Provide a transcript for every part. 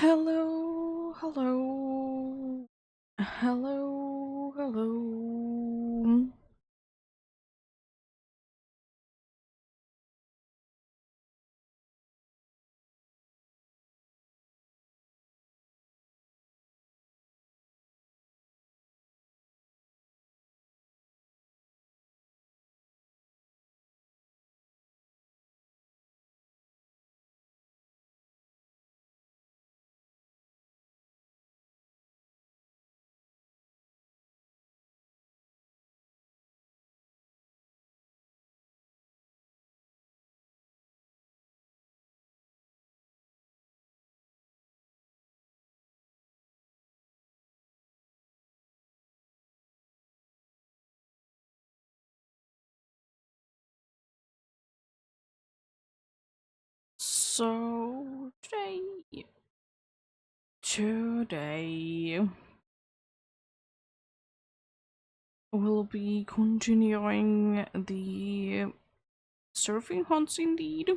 Hello, hello, hello, hello. So today we'll be continuing the surfing hunts indeed.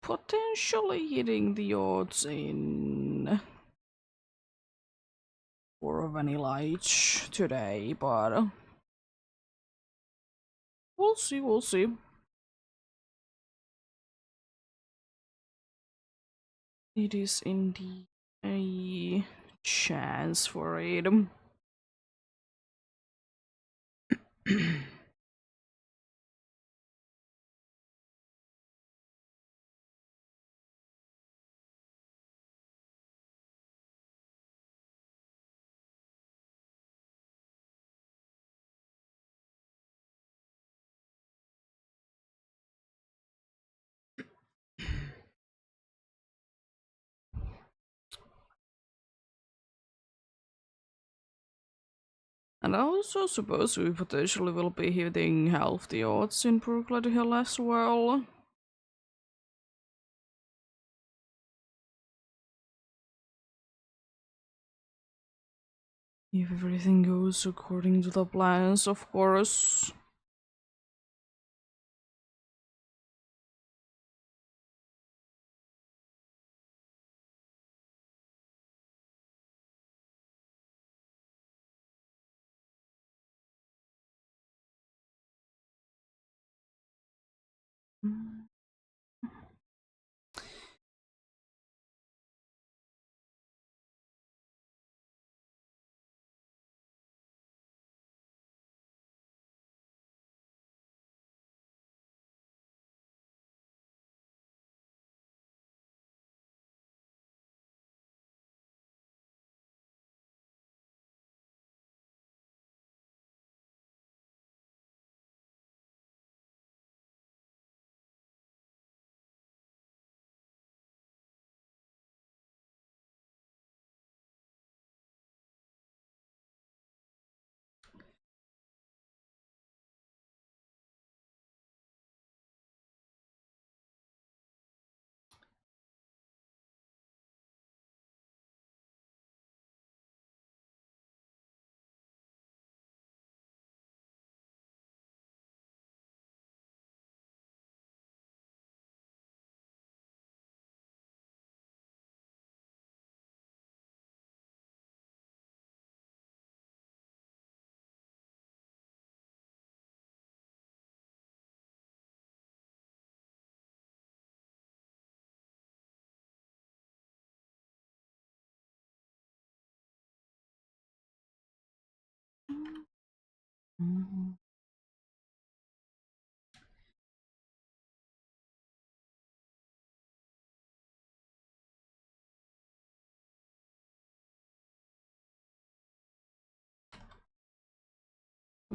Potentially hitting the odds in for a vanilla each today, but we'll see, we'll see. It is indeed a chance for it. And I also suppose we potentially will be hitting half the odds in Brooklyn Hill as well. If everything goes according to the plans, of course.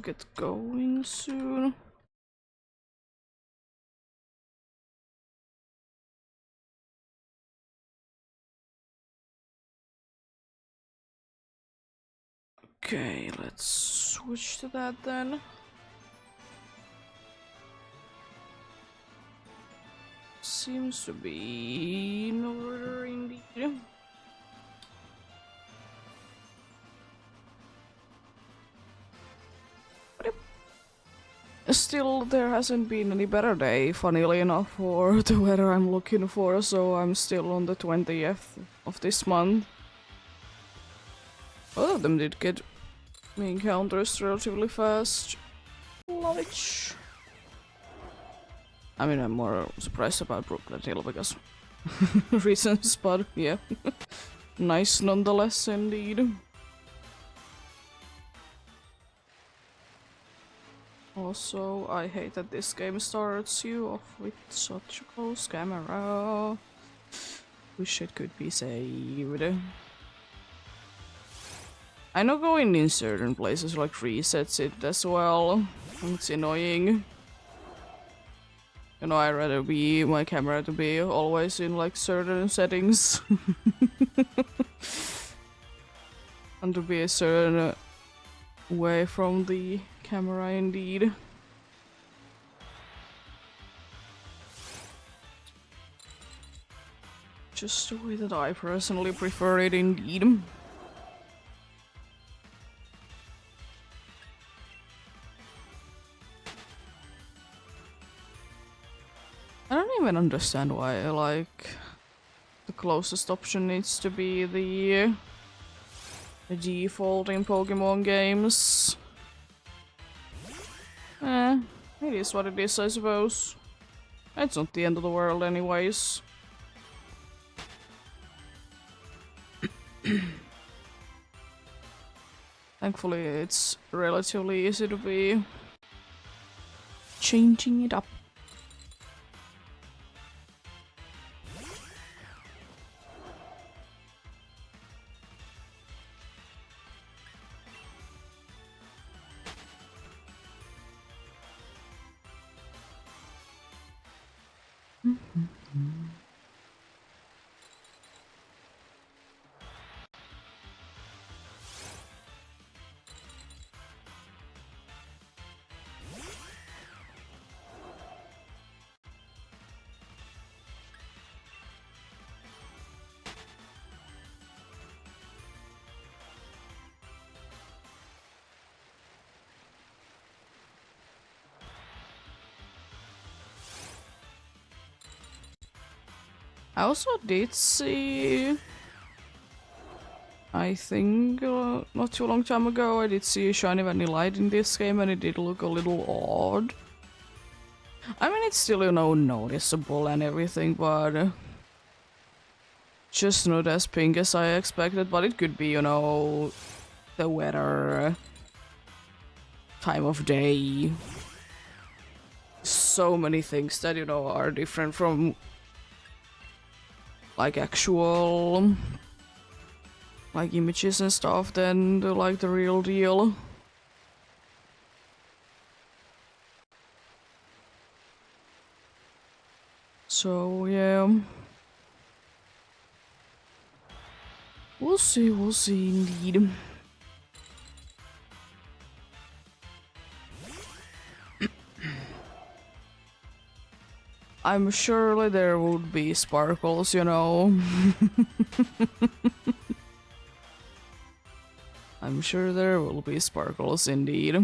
Get going soon. Okay, let's switch to that then. Seems to be in order indeed. Still, there hasn't been any better day, funnily enough, for the weather I'm looking for, so I'm still on the 20th of this month. Both of them did get encounters relatively fast. Love it. I mean, I'm more surprised about Brooklyn Hill because reasons, but yeah. Nice nonetheless, indeed. Also, I hate that this game starts you off with such a close camera. Wish it could be saved. I know going in certain places like resets it as well. It's annoying. You know, I'd rather be my camera to be always in like certain settings. And to be a certain way from the camera indeed. Just the way that I personally prefer it indeed. I don't even understand why, like, the closest option needs to be the default in Pokemon games. It is what it is, I suppose. It's not the end of the world anyways. Thankfully, it's relatively easy to be changing it up. I also did see, I think not too long time ago, I did see a shiny vanillite in this game and it did look a little odd. I mean, it's still, you know, noticeable and everything, but just not as pink as I expected, but it could be, you know, the weather, time of day. So many things that, you know, are different from like actual like images and stuff than the, like the real deal. So yeah, we'll see indeed. I'm surely there would be sparkles, you know. I'm sure there will be sparkles indeed.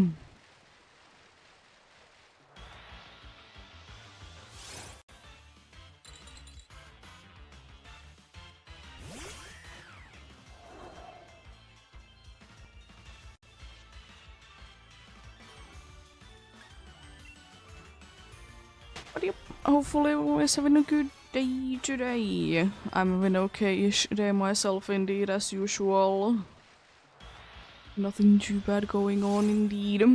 But yep, hopefully everyone's having a good day today. I'm having an okay-ish day myself indeed, as usual. Nothing too bad going on indeed.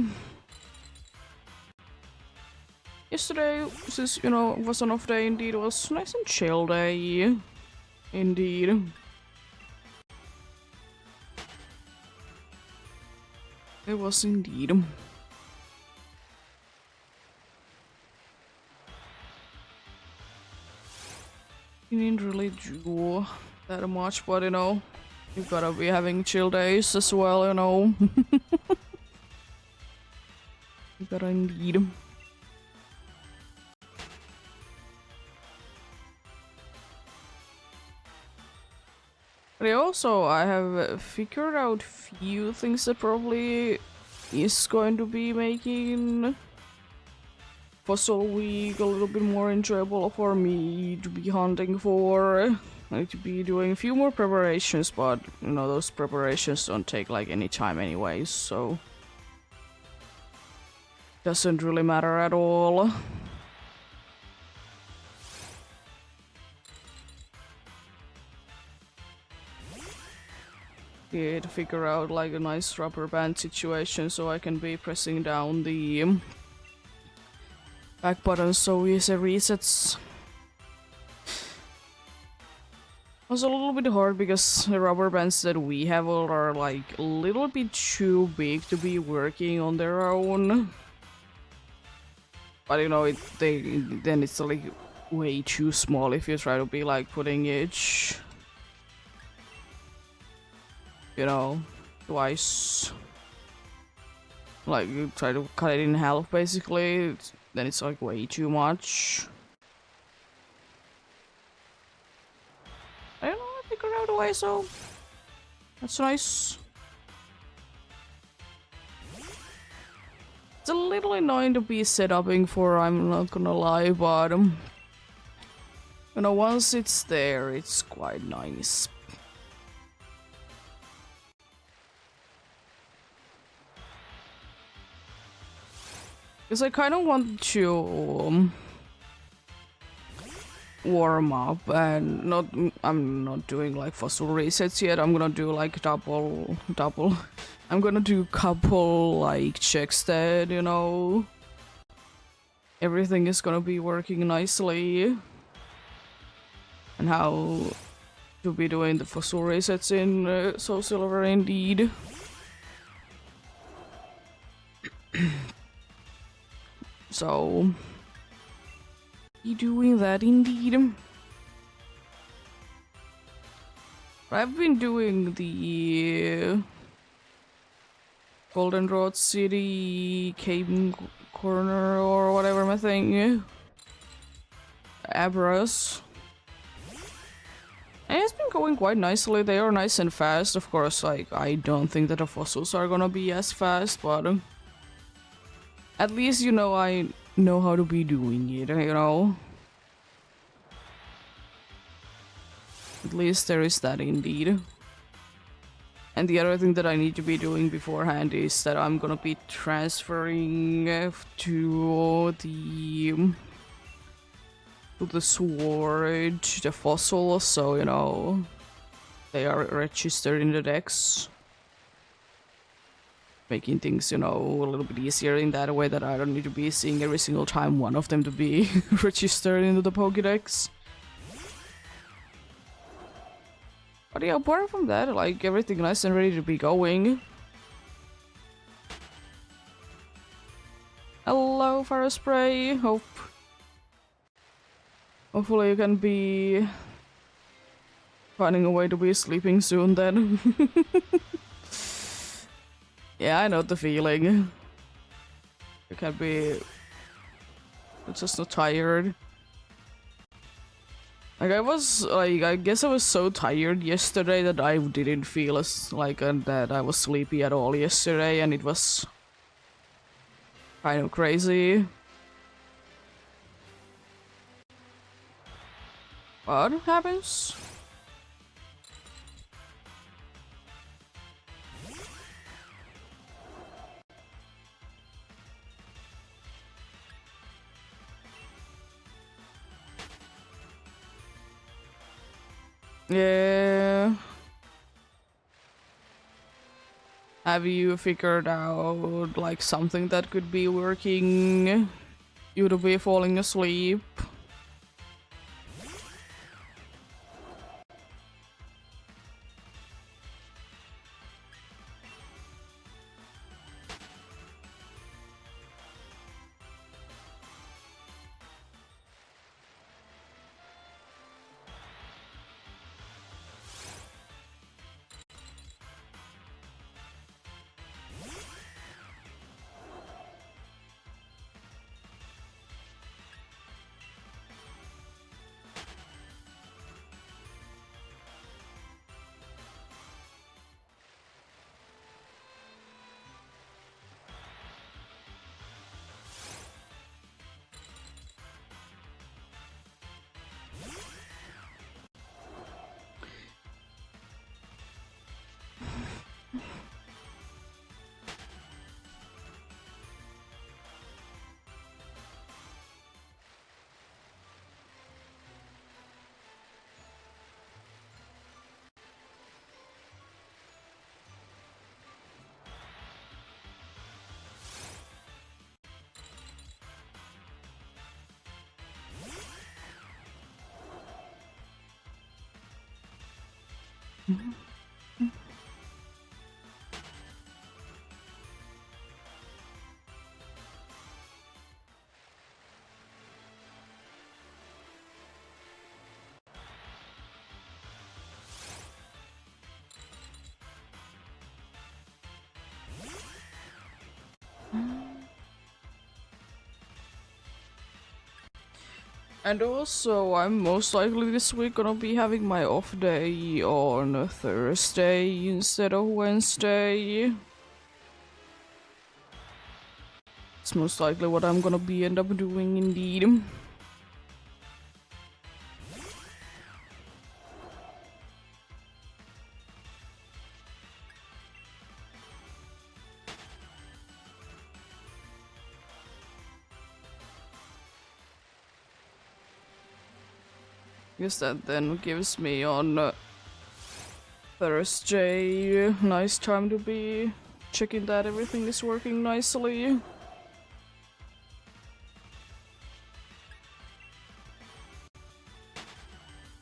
Yesterday, since, you know, was an off day indeed, was nice and chill day. Indeed. It was indeed. You didn't really do that much, but you know, you gotta be having chill days as well, you know. You gotta indeed. But also, I have figured out few things that probably is going to be making fossil week a little bit more enjoyable for me to be hunting for. I need to be doing a few more preparations, but you know, those preparations don't take like any time anyways, so doesn't really matter at all. Yeah, to figure out like a nice rubber band situation so I can be pressing down the back button so easy resets. It was a little bit hard because the rubber bands that we have are like a little bit too big to be working on their own. But you know, then it's like way too small if you try to be like putting each, you know, twice. Like you try to cut it in half basically, then it's like way too much. I don't know, I figured out a way, so that's nice. It's a little annoying to be setuping for, I'm not gonna lie, but you know, once it's there, it's quite nice. Because I kind of want to warm up and not. I'm not doing like fossil resets yet. I'm gonna do like double. I'm gonna do couple like checks that, you know, everything is gonna be working nicely. And how to be doing the fossil resets in Soul Silver indeed. So, be doing that indeed. I've been doing the Goldenrod City Cave Corner or whatever my thing. Abras. And it's been going quite nicely. They are nice and fast. Of course, like, I don't think that the fossils are gonna be as fast, but at least, you know, I know how to be doing it, you know? At least there is that indeed. And the other thing that I need to be doing beforehand is that I'm gonna be transferring to the sword, the fossils, so, you know, they are registered in the decks. Making things, you know, a little bit easier in that way that I don't need to be seeing every single time one of them to be registered into the Pokédex. But yeah, apart from that, like, everything nice and ready to be going. Hello, Fire Spray. Hopefully you can be finding a way to be sleeping soon then. Yeah, I know the feeling. You can be just not tired. Like I guess I was so tired yesterday that I didn't feel as like that I was sleepy at all yesterday, and it was kind of crazy. What happens? Yeah. Have you figured out like something that could be working you to be falling asleep? And also, I'm most likely this week gonna be having my off day on a Thursday instead of Wednesday. It's most likely what I'm gonna be end up doing indeed. Guess that then gives me on Thursday nice time to be checking that everything is working nicely.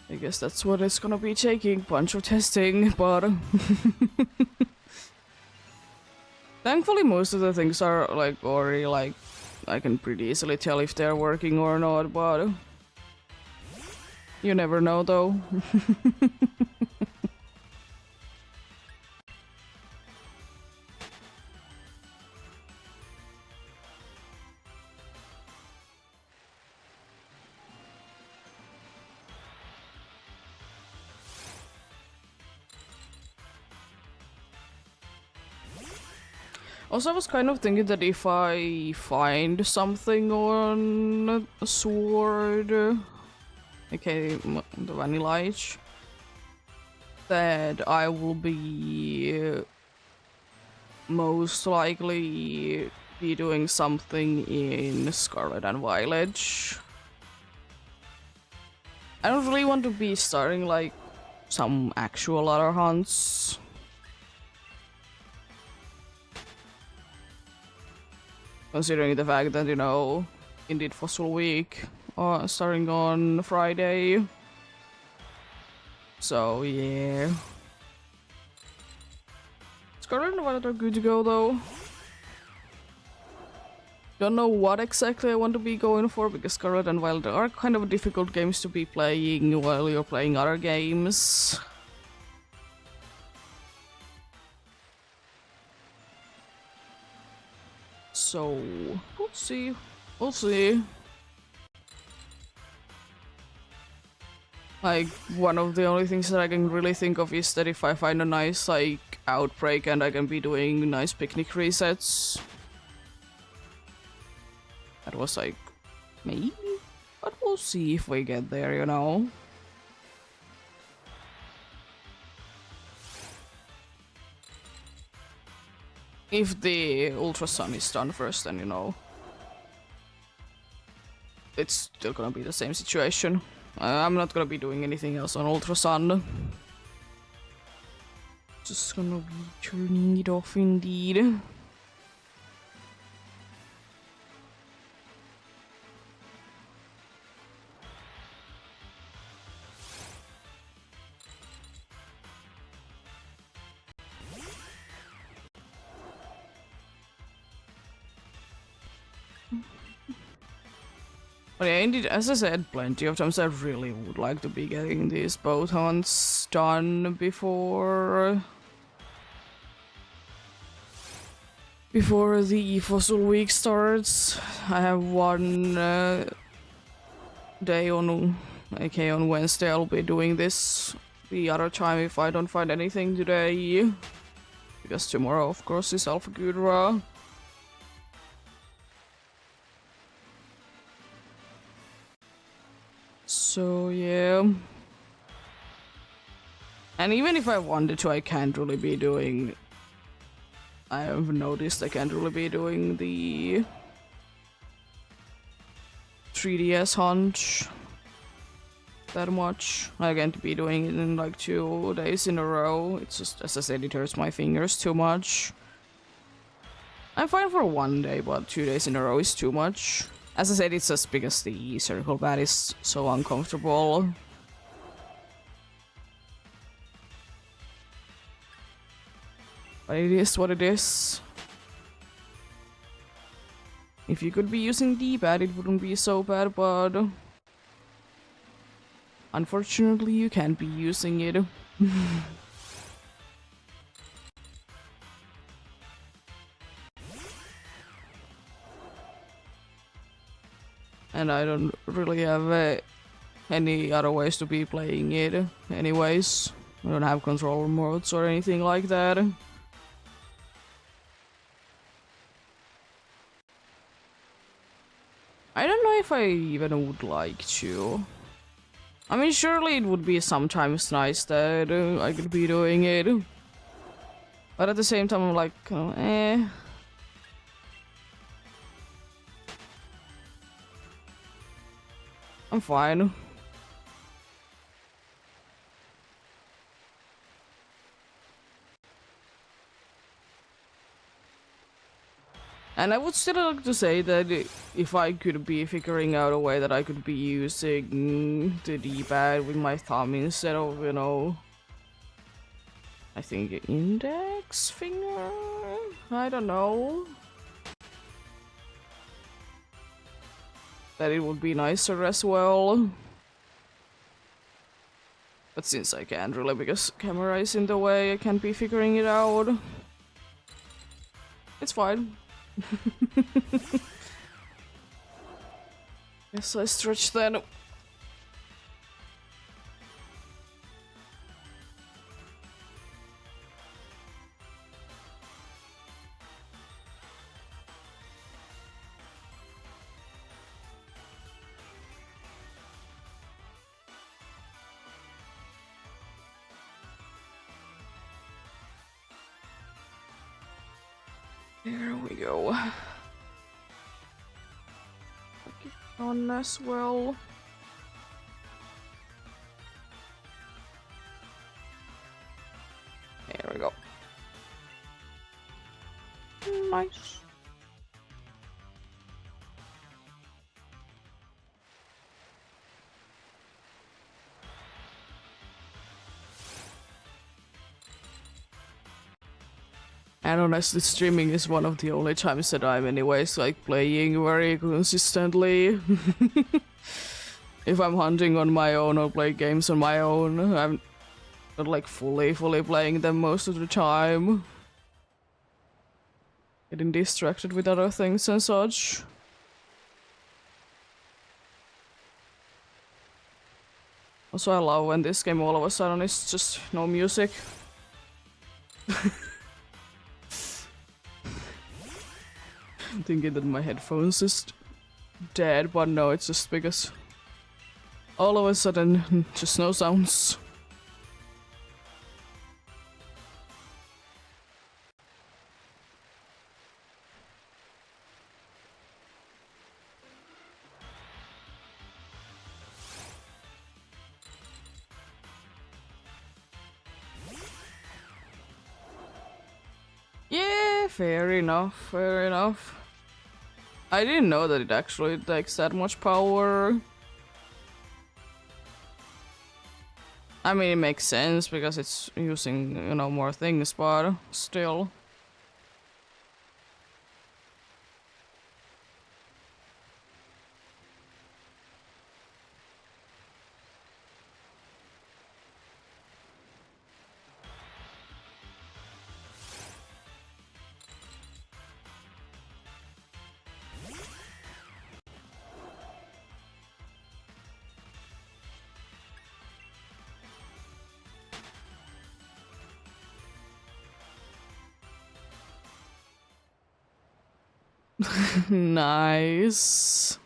I guess that's what it's gonna be taking, bunch of testing, but thankfully most of the things are like already like I can pretty easily tell if they're working or not, but you never know though. Also, I was kind of thinking that if I find something on a sword, okay, the Vanilla Age, that I will be most likely be doing something in Scarlet and Violet. I don't really want to be starting like some actual other hunts. Considering the fact that, you know, indeed Fossil Week starting on Friday. So, yeah. Scarlet and Violet are good to go, though. Don't know what exactly I want to be going for, because Scarlet and Violet are kind of difficult games to be playing while you're playing other games. So, we'll see. We'll see. Like, one of the only things that I can really think of is that if I find a nice, like, outbreak and I can be doing nice picnic resets. That was like, maybe? But we'll see if we get there, you know? If the Ultra Sun is done first, then, you know, it's still gonna be the same situation. I'm not gonna be doing anything else on Ultra Sun. Just gonna be turning it off indeed. But yeah, indeed, as I said plenty of times, I really would like to be getting these boat hunts done before the Fossil Week starts. I have one day on, aka on Wednesday, I'll be doing this. The other time, if I don't find anything today, because tomorrow, of course, is Alpha Gudra. So yeah. And even if I wanted to, I can't really be doing... I have noticed I can't really be doing the 3DS hunt that much. I can't be doing it in like 2 days in a row. It's just, as I said, it hurts my fingers too much. I'm fine for 1 day, but 2 days in a row is too much. As I said, it's just because the circle bat is so uncomfortable. But it is what it is. If you could be using D-pad, it wouldn't be so bad, but unfortunately you can't be using it. And I don't really have any other ways to be playing it anyways. I don't have control modes or anything like that. I don't know if I even would like to. I mean, surely it would be sometimes nice that I could be doing it. But at the same time, I'm like, eh. I'm fine. And I would still like to say that if I could be figuring out a way that I could be using the D-pad with my thumb instead of, you know, I think index finger? I don't know. That it would be nicer as well. But since I can't really because camera is in the way, I can't be figuring it out. It's fine. Yes, I stretch then. Here we go. Put it on as well. There we go. Nice. And honestly, streaming is one of the only times that I'm anyways like playing very consistently. If I'm hunting on my own or play games on my own, I'm not like fully playing them most of the time. Getting distracted with other things and such. Also, I love when this game all of a sudden is just no music. Thinking that my headphones is dead, but no, it's just because all of a sudden just no sounds. Yeah, fair enough, fair enough. I didn't know that it actually takes that much power. I mean, it makes sense because it's using, you know, more things, but still. Nice.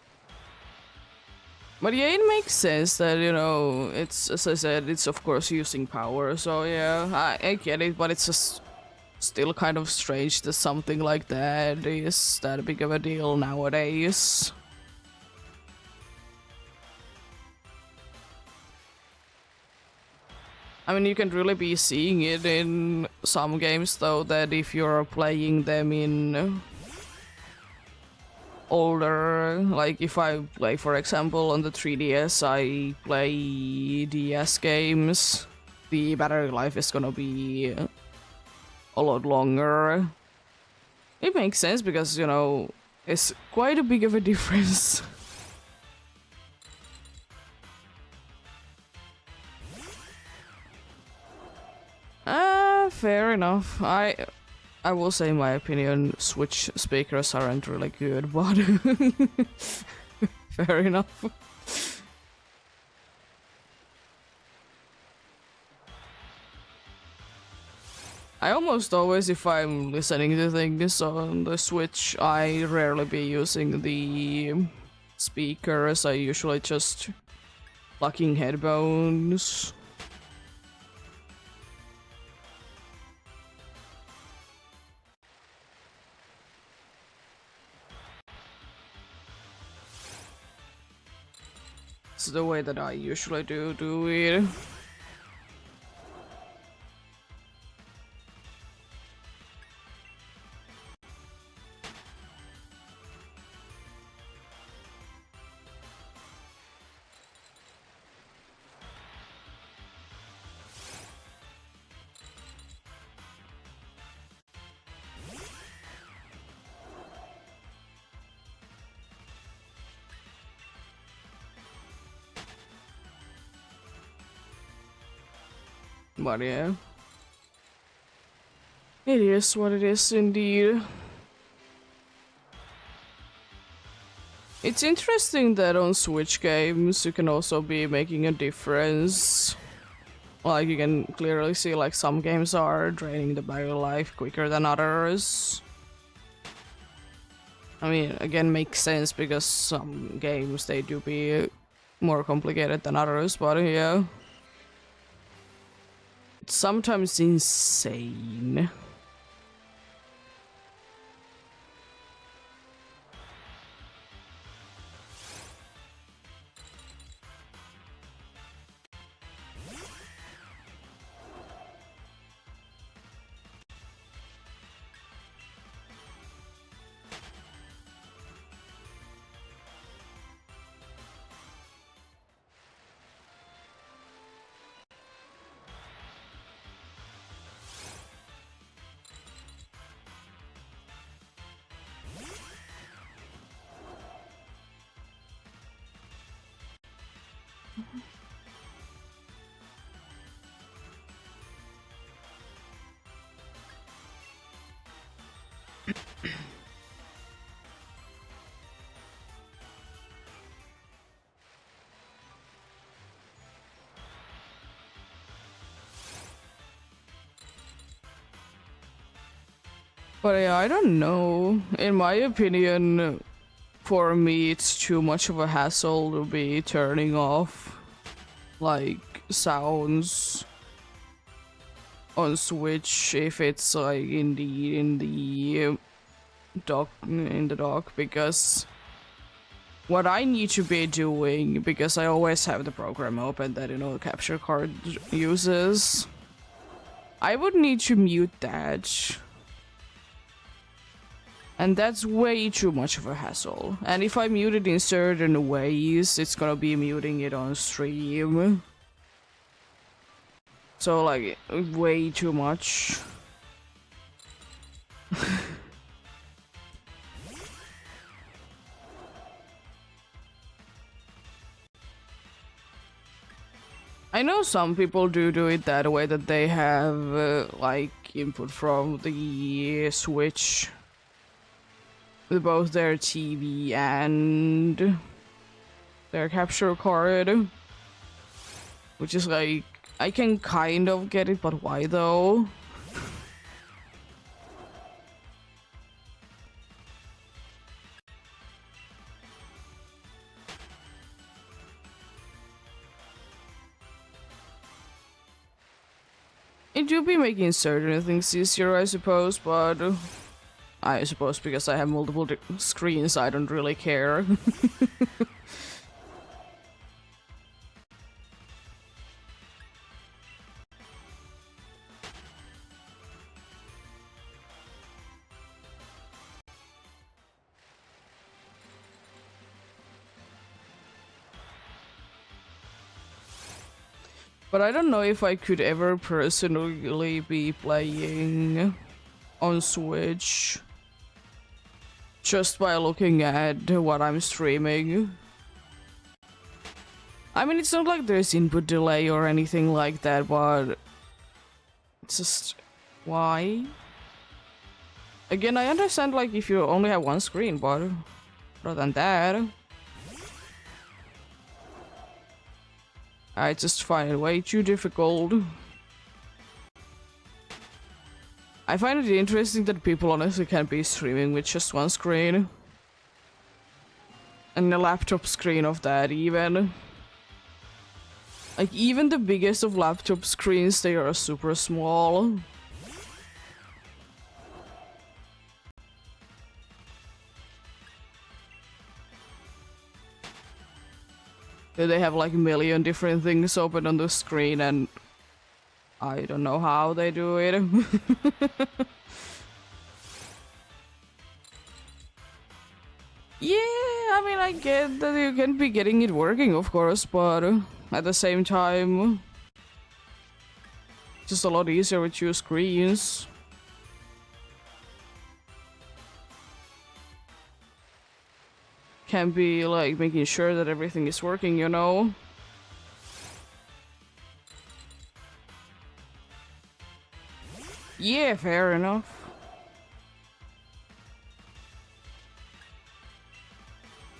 But yeah, it makes sense that, you know, it's, as I said, it's of course using power, so yeah, I get it, but it's just still kind of strange that something like that is that big of a deal nowadays. I mean, you can really be seeing it in some games, though, that if you're playing them in older, like if I play, for example, on the 3DS, I play DS games, the battery life is gonna be a lot longer. It makes sense because, you know, it's quite a big of a difference. Fair enough. I will say in my opinion, Switch speakers aren't really good, but fair enough. I almost always, if I'm listening to things on the Switch, I rarely be using the speakers. I usually just plugging headphones. It's the way that I usually do it. But yeah. It is what it is indeed. It's interesting that on Switch games you can also be making a difference. Like you can clearly see like some games are draining the battery life quicker than others. I mean, again, makes sense because some games they do be more complicated than others, but yeah. It's sometimes insane. But yeah, I don't know. In my opinion, for me, it's too much of a hassle to be turning off like sounds on Switch if it's like indeed in the dock because what I need to be doing, because I always have the program open that, you know, the capture card uses, I would need to mute that. And that's way too much of a hassle. And if I mute it in certain ways, it's gonna be muting it on stream. So, like, way too much. I know some people do it that way, that they have, like, input from the Switch with both their TV and their capture card. Which is like, I can kind of get it, but why though? It do be making certain things easier, I suppose, but I suppose because I have multiple screens, I don't really care. But I don't know if I could ever personally be playing on Switch just by looking at what I'm streaming. I mean, it's not like there's input delay or anything like that, but it's just why? Again, I understand like if you only have one screen, but other than that, I just find it way too difficult. I find it interesting that people honestly can be streaming with just one screen. And a laptop screen of that even. Like even the biggest of laptop screens, they are super small. They have like a million different things open on the screen and I don't know how they do it. Yeah, I mean, I get that you can be getting it working, of course, but at the same time, just a lot easier with two screens. Can be like making sure that everything is working, you know? Yeah, fair enough.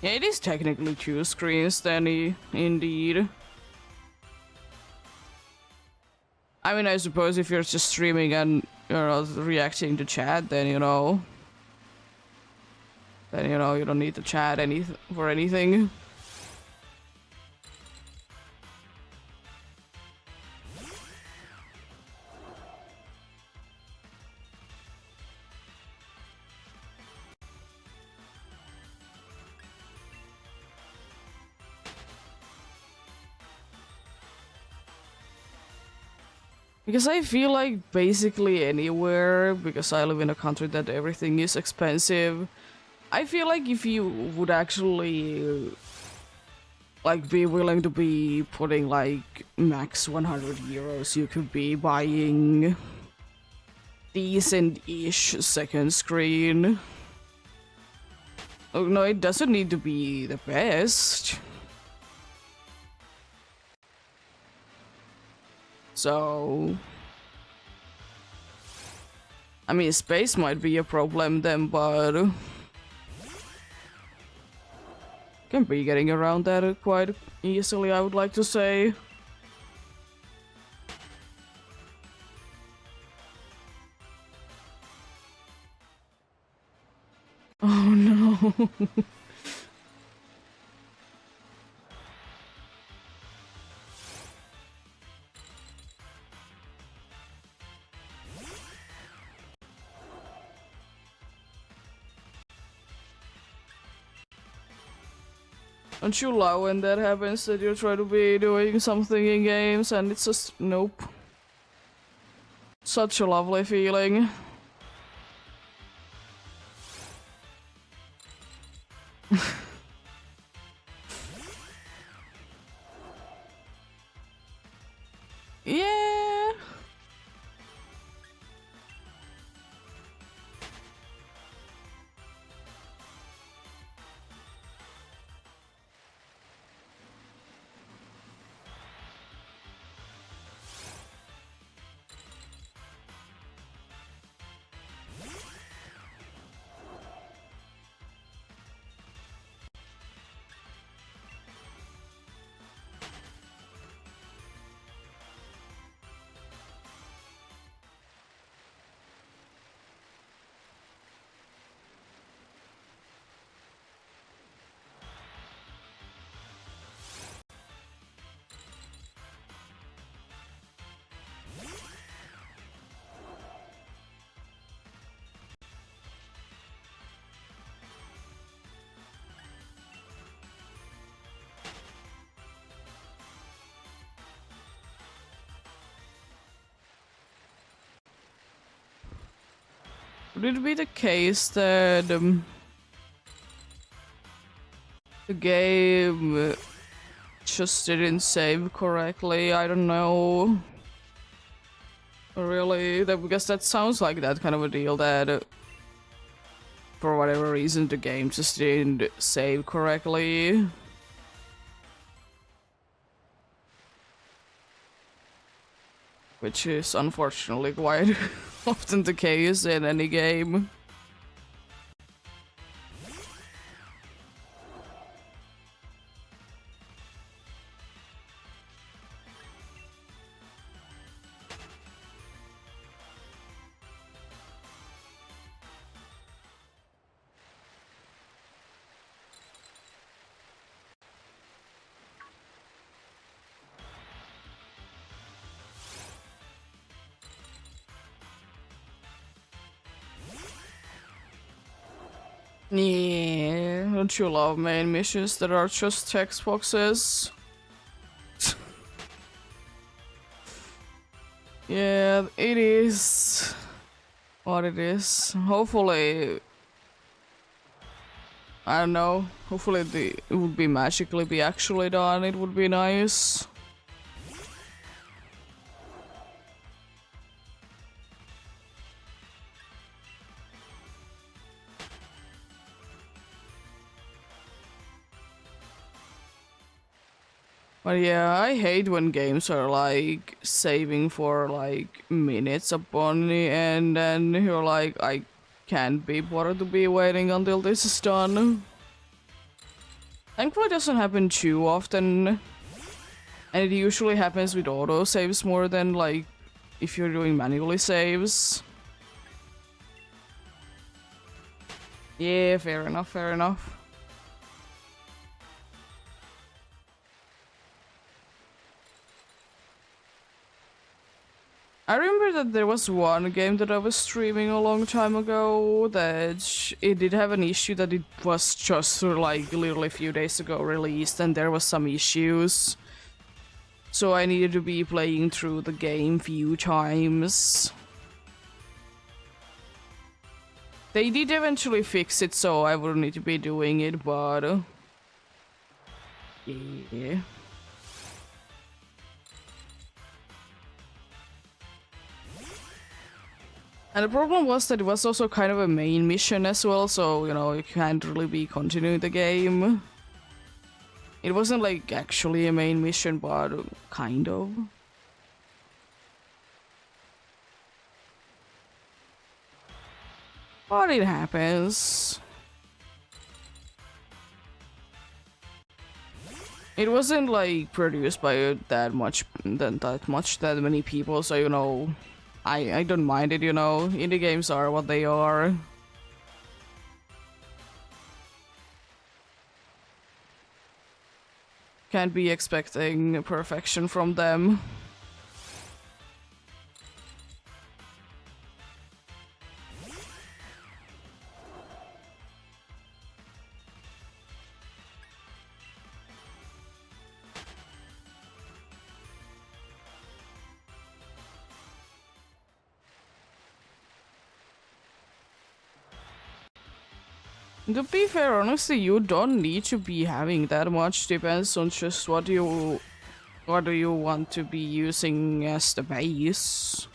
Yeah, it is technically two screens then, indeed. I mean, I suppose if you're just streaming and you're not reacting to chat, then you know, you don't need to chat for anything. Because I feel like basically anywhere, because I live in a country that everything is expensive, I feel like if you would actually like be willing to be putting like max 100 euros, you could be buying decent-ish second screen. Oh no, it doesn't need to be the best. So, I mean, space might be a problem then, but can be getting around that quite easily, I would like to say. Oh no. Don't you love when that happens, that you try to be doing something in games and it's just nope. Such a lovely feeling. Yeah. Would it be the case that the game just didn't save correctly? I don't know. Really? Because that sounds like that kind of a deal that, for whatever reason, the game just didn't save correctly. Which is unfortunately quite often the case in any game. Yeah, don't you love main missions that are just text boxes? Yeah, it is what it is. Hopefully, I don't know. Hopefully, it would be magically be actually done. It would be nice. But yeah, I hate when games are like saving for like minutes upon the end, and you're like, I can't be bothered to be waiting until this is done. Thankfully, it doesn't happen too often, and it usually happens with auto saves more than like if you're doing manually saves. Yeah, fair enough, fair enough. I remember that there was one game that I was streaming a long time ago that it did have an issue that it was just like literally a few days ago released and there was some issues. So I needed to be playing through the game few times. They did eventually fix it so I wouldn't need to be doing it, but yeah. And the problem was that it was also kind of a main mission as well, so, you know, you can't really be continuing the game. It wasn't like actually a main mission, but kind of. But it happens. It wasn't like produced by that many people, so you know, I don't mind it, you know. Indie games are what they are. Can't be expecting perfection from them. To be fair, honestly, you don't need to be having that much. Depends on just what do you want to be using as the base.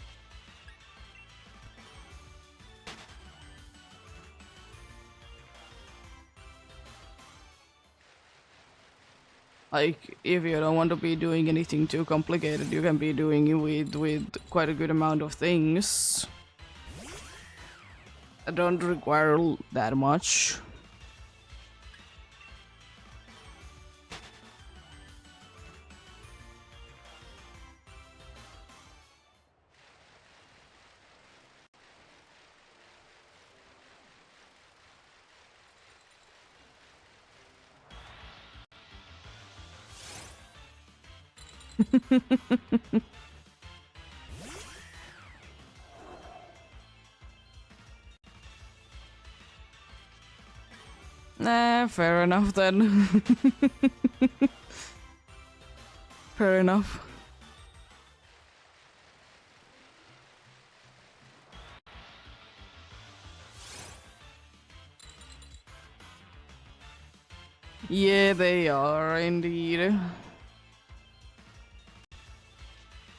Like, if you don't want to be doing anything too complicated, you can be doing it with quite a good amount of things. That don't require that much. Nah, fair enough then. Fair enough. Yeah, they are indeed.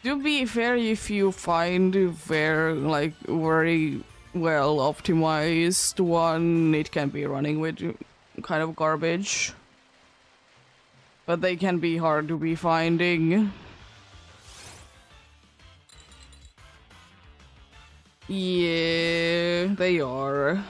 To be fair, if you find very well optimized one, it can be running with kind of garbage. But they can be hard to be finding. Yeah, they are.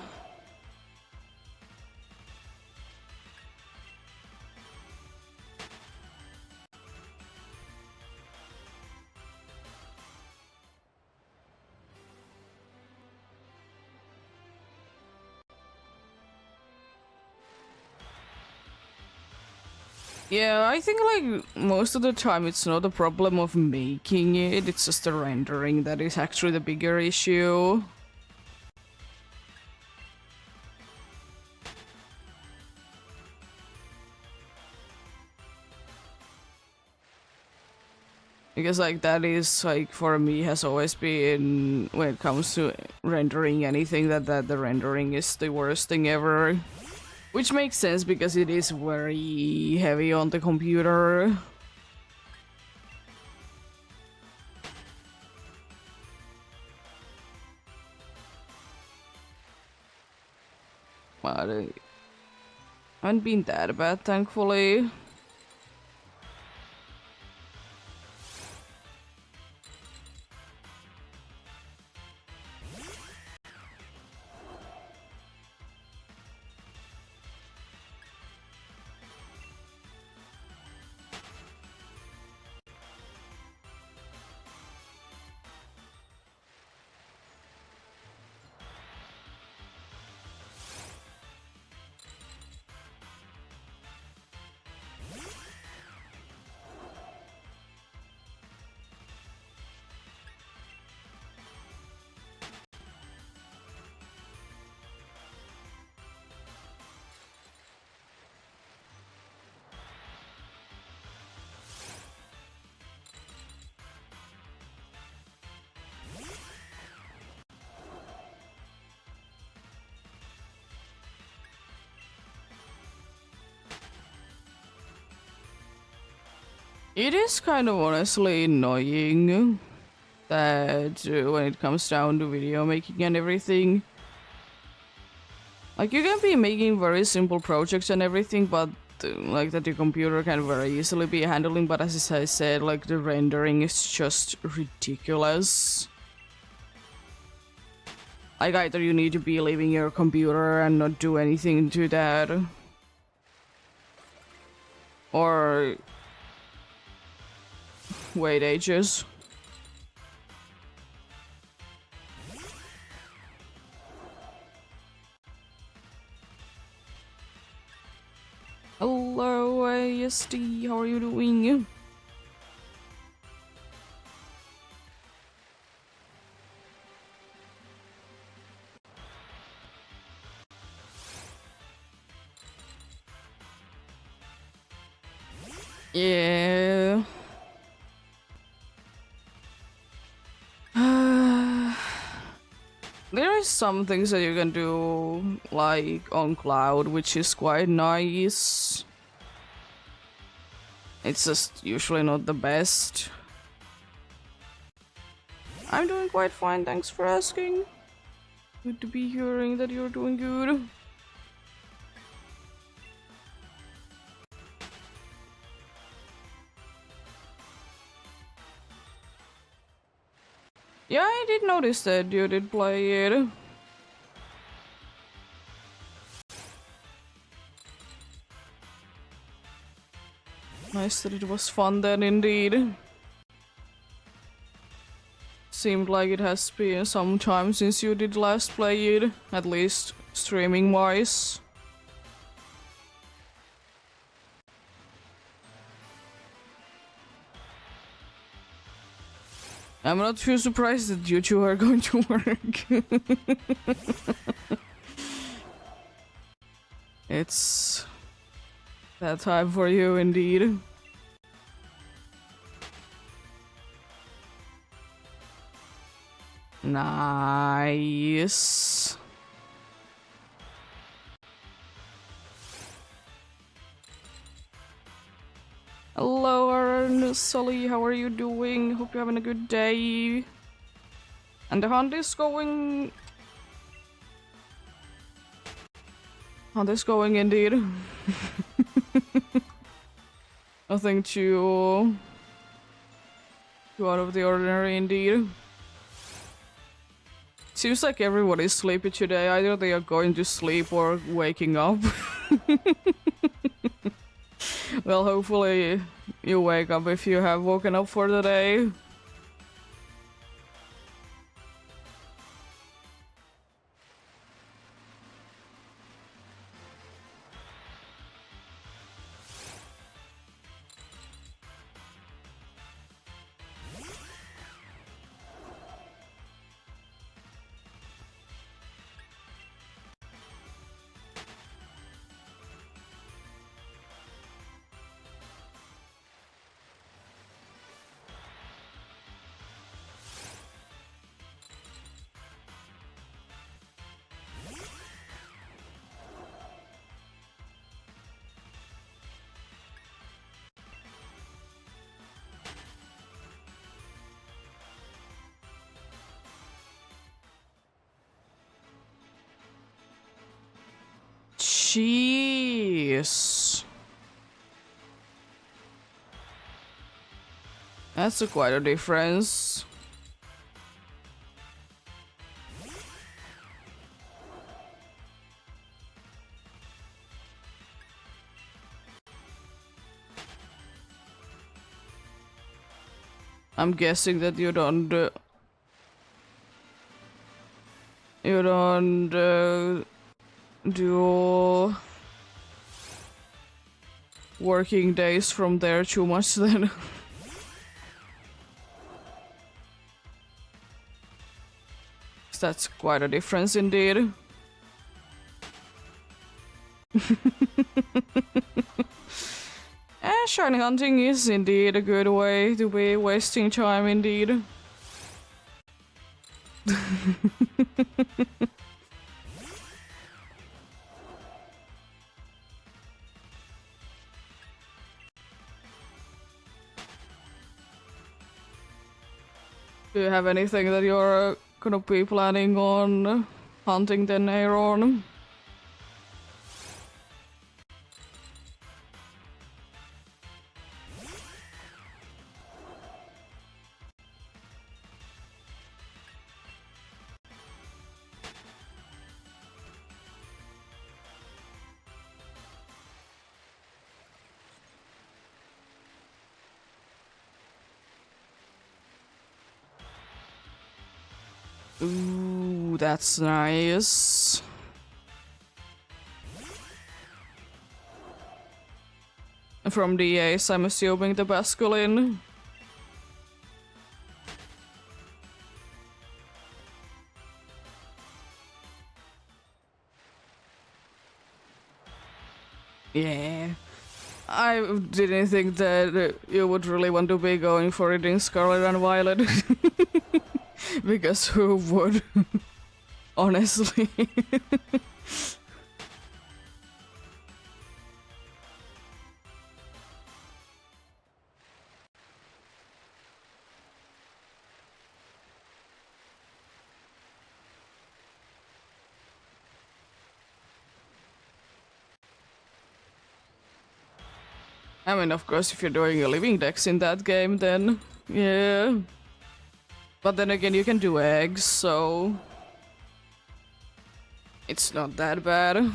Yeah, I think like most of the time it's not a problem of making it, it's just the rendering that is actually the bigger issue. Because like that is like for me has always been when it comes to rendering anything that the rendering is the worst thing ever. Which makes sense because it is very heavy on the computer. But I haven't been that bad, thankfully. It is kind of honestly annoying that when it comes down to video making and everything, like you can be making very simple projects and everything, but like that your computer can very easily be handling. But as I said, like the rendering is just ridiculous. Like either you need to be leaving your computer and not do anything to that, or wait ages. Hello, EEST, how are you doing? Yeah. There is some things that you can do like on cloud, which is quite nice. It's just usually not the best. I'm doing quite fine, thanks for asking. Good to be hearing that you're doing good. Yeah, I did notice that you did play it. Nice that it was fun then, indeed. Seemed like it has been some time since you did last play it, at least streaming-wise. I'm not too surprised that you two are going to work. It's that time for you, indeed. Nice. Hello, Yarn. Sully, how are you doing? Hope you're having a good day. And the hunt is going... Hunt is going indeed. Nothing too out of the ordinary indeed. Seems like everybody's sleepy today. Either they are going to sleep or waking up. Well, hopefully you wake up if you have woken up for the day. Jeez. That's quite a difference. I'm guessing that you don't do working days from there too much then. That's quite a difference indeed. Shiny hunting is indeed a good way to be wasting time indeed. Do you have anything that you're gonna be planning on hunting then, Aaron? Ooh, that's nice. From the Ace, I'm assuming the Basculin. Yeah. I didn't think that you would really want to be going for reading Scarlet and Violet. Because who would? Honestly. I mean, of course, if you're doing a living dex in that game, then yeah. But then again, you can do eggs, so it's not that bad.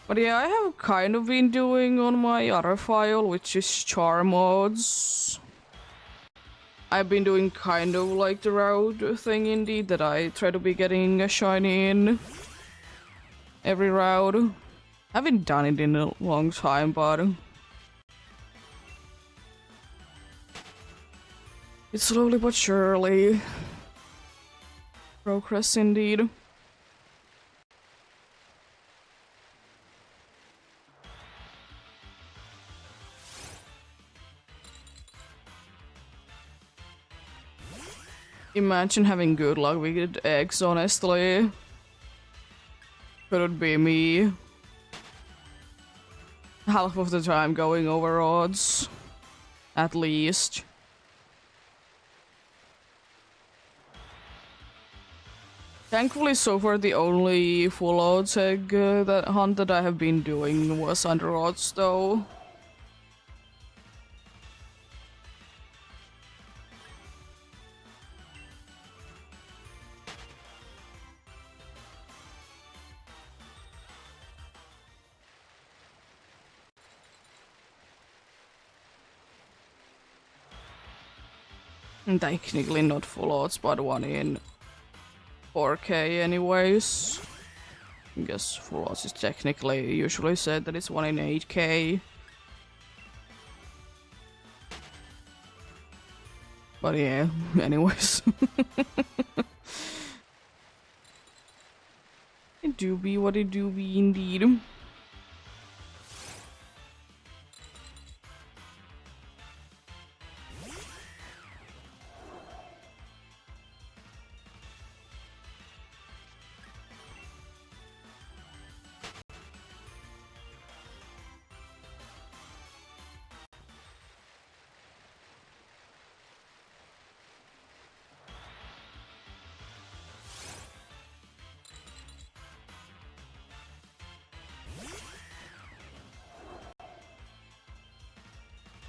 But yeah, I have kind of been doing on my other file, which is char mods. I've been doing kind of like the route thing indeed, that I try to be getting a shiny in every route. I haven't done it in a long time, but it's slowly but surely progress indeed. Imagine having good luck with eggs, honestly. Could it be me? half of the time going over odds. At least. Thankfully, so far the only full odds egg that hunt that I have been doing was under odds, though. Technically not full odds, but one in 4K anyways. I guess full odds is technically usually said that it's one in 8K. But yeah, anyways. It do be what it do be indeed.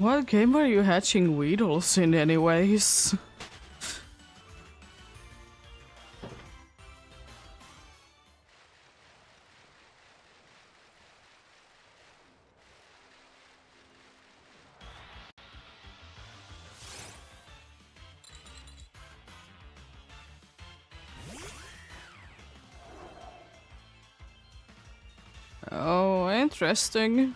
What game are you hatching Weedles in anyways? Oh, interesting.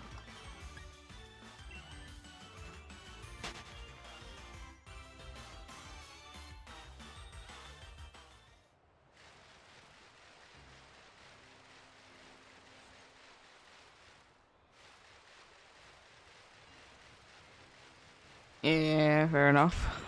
Yeah, fair enough.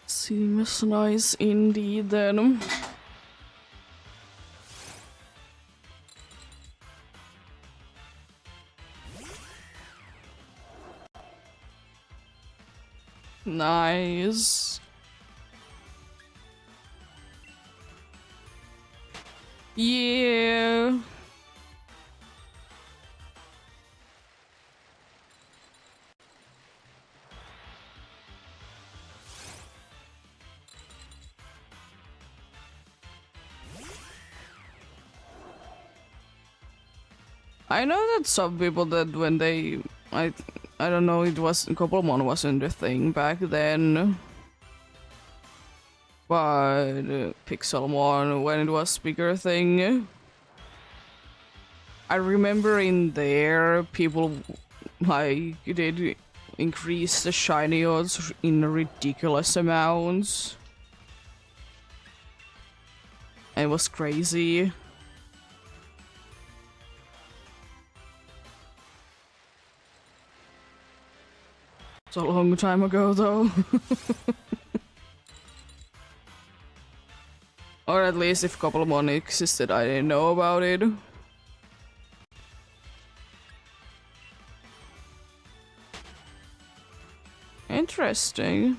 Seems nice indeed then. Nice. Yeah. I know that some people that when they I don't know, it was Cobblemon wasn't a thing back then. But Pixelmon when it was bigger thing. I remember in there people like did increase the shiny odds in ridiculous amounts. And it was crazy. It's a long time ago though. Or at least if Cobblemon existed, I didn't know about it. Interesting.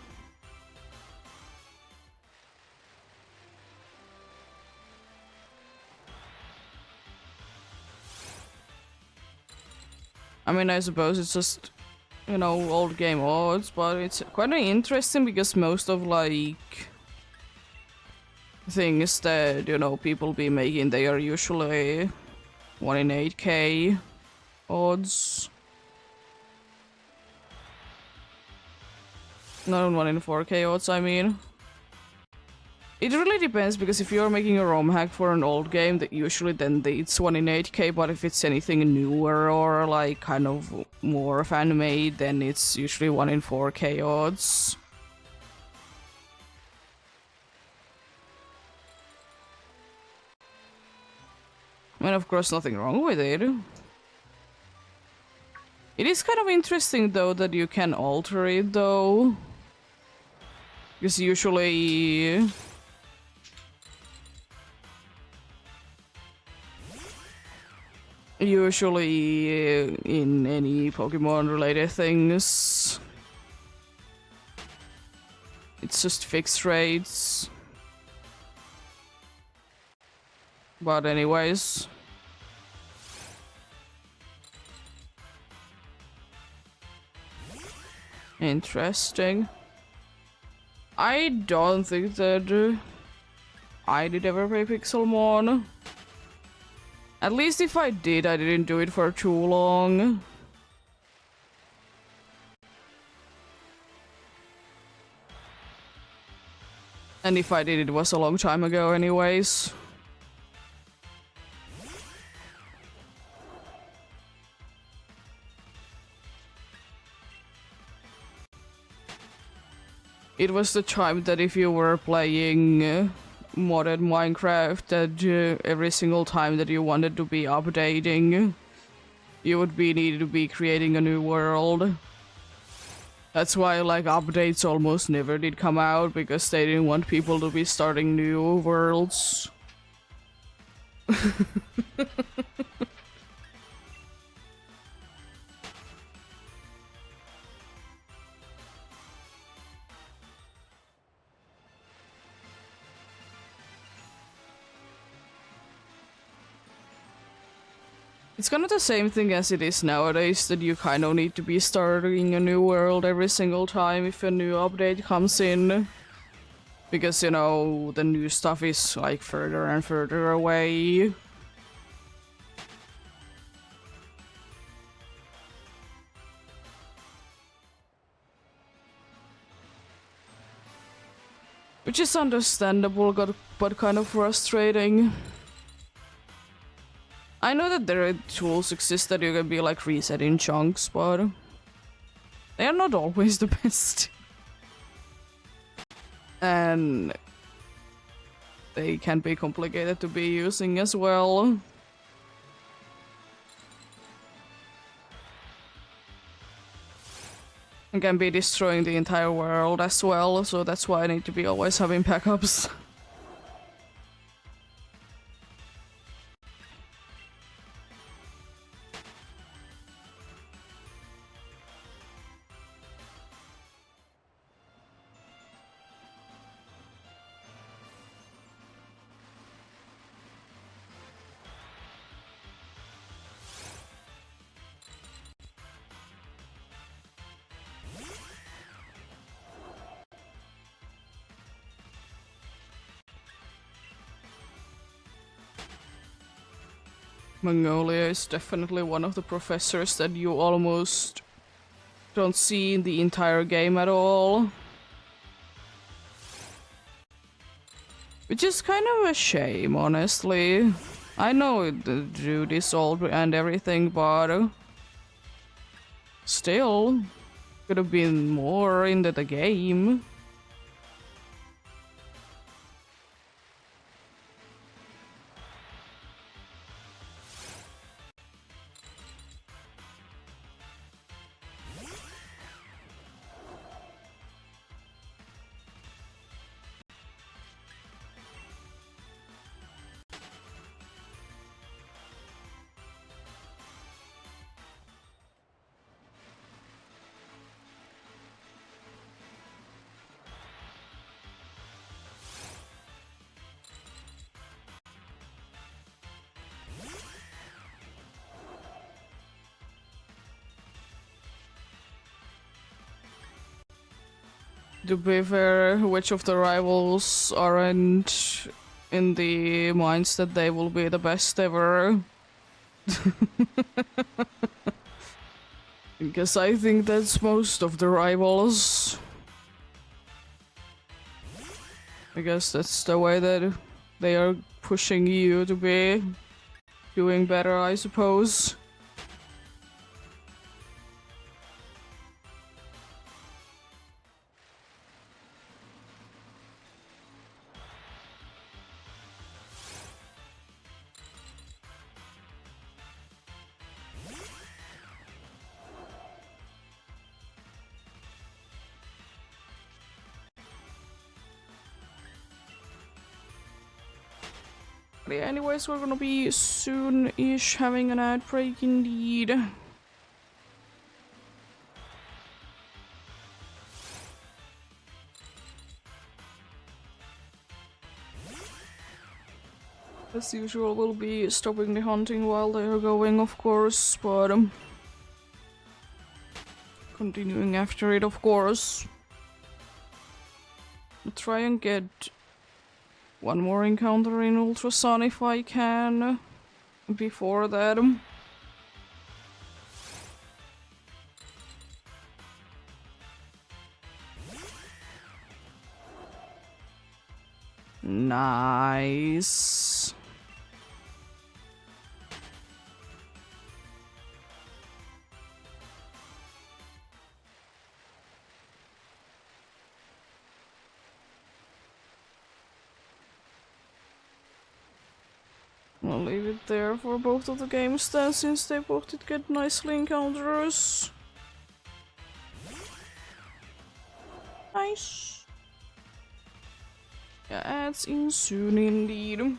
I mean, I suppose it's just, you know, old game odds, but it's quite interesting because most of, like, things that, you know, people be making, they are usually 1 in 8K odds. Not 1 in 4K odds, I mean. It really depends, because if you're making a ROM hack for an old game, that usually then it's 1 in 8K, but if it's anything newer or like kind of more fan-made, then it's usually 1 in 4K odds. And of course, nothing wrong with it. It is kind of interesting, though, that you can alter it, though. Because usually... in any Pokemon-related things, it's just fixed rates. But anyways... Interesting. I don't think that I did ever play Pixelmon. At least if I did, I didn't do it for too long. And if I did, it was a long time ago anyways. It was the time that if you were playing modded Minecraft, that every single time that you wanted to be updating, you would be needed to be creating a new world. That's why like updates almost never did come out, because they didn't want people to be starting new worlds. It's kind of the same thing as it is nowadays, that you kind of need to be starting a new world every single time if a new update comes in. Because, you know, the new stuff is like further and further away. Which is understandable, but kind of frustrating. I know that there are tools exist that you can be like reset in chunks, but they are not always the best. And they can be complicated to be using as well. And can be destroying the entire world as well, so that's why I need to be always having backups. Mongolia is definitely one of the professors that you almost don't see in the entire game at all. Which is kind of a shame, honestly. I know the dude is old and everything, but still, could have been more into the game. To be fair, which of the rivals aren't in the minds that they will be the best ever? Because I think that's most of the rivals. I guess that's the way that they are pushing you to be doing better, I suppose. exactly. Anyways, we're gonna be soon-ish having an ad break indeed. As usual, we'll be stopping the hunting while they are going, of course, but continuing after it, of course. I'll try and get one more encounter in Ultrasun if I can before that. Nice. I'll leave it there for both of the games then, since they both did get nicely encounters. Nice. Yeah, ads in soon indeed.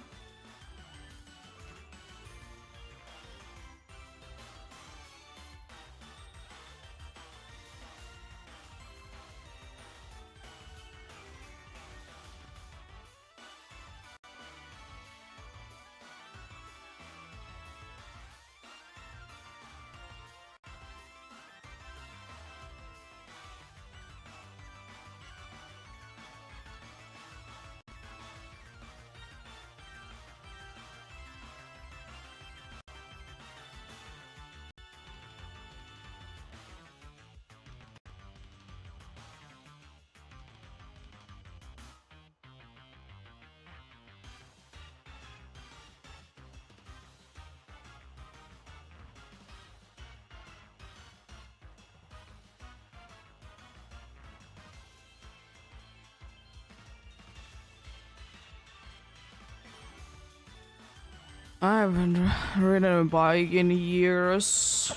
I haven't ridden a bike in years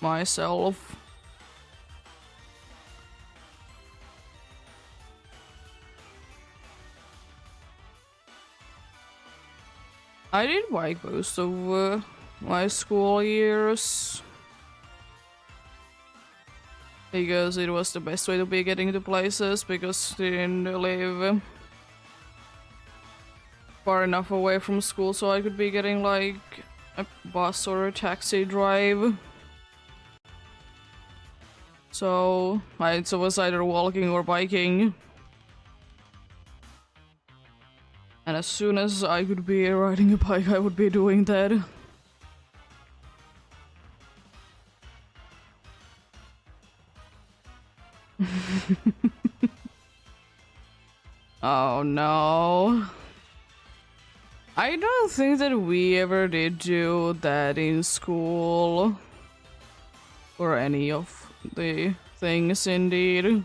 myself. I did bike most of my school years because it was the best way to be getting to places, because they didn't live far enough away from school so I could be getting like a bus or a taxi drive. So I was either walking or biking. And as soon as I could be riding a bike, I would be doing that. Oh no. I don't think that we ever did do that in school. Or any of the things, indeed.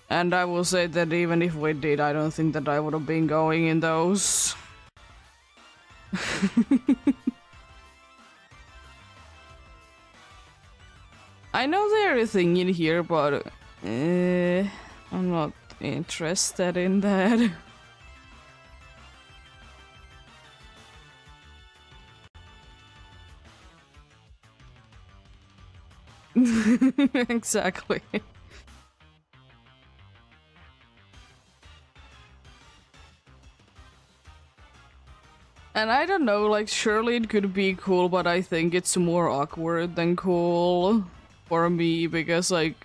And I will say that even if we did, I don't think that I would have been going in those. I know they're a thing in here, but I'm not interested in that. Exactly. And I don't know, like, surely it could be cool, but I think it's more awkward than cool for me, because, like,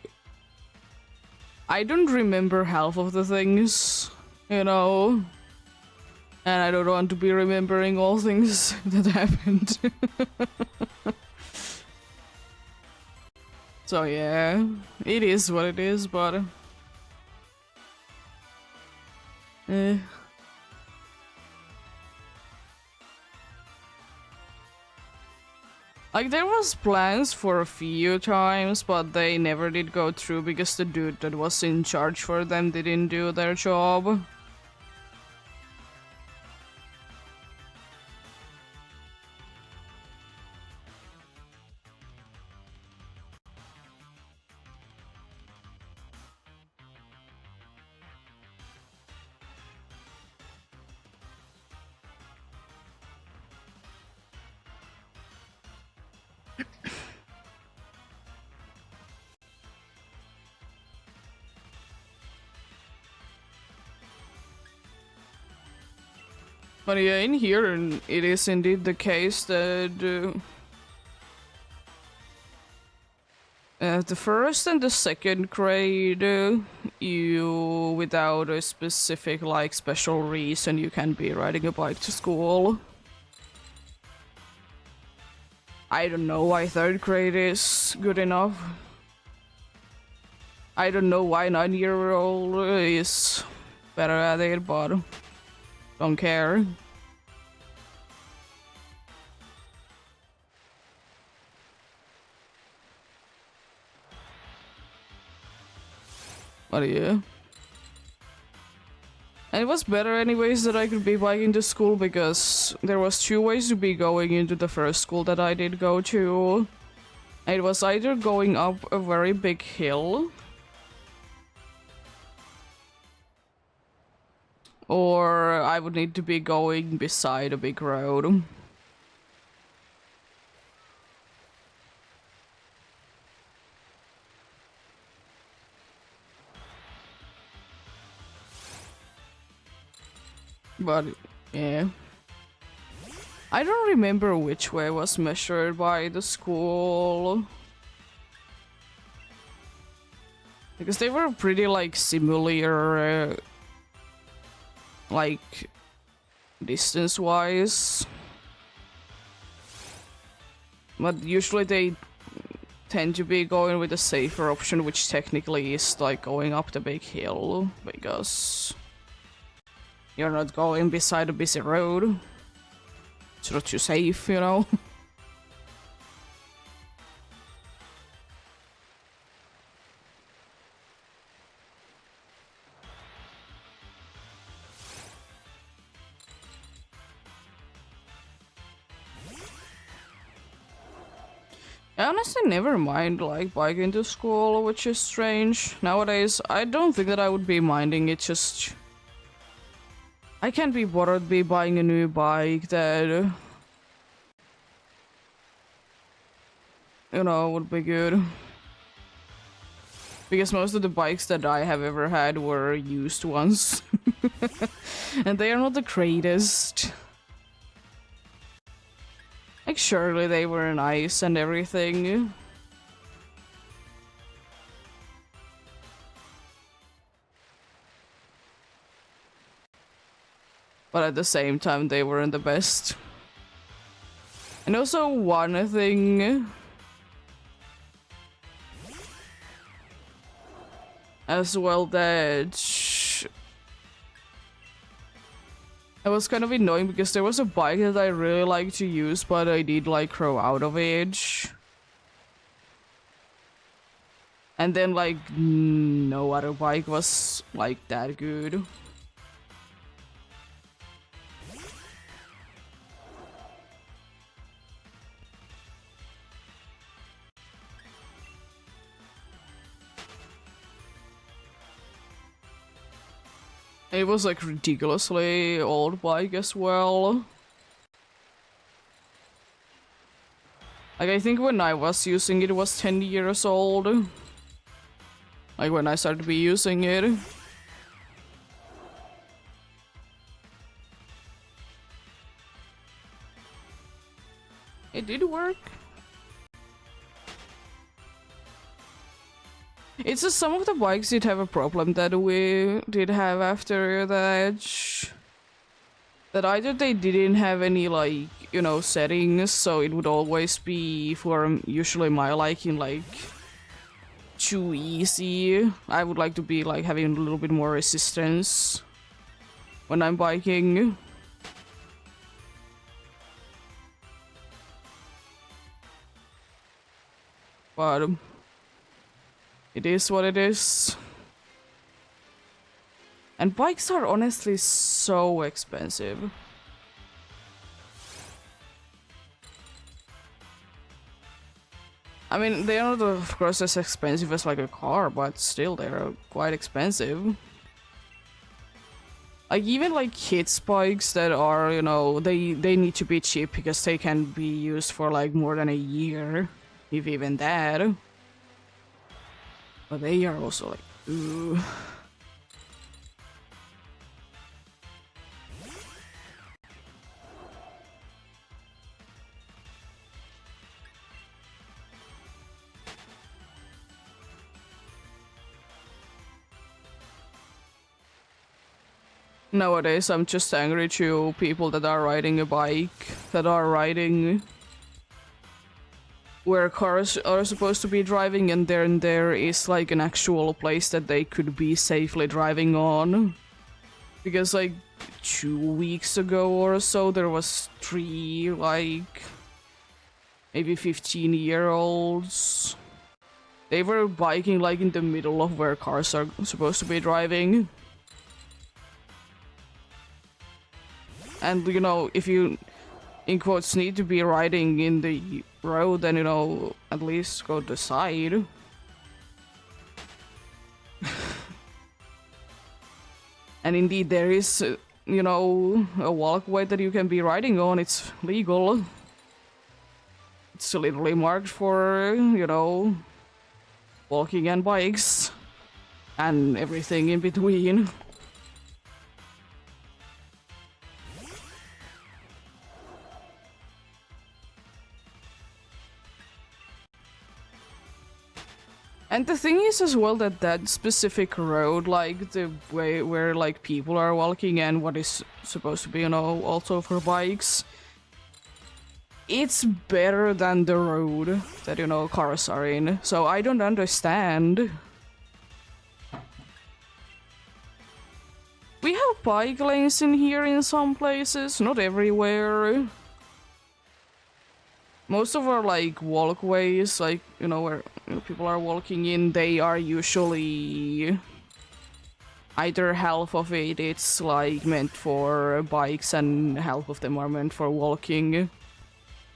I don't remember half of the things, you know? And I don't want to be remembering all things that happened. So yeah, it is what it is, but... Eh. Like, there was plans for a few times, but they never did go through because the dude that was in charge for them didn't do their job. But yeah, in here, it is indeed the case that the first and the second grade, you, without a specific, like, special reason, you can be riding a bike to school. I don't know why third grade is good enough. I don't know why 9-year-old is better at it, but don't care. But yeah. And it was better anyways that I could be biking to school because there was 2 ways to be going into the first school that I did go to. It was either going up a very big hill or I would need to be going beside a big road. But yeah. I don't remember which way was measured by the school. Because they were pretty like similar, like distance-wise. But usually they tend to be going with a safer option, which technically is like going up the big hill, because you're not going beside a busy road. It's not too safe, you know? I honestly never mind like biking to school, which is strange. Nowadays, I don't think that I would be minding it, just I can't be bothered be buying a new bike that, you know, would be good. Because most of the bikes that I have ever had were used ones. And they are not the greatest. Like, surely they were nice and everything. But at the same time, they weren't the best. And also one thing as well that it was kind of annoying because there was a bike that I really liked to use, but I did like grow out of it. And then like no other bike was like that good. It was like ridiculously old bike as well. Like I think when I was using it, it was 10 years old. Like when I started to be using it. It did work. It's just some of the bikes did have a problem that we did have after that. That either they didn't have any like, you know, settings, so it would always be for usually my liking like too easy. I would like to be like having a little bit more resistance when I'm biking. But it is what it is. And bikes are honestly so expensive. I mean, they are not of course as expensive as like a car, but still they're quite expensive. Like even like kids bikes that are, you know, they need to be cheap because they can be used for like more than a year, if even that. But they are also like, ooh. Nowadays, I'm just angry to people that are riding a bike, that are riding where cars are supposed to be driving, and then there is like an actual place that they could be safely driving on. Because like 2 weeks ago or so, there was 3 like maybe 15-year-olds. They were biking like in the middle of where cars are supposed to be driving. And you know, if you in quotes need to be riding in the road, then you know, at least go to the side. And indeed there is you know, a walkway that you can be riding on. It's legal. It's literally marked for, you know, walking and bikes and everything in between. And the thing is as well that that specific road, like the way where like people are walking and what is supposed to be, you know, also for bikes, it's better than the road that, you know, cars are in. So I don't understand. We have bike lanes in here in some places, not everywhere. Most of our like walkways, like, you know, where you know, people are walking in, they are usually either half of it's like meant for bikes and half of them are meant for walking,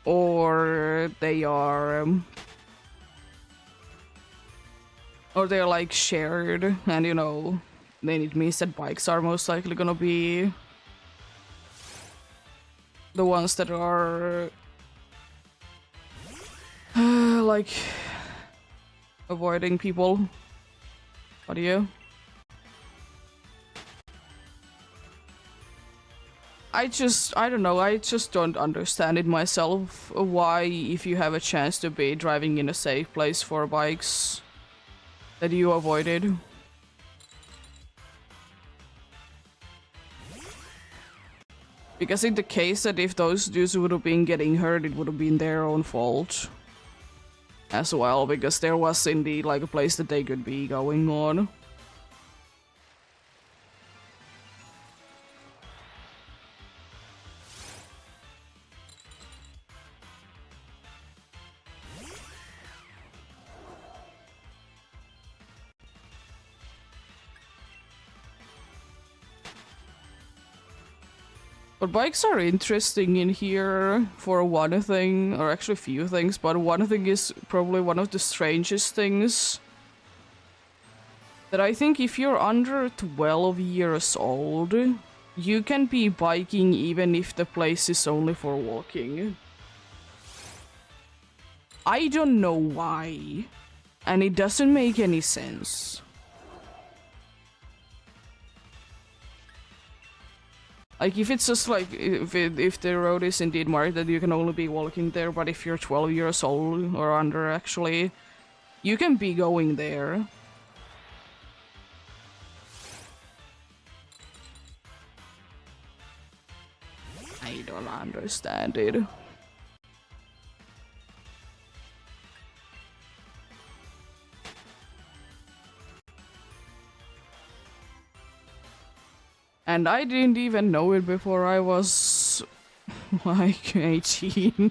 or they are or they're like shared, and you know, then it means that bikes are most likely gonna be the ones that are like avoiding people. What do you? I don't know, I just don't understand it myself, why if you have a chance to be driving in a safe place for bikes, that you avoid it. Because in the case that if those dudes would have been getting hurt, it would have been their own fault as well, because there was indeed like a place that they could be going on. But bikes are interesting in here for one thing, or actually a few things, but one thing is probably one of the strangest things. That I think if you're under 12 years old, you can be biking even if the place is only for walking. I don't know why, and it doesn't make any sense. Like, if it's just like, if the road is indeed marked that you can only be walking there, but if you're 12 years old, or under actually, you can be going there. I don't understand it. And I didn't even know it before I was like 18.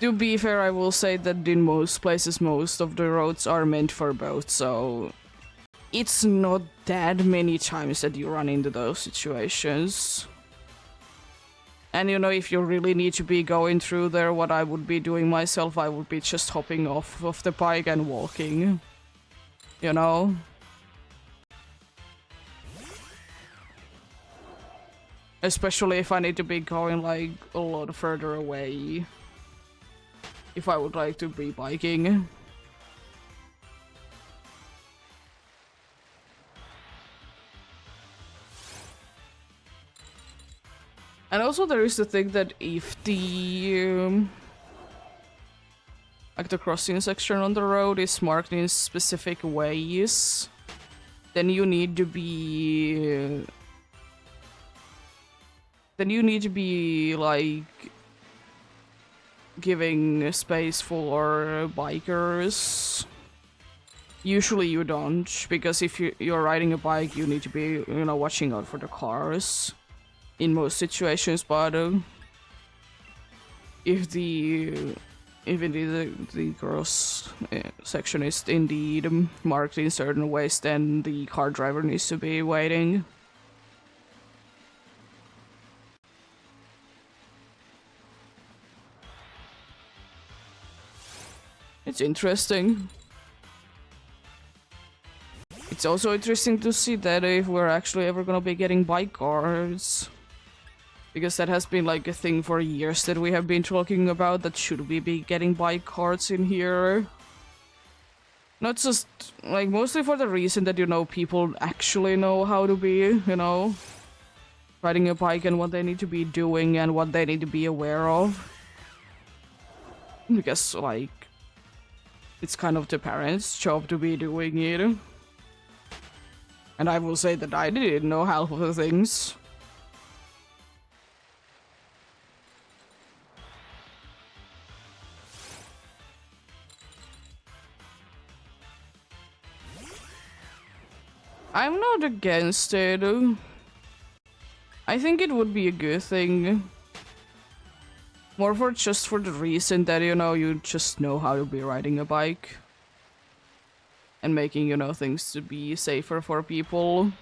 To be fair, I will say that in most places, most of the roads are meant for both, so it's not that many times that you run into those situations. And you know, if you really need to be going through there, what I would be doing myself, I would be just hopping off of the bike and walking. You know? Especially if I need to be going like a lot further away. If I would like to be biking. And also there is the thing that if the like the crossing section on the road is marked in specific ways, then you need to be like giving space for bikers. Usually you don't, because if you're riding a bike, you need to be, you know, watching out for the cars in most situations. But if the cross section is indeed marked in certain ways, then the car driver needs to be waiting. It's interesting. It's also interesting to see that if we're actually ever gonna be getting bike cards. Because that has been like a thing for years that we have been talking about, that should we be getting bike cards in here? Not just, like, mostly for the reason that, you know, people actually know how to be, you know, riding a bike and what they need to be doing and what they need to be aware of. Because, like, it's kind of the parents' job to be doing it. And I will say that I didn't know half of the things. I'm not against it. I think it would be a good thing. More for just for the reason that, you know, you just know how to be riding a bike. And making, you know, things to be safer for people.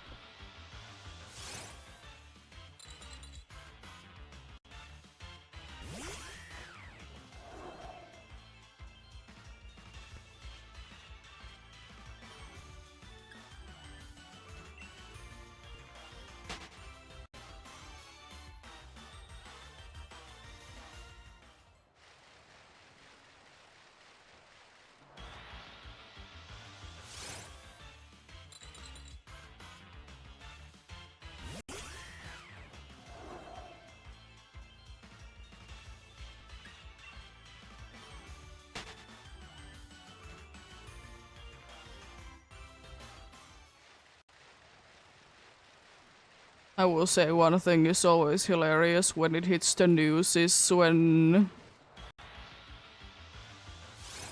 I will say one thing is always hilarious when it hits the news is when,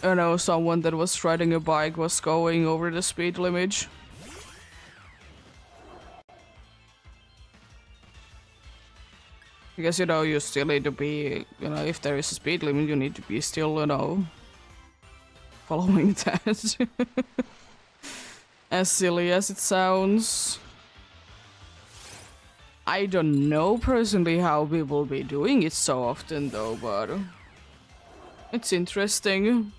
you know, someone that was riding a bike was going over the speed limit. Because, you know, you still need to be, you know, if there is a speed limit, you need to be still, you know, following that. As silly as it sounds. I don't know personally how people be doing it so often though, but it's interesting.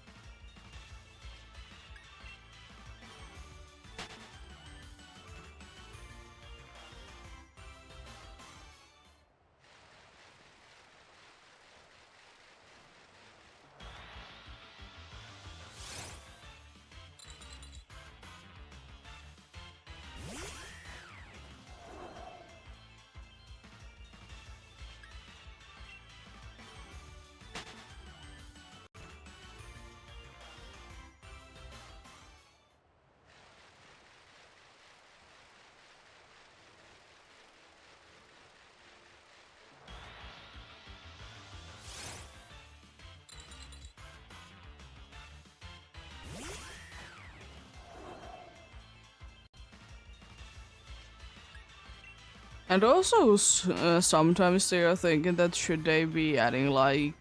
And also, sometimes they are thinking that should they be adding like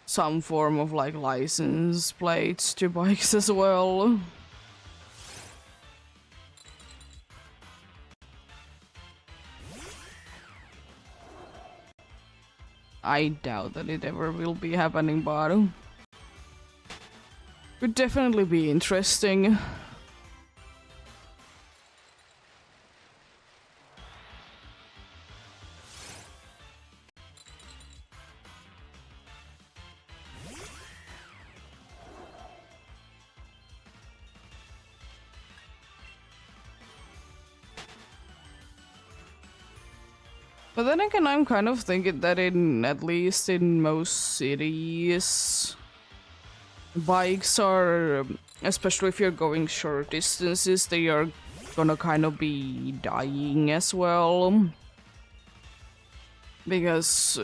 some form of like license plates to bikes as well. I doubt that it ever will be happening, but would definitely be interesting. But then again, I'm kind of thinking that at least in most cities, bikes are, especially if you're going short distances, they are gonna kind of be dying as well. Because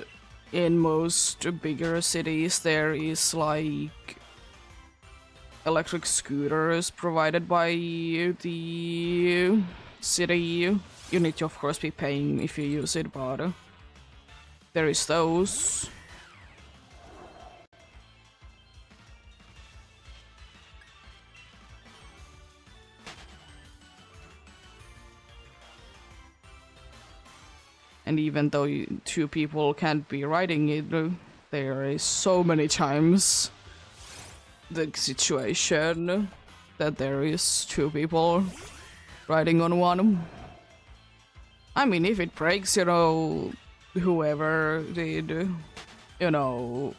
in most bigger cities, there is like electric scooters provided by the city. You need to, of course, be paying if you use it, but there is those. And even though two people can't be riding it, there is so many times the situation that there is two people riding on one. I mean, if it breaks, you know, whoever did, you know,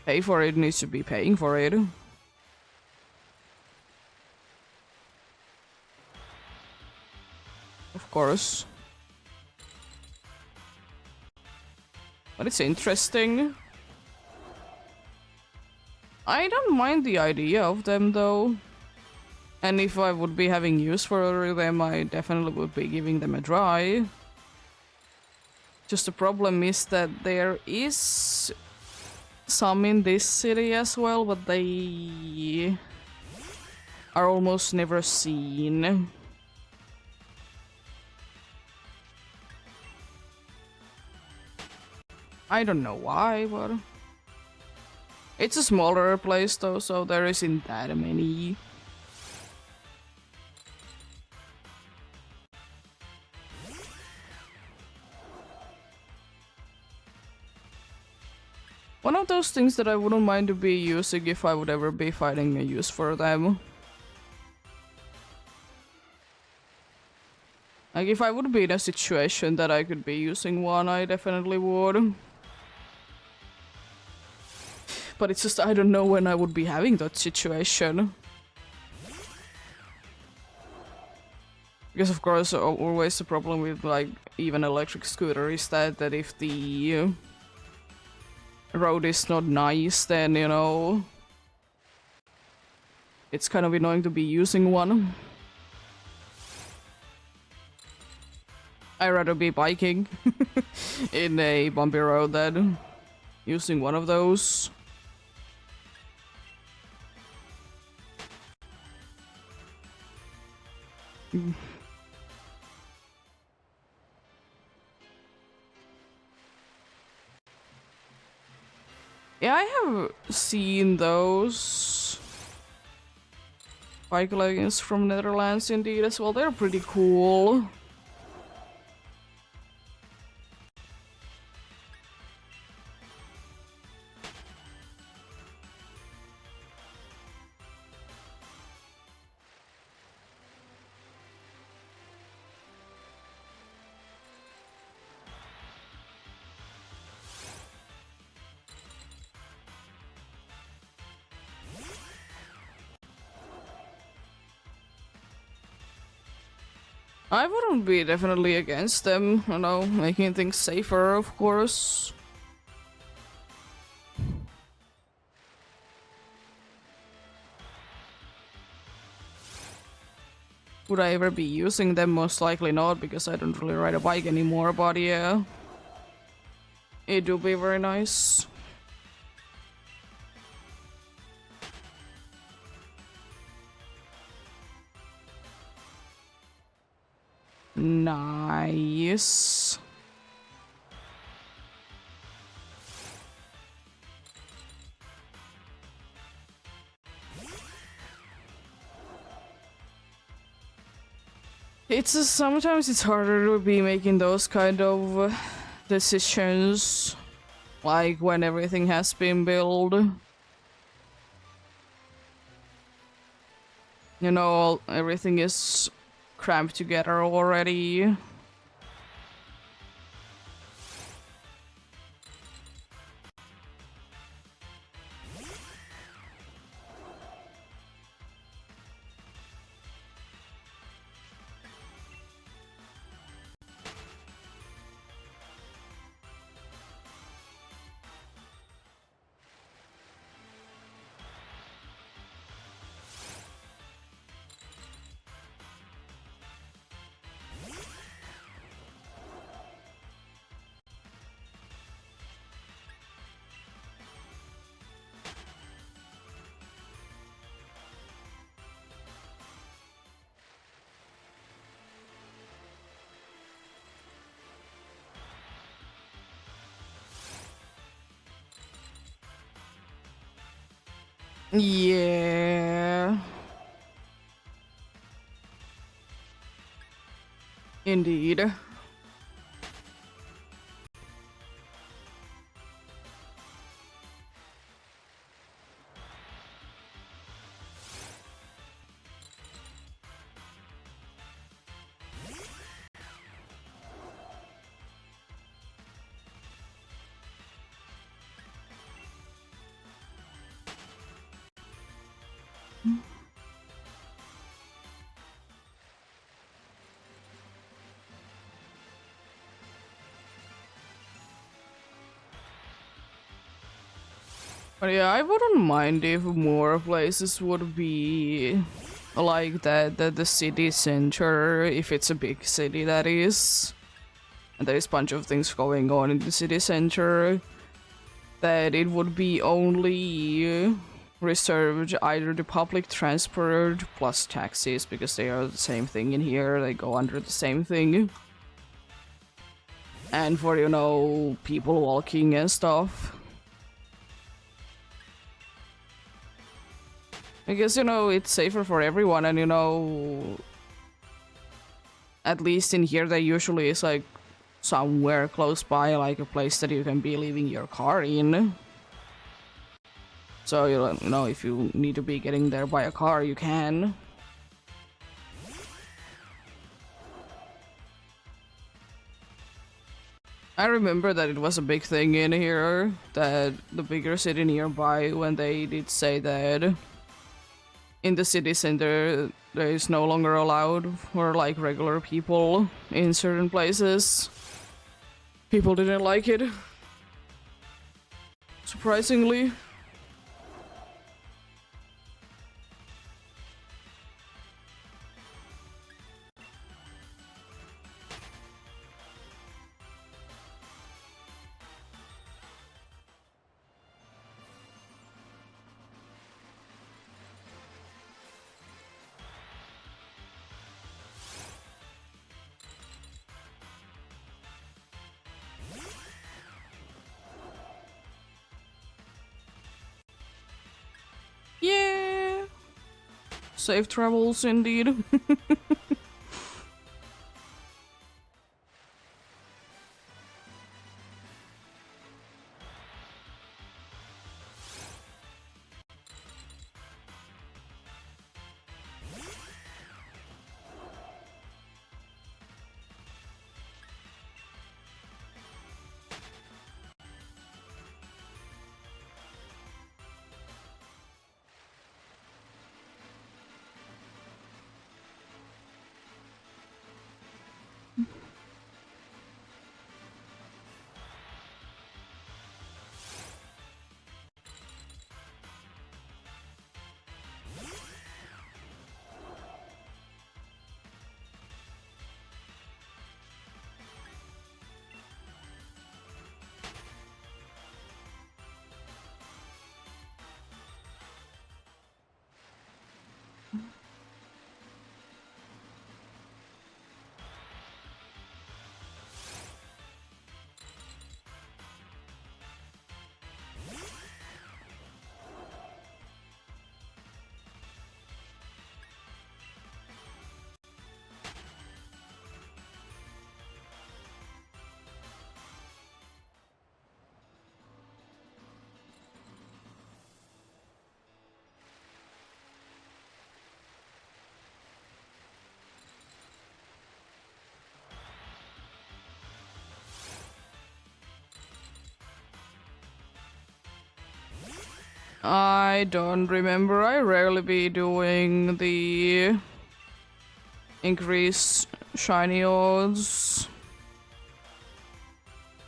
pay for it needs to be paying for it. Of course. But it's interesting. I don't mind the idea of them though. And if I would be having use for them, I definitely would be giving them a try. Just the problem is that there is some in this city as well, but they are almost never seen. I don't know why, but it's a smaller place though, so there isn't that many. One of those things that I wouldn't mind to be using if I would ever be finding a use for them. Like, if I would be in a situation that I could be using one, I definitely would. But it's just, I don't know when I would be having that situation. Because of course, always the problem with, like, even electric scooter is that if the road is not nice, then, you know, it's kind of annoying to be using one. I'd rather be biking in a bumpy road than using one of those. Yeah, I have seen those bike leggings from Netherlands indeed as well. They're pretty cool. I wouldn't be definitely against them, you know, making things safer, of course. Would I ever be using them? Most likely not, because I don't really ride a bike anymore, but yeah. It do be very nice. Nice. It's just, sometimes it's harder to be making those kind of decisions, like when everything has been built. You know, everything is cramped together already. Yeah. Indeed. But yeah, I wouldn't mind if more places would be like that, the city center, if it's a big city, that is. And there's a bunch of things going on in the city center, that it would be only reserved either the public transport plus taxis, because they are the same thing in here, they go under the same thing. And for, you know, people walking and stuff. I guess, you know, it's safer for everyone, and, you know, at least in here there usually is like somewhere close by, like a place that you can be leaving your car in. So, you know, if you need to be getting there by a car, you can. I remember that it was a big thing in here, that the bigger city nearby, when they did say that in the city center there is no longer allowed for like regular people in certain places. People didn't like it, surprisingly. Yeah, safe travels indeed. I don't remember. I rarely be doing the increase shiny odds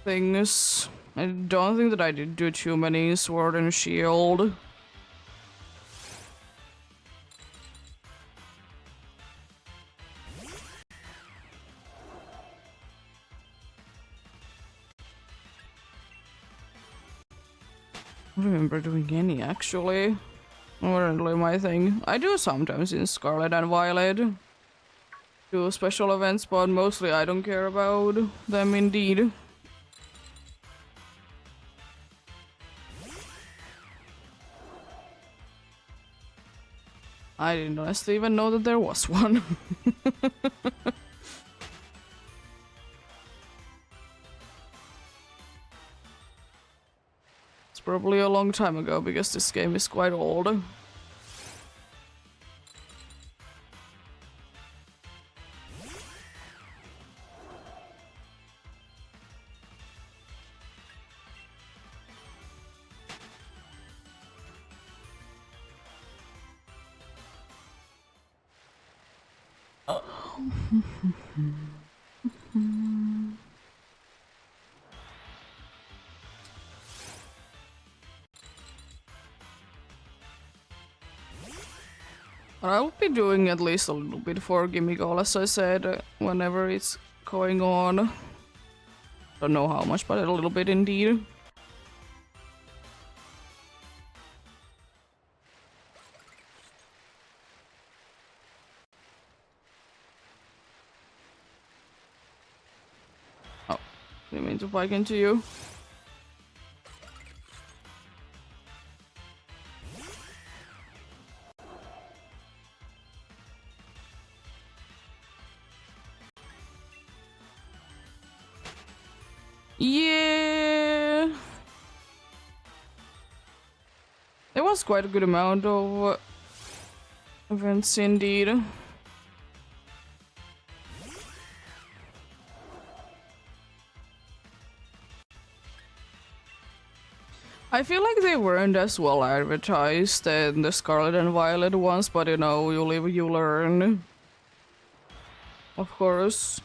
things. I don't think that I did do too many sword and shield. I don't remember doing any, actually. Wasn't really my thing. I do sometimes in Scarlet and Violet. Do special events, but mostly I don't care about them indeed. I didn't honestly even know that there was one. It's probably a long time ago because this game is quite old. But I'll be doing at least a little bit for Gimme Goal, as I said, whenever it's going on. Don't know how much, but a little bit indeed. Oh, didn't mean to bike into you. Yeah! There was quite a good amount of events indeed. I feel like they weren't as well advertised in the Scarlet and Violet ones, but you know, you live, you learn. Of course.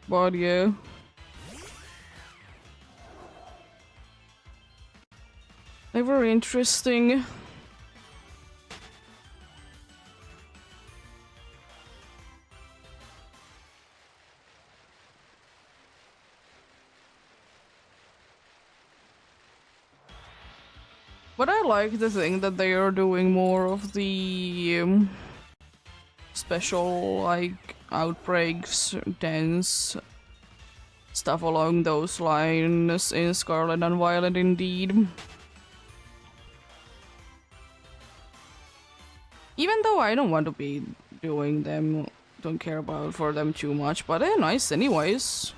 But yeah. They were interesting. But I like the thing that they are doing more of the special, like, outbreaks, dance, stuff along those lines in Scarlet and Violet indeed. Even though I don't want to be doing them, don't care about for them too much, but they're nice anyways.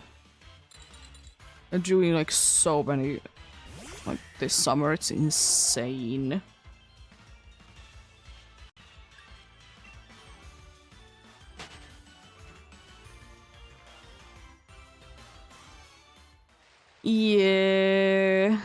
They're doing like so many, like this summer, it's insane. Yeah.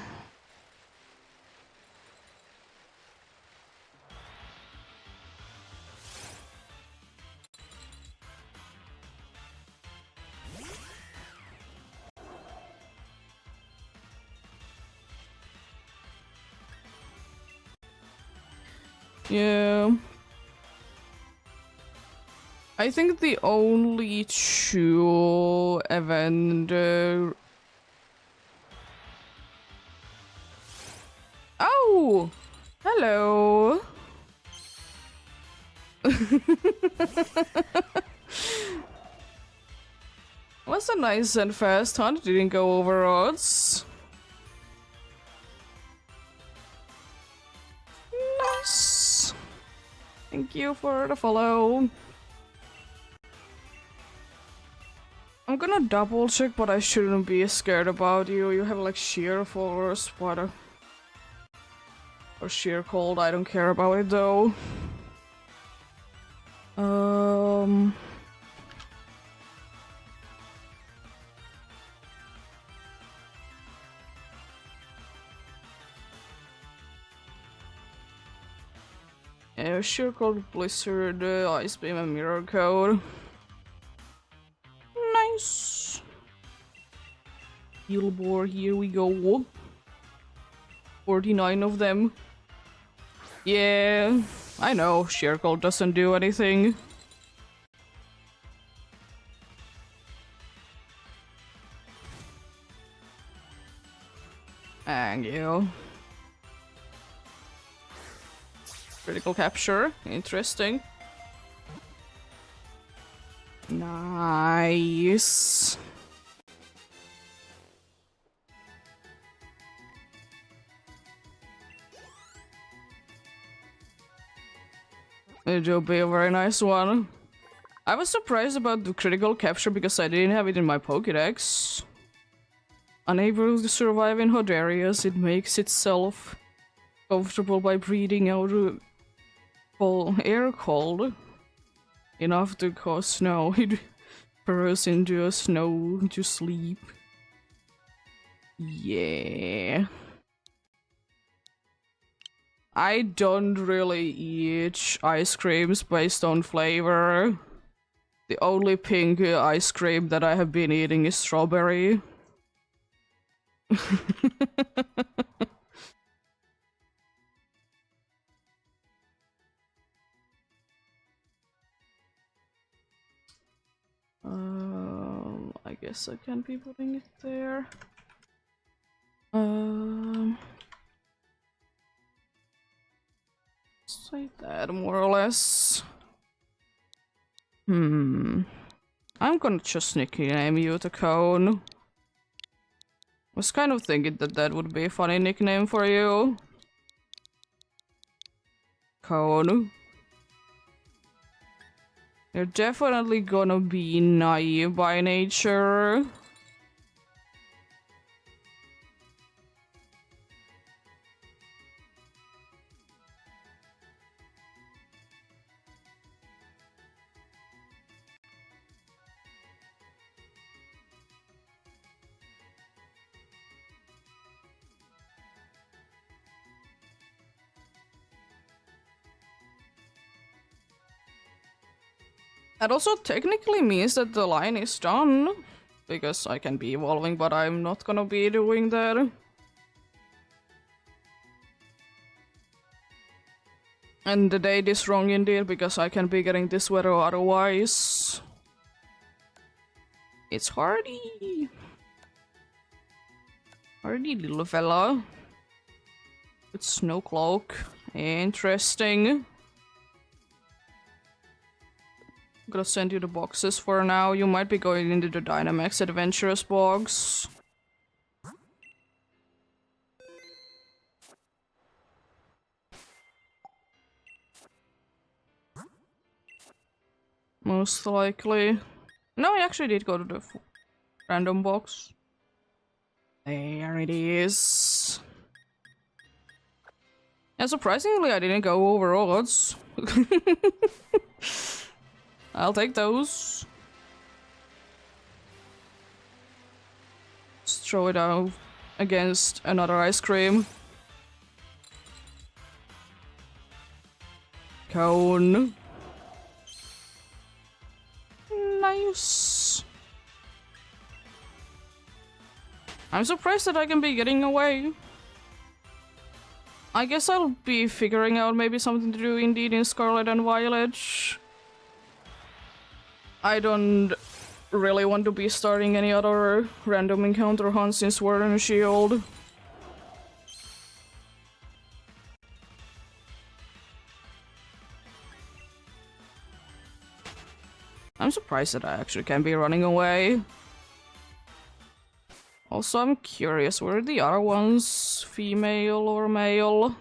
Yeah. I think the only two event... Oh! Hello! Was a nice and fast hunt, didn't go over odds. Nice! Thank you for the follow. I'm gonna double check, but I shouldn't be scared about you. You have like sheer force, what a... Or sheer cold, I don't care about it though. Yeah, sheer cold, blizzard, ice beam, and mirror code. Nice. Healbore, here we go. 49 of them. Yeah, I know, sheer cold doesn't do anything. Thank you. Critical capture, interesting. Nice. It'll be a very nice one. I was surprised about the critical capture because I didn't have it in my Pokédex. Unable to survive in hot areas, it makes itself comfortable by breathing out air cold enough to cause snow. It burrows into a snow to sleep. Yeah. I don't really eat ice creams based on flavor. The only pink ice cream that I have been eating is strawberry. I guess I can be putting it there. Say that more or less. I'm gonna just nickname you the Cone. Was kind of thinking that that would be a funny nickname for you. Cone. You're definitely gonna be naive by nature. That also technically means that the line is done. Because I can be evolving, but I'm not gonna be doing that. And the date is wrong indeed, because I can be getting this weather otherwise. It's Hardy. Hardy little fella. With snow cloak. Interesting. I'm gonna send you the boxes for now. You might be going into the Dynamax Adventurous box. Most likely. No, I actually did go to the random box. There it is. And surprisingly, I didn't go over odds. I'll take those. Just throw it out against another ice cream. Cone. Nice. I'm surprised that I can be getting away. I guess I'll be figuring out maybe something to do indeed in Scarlet and Violet. I don't really want to be starting any other random encounter hunt since Sword and Shield. I'm surprised that I actually can be running away. Also, I'm curious, were the other ones female or male?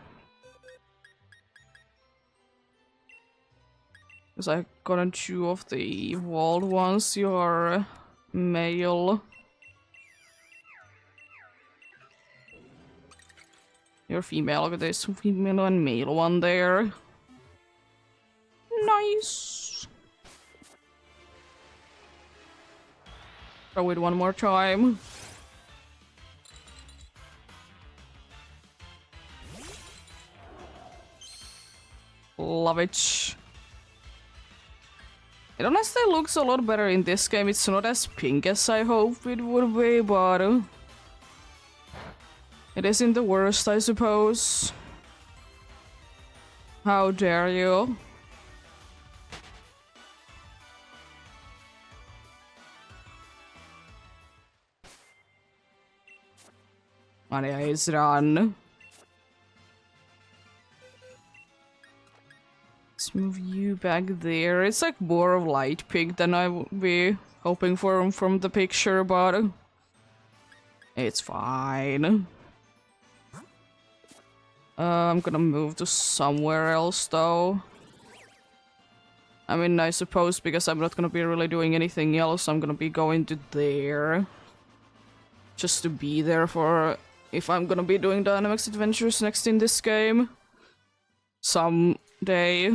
Because I got two of the evolved ones, you're male. You're female, look at this female and male one there. Nice! Throw it one more time. Love it. It honestly looks a lot better in this game. It's not as pink as I hoped it would be, but it isn't the worst, I suppose. How dare you? Ania is run. Let's move you back there. It's like more of light pink than I would be hoping for from the picture, but it's fine. I'm gonna move to somewhere else though. I mean, I suppose because I'm not gonna be really doing anything else, I'm gonna be going to there. Just to be there for if I'm gonna be doing Dynamax Adventures next in this game. Someday.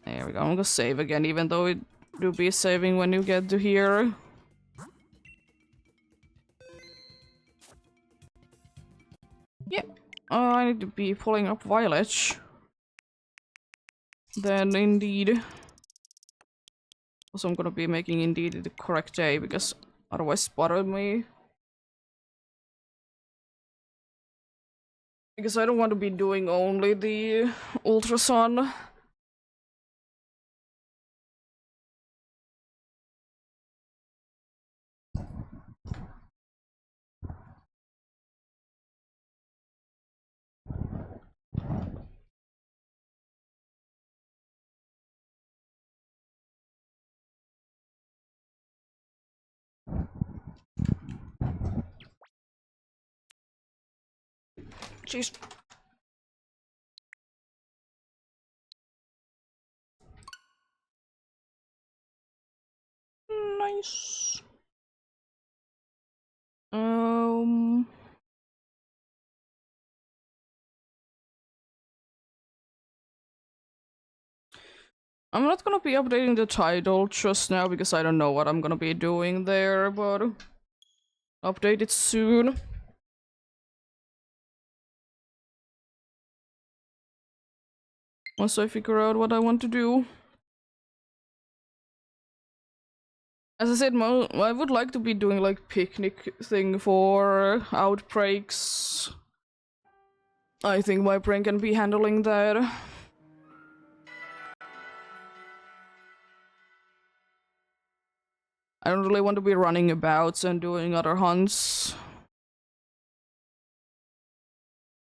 There we go, I'm gonna save again, even though it do be saving when you get to here. Yep. I need to be pulling up Violet. Then indeed. Also, I'm gonna be making indeed the correct day because otherwise it bothered me. Because I don't want to be doing only the Ultra Sun. Jeez. Nice. I'm not gonna be updating the title just now because I don't know what I'm gonna be doing there, but update it soon. Once I figure out what I want to do. As I said, I would like to be doing like picnic thing for outbreaks. I think my brain can be handling that. I don't really want to be running about and doing other hunts.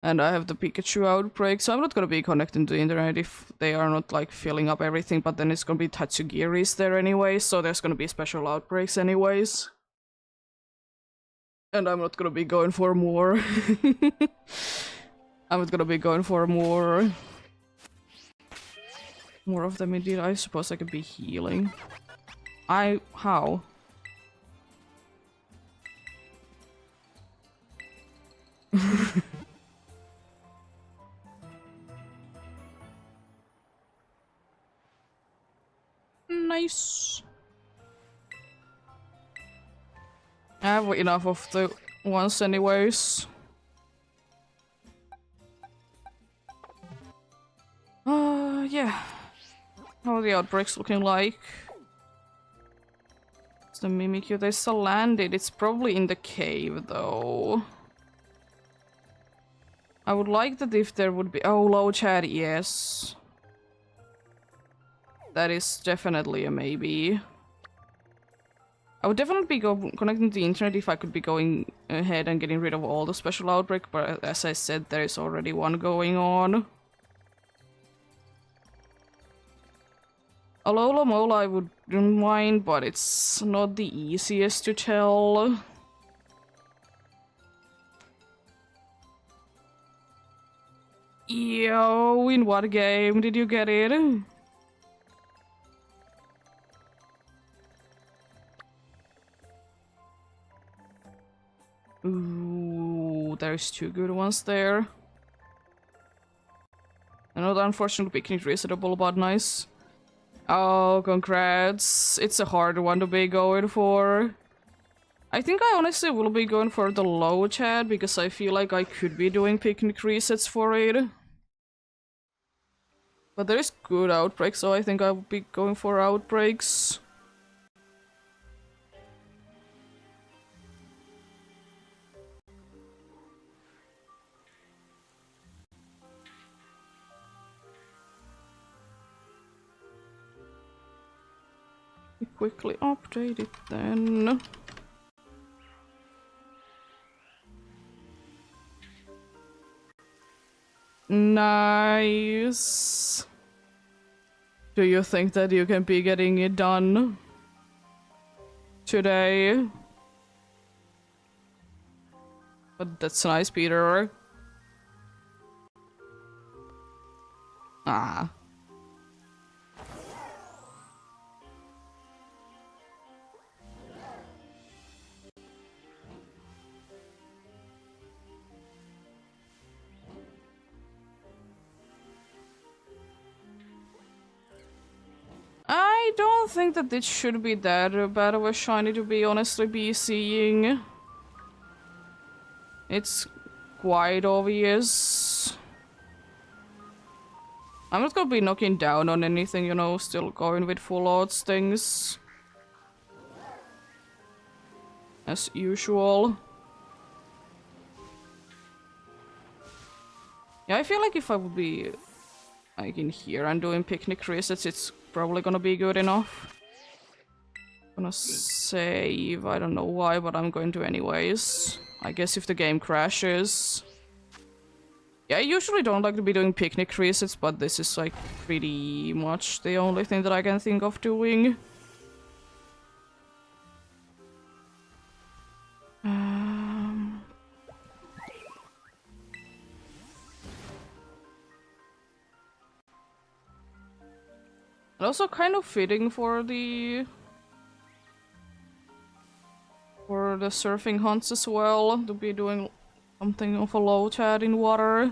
And I have the Pikachu outbreak, so I'm not gonna be connecting to the internet if they are not like filling up everything, but then it's gonna be Tatsugiris there anyway, so there's gonna be special outbreaks anyways. And I'm not gonna be going for more. I'm not gonna be going for more. More of them indeed. I suppose I could be healing. How? Nice. I have enough of the ones anyways. Yeah. How are the outbreaks looking like? It's the Mimikyu. They still landed. It's probably in the cave though. I would like that if there would be— oh, low chat, yes. That is definitely a maybe. I would definitely be connecting to the internet if I could be going ahead and getting rid of all the special outbreak, but as I said, there is already one going on. Alola Mola I wouldn't mind, but it's not the easiest to tell. Yo, in what game did you get it? Ooh, there's two good ones there. Another unfortunate picnic reasonable, but nice. Oh, congrats. It's a hard one to be going for. I think I honestly will be going for the low chat because I feel like I could be doing picnic resets for it. But there is good outbreaks, so I think I will be going for outbreaks. Quickly update it then. Nice. Do you think that you can be getting it done today? But that's nice, Peter. Ah. I don't think that it should be that bad of a shiny to be honestly be seeing. It's quite obvious. I'm not gonna be knocking down on anything, you know, still going with full odds things. As usual. Yeah, I feel like if I would be like in here and doing picnic resets, it's probably gonna be good enough. Gonna save, I don't know why, but I'm going to anyways. I guess if the game crashes. Yeah, I usually don't like to be doing picnic resets, but this is like pretty much the only thing that I can think of doing. And also kind of fitting for the surfing hunts as well, to be doing something of a low chat in water.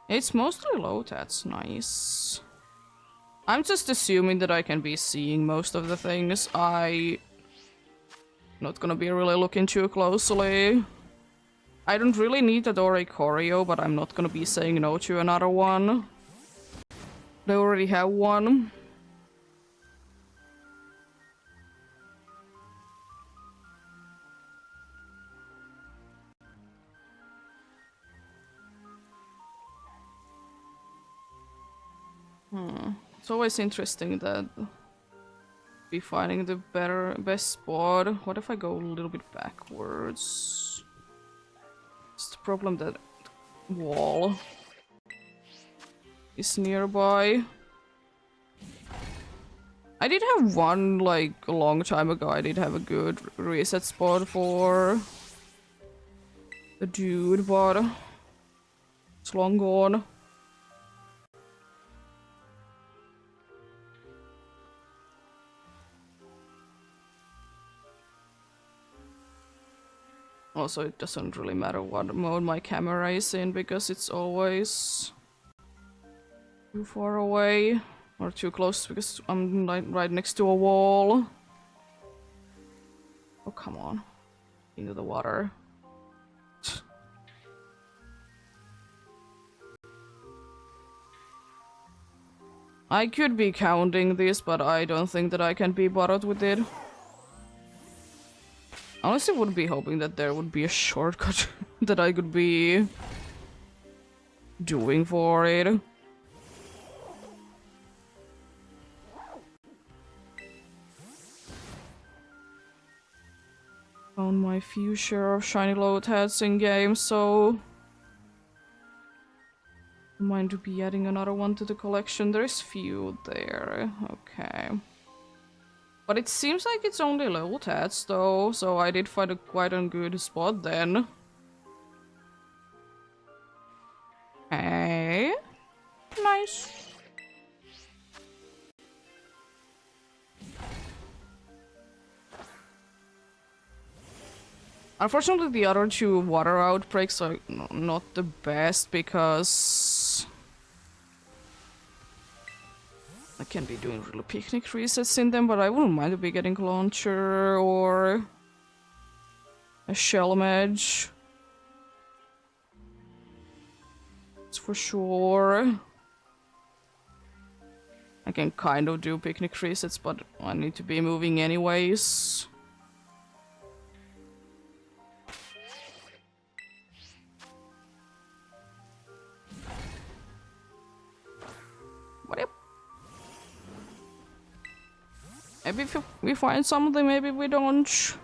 It's mostly low tats, nice. I'm just assuming that I can be seeing most of the things. I'm not gonna be really looking too closely. I don't really need a Dori Choreo, but I'm not gonna be saying no to another one. They already have one. It's always interesting that be finding the best spot. What if I go a little bit backwards? It's the problem that wall is nearby. I did have one, like, a long time ago. I did have a good reset spot for the dude, but it's long gone. Also, it doesn't really matter what mode my camera is in because it's always too far away or too close because I'm right next to a wall. Oh, come on. Into the water. I could be counting this, but I don't think that I can be bothered with it. Honestly, would be hoping that there would be a shortcut that I could be doing for it. Found my few share of shiny load heads in game, so don't mind to be adding another one to the collection. There's few there. Okay. But it seems like it's only low tats though, so I did find a quite a good spot then. Hey. Nice. Unfortunately, the other two water outbreaks are not the best because I can be doing really picnic resets in them, but I wouldn't mind to be getting a launcher or a shell mage. That's for sure. I can kind of do picnic resets, but I need to be moving anyways. What up? Maybe if we find something, maybe we don't.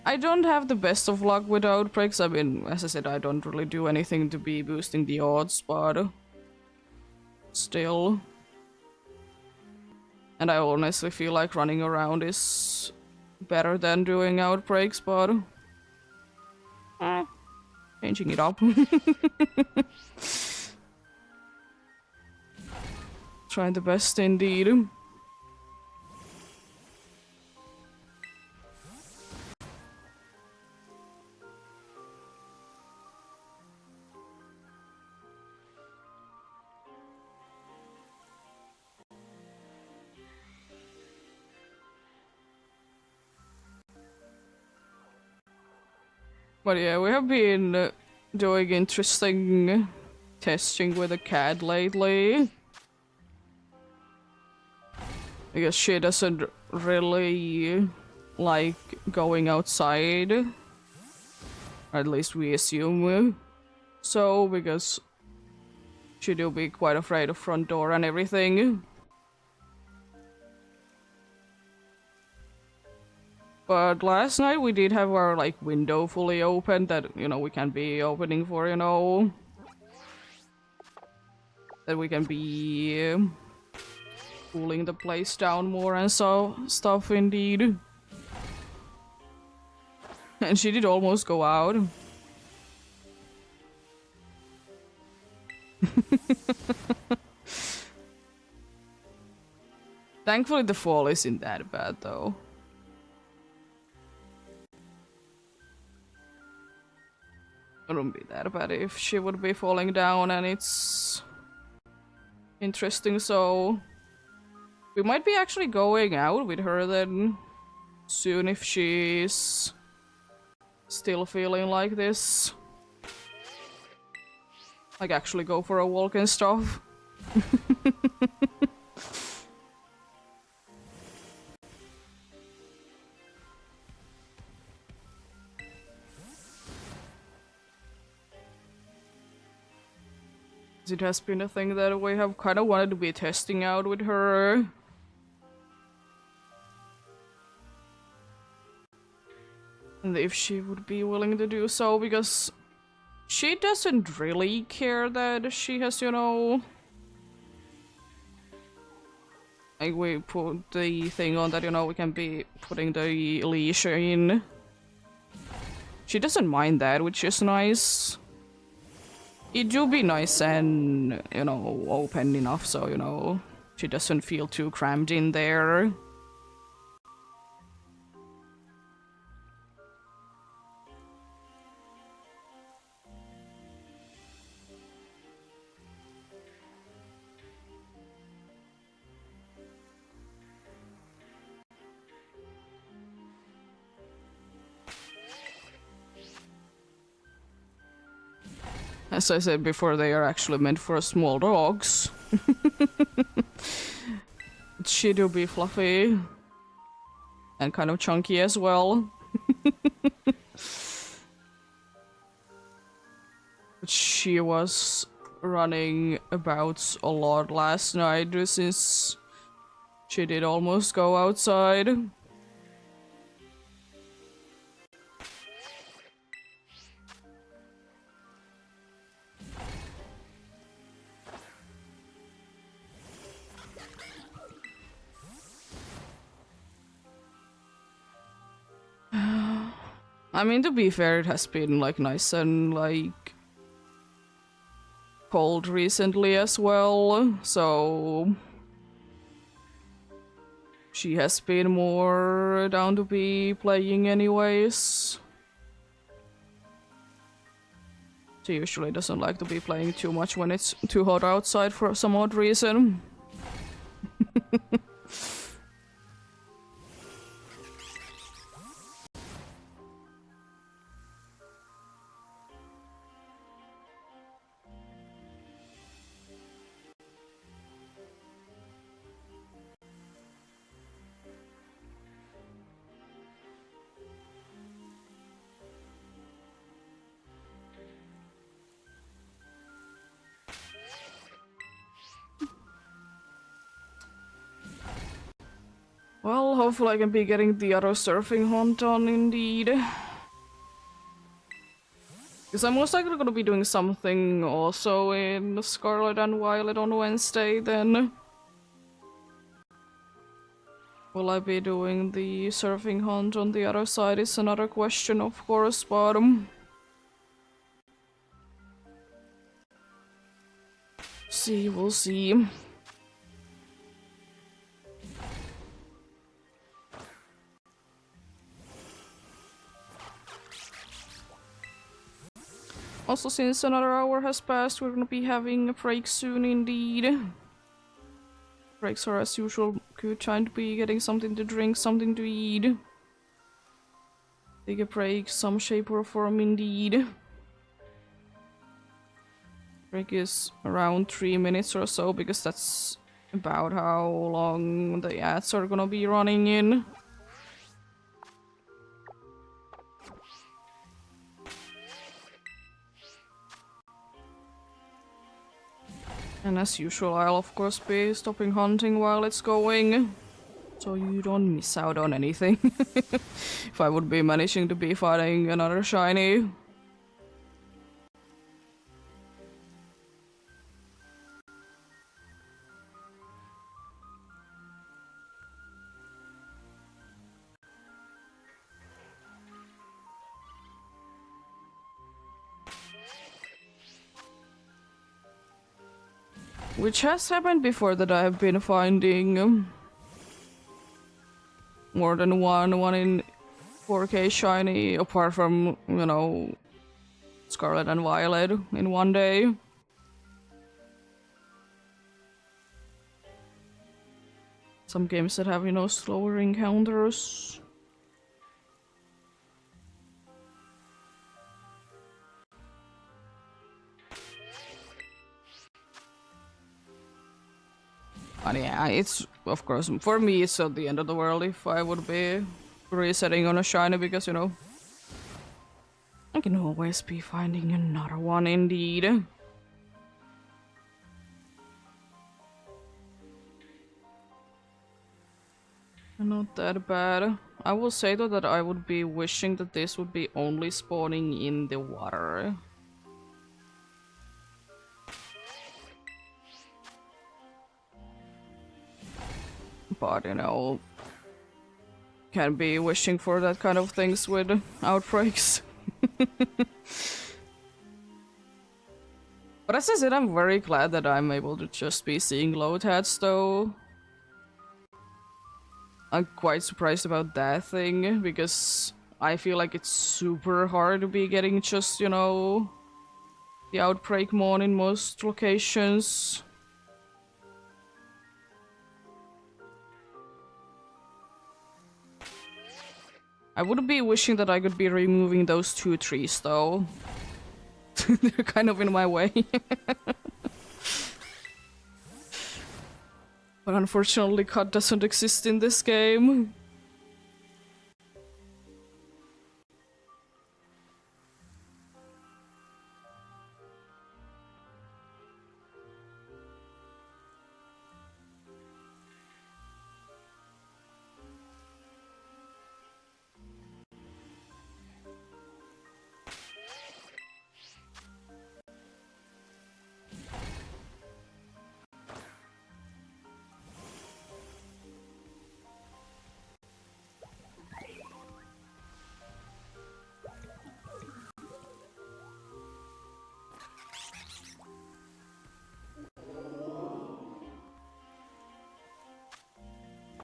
I don't have the best of luck with outbreaks. I mean, as I said, I don't really do anything to be boosting the odds, but still. And I honestly feel like running around is better than doing outbreaks, but changing it up. Trying the best indeed. But yeah, we have been doing interesting testing with the cat lately. I guess she doesn't really like going outside. Or at least we assume so, because she do be quite afraid of front door and everything. But last night we did have our like window fully open that, you know, we can be opening for, you know, that we can be cooling the place down more and so stuff indeed. And she did almost go out. Thankfully the fall isn't that bad though. It wouldn't be that bad if she would be falling down, and it's interesting, so we might be actually going out with her then soon if she's still feeling like this. Like actually go for a walk and stuff. It has been a thing that we have kind of wanted to be testing out with her. And if she would be willing to do so, because she doesn't really care that she has, you know... Like, we put the thing on that, you know, we can be putting the leash in. She doesn't mind that, which is nice. It do be nice and, you know, open enough so, you know, she doesn't feel too crammed in there. As I said before, they are actually meant for small dogs. She do be fluffy. And kind of chunky as well. She was running about a lot last night since she did almost go outside. I mean, to be fair, it has been like nice and like cold recently as well, so she has been more down to be playing anyways. She usually doesn't like to be playing too much when it's too hot outside for some odd reason. Well, hopefully I can be getting the other surfing hunt on indeed. Because I'm most likely gonna be doing something also in Scarlet and Violet on Wednesday then. Will I be doing the surfing hunt on the other side is another question, of course, but see, we'll see. Also, since another hour has passed, we're gonna be having a break soon indeed. Breaks are as usual good time to be getting something to drink, something to eat. Take a break, some shape or form indeed. Break is around 3 minutes or so, because that's about how long the ads are gonna be running in. And as usual, I'll of course be stopping hunting while it's going, so you don't miss out on anything. If I would be managing to be finding another shiny. Which has happened before, that I have been finding more than one in 4K shiny, apart from, you know, Scarlet and Violet in one day. Some games that have, you know, slower encounters. But yeah, it's, of course, for me it's at the end of the world if I would be resetting on a shiny, because, you know, I can always be finding another one indeed. Not that bad. I will say though that I would be wishing that this would be only spawning in the water. But, you know, can't be wishing for that kind of things with outbreaks. But as I said, I'm very glad that I'm able to just be seeing low tats though. I'm quite surprised about that thing, because I feel like it's super hard to be getting just, you know, the outbreak mon in most locations. I would be wishing that I could be removing those 2 trees though. They're kind of in my way. But unfortunately, cut doesn't exist in this game.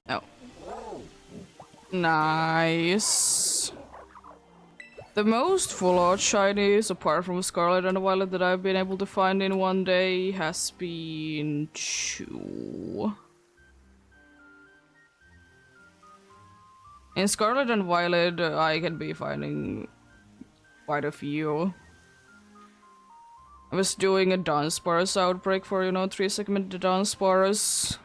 Oh. Nice. The most full art shinies, apart from Scarlet and Violet, that I've been able to find in one day has been 2. In Scarlet and Violet, I can be finding quite a few. I was doing a Dunsparce outbreak for, you know, 3-segmented Dunsparce.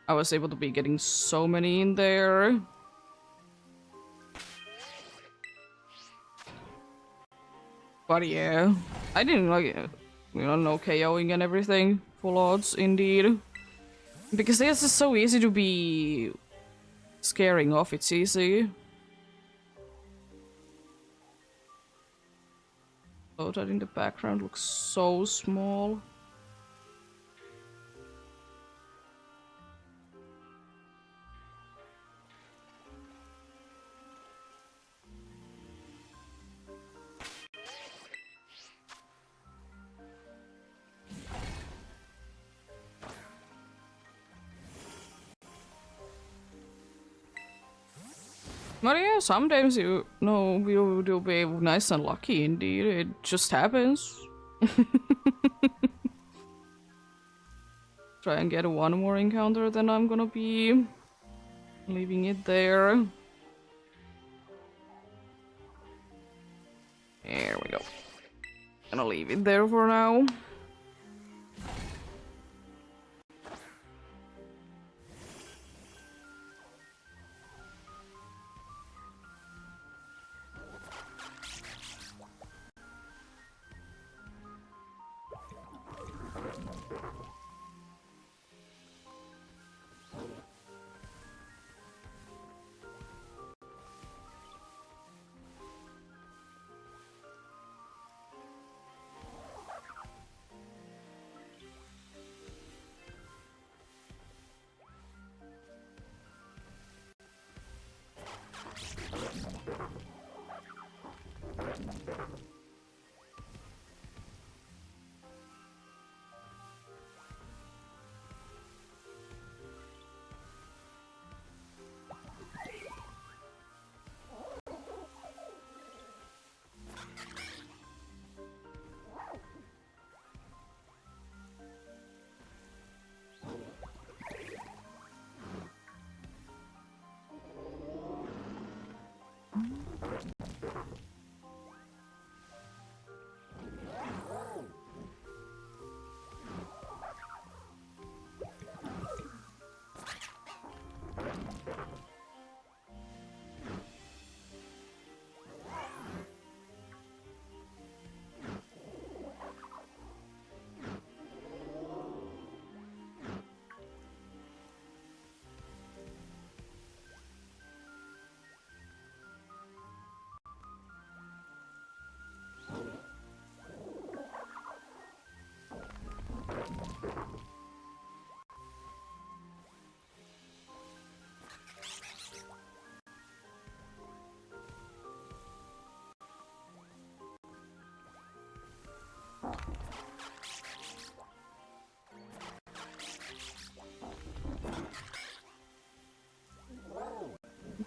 I was able to be getting so many in there. But yeah, I didn't like it. You know, no KOing and everything. Full odds, indeed. Because this is so easy to be scaring off, it's easy. Oh, that in the background looks so small. But yeah, sometimes you know you do be nice and lucky indeed. It just happens. Try and get one more encounter, then I'm gonna be leaving it there. There we go. Gonna leave it there for now.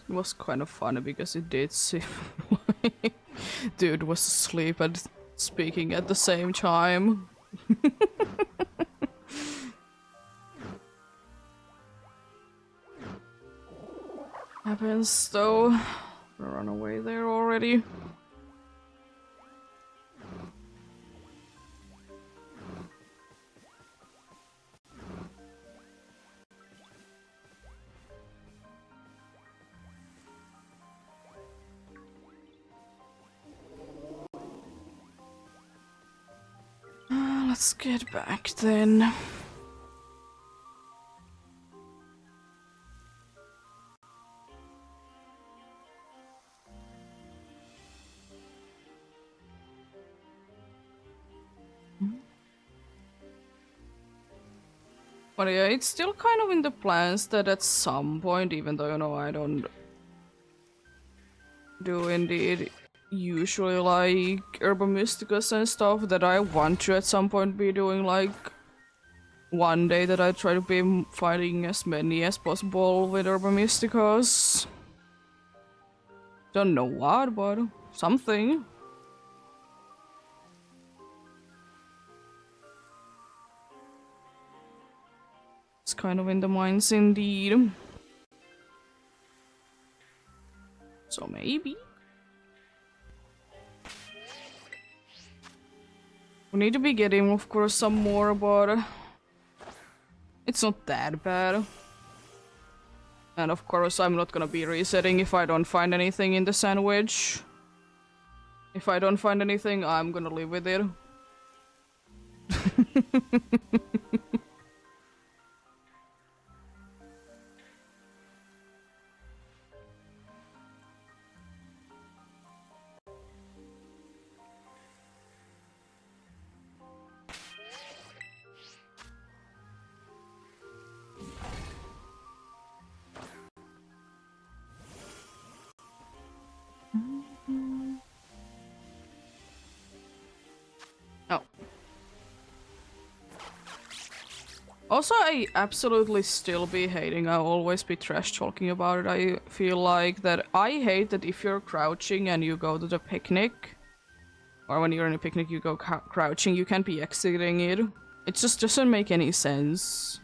It was kind of funny because it did seem like dude was asleep and speaking at the same time. Happens though. Run away there already. Let's get back then. But yeah, it's still kind of in the plans that at some point, even though, you know, I don't do indeed usually like Urban Mysticus and stuff, that I want to at some point be doing like one day that I try to be fighting as many as possible with Urban Mysticus. Don't know what, but something. It's kind of in the minds indeed. So maybe. We need to be getting, of course, some more, but it's not that bad. And of course, I'm not gonna be resetting if I don't find anything in the sandwich. If I don't find anything, I'm gonna live with it. Oh. Also, I absolutely still be hating. I'll always be trash talking about it. I feel like that I hate that if you're crouching and you go to the picnic, or when you're in a picnic you go crouching, you can't be exiting it. It just doesn't make any sense.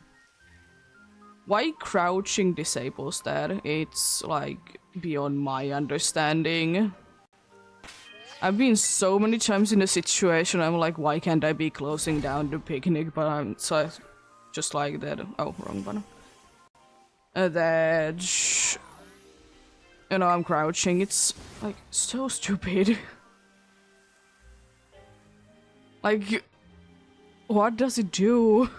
Why crouching disables that? It's like beyond my understanding. I've been so many times in a situation I'm like, why can't I be closing down the picnic? But I'm so just like that. Oh, wrong button. That you know, I'm crouching. It's like so stupid. Like, what does it do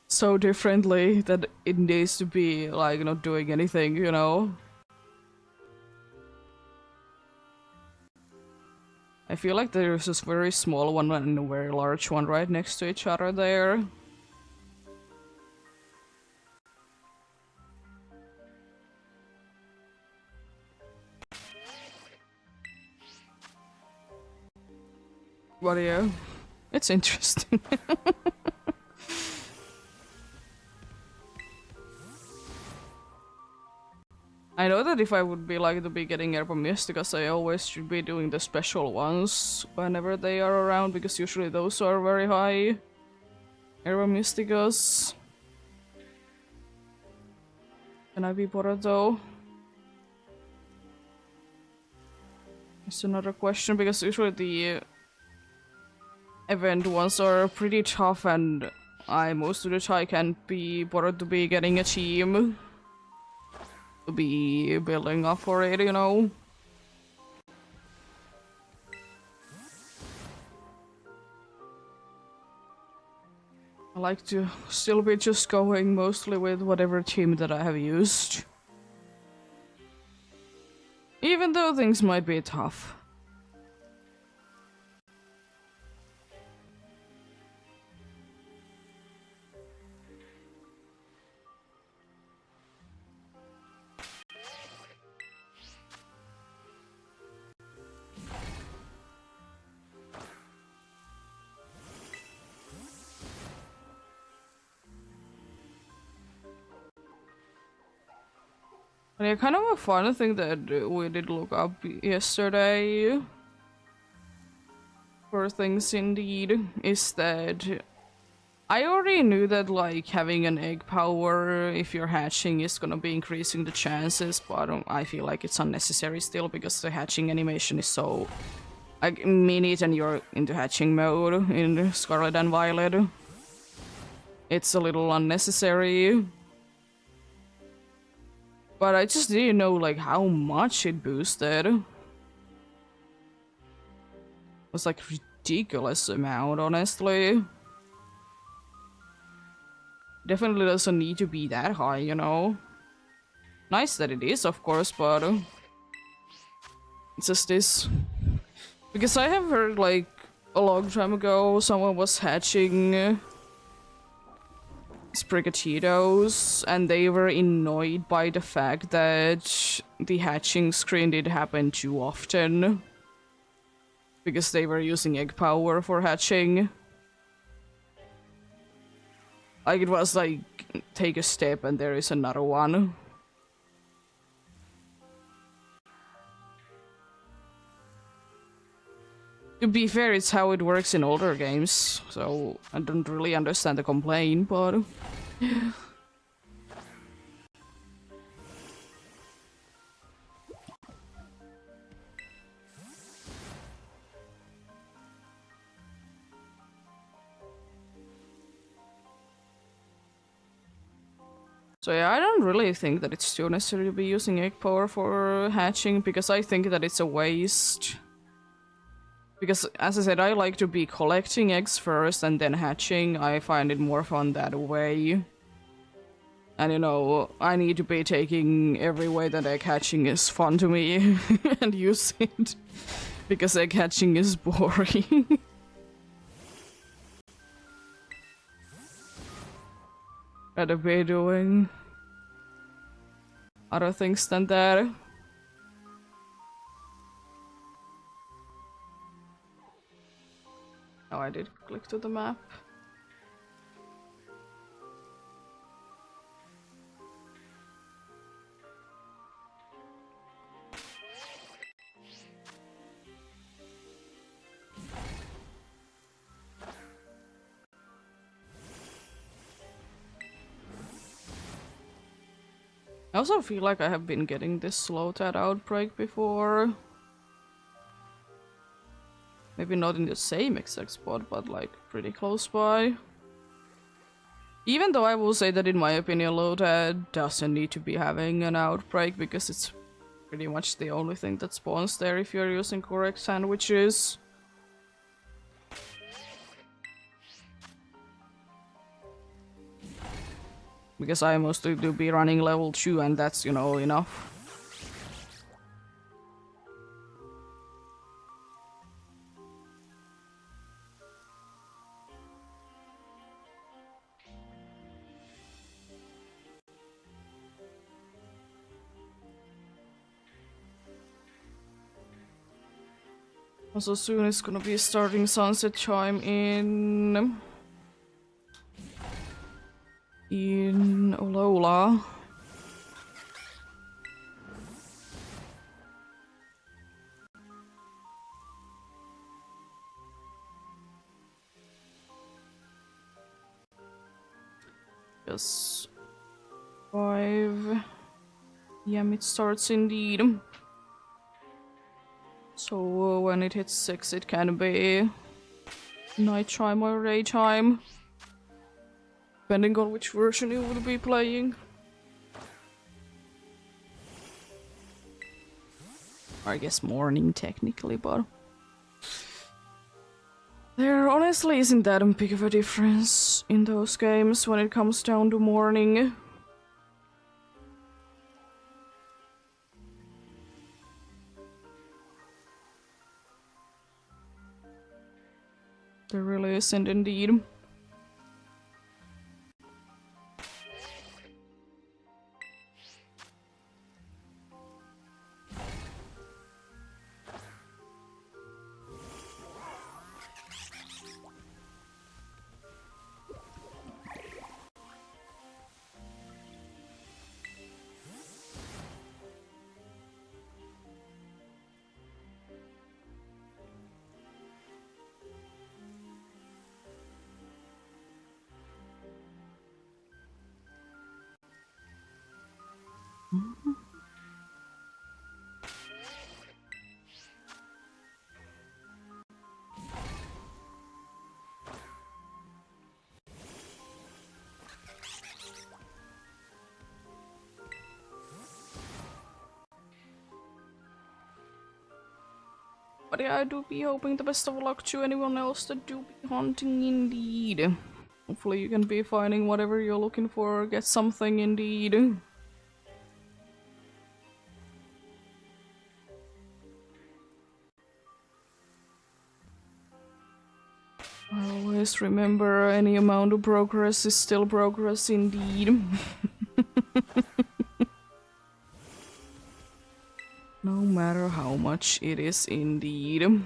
so differently that it needs to be like not doing anything, you know? I feel like there's this very small one and a very large one right next to each other there. But yeah, it's interesting. I know that if I would be like to be getting Herba Mysticas, I always should be doing the special ones whenever they are around, because usually those are very high. Herba Mysticas. Can I be bothered though? It's another question, because usually the event ones are pretty tough and I most of the time can't be bothered to be getting a team to be building up for it, you know? I like to still be just going mostly with whatever team that I have used. Even though things might be tough. But yeah, kind of a fun thing that we did look up yesterday for things indeed is that I already knew that like having an egg power if you're hatching is gonna be increasing the chances, but I feel like it's unnecessary still because the hatching animation is so like minute and you're into hatching mode in Scarlet and Violet. It's a little unnecessary. But I just didn't know like how much it boosted. It was like ridiculous amount, honestly. Definitely doesn't need to be that high, you know. Nice that it is, of course, but it's just this. Because I have heard like a long time ago someone was hatching Sprigatito and they were annoyed by the fact that the hatching screen did happen too often. Because they were using egg power for hatching. Like, it was like, take a step and there is another one. To be fair, it's how it works in older games, so I don't really understand the complaint, but... So yeah, I don't really think that it's too necessary to be using egg power for hatching, because I think that it's a waste. Because, as I said, I like to be collecting eggs first and then hatching. I find it more fun that way. And you know, I need to be taking every way that egg hatching is fun to me and use it. Because egg hatching is boring. Rather be doing other things than that. Oh, I did click to the map. I also feel like I have been getting this slow tat outbreak before. Maybe not in the same exact spot, but like pretty close by. Even though I will say that in my opinion Lotad doesn't need to be having an outbreak because it's pretty much the only thing that spawns there if you're using correct sandwiches. Because I mostly do be running level 2 and that's, you know, enough. Also soon it's gonna be starting sunset chime in Olola. Yes. 5 p.m. it starts indeed. So when it hits 6 it can be night chime or daytime. Depending on which version you would be playing. Or I guess morning technically, but there honestly isn't that big of a difference in those games when it comes down to morning. There really isn't indeed. But yeah, I do be hoping the best of luck to anyone else that do be hunting indeed. Hopefully you can be finding whatever you're looking for or get something indeed. I always remember any amount of progress is still progress indeed. No matter how much it is indeed.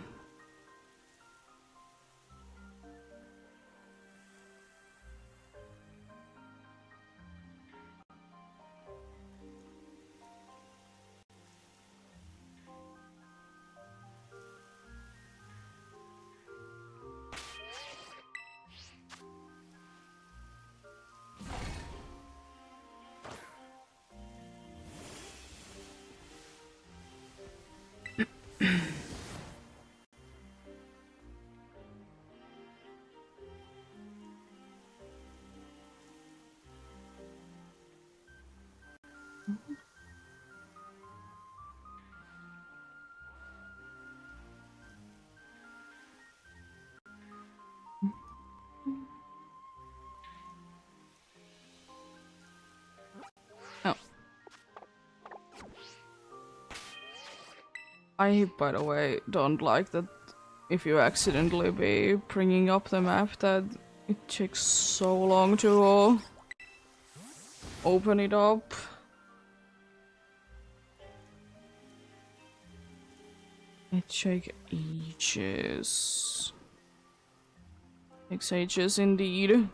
Oh. I, by the way, don't like that if you accidentally be bringing up the map that it takes so long to open it up. It takes ages. Takes ages indeed.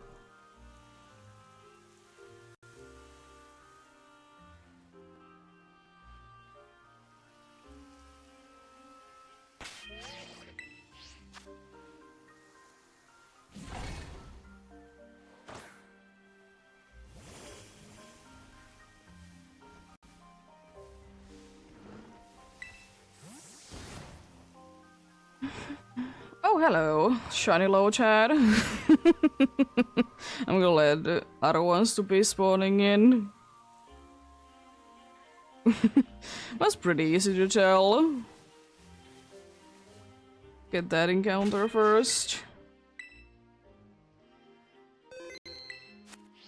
hello, shiny low chat. I'm gonna let the other ones to be spawning in. Was pretty easy to tell. Get that encounter first.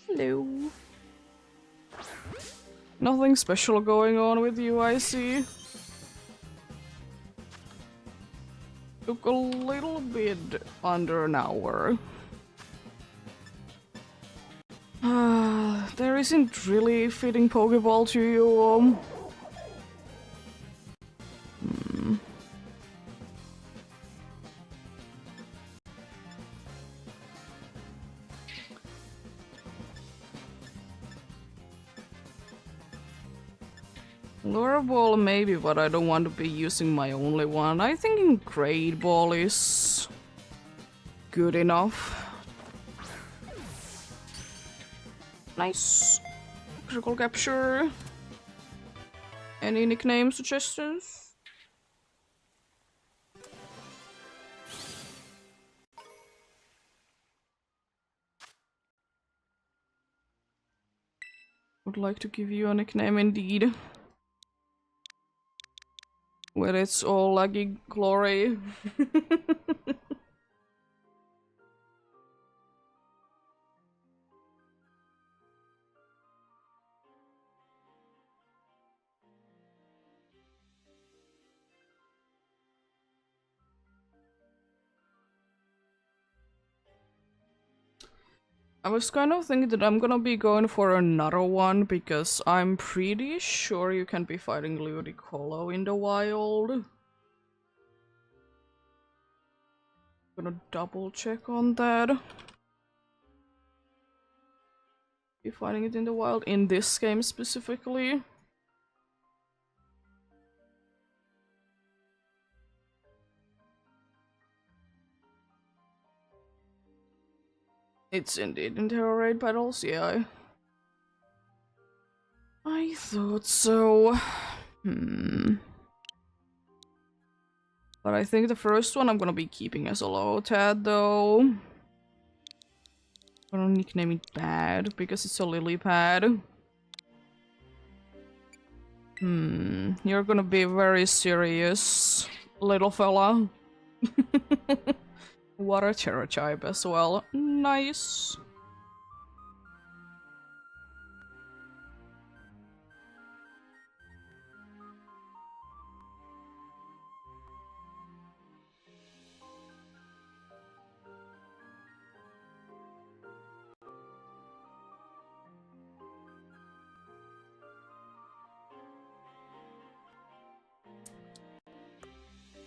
Hello. Nothing special going on with you, I see. Took a little bit under an hour. There isn't really fitting Pokeball to you. Lure Ball maybe, but I don't want to be using my only one. I think Great Ball is good enough. Nice. Critical capture. Any nickname suggestions? Would like to give you a nickname indeed. Where it's all laggy glory. I was kind of thinking that I'm gonna be going for another one because I'm pretty sure you can be fighting Ludicolo in the wild. Gonna double check on that. Be fighting it in the wild in this game specifically. It's indeed in Terror Raid battles, yeah. I thought so. But I think the first one I'm gonna be keeping as a Lotad though. I'm gonna nickname it Bad because it's a lily pad. You're gonna be very serious, little fella. Water Terror type as well. Nice.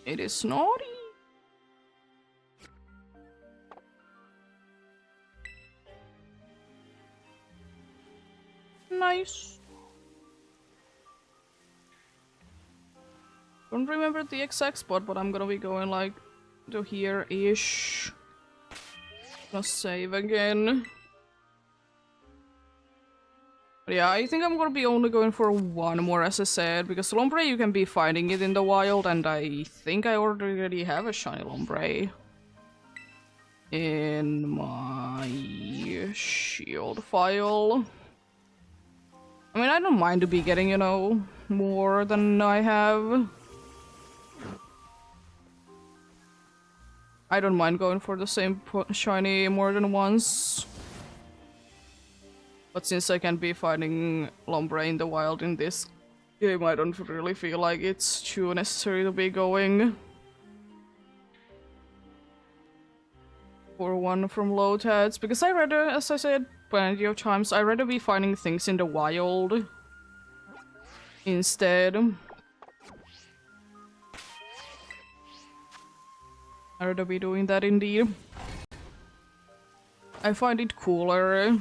It is naughty. Nice. Don't remember the exact spot, but I'm gonna be going like to here-ish. Gonna save again. But yeah, I think I'm gonna be only going for one more, as I said, because Lombre you can be fighting it in the wild, and I think I already have a shiny Lombre in my shield file. I mean, I don't mind to be getting, you know, more than I have. I don't mind going for the same shiny more than once. But since I can be fighting Lombre in the wild in this game, I don't really feel like it's too necessary to be going for one from Lotads, because I rather, as I said plenty of times, I rather be finding things in the wild instead. I'd rather be doing that indeed. I find it cooler.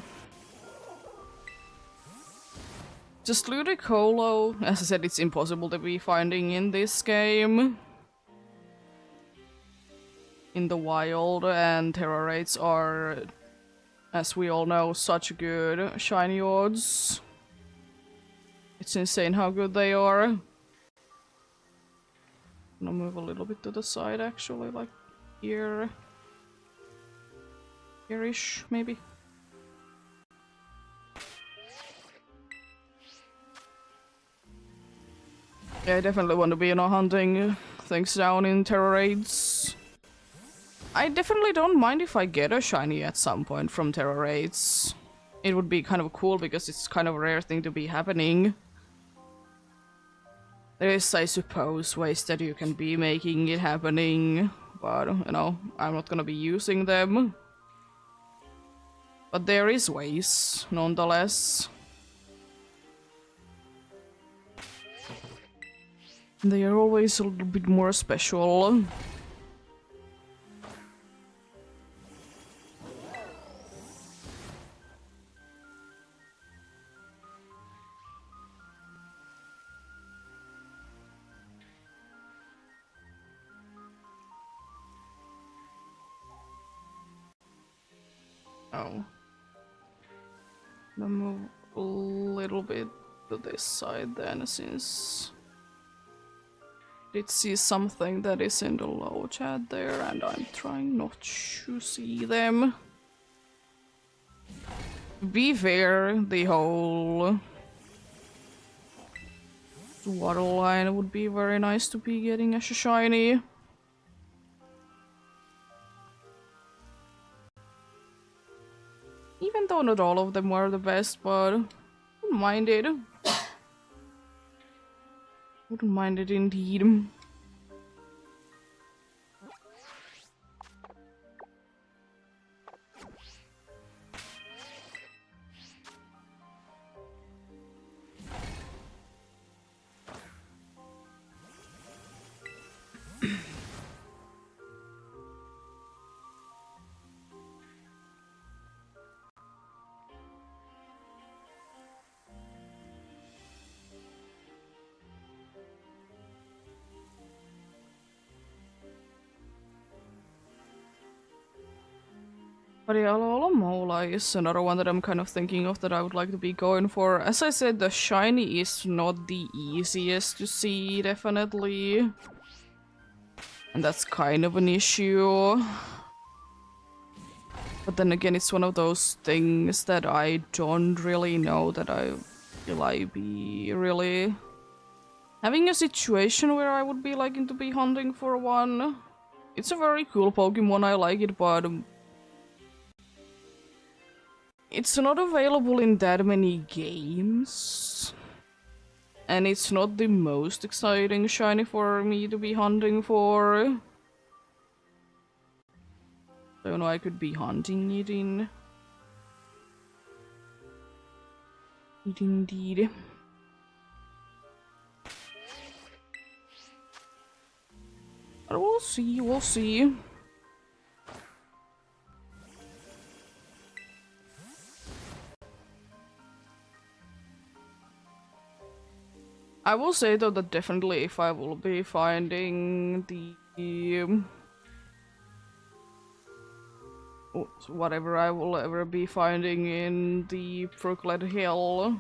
Just Ludicolo, as I said, it's impossible to be finding in this game. In the wild, and Terror Raids are, as we all know, such good shiny odds. It's insane how good they are. I'm gonna move a little bit to the side actually, like here. Here-ish, maybe? Yeah, I definitely want to be, hunting things down in terror raids. I definitely don't mind if I get a shiny at some point from terror raids. It would be kind of cool because it's kind of a rare thing to be happening. There is, I suppose, ways that you can be making it happening, but, I'm not gonna be using them. But there is ways, nonetheless. They are always a little bit more special. Oh. I'll move a little bit to this side then, since I did see something that is in the low chat there, and I'm trying not to see them. To be fair, the whole waterline would be very nice to be getting as a shiny. Even though not all of them were the best, but wouldn't mind it. Wouldn't mind it indeed. But yeah, Alomola is another one that I'm kind of thinking of that I would like to be going for. As I said, the shiny is not the easiest to see, definitely. And that's kind of an issue. But then again, it's one of those things that I don't really know that will I be really having a situation where I would be liking to be hunting for one. It's a very cool Pokemon, I like it, but it's not available in that many games. And it's not the most exciting shiny for me to be hunting for. Don't know, I could be hunting it in. It indeed. But we'll see, we'll see. I will say though that definitely if I will be finding the whatever I will ever be finding in the Brooklet Hill,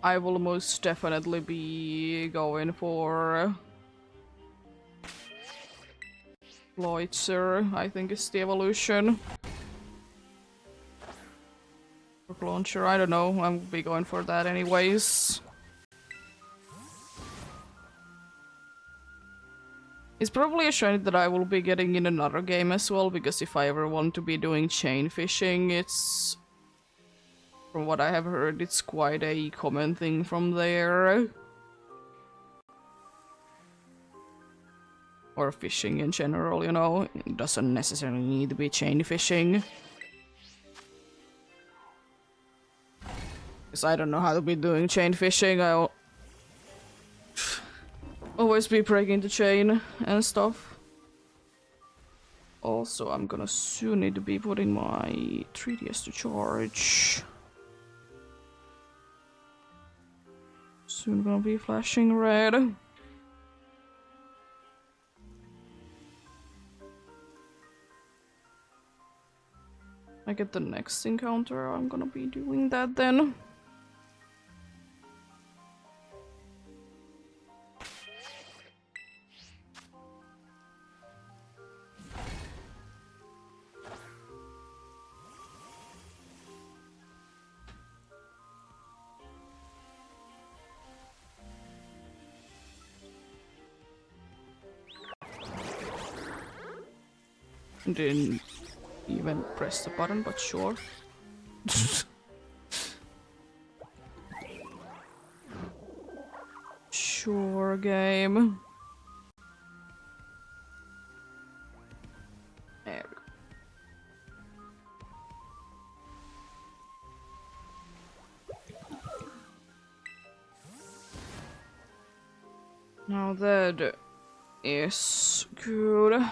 I will most definitely be going for Loitzer, I think is the evolution. Launcher, I don't know, I will be going for that anyways. It's probably a shiny that I will be getting in another game as well, because if I ever want to be doing chain fishing, it's... from what I have heard, it's quite a common thing from there. Or fishing in general, it doesn't necessarily need to be chain fishing. Because I don't know how to be doing chain fishing, I'll always be breaking the chain and stuff. Also, I'm gonna soon need to be putting my 3DS to charge. Soon gonna be flashing red. I get the next encounter, I'm gonna be doing that then. Didn't even press the button, but sure. Sure, game. There we go. Now that is good.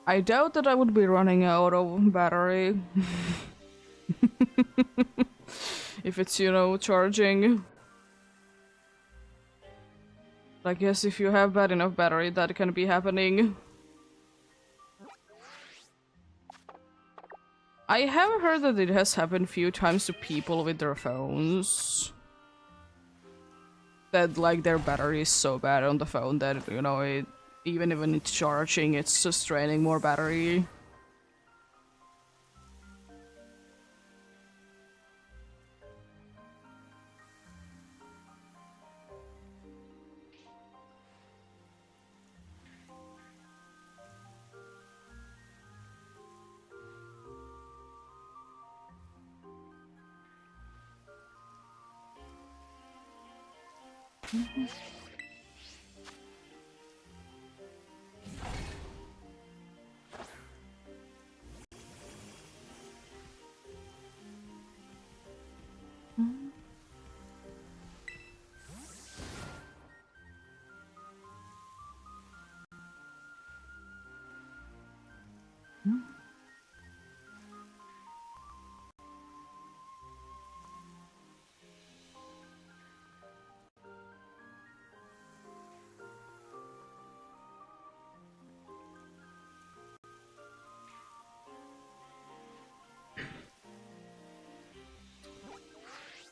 I doubt that I would be running out of battery. If it's, you know, charging. I guess if you have bad enough battery, that can be happening. I have heard that it has happened a few times to people with their phones. That, like, their battery is so bad on the phone that, you know, it, even when it's charging, it's just draining more battery.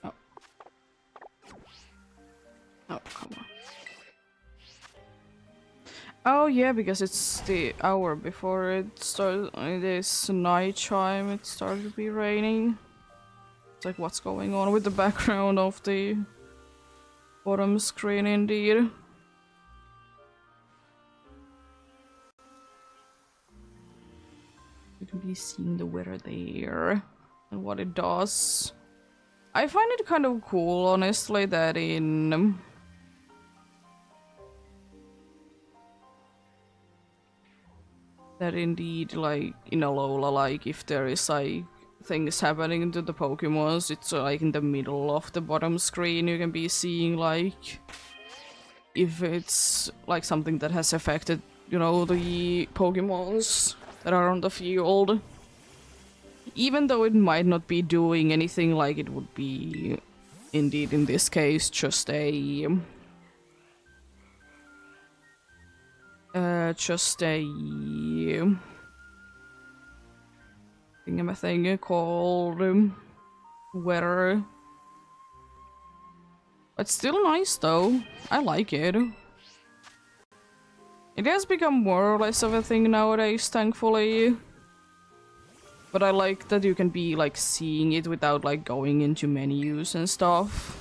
Oh. Oh, come on. Oh yeah, because it's the hour before it starts. It is night time. It started to be raining. It's like, what's going on with the background of the bottom screen, indeed. You can be seeing the weather there and what it does. I find it kind of cool, honestly, that in that indeed, like, in Alola, like, if there is, like, things happening to the Pokemons, it's, like, in the middle of the bottom screen, you can be seeing, like, if it's, like, something that has affected, you know, the Pokemons that are on the field. Even though it might not be doing anything, like, it would be, indeed, in this case, just a... thing called weather. It's still nice though. I like it. It has become more or less of a thing nowadays, thankfully. But I like that you can be like seeing it without like going into menus and stuff.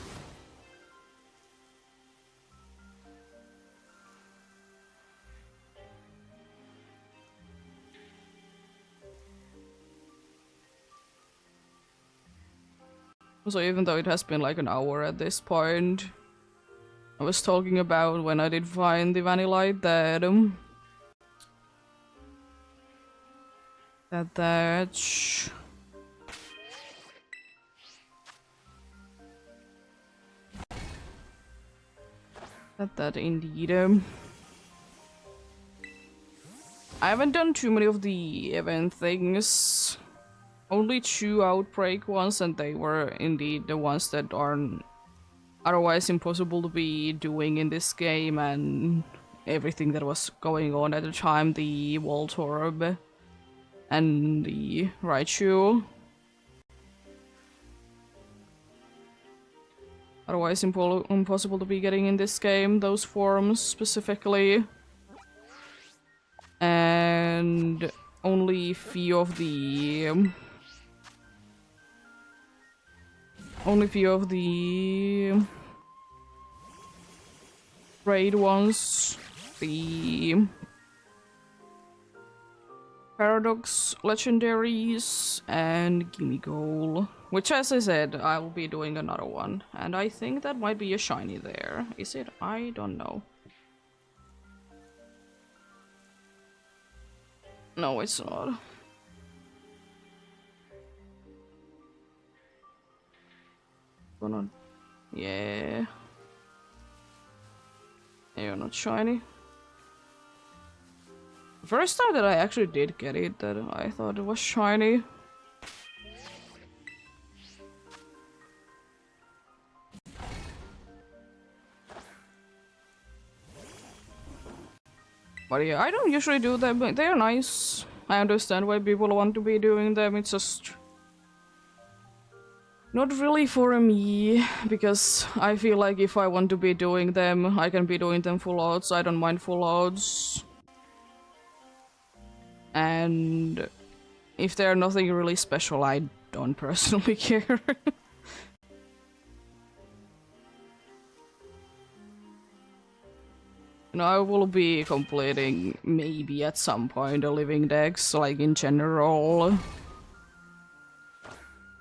So even though it has been like an hour at this point, I was talking about when I did find the Vanillite that that indeed I haven't done too many of the event things. Only 2 outbreak ones, and they were indeed the ones that aren't otherwise impossible to be doing in this game, and everything that was going on at the time, the Voltorb and the Raichu. Otherwise impossible to be getting in this game, those forms specifically. And only few of the raid ones, the Paradox legendaries and gimme goal. Which, as I said, I will be doing another one. And I think that might be a shiny there. Is it? I don't know. No, it's not. Gonna... Yeah. You're not shiny. First time that I actually did get it, that I thought it was shiny. But yeah, I don't usually do them, but they're nice. I understand why people want to be doing them, it's just... not really for me, because I feel like if I want to be doing them, I can be doing them full outs, I don't mind full outs. And if they're nothing really special, I don't personally care. You know, I will be completing, maybe at some point, a living decks, like in general.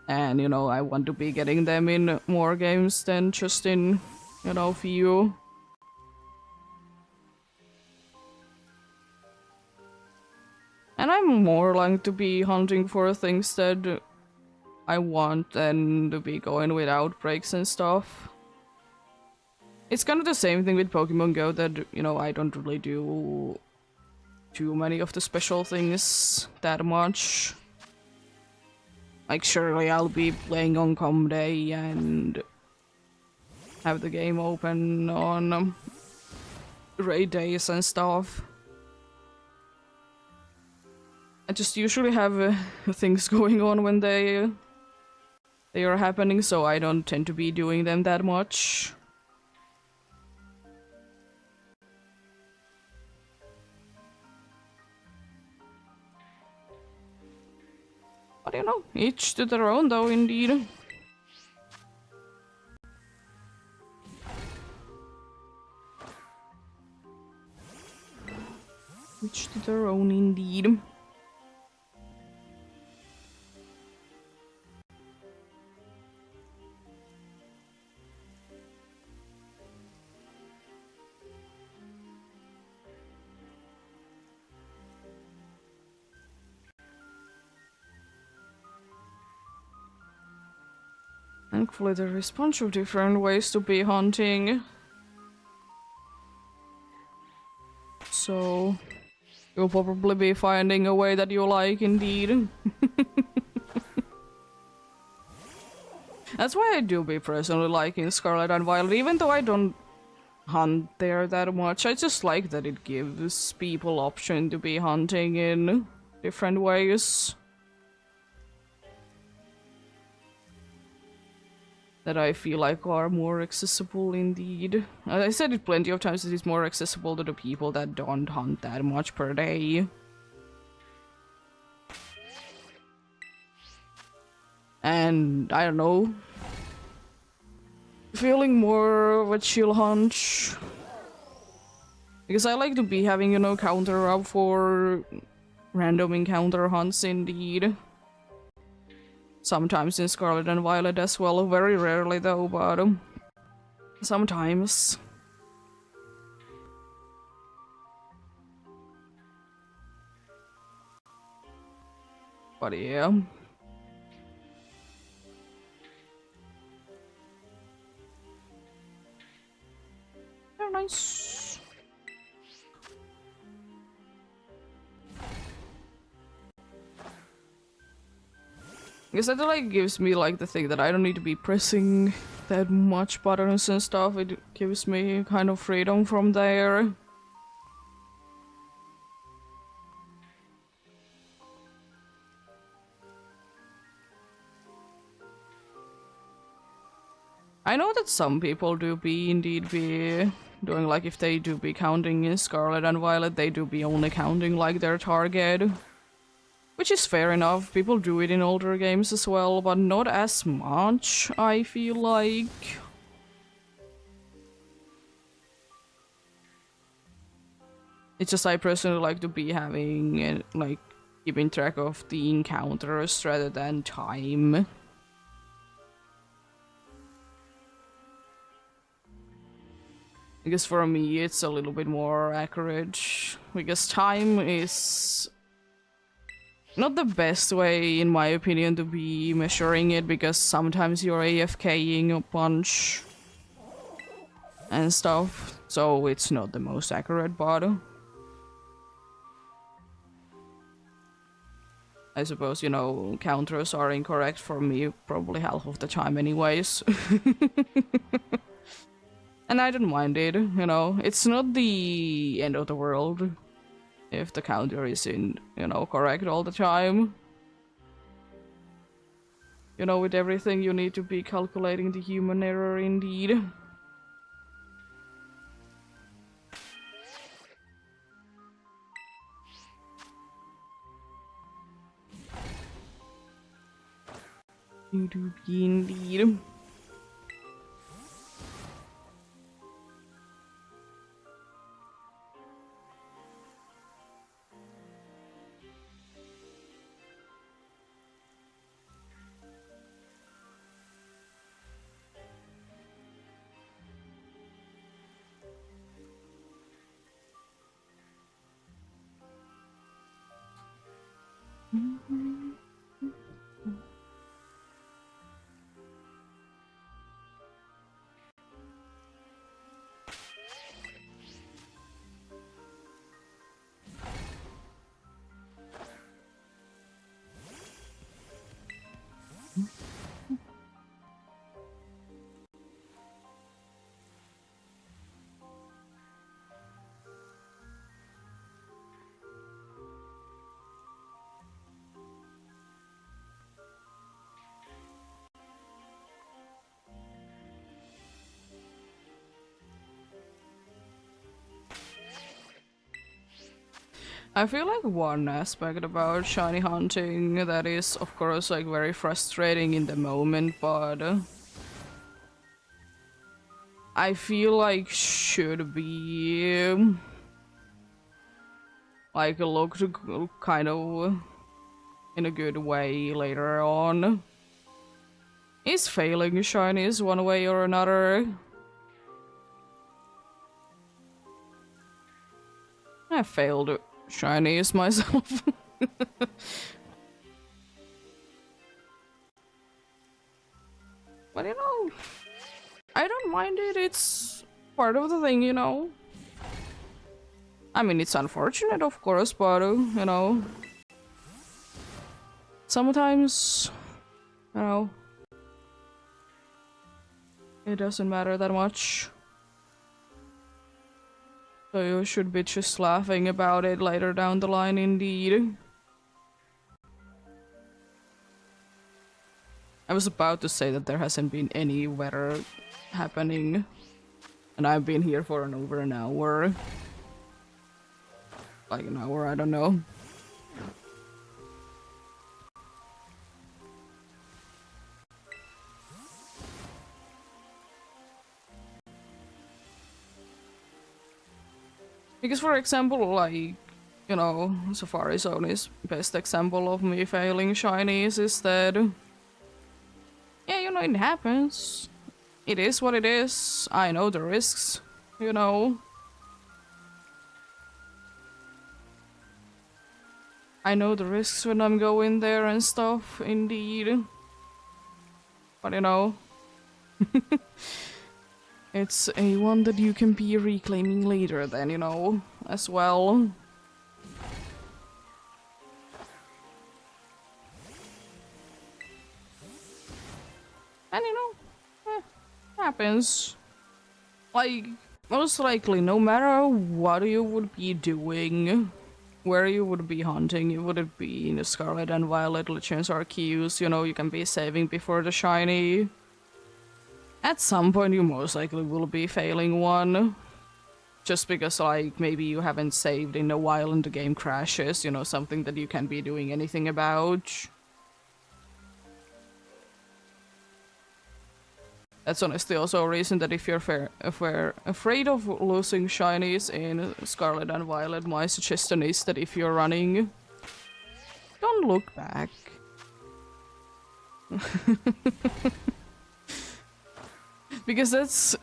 And, you know, I want to be getting them in more games than just in, you know, few. And I'm more like to be hunting for things that I want than to be going with outbreaks and stuff. It's kind of the same thing with Pokemon Go that, you know, I don't really do too many of the special things that much. Like, surely I'll be playing on com day and have the game open on raid days and stuff. I just usually have things going on when they are happening, so I don't tend to be doing them that much. But you know, each to their own though, indeed. Each to their own, indeed. Thankfully there is a bunch of different ways to be hunting. So you'll probably be finding a way that you like, indeed. That's why I do be personally liking Scarlet and Violet, even though I don't hunt there that much. I just like that it gives people option to be hunting in different ways. That I feel like are more accessible indeed. As I said it plenty of times, it is more accessible to the people that don't hunt that much per day. And I don't know, feeling more of a chill hunch. Because I like to be having, you know, counter up for random encounter hunts indeed. Sometimes in Scarlet and Violet as well, very rarely though, but sometimes. But yeah. They're nice. Because that like gives me like the thing that I don't need to be pressing that much buttons and stuff. It gives me kind of freedom from there. I know that some people do be indeed be doing like if they do be counting in Scarlet and Violet, they do be only counting like their target. Which is fair enough, people do it in older games as well, but not as much, I feel like. It's just I personally like to be having like keeping track of the encounters rather than time. Because for me it's a little bit more accurate, because time is not the best way, in my opinion, to be measuring it, because sometimes you're AFKing a bunch and stuff, so it's not the most accurate, but I suppose, you know, counters are incorrect for me probably half of the time anyways. And I don't mind it, you know, it's not the end of the world if the counter isn't, you know, correct all the time. You know, with everything you need to be calculating the human error indeed. You do indeed. I feel like one aspect about shiny hunting that is, of course, like very frustrating in the moment, but I feel like should be like looked kind of in a good way later on. Is failing shinies one way or another? I failed shinies myself. But you know, I don't mind it, it's part of the thing, you know. I mean, it's unfortunate, of course, but, you know, sometimes, you know, it doesn't matter that much. So you should be just laughing about it later down the line, indeed. I was about to say that there hasn't been any weather happening, and I've been here for over an hour. Like an hour, I don't know. Because for example, like, you know, Safari Zone is best example of me failing shinies is that, yeah, you know, it happens. It is what it is. I know the risks, you know. I know the risks when I'm going there and stuff, indeed. But you know, it's a one that you can be reclaiming later then, you know, as well. And you know, happens. Like, most likely, no matter what you would be doing, where you would be hunting, you wouldn't be in the Scarlet and Violet Legends Arceus, you know, you can be saving before the shiny. At some point you most likely will be failing one. Just because, like, maybe you haven't saved in a while and the game crashes, you know, something that you can't be doing anything about. That's honestly also a reason that if you're afraid of losing shinies in Scarlet and Violet, my suggestion is that if you're running wouldn't look back. Because that's,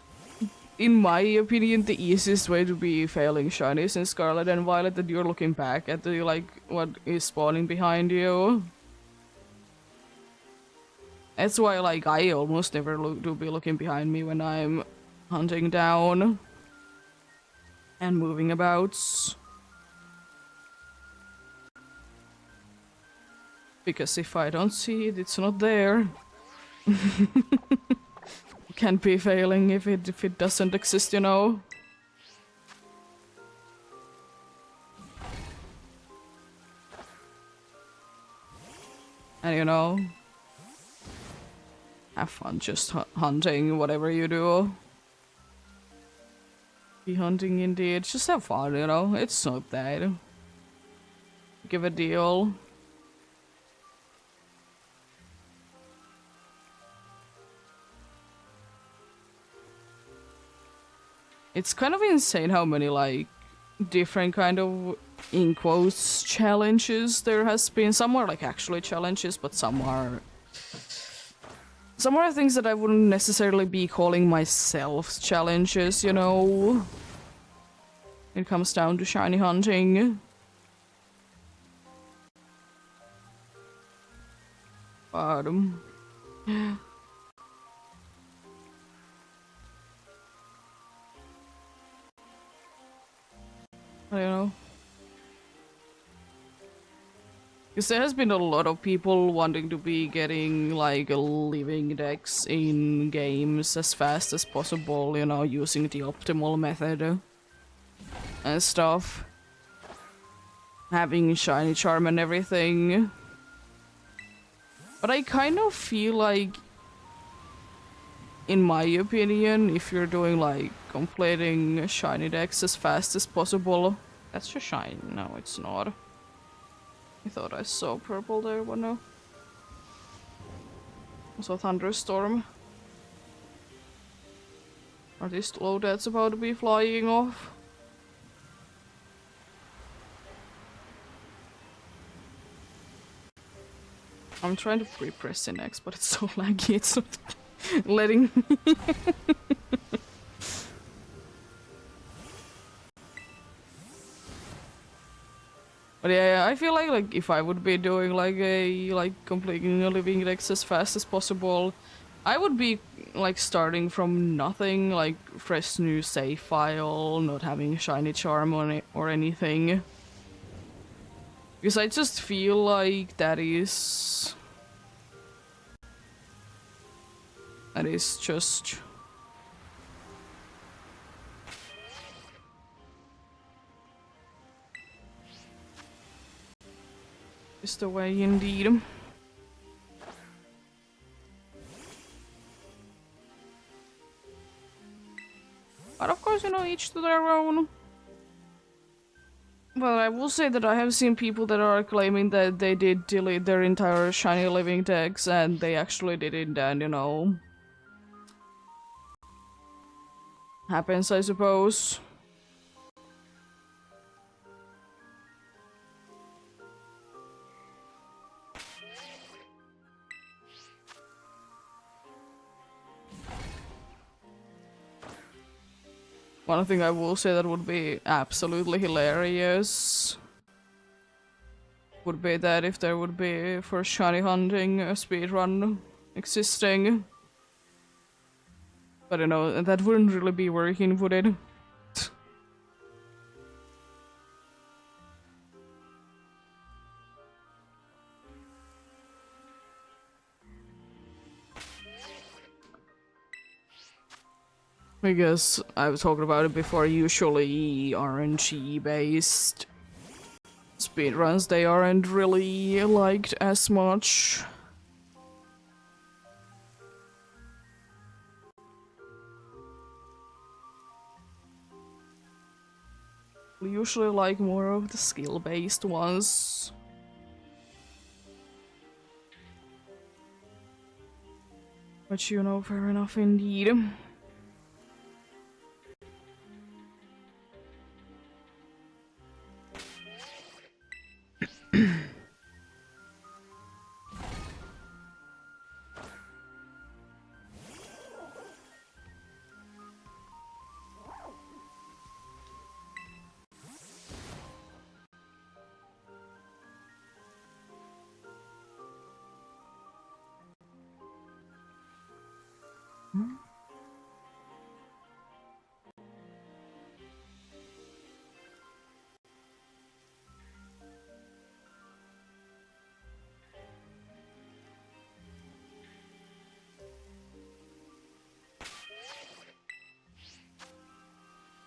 in my opinion, the easiest way to be failing shinies in Scarlet and Violet, that you're looking back at the, like, what is spawning behind you. That's why, like, I almost never do be looking behind me when I'm hunting down and moving about. Because if I don't see it, it's not there. Can't be failing if it doesn't exist, you know. And you know, have fun just hunting, whatever you do. Be hunting indeed. Just have fun, you know. It's not that. Give a deal. It's kind of insane how many, like, different kind of, in quotes, challenges there has been. Some are, like, actually challenges, but some are things that I wouldn't necessarily be calling myself challenges, you know? It comes down to shiny hunting. But, I don't know. Because there has been a lot of people wanting to be getting, like, living decks in games as fast as possible, you know, using the optimal method and stuff. Having shiny charm and everything. But I kind of feel like, in my opinion, if you're doing, like, completing shiny decks as fast as possible... That's just shiny. No, it's not. I thought I saw purple there, but no. Also thunderstorm. Are these loadouts about to be flying off? I'm trying to pre-press the next, but it's so laggy, it's not letting me. But yeah, I feel like if I would be doing like completing a living dex as fast as possible, I would be like starting from nothing, like fresh new save file, not having shiny charm on it or anything. Because I just feel like that is just the way indeed. But of course, you know, each to their own. But I will say that I have seen people that are claiming that they did delete their entire shiny living decks and they actually didn't, and you know. Happens, I suppose. One thing I will say that would be absolutely hilarious would be that if there would be for shiny hunting a speedrun existing. But you know, that wouldn't really be working, would it? Because I've talked about it before, usually RNG based speedruns, they aren't really liked as much. We usually like more of the skill based ones. But you know, fair enough indeed.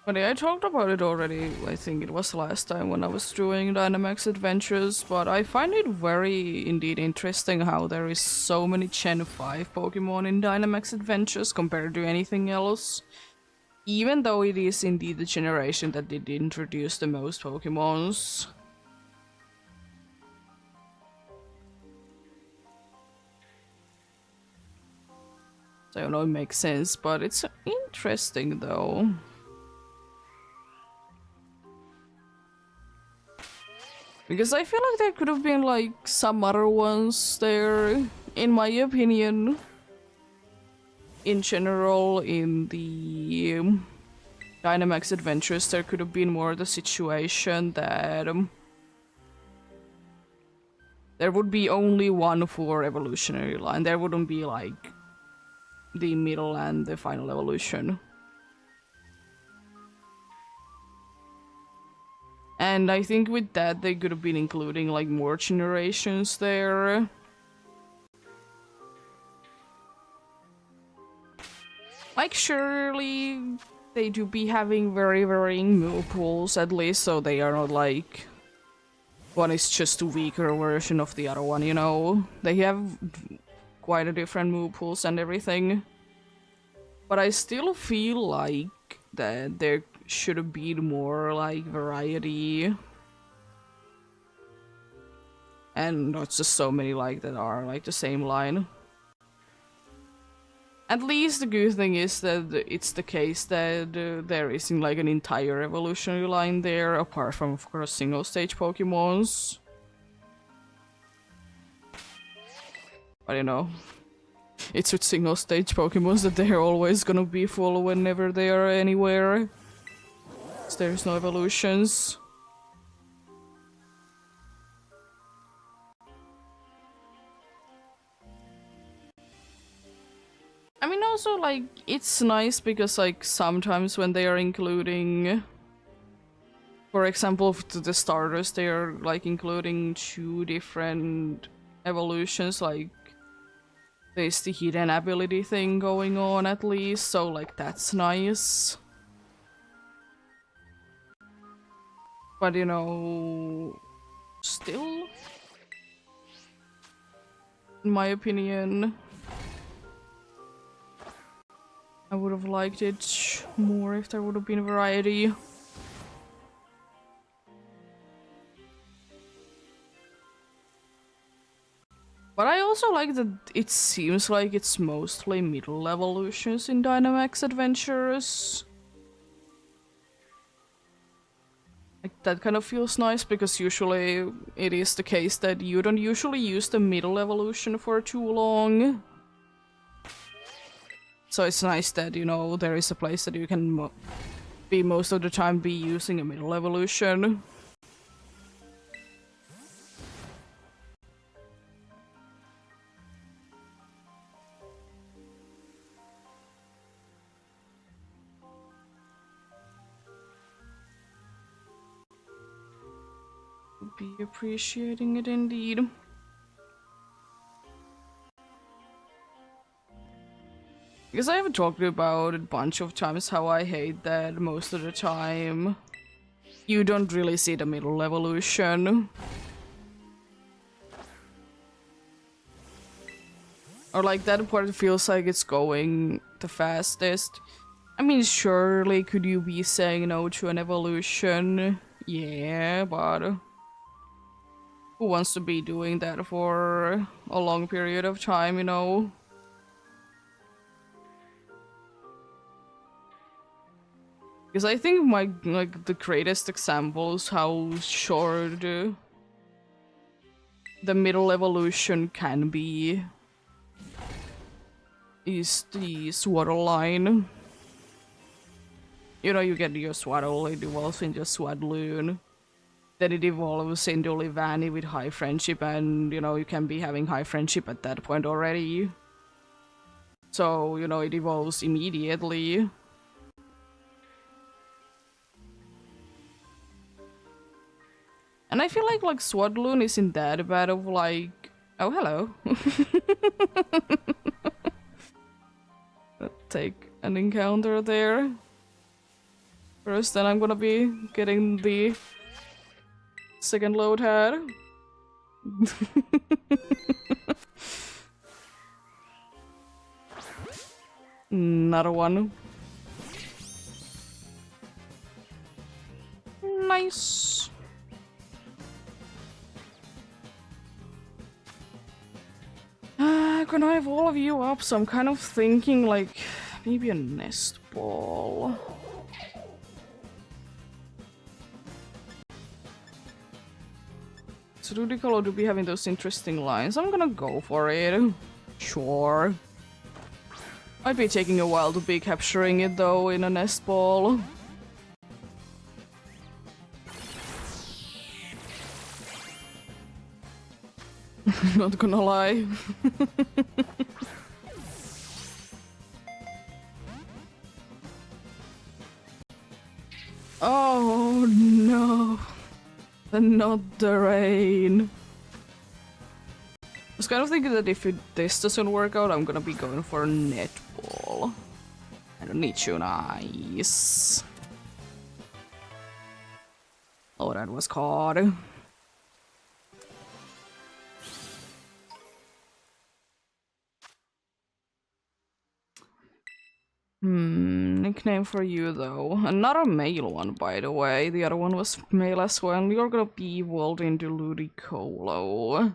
But yeah, I talked about it already, I think it was last time when I was doing Dynamax Adventures, but I find it very indeed interesting how there is so many Gen 5 Pokemon in Dynamax Adventures compared to anything else. Even though it is indeed the generation that did introduce the most Pokemons. So I don't know, it makes sense, but it's interesting though. Because I feel like there could have been like some other ones there, in my opinion. In general, in the Dynamax Adventures, there could have been more the situation that there would be only one for evolutionary line. There wouldn't be like the middle and the final evolution. And I think with that they could have been including like more generations there. Like surely they do be having very varying move pools at least, so they are not like one is just a weaker version of the other one, you know? They have quite a different move pools and everything. But I still feel like that there should have been more like variety. And not just so many like that are like the same line. At least the good thing is that it's the case that there isn't like an entire evolutionary line there, apart from of course single stage Pokemons. But you know, it's with single stage Pokemons that they're always gonna be full whenever they are anywhere. So there's no evolutions. I mean, also, like, it's nice because, like, sometimes when they are including, for example, to the starters, they are, like, including 2 different evolutions, like, there's the hidden ability thing going on at least, so, like, that's nice. But, you know, still, in my opinion, I would have liked it more if there would have been variety. But I also like that it seems like it's mostly middle evolutions in Dynamax Adventures. Like, that kind of feels nice because usually it is the case that you don't usually use the middle evolution for too long. So it's nice that, you know, there is a place that you can be most of the time be using a middle evolution. Be appreciating it indeed. Because I have talked about it a bunch of times how I hate that most of the time you don't really see the middle evolution. Or like that part feels like it's going the fastest. I mean, surely could you be saying no to an evolution? Yeah, but who wants to be doing that for a long period of time, you know? Because I think the greatest examples how short the middle evolution can be is the Swaddle line. You know, you get your Swaddle, it evolves into Swadloon. Then it evolves into Olivani with high friendship, and you know, you can be having high friendship at that point already. So, you know, it evolves immediately. And I feel like Swadloon isn't that bad of like... Oh, hello. Take an encounter there. First, then I'm gonna be getting the second load head. Another one. Nice. Gonna evolve you up, so I'm kind of thinking like maybe a nest ball. So Ludicolo do be having those interesting lines. I'm gonna go for it. Sure. Might be taking a while to be capturing it though in a nest ball. Not gonna lie. Oh no. Not the rain. I was kind of thinking that if this doesn't work out, I'm gonna be going for a netball. I don't need you, nice. Oh, that was caught. Nickname for you though. Another male one, by the way. The other one was male as well. You're gonna be evolved into Ludicolo.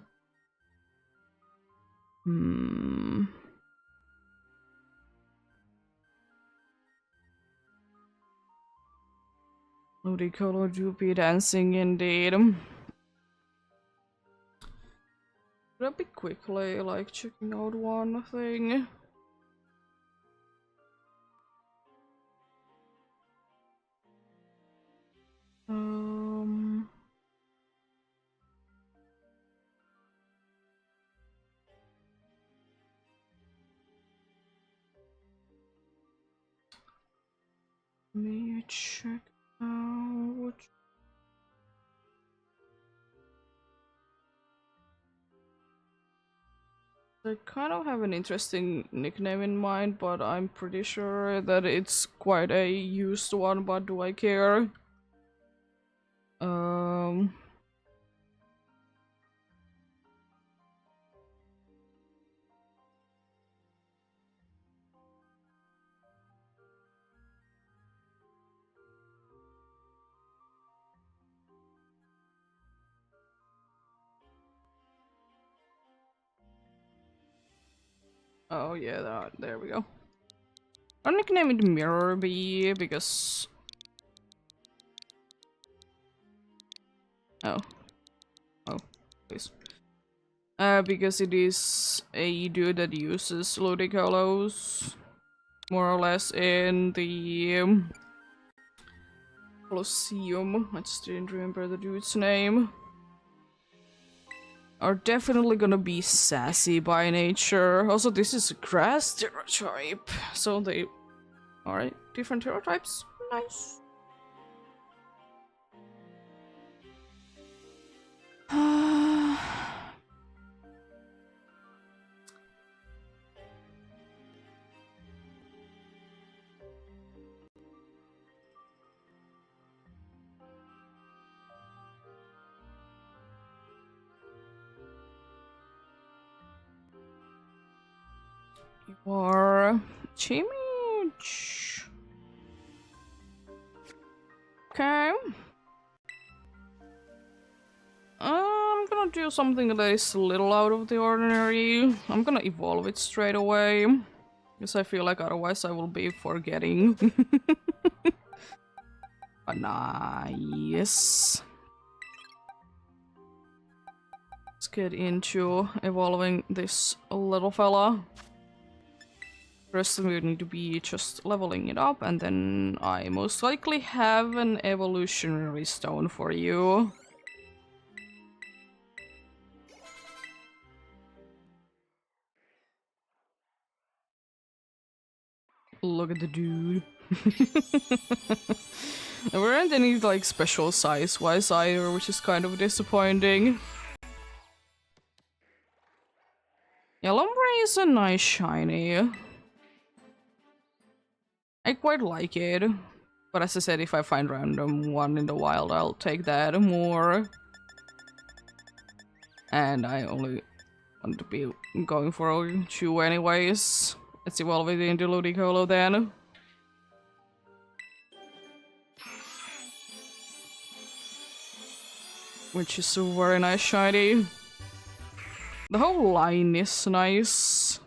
Ludicolo do be dancing indeed. Gonna be quickly like checking out one thing. Let me check out. I kind of have an interesting nickname in mind, but I'm pretty sure that it's quite a used one, but do I care? Oh yeah, there we go. I'll nickname it Mirror Bee because... Oh, please. Because it is a dude that uses Ludicolos more or less in the Colosseum. I just didn't remember the dude's name. Are definitely gonna be sassy by nature. Also, this is a grass stereotype, so they... Alright, different stereotypes. Nice. You are Chimage. Okay. I'm gonna do something that is a little out of the ordinary. I'm gonna evolve it straight away. Because I feel like otherwise I will be forgetting. But nice. Let's get into evolving this little fella. First we need to be just leveling it up, and then I most likely have an evolutionary stone for you. Look at the dude. There weren't any like special size-wise either, which is kind of disappointing. Yeah, Lombre is a nice shiny. I quite like it, But as I said, if I find random one in the wild, I'll take that more. And I only want to be going for a Chew anyways. Let's evolve it into Ludicolo then. Which is a very nice shiny. The whole line is nice.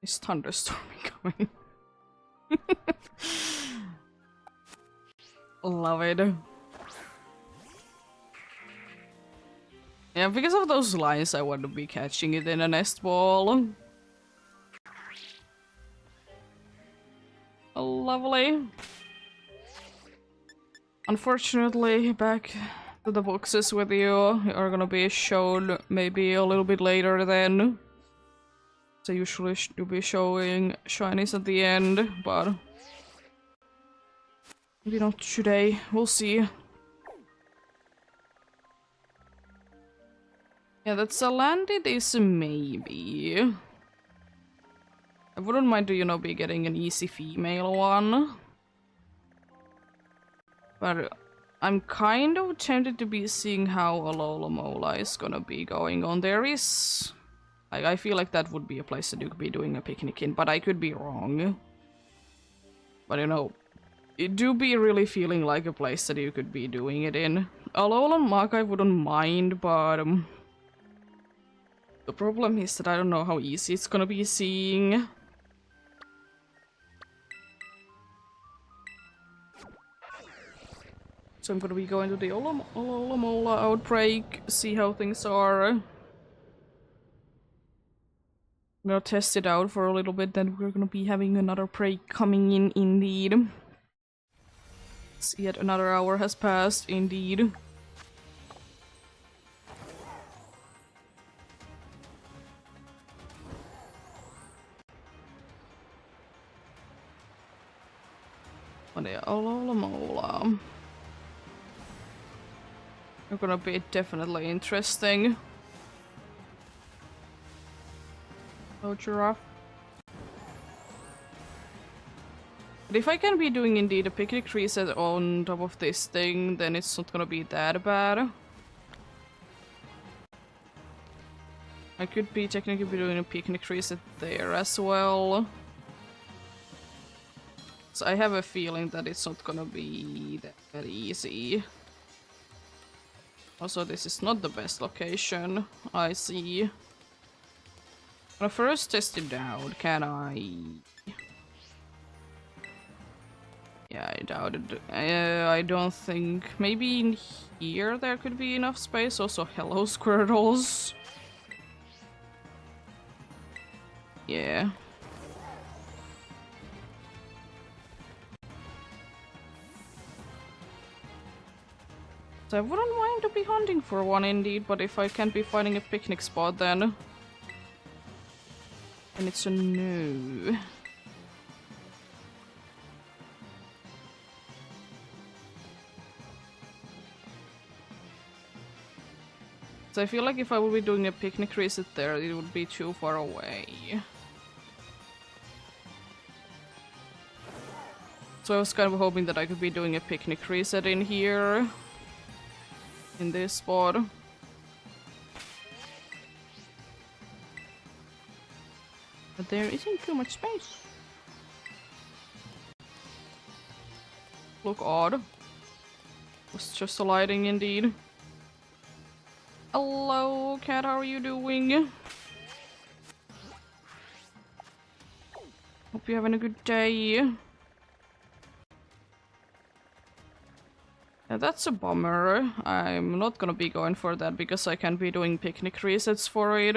Is thunderstorming coming? Love it. Yeah, because of those lines, I want to be catching it in a nest ball. Lovely. Unfortunately, back to the boxes with you are gonna be shown maybe a little bit later then. So usually do be showing shinies at the end, but maybe not today. We'll see. Yeah, that's a landed is a maybe. I wouldn't mind to, you know, be getting an easy female one. But I'm kind of tempted to be seeing how Alola Mola is gonna be going on. There is... I feel like that would be a place that you could be doing a picnic in, but I could be wrong. But you know, it do be really feeling like a place that you could be doing it in. Alola Mug I wouldn't mind, but... the problem is that I don't know how easy it's gonna be seeing. So I'm gonna be going to the Alola Mola outbreak, see how things are. I'm gonna test it out for a little bit, then we're gonna be having another break coming in indeed. Yet another hour has passed, indeed. But yeah, Alola Mola. They're gonna be definitely interesting. Oh, giraffe. But if I can be doing indeed a picnic reset on top of this thing, then it's not gonna be that bad. I could be technically be doing a picnic reset there as well. So I have a feeling that it's not gonna be that easy. Also, this is not the best location, I see. I'm gonna first test it out, can I? Yeah, I doubt it. I don't think... maybe in here there could be enough space. Also, hello, Squirtles. Yeah. So I wouldn't mind to be hunting for one indeed, but if I can't be finding a picnic spot then... then it's a no. So I feel like if I would be doing a picnic reset there, it would be too far away. So I was kind of hoping that I could be doing a picnic reset in here. In this spot. But there isn't too much space. Look odd. It's just a lighting indeed. Hello, cat, how are you doing? Hope you're having a good day. Yeah, that's a bummer. I'm not gonna be going for that because I can't be doing picnic resets for it.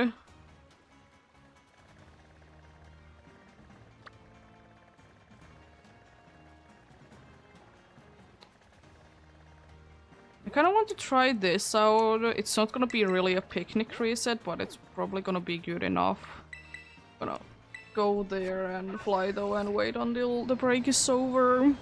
I kind of want to try this out. It's not gonna be really a picnic reset, but it's probably gonna be good enough. Gonna go there and fly though and wait until the break is over.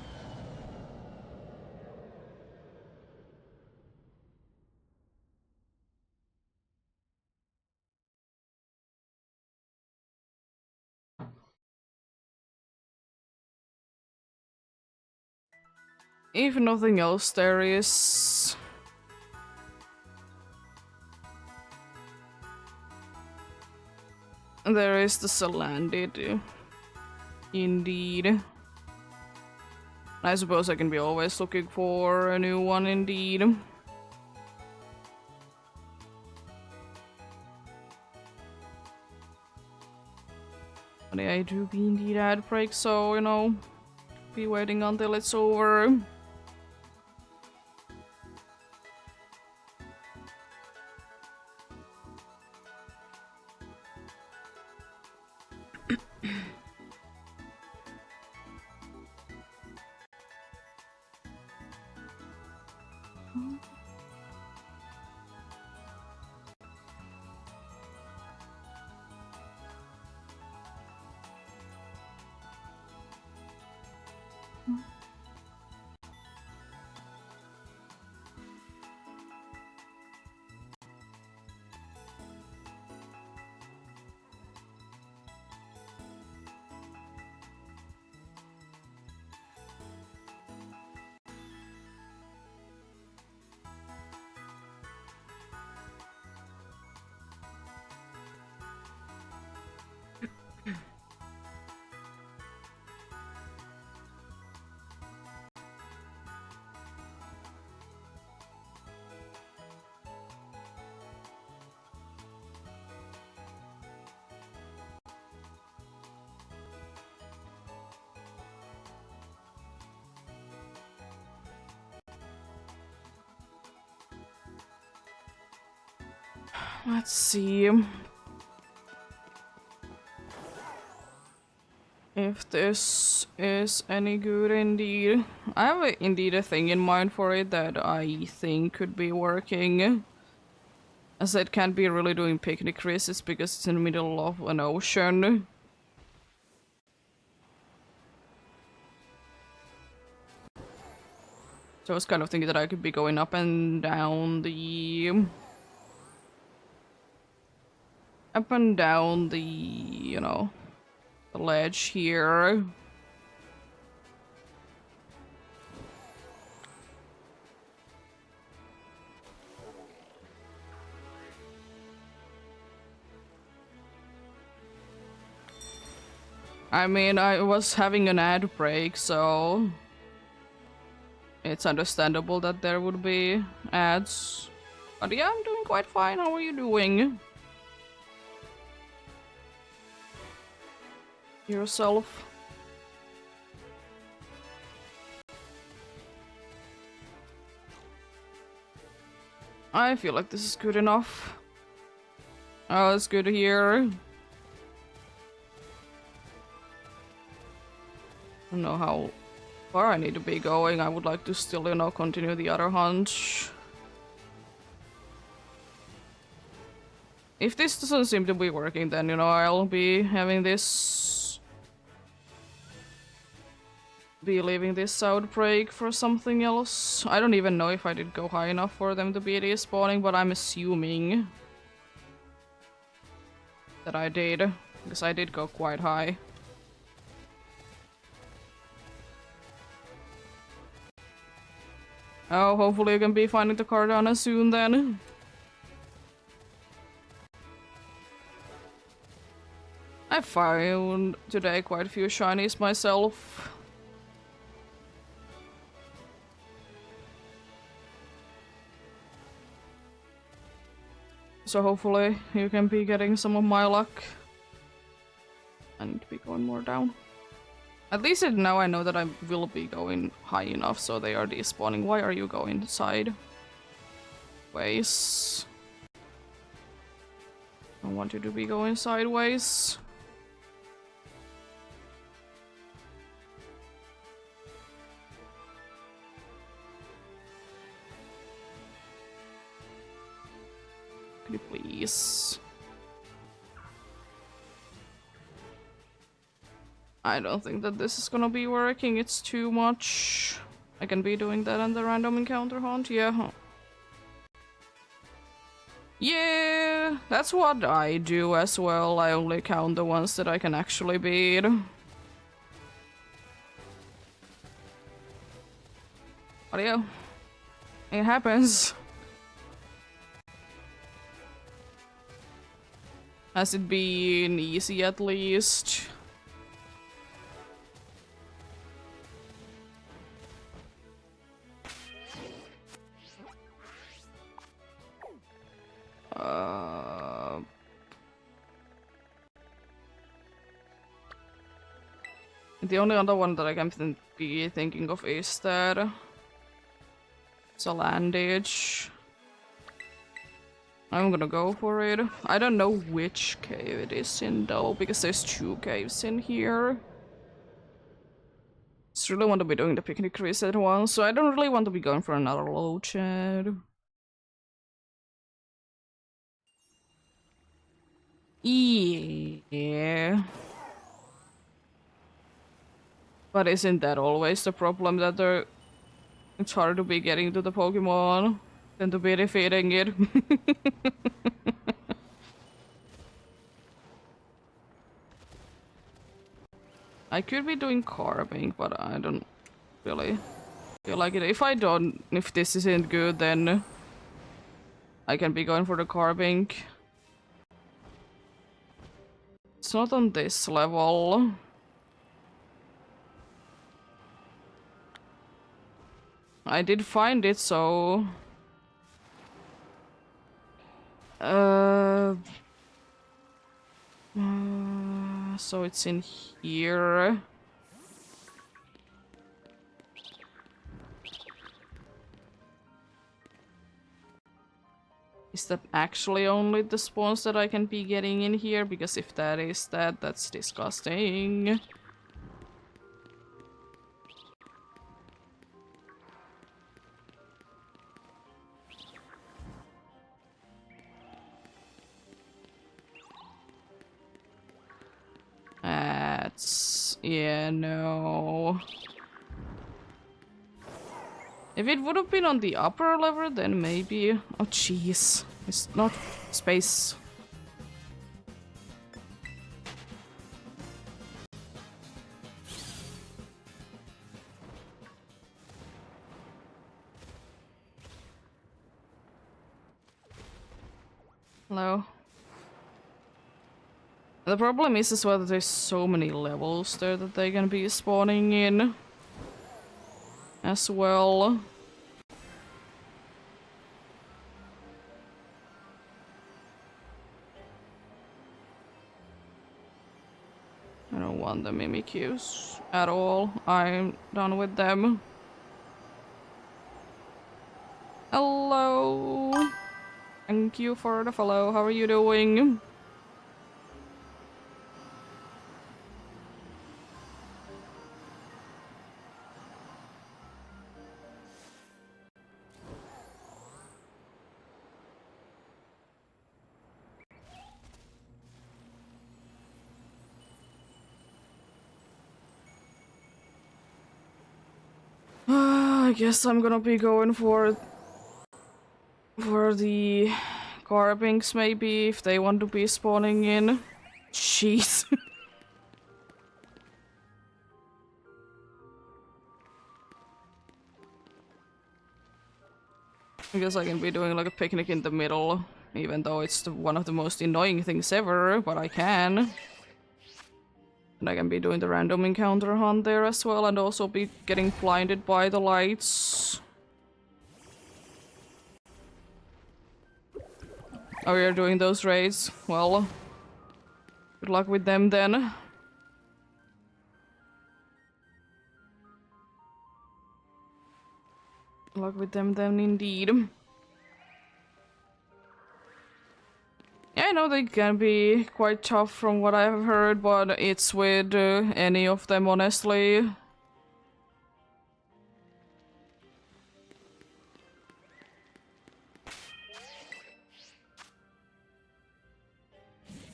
If nothing else, there is... There is the Salandid. Indeed. I suppose I can be always looking for a new one, indeed. But yeah, I do be indeed ad break, so, you know, be waiting until it's over. Let's see if this is any good indeed. I have indeed a thing in mind for it that I think could be working. As it can't be really doing picnic races because it's in the middle of an ocean. So I was kind of thinking that I could be going up and down the... Up and down the, you know, the ledge here. I mean, I was having an ad break, so it's understandable that there would be ads. But yeah, I'm doing quite fine. How are you doing? Yourself? I feel like this is good enough. Oh, it's good to hear. I don't know how far I need to be going. I would like to still, you know, continue the other hunt. If this doesn't seem to be working, then, you know, I'll be having this... be leaving this outbreak for something else. I don't even know if I did go high enough for them to be respawning, but I'm assuming that I did, because I did go quite high. Oh, hopefully you can be finding the Cardana soon then. I found today quite a few shinies myself. So hopefully you can be getting some of my luck. I need to be going more down. At least now I know that I will be going high enough so they are despawning. Why are you going sideways? I want you to be going sideways. Could you please? I don't think that this is gonna be working, it's too much. I can be doing that on the random encounter hunt, yeah. Yeah, that's what I do as well. I only count the ones that I can actually beat. But yeah, it happens. Has it been easy at least? The only other one that I can be thinking of is that it's a landage. I'm gonna go for it. I don't know which cave it is in though, because there's 2 caves in here. Just really want to be doing the picnic reset one, so I don't really want to be going for another low chat. Yeah. But isn't that always the problem that it's harder to be getting to the Pokemon than to be defeating it? I could be doing carving, but I don't really feel like it. If this isn't good, then I can be going for the carving. It's not on this level. I did find it, so... so it's in here. Is that actually only the spawns that I can be getting in here? Because if that is that, that's disgusting. That's... yeah, no. If it would have been on the upper level, then maybe... oh, jeez. It's not space. Hello? The problem is as well that there's so many levels there that they can be spawning in. As well. I don't want the Mimikyus at all. I'm done with them. Hello! Thank you for the follow. How are you doing? I guess I'm gonna be going for the carvings maybe, if they want to be spawning in. Jeez. I guess I can be doing like a picnic in the middle, even though it's one of the most annoying things ever, but I can. And I can be doing the random encounter hunt there as well, and also be getting blinded by the lights. Oh, you're doing those raids? Well, good luck with them then. Good luck with them then, indeed. Yeah, I know they can be quite tough from what I've heard, but it's with any of them, honestly.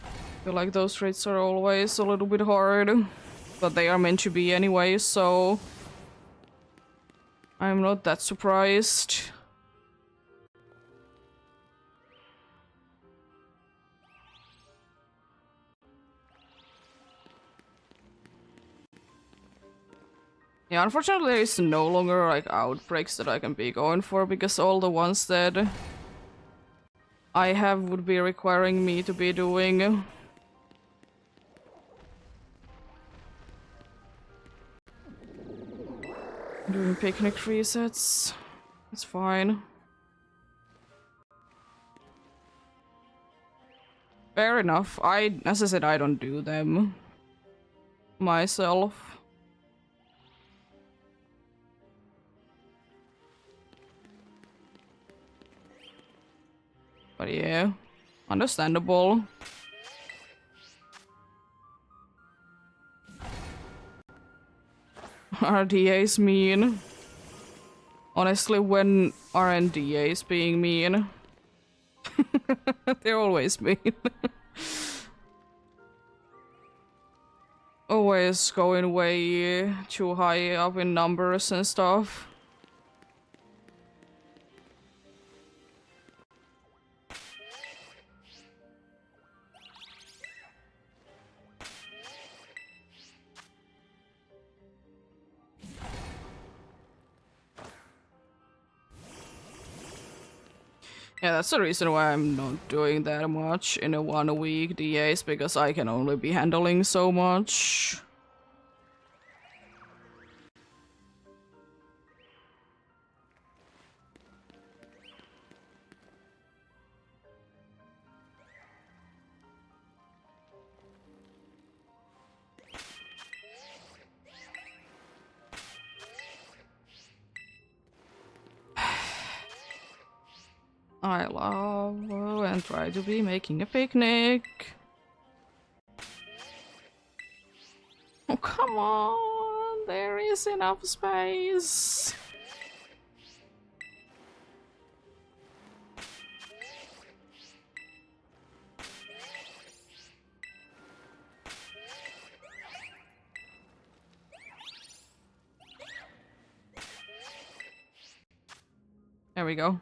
I feel like those raids are always a little bit hard, but they are meant to be anyway, so I'm not that surprised. Yeah, unfortunately there is no longer like outbreaks that I can be going for because all the ones that I have would be requiring me to be doing picnic resets. It's fine. Fair enough. As I said, I don't do them myself. But yeah, understandable. RDA's mean. Honestly, when RNDA is being mean, they're always mean. Always going way too high up in numbers and stuff. Yeah, that's the reason why I'm not doing that much in a 1 week DAs, because I can only be handling so much. I love and try to be making a picnic. Oh, come on! There is enough space! There we go.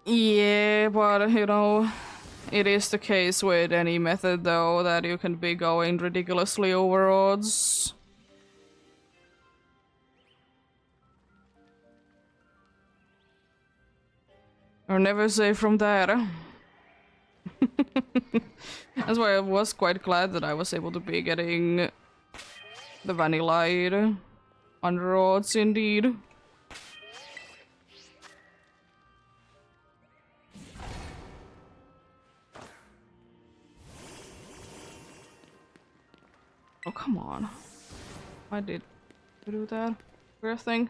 Yeah, but you know, it is the case with any method though that you can be going ridiculously over odds. Or never say from that. That's why I was quite glad that I was able to be getting the vanillite under odds indeed. Oh, come on. I did do that. Weird thing.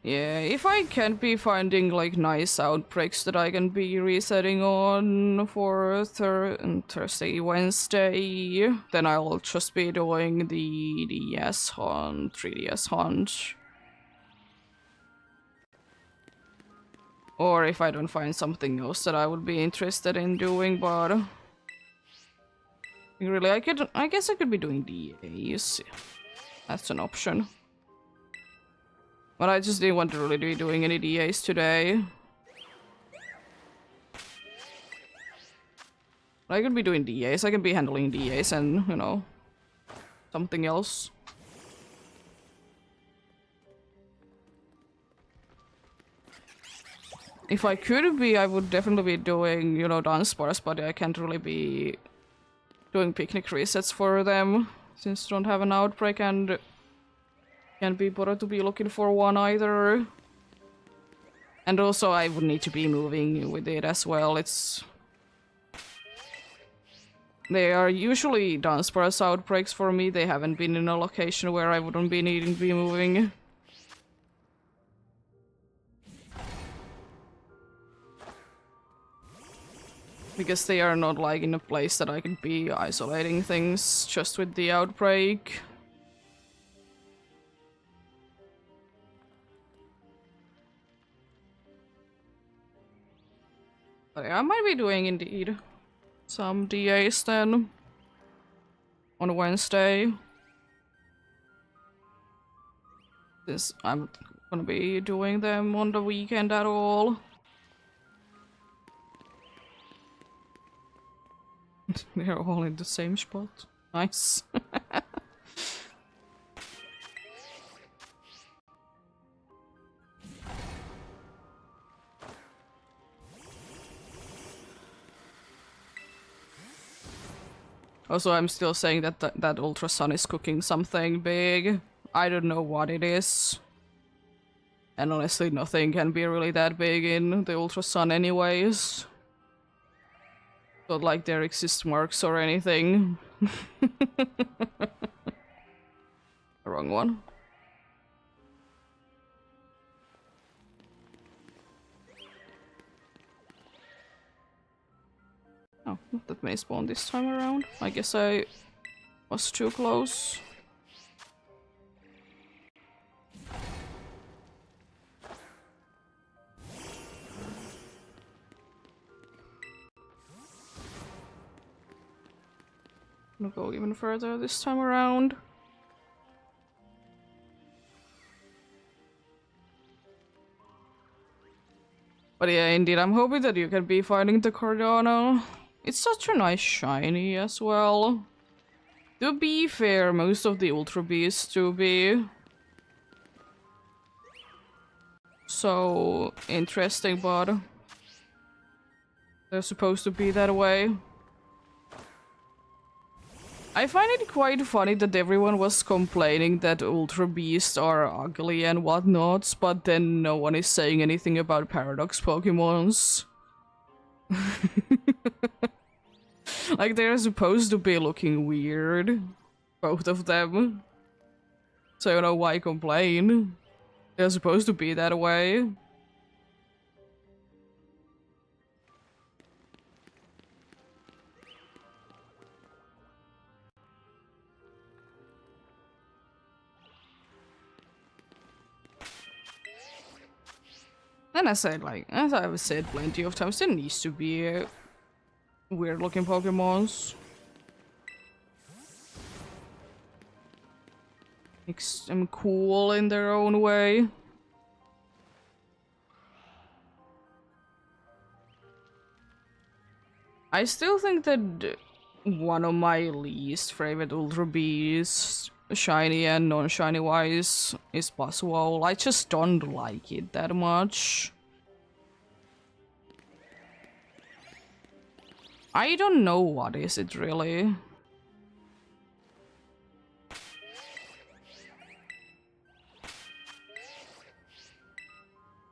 Yeah, if I can't be finding like nice outbreaks that I can be resetting on for Thursday, Wednesday, then I'll just be doing the DS hunt, 3DS hunt. Or if I don't find something else that I would be interested in doing, but really I guess I could be doing DAs. That's an option. But I just didn't want to really be doing any DAs today. I could be doing DAs, I can be handling DAs and, you know, something else. If I could be, I would definitely be doing, you know, dance bars, but I can't really be doing picnic resets for them, since I don't have an outbreak and can't be bothered to be looking for one either. And also I would need to be moving with it as well. They are usually dance bars outbreaks for me. They haven't been in a location where I wouldn't be needing to be moving. Because they are not like in a place that I could be isolating things just with the outbreak. But I might be doing indeed some DAs then on Wednesday. Since I'm gonna be doing them on the weekend at all. They're all in the same spot. Nice. Also, I'm still saying that that Ultra Sun is cooking something big. I don't know what it is. And honestly, nothing can be really that big in the Ultra Sun anyways. Not like there exist marks or anything. Wrong one. Oh, not that many spawn this time around. I guess I was too close. I'm gonna go even further this time around. But yeah, indeed, I'm hoping that you can be finding the Cardano. It's such a nice shiny as well. To be fair, most of the Ultra Beasts do be. So interesting, but they're supposed to be that way. I find it quite funny that everyone was complaining that Ultra Beasts are ugly and whatnot, but then no one is saying anything about Paradox Pokemons. Like, they're supposed to be looking weird. Both of them. So I don't know why complain. They're supposed to be that way. And I said, like, as I've said plenty of times, there needs to be weird looking Pokemons. Makes them cool in their own way. I still think that one of my least favorite Ultra Beasts, shiny and non-shiny wise, is Buzzwole. I just don't like it that much. I don't know what is it really.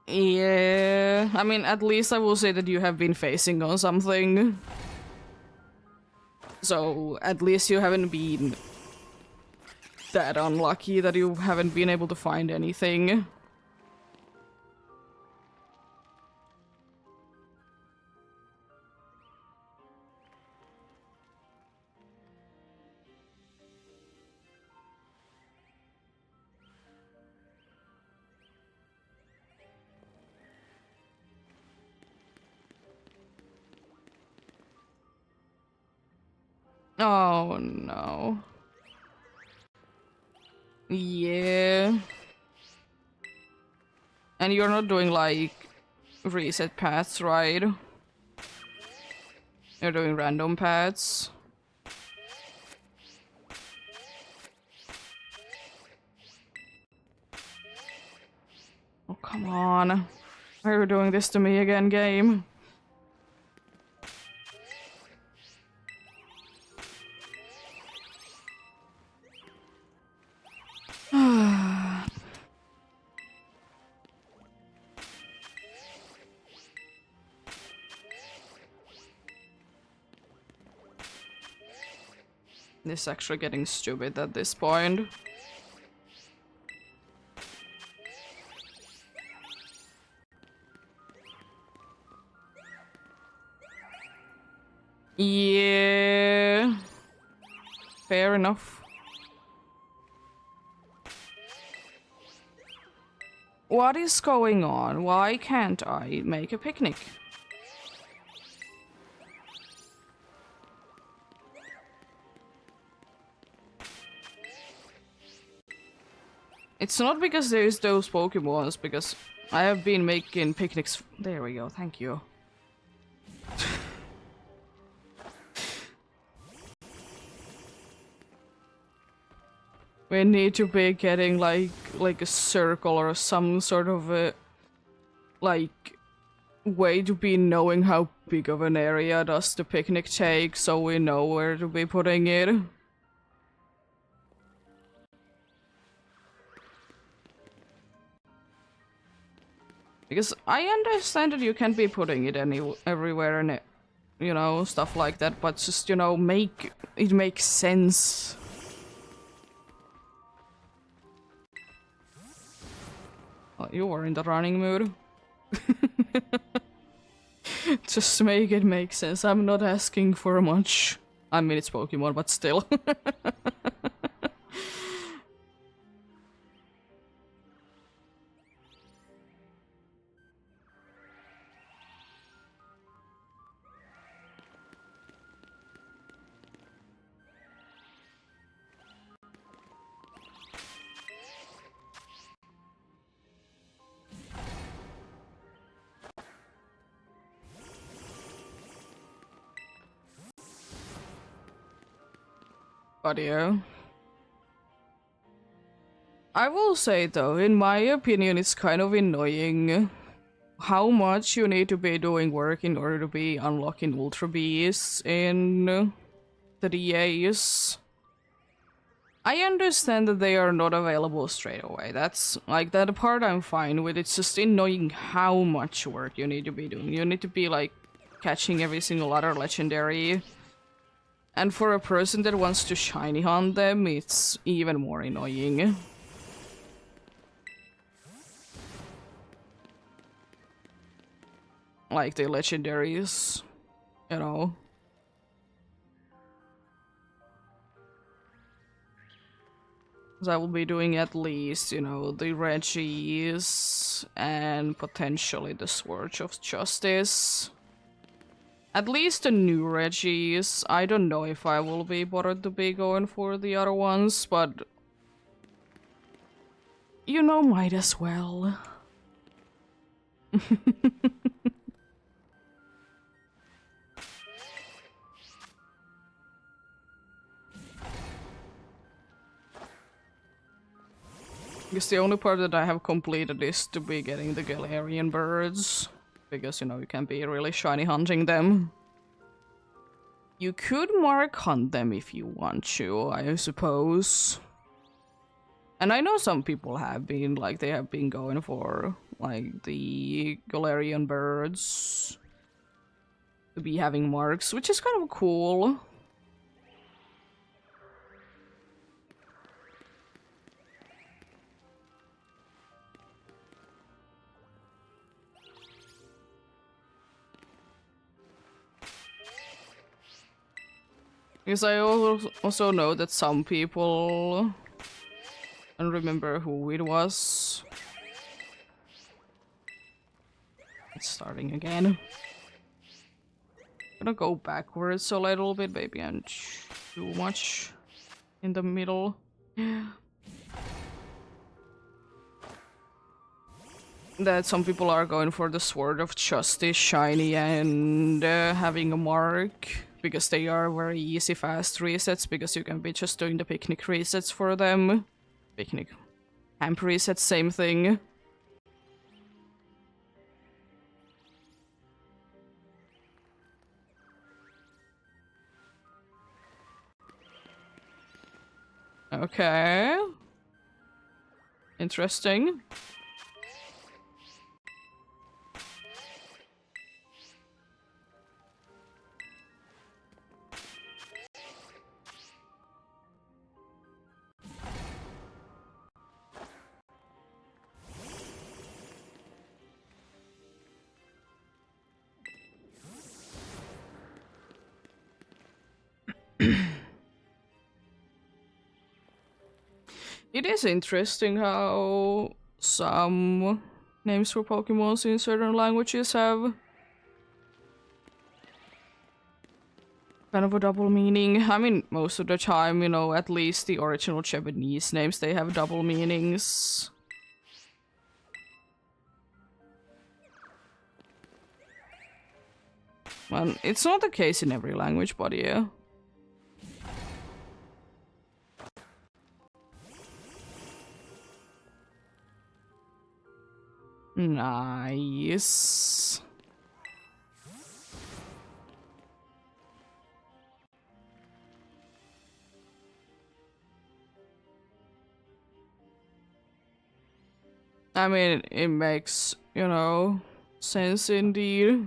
Yeah, I mean, at least I will say that you have been facing on something. So, at least you haven't been that unlucky that you haven't been able to find anything. Oh no. Yeah. And you're not doing like reset paths, right? You're doing random paths. Oh, come on. Why are you doing this to me again, game? This is actually getting stupid at this point. Yeah. Fair enough. What is going on? Why can't I make a picnic? It's not because there's those Pokemons, because I have been making picnics. There we go, thank you. We need to be getting like a circle or some sort of a like way to be knowing how big of an area does the picnic take, so we know where to be putting it. Because I understand that you can be putting it everywhere and it, you know, stuff like that, but just, you know, make it make sense. Oh, you were in the running mood. Just make it make sense. I'm not asking for much. I mean, it's Pokemon, but still. But yeah. I will say though, in my opinion, it's kind of annoying how much you need to be doing work in order to be unlocking Ultra Beasts in the DAs. I understand that they are not available straight away. That's like that part I'm fine with. It's just annoying how much work you need to be doing. You need to be like catching every single other legendary. And for a person that wants to shiny hunt them, it's even more annoying. Like the legendaries, you know. Because I will be doing at least, you know, the Reggies and potentially the Sword of Justice. At least the new Reggies. I don't know if I will be bothered to be going for the other ones, but you know, might as well. Because the only part that I have completed is to be getting the Galarian birds. Because, you know, you can be really shiny hunting them. You could mark hunt them if you want to, I suppose. And I know some people have been, like, they have been going for, like, the Galarian birds to be having marks, which is kind of cool. Because I also know that some people, I don't remember who it was. It's starting again. I'm gonna go backwards a little bit, maybe I'm too much in the middle. That some people are going for the Sword of Justice shiny and having a mark. Because they are very easy, fast resets, because you can be just doing the picnic resets for them. Picnic. Camp resets, same thing. Okay. Interesting. It is interesting how some names for Pokemons in certain languages have kind kind of a double meaning. I mean, most of the time, you know, at least the original Japanese names, they have double meanings. Well, it's not the case in every language, but yeah. Nice. I mean, it makes, you know, sense indeed.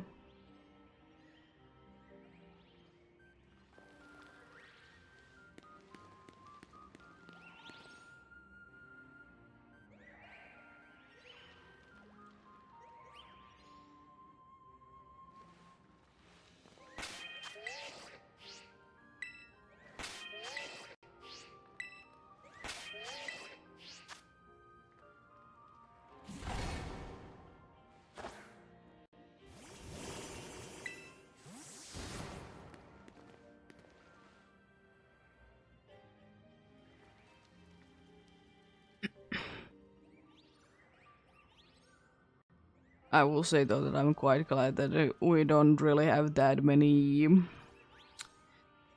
I will say though that I'm quite glad that we don't really have that many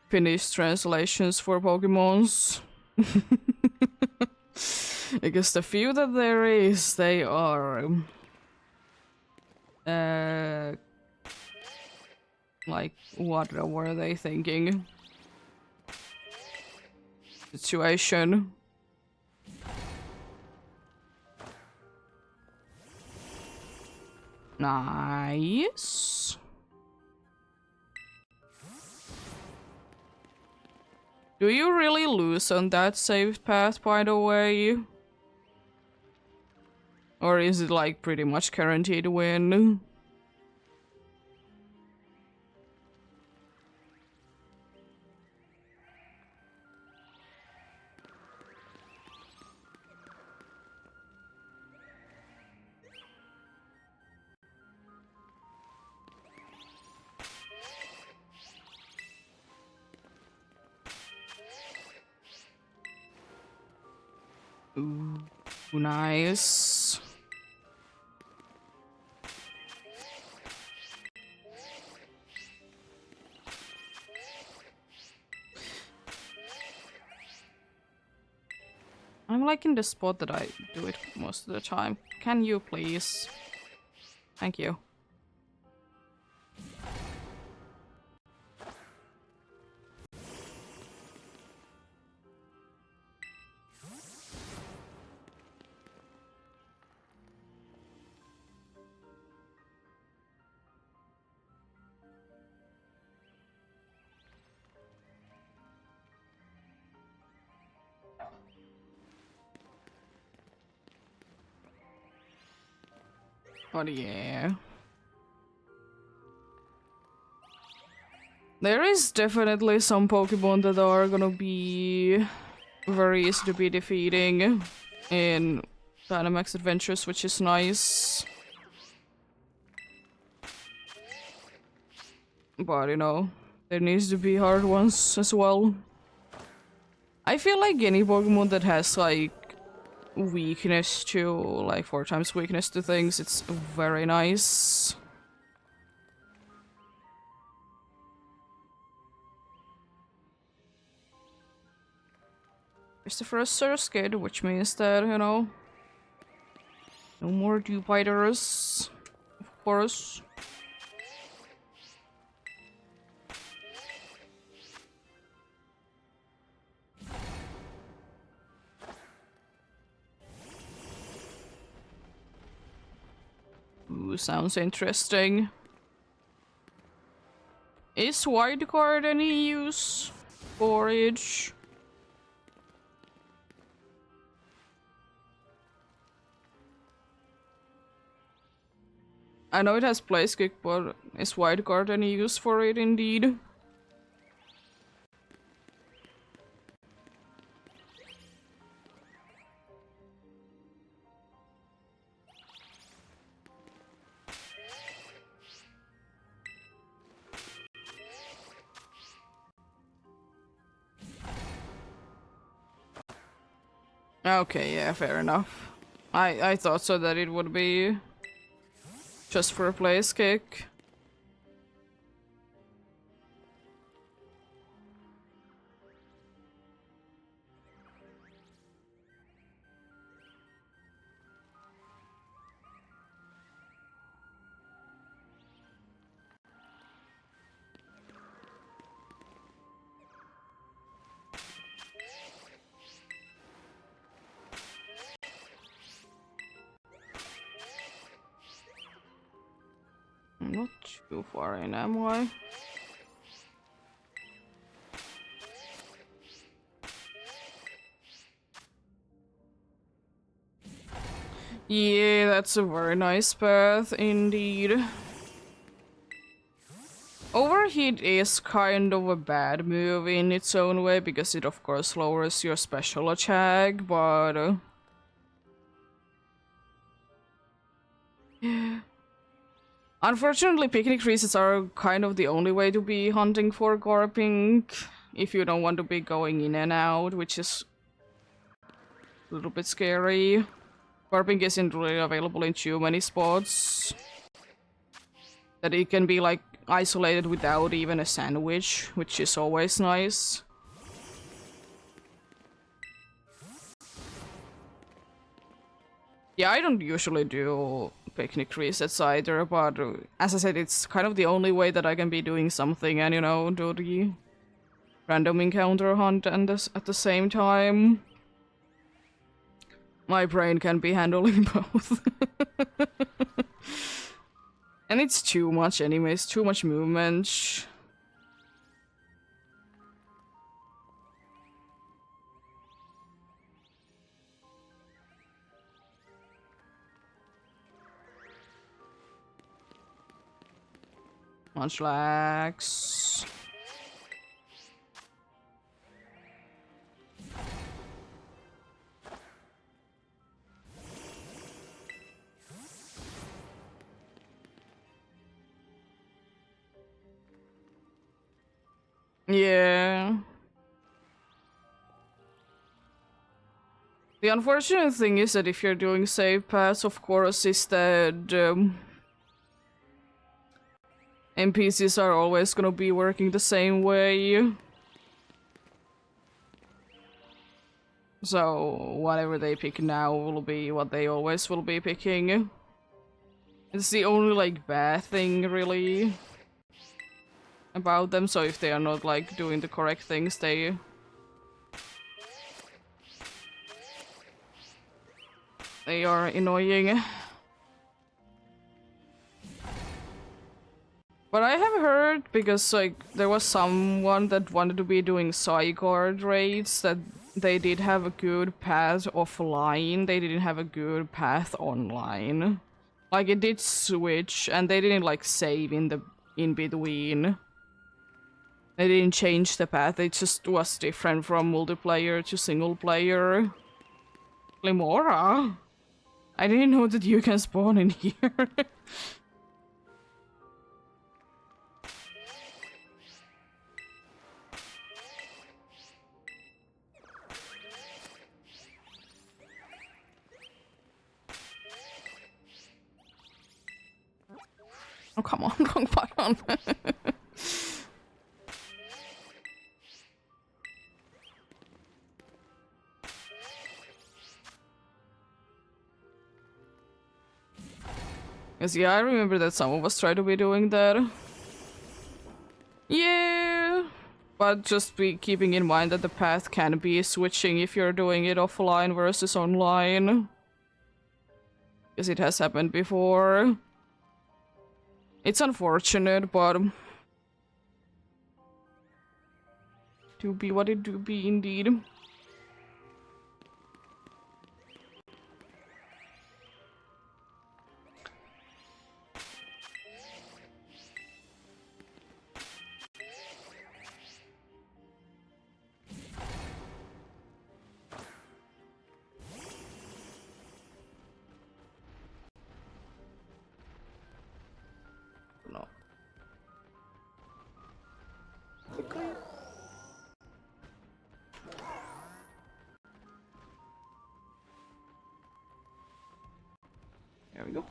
Finnish translations for Pokemons. Because the few that there is, they are like, what were they thinking? Situation. Nice. Do you really lose on that saved path, by the way? Or is it like pretty much guaranteed win? Ooh, nice. I'm like in the spot that I do it most of the time. Can you please? Thank you. But yeah. There is definitely some Pokemon that are gonna be very easy to be defeating in Dynamax Adventures, which is nice. But, you know, there needs to be hard ones as well. I feel like any Pokemon that has, like, weakness to, like, 4 times weakness to things, it's very nice. It's the first Surskid, which means that, you know, no more dew biters, of course. Ooh, sounds interesting. Is Wildcard any use? Forage? I know it has Place Kick, but is Wildcard any use for it indeed? Okay, yeah, fair enough. I thought so that it would be just for a place kick. I'm not too far in, am I? Yeah, that's a very nice path indeed. Overheat is kind of a bad move in its own way because it of course lowers your special attack, but unfortunately picnic trees are kind of the only way to be hunting for Gorping if you don't want to be going in and out, which is a little bit scary. Gorping isn't really available in too many spots that it can be like isolated without even a sandwich, which is always nice. Yeah, I don't usually do picnic resets either, but as I said, it's kind of the only way that I can be doing something and, you know, do the random encounter hunt and this at the same time. My brain can be handling both. And it's too much anyways, too much movement. Munchlax. Yeah. The unfortunate thing is that if you're doing save paths, of course, is that NPCs are always gonna be working the same way. So whatever they pick now will be what they always will be picking. It's the only like bad thing really about them, so if they are not like doing the correct things, they are annoying. But I have heard, because like there was someone that wanted to be doing Psyguard raids, that they did have a good path offline, they didn't have a good path online. Like it did switch and they didn't like save in between. They didn't change the path, it just was different from multiplayer to single player. Limora? I didn't know that you can spawn in here. Oh, come on, wrong button. Because yeah, I remember that some of us tried to be doing that. Yeah, but just be keeping in mind that the path can be switching if you're doing it offline versus online. Because it has happened before. It's unfortunate, but do be what it do be indeed. No. go.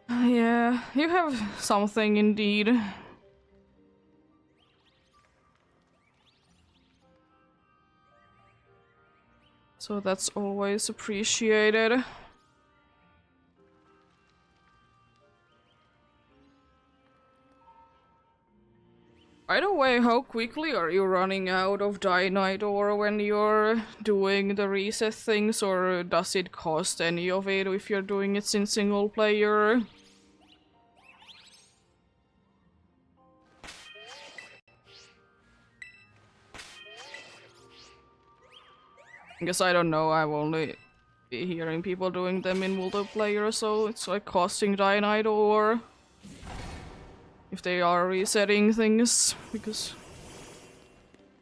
Yeah, you have something indeed. So that's always appreciated. By the way, how quickly are you running out of Dynite ore when you're doing the reset things, or does it cost any of it if you're doing it in single player? Because I don't know, I've only been hearing people doing them in multiplayer, so it's like costing Dynite ore if they are resetting things, because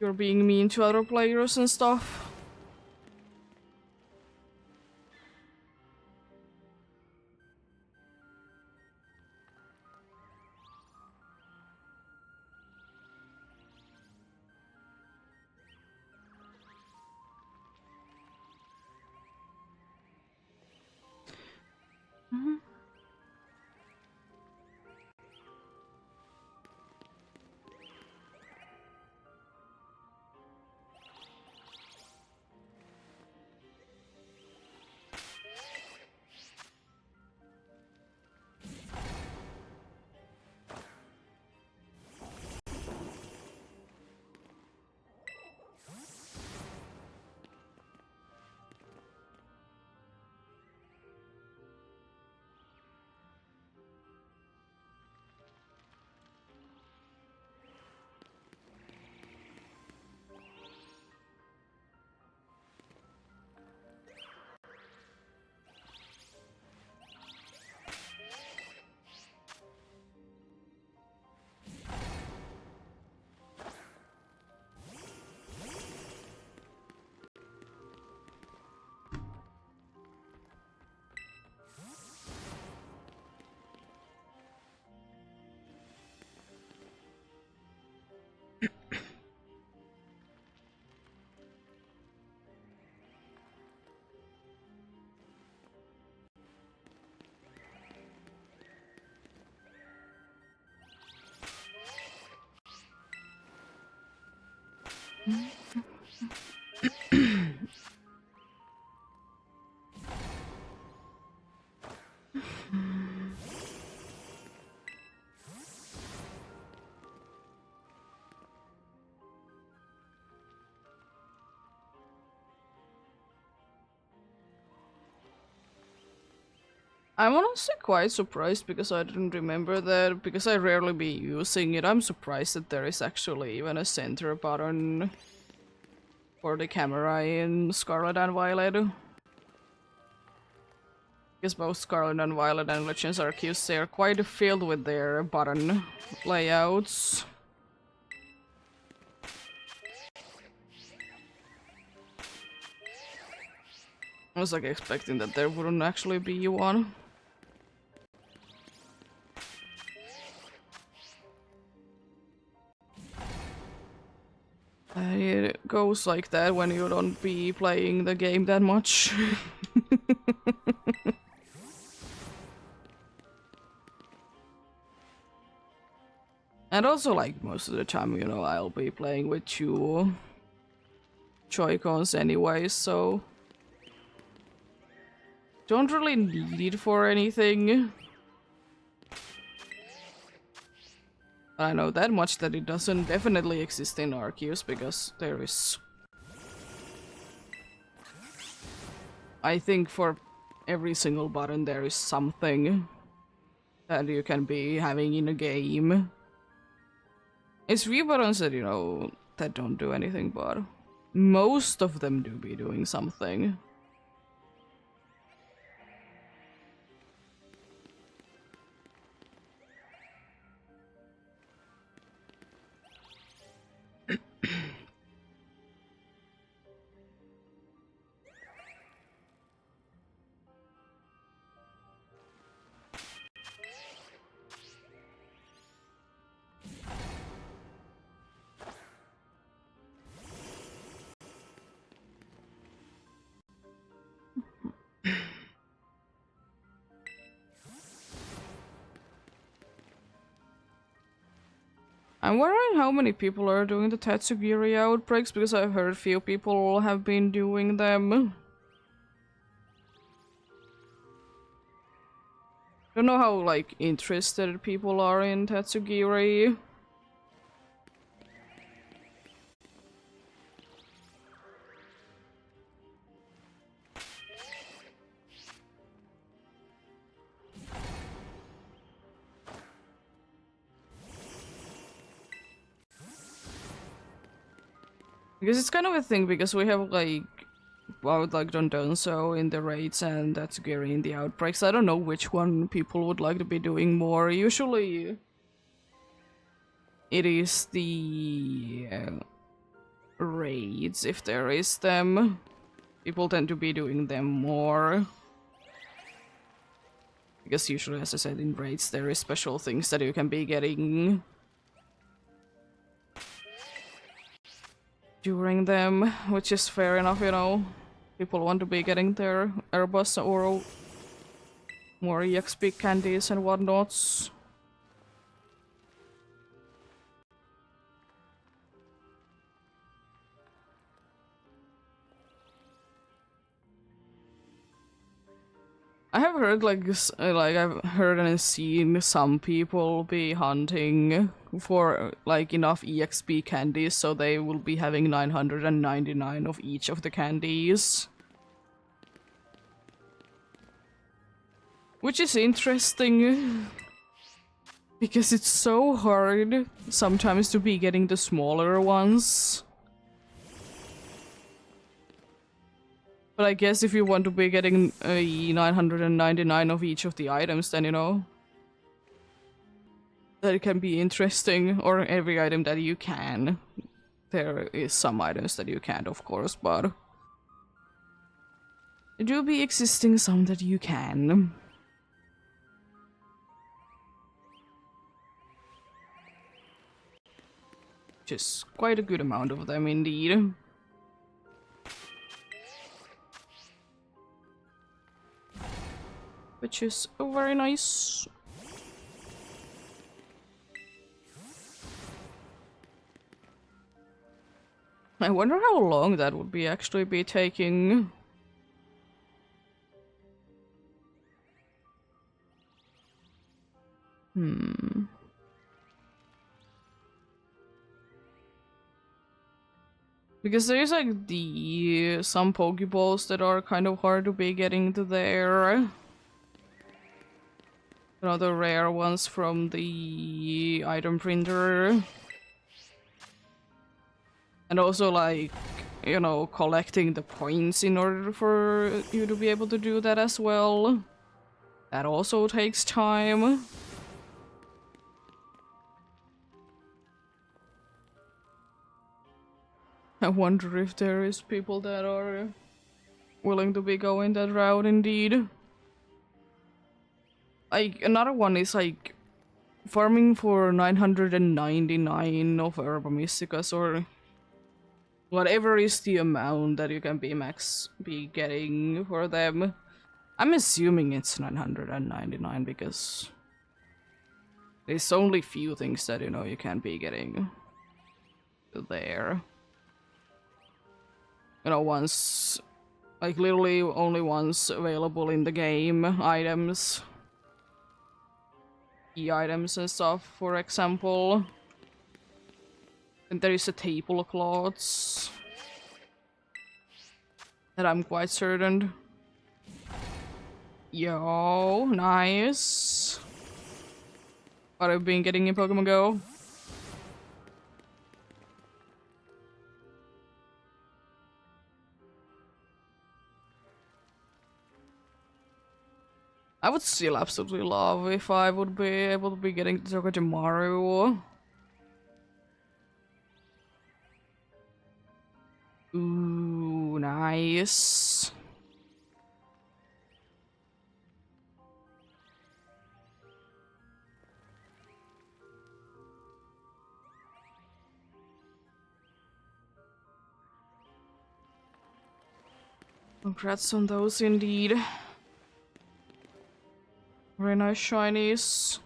you're being mean to other players and stuff. I'm honestly quite surprised because I didn't remember that, because I rarely be using it. I'm surprised that there is actually even a center button for the camera in Scarlet and Violet. Because both Scarlet and Violet and Legends Arceus, they are quite filled with their button layouts. I was like expecting that there wouldn't actually be one. It goes like that when you don't be playing the game that much. And also, like, most of the time, you know, I'll be playing with two Joy-Cons anyway, so don't really need it for anything. I know that much that it doesn't definitely exist in Arceus, because there is... I think for every single button there is something that you can be having in a game. It's few buttons that, you know, that don't do anything, but most of them do be doing something. I'm wondering how many people are doing the Tatsugiri outbreaks, because I've heard few people have been doing them. Don't know how, like, interested people are in Tatsugiri. Because it's kind of a thing, because we have, like, Would like done so in the raids and Tatsugiri in the outbreaks. I don't know which one people would like to be doing more. Usually it is the raids, if there is them. People tend to be doing them more. Because usually, as I said, in raids there is special things that you can be getting during them, which is fair enough, you know. People want to be getting their Airbus or more EXP candies and whatnots. I have heard I've heard and seen some people be hunting for like enough EXP candies, so they will be having 999 of each of the candies. Which is interesting, because it's so hard sometimes to be getting the smaller ones. But I guess if you want to be getting 999 of each of the items, then, you know, that can be interesting, or every item that you can. There is some items that you can't, of course, but there do be existing some that you can. Which is quite a good amount of them, indeed. Which is very nice. I wonder how long that would be actually be taking. Because there's like some Pokeballs that are kind of hard to be getting to there. You know, the rare ones from the item printer. And also, like, you know, collecting the points in order for you to be able to do that as well. That also takes time. I wonder if there is people that are willing to be going that route, indeed. Like, another one is, like, farming for 999 of Herba Mysticas, or whatever is the amount that you can be getting for them. I'm assuming it's 999 because there's only few things that, you know, you can be getting there. You know, once, like, literally only ones available in the game items. Items and stuff, for example. And there is a table of cloths that I'm quite certain. Yo, nice. What I've been getting in Pokemon Go. I would still absolutely love if I would be able to be getting the Togedemaru. Ooh, nice. Congrats on those, indeed. Very nice shinies.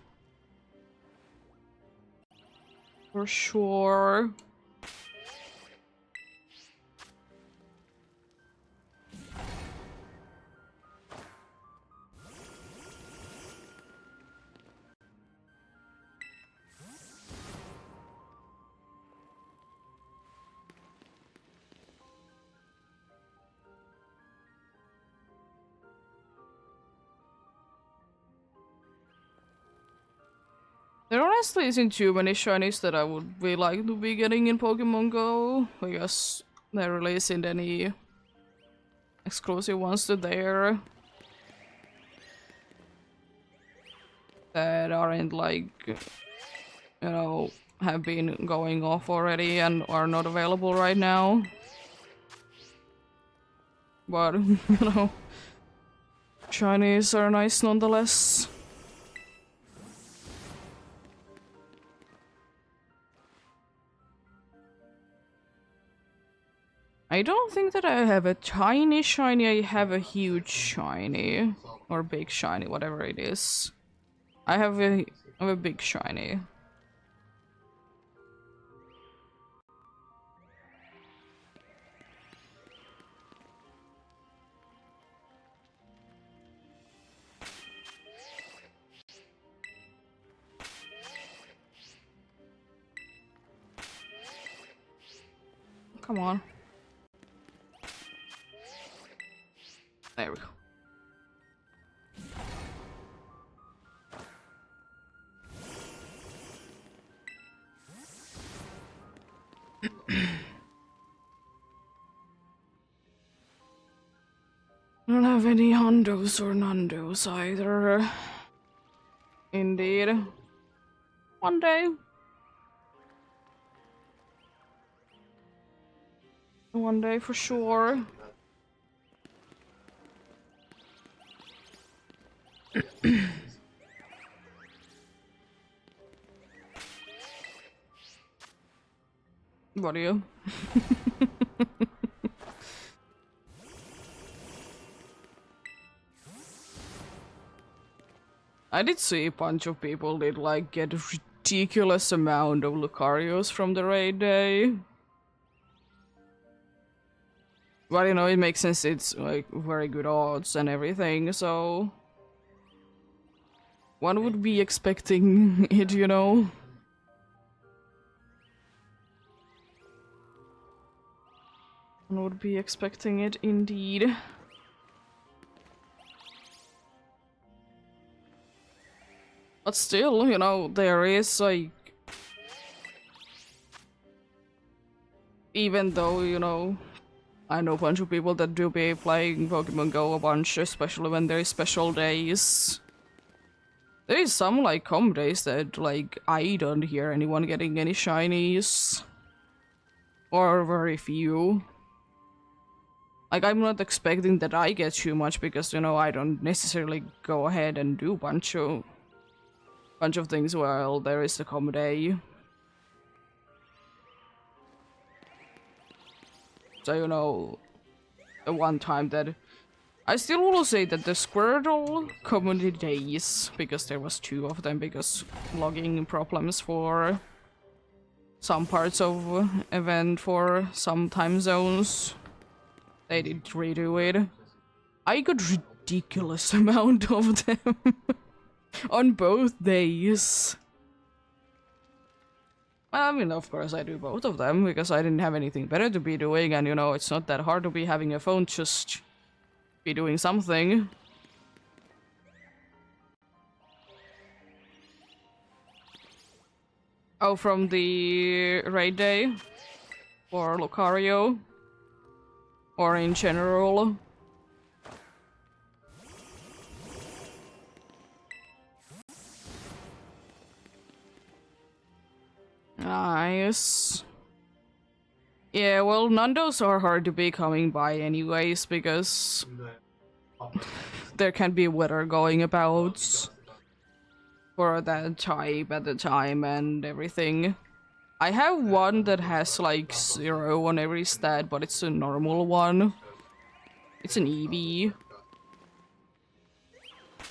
For sure. There honestly isn't too many shinies that I would be like to be getting in Pokemon Go, because there really isn't any exclusive ones to there that aren't like, you know, have been going off already and are not available right now. But, you know, shinies are nice nonetheless. I don't think that I have a tiny shiny, I have a huge shiny. Or big shiny, whatever it is. I have a big shiny. Come on. There we go. I don't have any Hondos or Nandos either. Indeed. One day. One day for sure. What are you? I did see a bunch of people did like get a ridiculous amount of Lucarios from the raid day. But you know, it makes sense, it's like very good odds and everything, so one would be expecting it, you know. One would be expecting it indeed. But still, you know, there is like, even though, you know, I know a bunch of people that do be playing Pokemon Go a bunch, especially when there is special days. There is some like calm days that like I don't hear anyone getting any shinies. Or very few. Like I'm not expecting that I get too much because, you know, I don't necessarily go ahead and do bunch of things while there is a calm day. So, you know, the one time that I still will say that the Squirtle community days, because there was 2 of them because logging problems for some parts of event for some time zones, they did redo it. I got ridiculous amount of them on both days. I mean, of course I do both of them because I didn't have anything better to be doing, and you know, it's not that hard to be having a phone, just be doing something. Oh, from the raid day? For Lucario? Or in general? Nice. Yeah, well, Nandos are hard to be coming by anyways, because there can be weather going about for that type at the time and everything. I have one that has like 0 on every stat, but it's a normal one. It's an EV.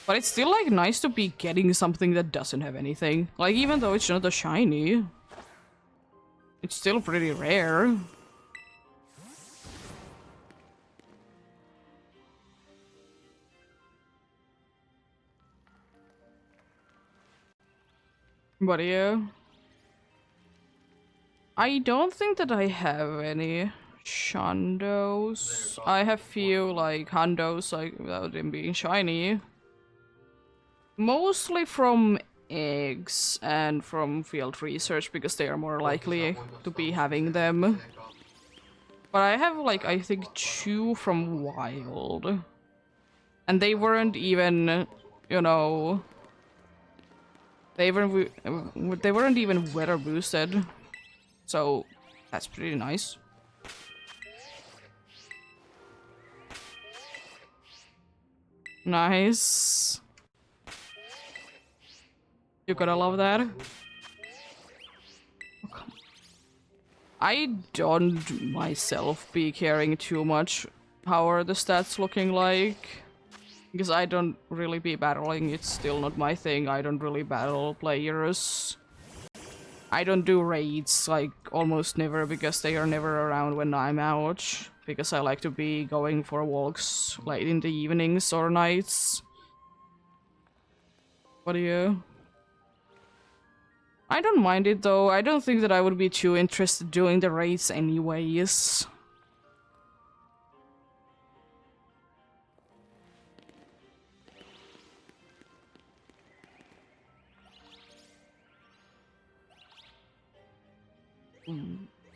But it's still like nice to be getting something that doesn't have anything. Like even though it's not a shiny. It's still pretty rare. But yeah. I don't think that I have any Shandos. I have few like Handos, like without them being shiny. Mostly from eggs and from field research because they are more likely to be having them. But I have like I think 2 from wild. And they weren't even, you know, they weren't even weather boosted. So that's pretty nice. Nice. You gotta love that. I don't myself be caring too much how are the stats looking like. Because I don't really be battling, it's still not my thing. I don't really battle players. I don't do raids, like, almost never, because they are never around when I'm out. Because I like to be going for walks late in the evenings or nights. What do you? I don't mind it though. I don't think that I would be too interested doing the raids anyways.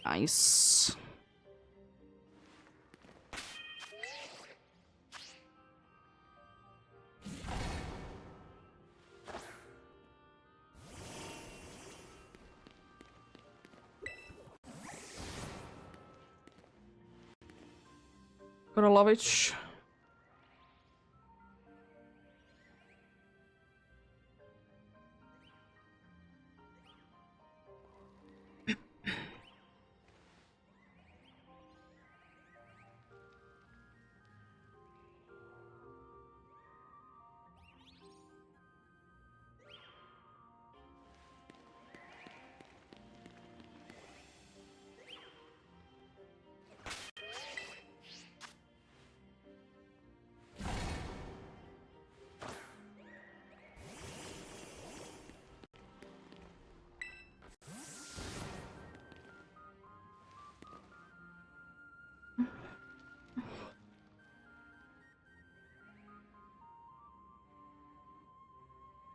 Nice. Gotta love it.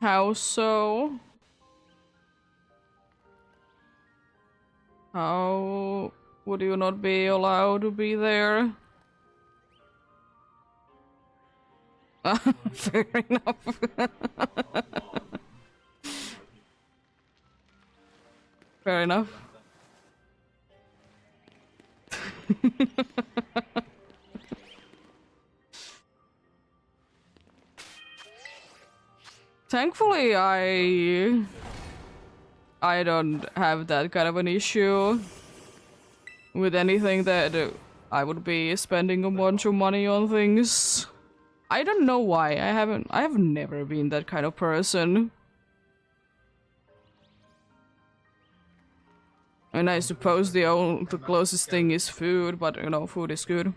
How so? How would you not be allowed to be there? Fair enough. Fair enough. Thankfully, I don't have that kind of an issue with anything that I would be spending a bunch of money on things. I don't know why. I have never been that kind of person. And I suppose the closest thing is food, but you know, food is good.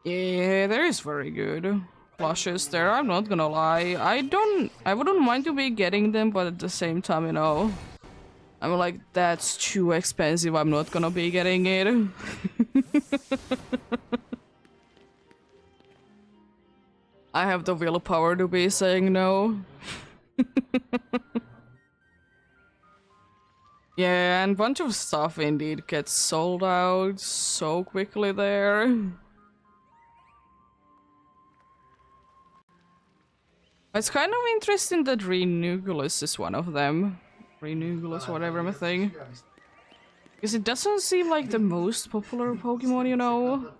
Yeah, there is very good plushes there, I'm not gonna lie. I wouldn't mind to be getting them, but at the same time, you know, I'm like, that's too expensive, I'm not gonna be getting it. I have the willpower to be saying no. Yeah, and a bunch of stuff indeed gets sold out so quickly there. It's kind of interesting that Renugulus is one of them. Renugulus, whatever my thing. Because it doesn't seem like the most popular Pokemon, you know?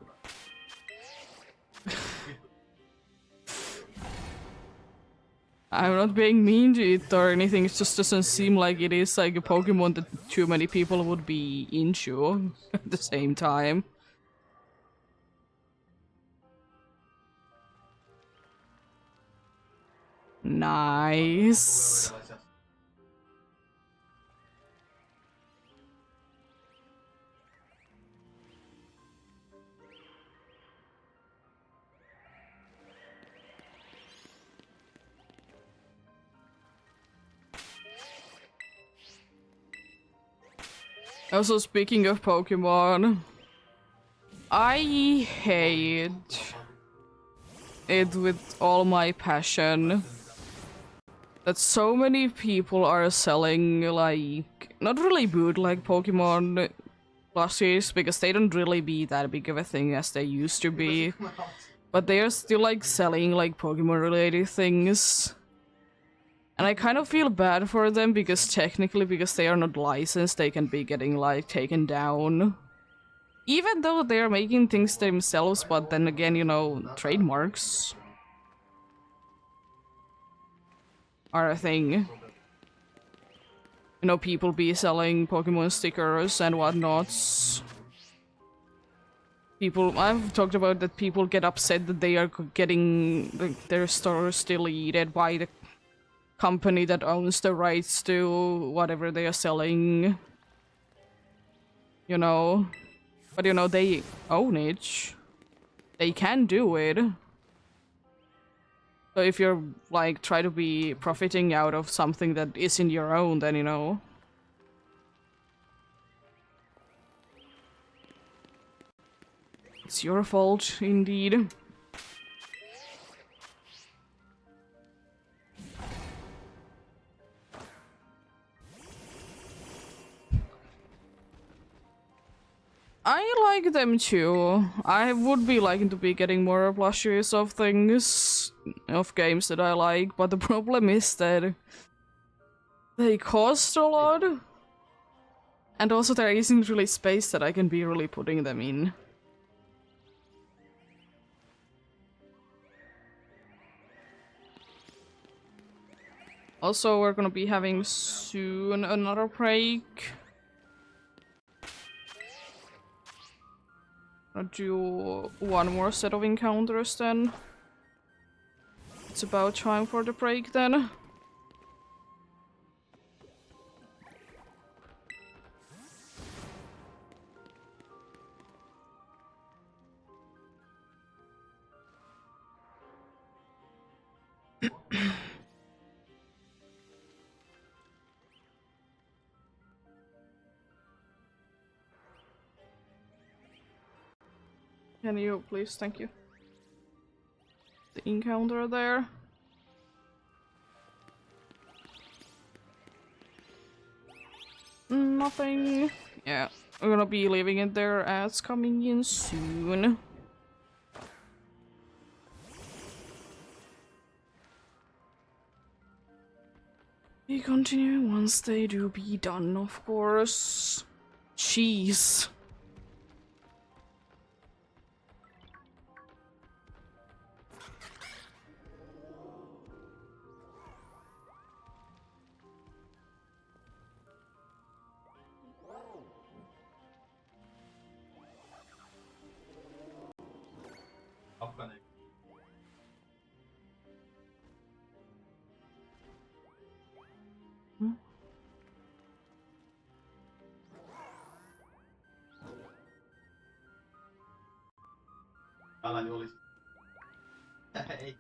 I'm not being mean to it or anything, it just doesn't seem like it is like a Pokemon that too many people would be into at the same time. Nice. Also, speaking of Pokemon, I hate it with all my passion that so many people are selling, like, not really bootleg Pokemon plushies, because they don't really be that big of a thing as they used to be. But they are still, like, selling, like, Pokemon-related things. And I kind of feel bad for them, because technically, because they are not licensed, they can be getting, like, taken down. Even though they're making things themselves, but then again, you know, trademarks are a thing. You know, people be selling Pokemon stickers and whatnots. I've talked about that people get upset that they are getting like, their stores deleted by the company that owns the rights to whatever they are selling. You know? But you know, they own it. They can do it. So if you're, like, try to be profiting out of something that isn't your own, then, you know. It's your fault, indeed. I like them too. I would be liking to be getting more plushies of things, of games that I like, but the problem is that they cost a lot. And also there isn't really space that I can be really putting them in. Also, we're gonna be having soon another break. I'll do one more set of encounters then. It's about time for the break then. Can you please, thank you. The encounter there. Nothing. Yeah, we're gonna be leaving it there. Ads coming in soon. We continue once they do be done, of course. Jeez. Tällainen olisi. Ei.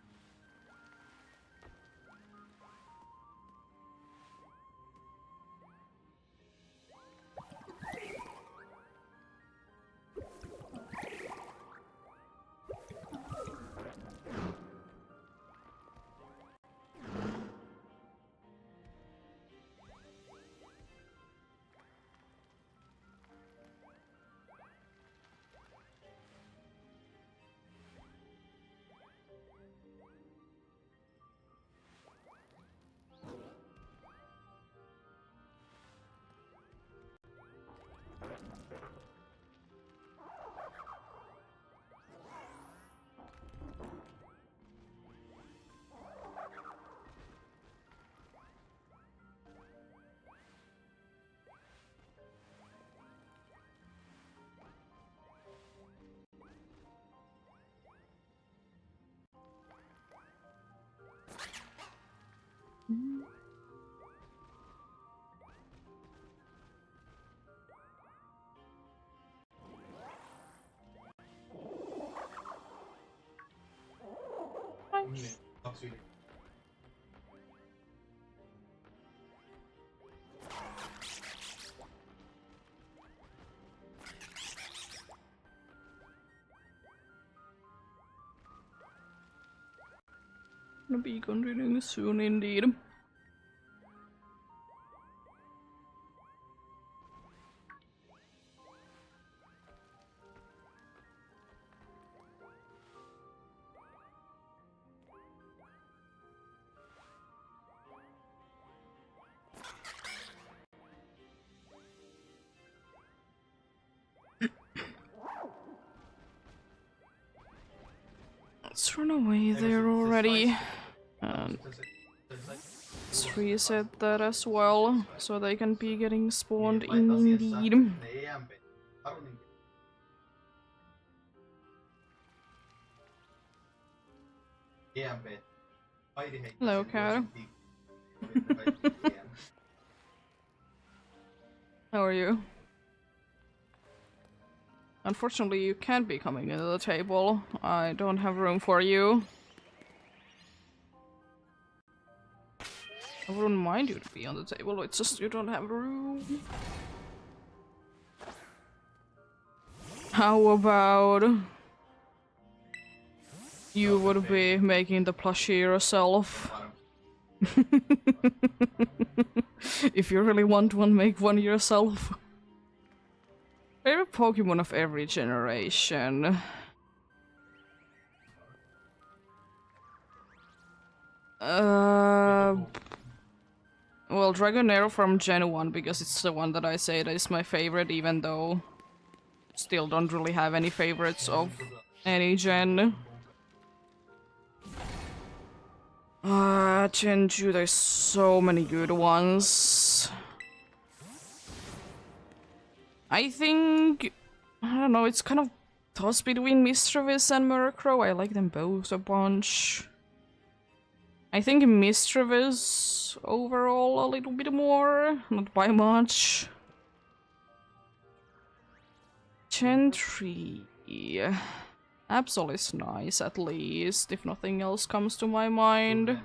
Nice. gonna be continuing soon indeed. Let's run away there already. And let's reset that as well, so they can be getting spawned indeed. Hello, cat. How are you? Unfortunately, you can't be coming into the table. I don't have room for you. I wouldn't mind you to be on the table, it's just you don't have room. How about you would be making the plushie yourself? If you really want one, make one yourself. Favorite Pokemon of every generation. Well, Dragonair from Gen 1, because it's the one that I say that is my favorite, even though still don't really have any favorites of any gen. Gen 2, there's so many good ones. I think, I don't know, it's kind of toss between Mischievous and Murkrow. I like them both a bunch. I think Mischievous overall a little bit more, not by much. Gen 3. Absol is nice at least, if nothing else comes to my mind.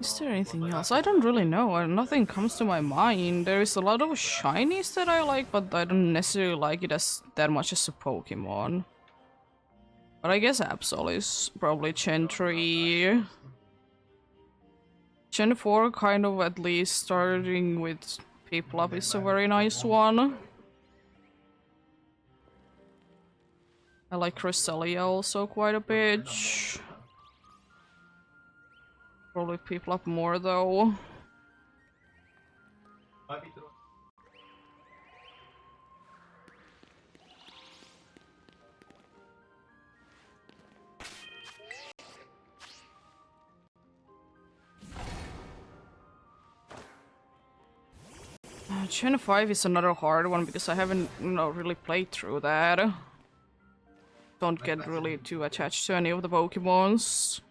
Is there anything else? I don't really know. Nothing comes to my mind. There is a lot of shinies that I like, but I don't necessarily like it as that much as a Pokemon. But I guess Absol is probably Gen 3. Gen 4 kind of at least starting with Piplup is a very nice one. I like Cresselia also quite a bit. Probably Piplup more though. Gen 5 is another hard one because I haven't, really played through that. Don't get really too attached to any of the Pokemons.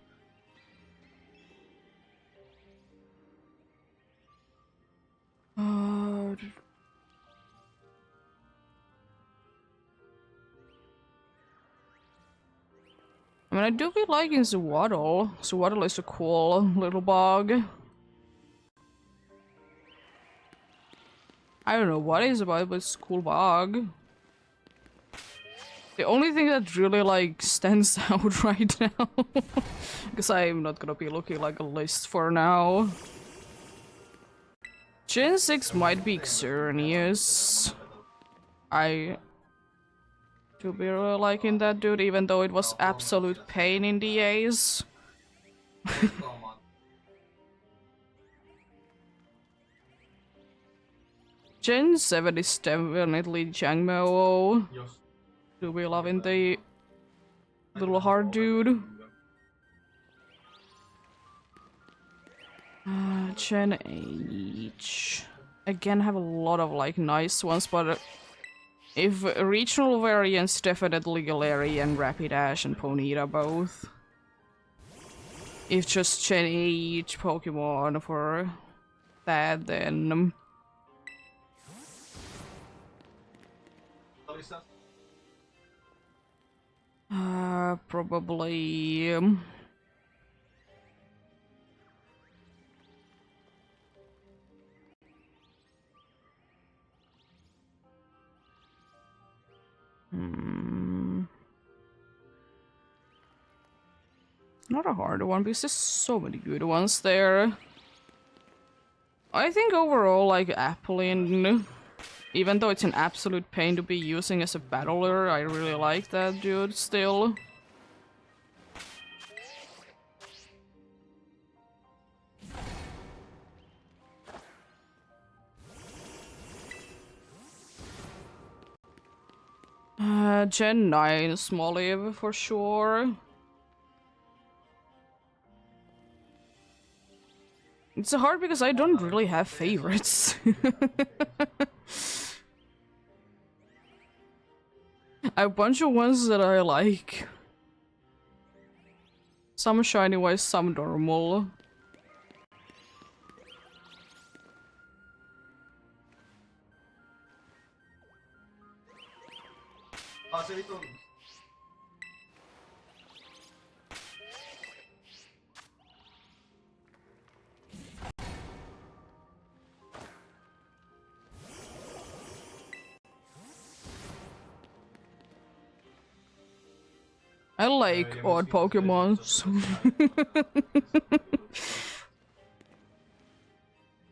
I mean, I do be liking Zwaddle. Zwaddle is a cool little bug. I don't know what it's about, but it's a cool bug. The only thing that really, stands out right now, because I'm not gonna be looking like a list for now. Gen 6 might be Xerneas. I do be really liking that dude, even though it was absolute pain in the A's. Gen 7 is definitely Jangmo. Do be loving the little hard dude. Gen 8. Again, have a lot of nice ones, but if regional variants, definitely Galarian and Rapidash and Ponyta both. If just Gen 8 Pokemon for that, then Probably. Not a hard one because there's so many good ones there. I think overall, like Applin, even though it's an absolute pain to be using as a battler, I really like that dude still. Gen 9 Smoliv for sure. It's hard because I don't really have favorites. I have a bunch of ones that I like. Some shiny wise, some normal. Se vitun. I like odd Pokemons.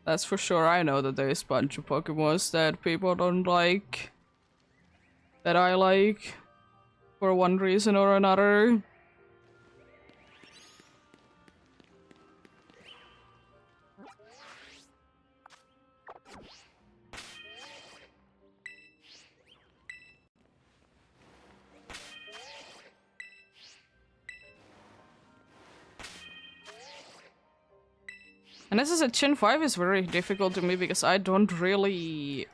That's for sure. I know that there's a bunch of Pokemons that people don't like. That I like. For one reason or another. And this is a Gen 5 is very difficult to me because I don't really...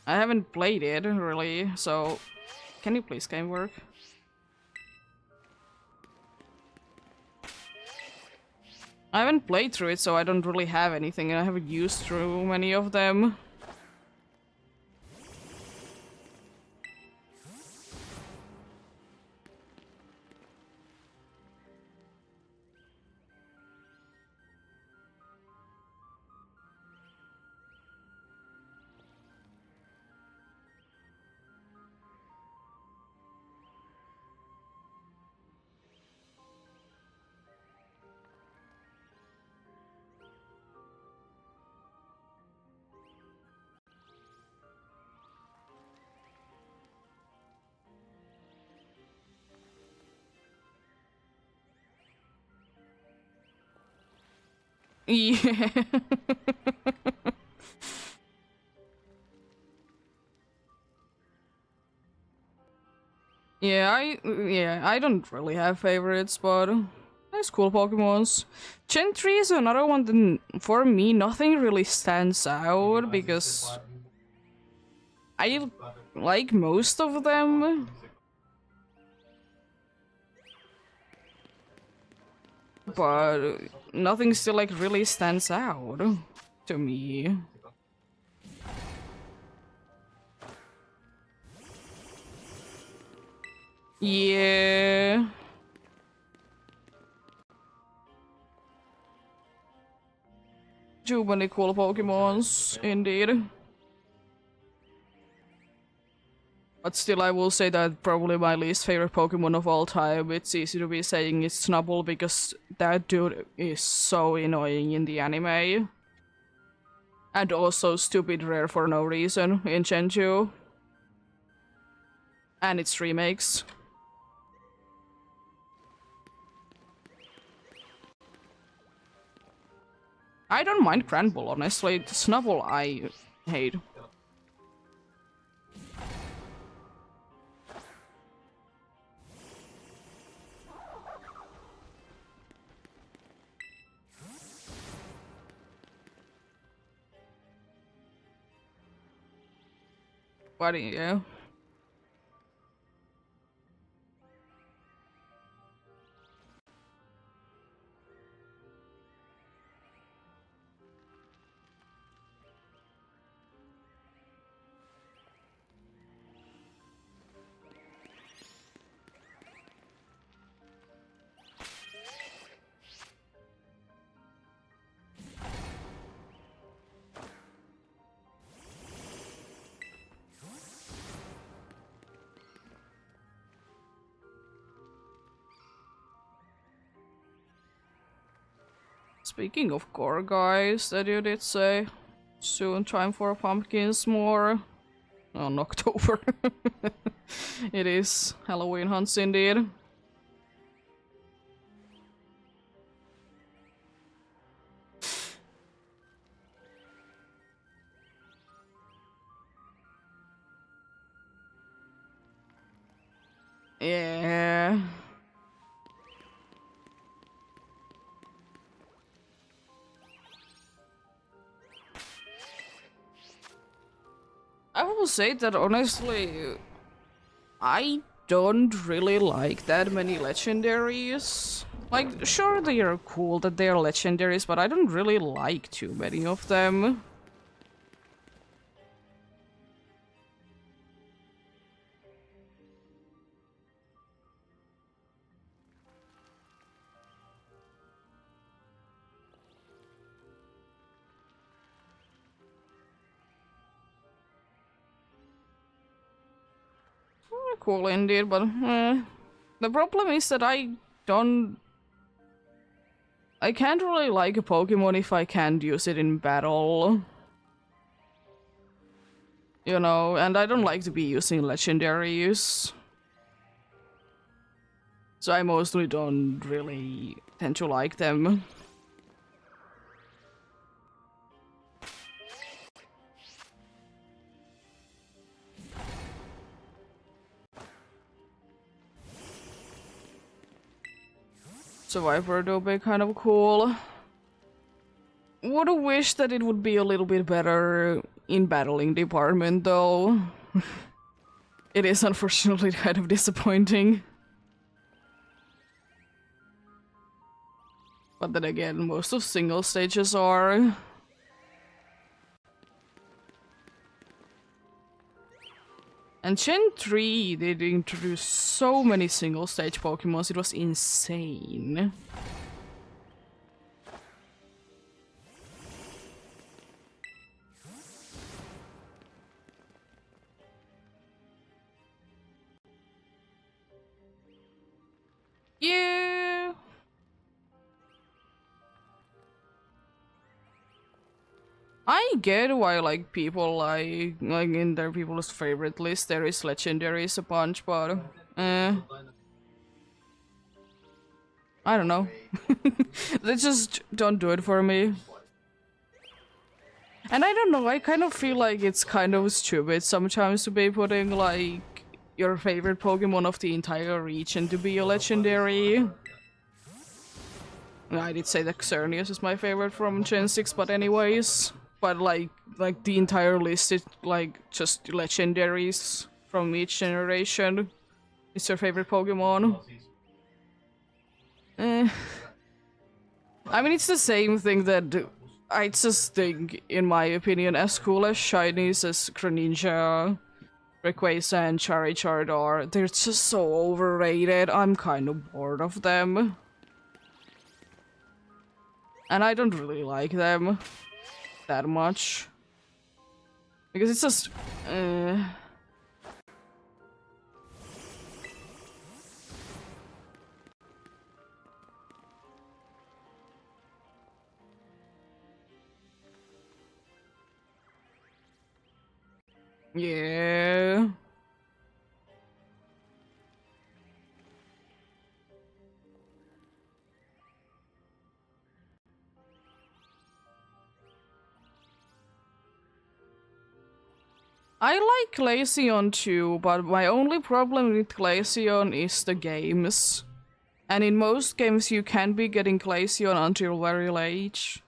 I haven't played it, really, so... Can you please game work? I haven't played through it, so I don't really have anything, and I haven't used through many of them. Yeah. Yeah, I don't really have favorites, but there's cool Pokemons. Gen 3 is another one that, for me, nothing really stands out because I like most of them, but nothing still like really stands out to me. Yeah. Too many cool Pokemons, indeed. But still, I will say that probably my least favorite Pokemon of all time. It's easy to be saying it's Snubbull because that dude is so annoying in the anime. And also stupid rare for no reason in Gen 2. And its remakes. I don't mind Granbull, honestly. Snubbull I hate. But yeah. Speaking of gore, guys, that you did say, soon time for pumpkins more. On October. It is Halloween hunts indeed. Yeah. I will say that honestly, I don't really like that many legendaries. Like, sure they are cool that they are legendaries, but I don't really like too many of them. Cool indeed, but the problem is that I can't really like a Pokemon if I can't use it in battle. You know, and I don't like to be using legendaries. So I mostly don't really tend to like them. Survivor though be kind of cool. Would wish that it would be a little bit better in battling department though. It is unfortunately kind of disappointing. But then again, most of single stages are. And Gen 3 did introduce so many single stage Pokemons, it was insane. Yeah. I get why like people like in their people's favorite list there is legendaries a bunch, but I don't know. They just don't do it for me. And I don't know, I kind of feel like it's kind of stupid sometimes to be putting like your favorite Pokemon of the entire region to be a legendary. I did say that Xerneas is my favorite from Gen 6, but anyways. But like the entire list is like just legendaries from each generation. It's your favorite Pokemon. I mean, it's the same thing that I just think, in my opinion, as cool as shinies as Greninja, Rayquaza, and Charizard are, they're just so overrated. I'm kind of bored of them. And I don't really like them that much. Because it's just... yeah... I like Glaceon too, but my only problem with Glaceon is the games. And in most games you can't be getting Glaceon until very late.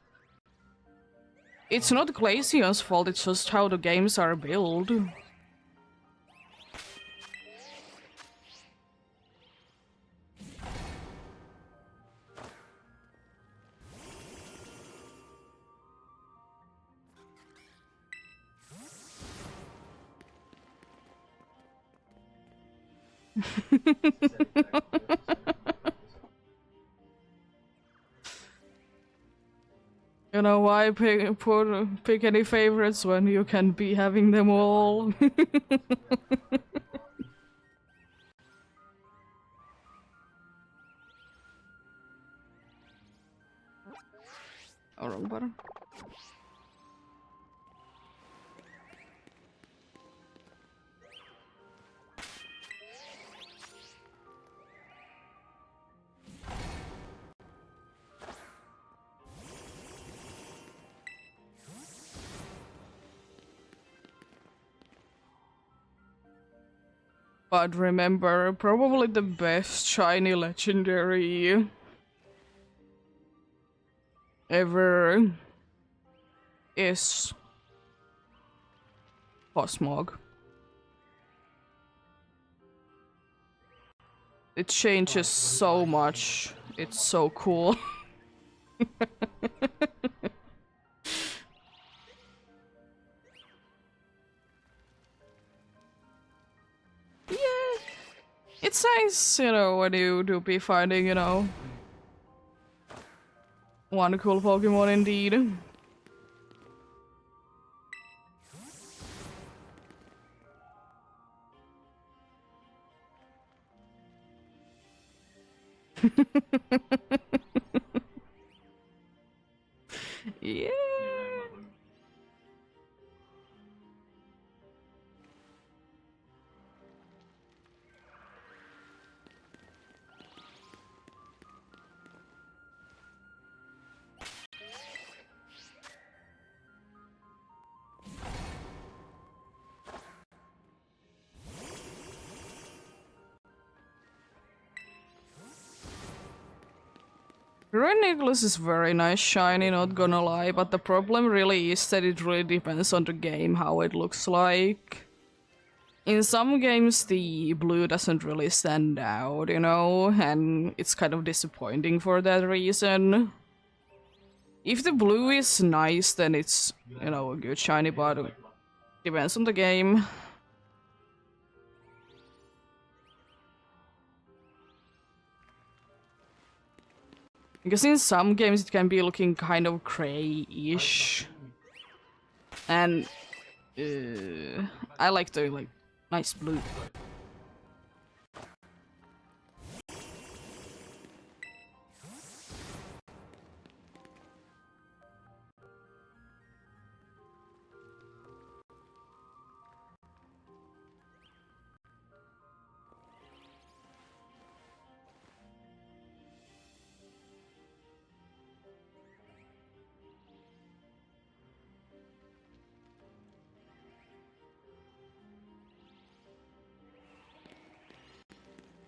It's not Glaceon's fault, it's just how the games are built. You know, why pick any favorites when you can be having them all? Oh, wrong button. But remember, probably the best shiny legendary ever is Cosmog. It changes so much. It's so cool. Yeah, it's nice, you know, when you do be finding, you know, one cool Pokemon indeed. Yeah. Red Nicholas is very nice shiny, not gonna lie, but the problem really is that it really depends on the game how it looks like. In some games the blue doesn't really stand out, you know, and it's kind of disappointing for that reason. If the blue is nice, then it's, you know, a good shiny, but it depends on the game. Because in some games it can be looking kind of grayish. And I like the like nice blue.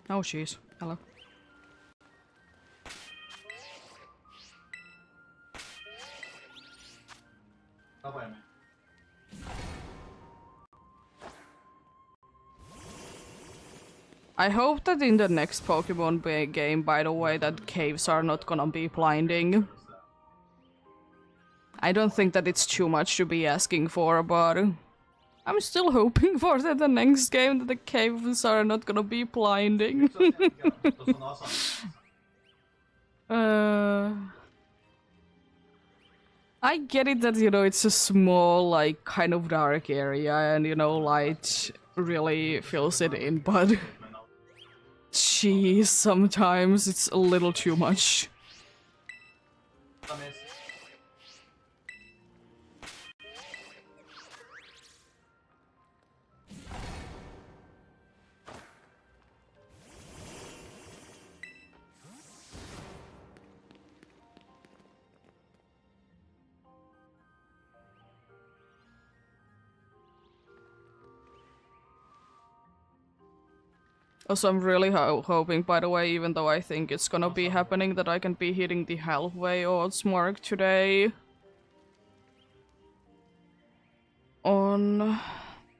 Oh jeez, hello. I hope that in the next Pokemon game, by the way, that caves are not gonna be blinding. I don't think that it's too much to be asking for, but I'm still hoping for that the next game that the caves are not gonna be blinding. I get it that, you know, it's a small, like, kind of dark area and, you know, light really fills it in, but jeez, sometimes it's a little too much. Also, I'm really hoping, by the way, even though I think it's gonna be happening, that I can be hitting the halfway odds mark today. On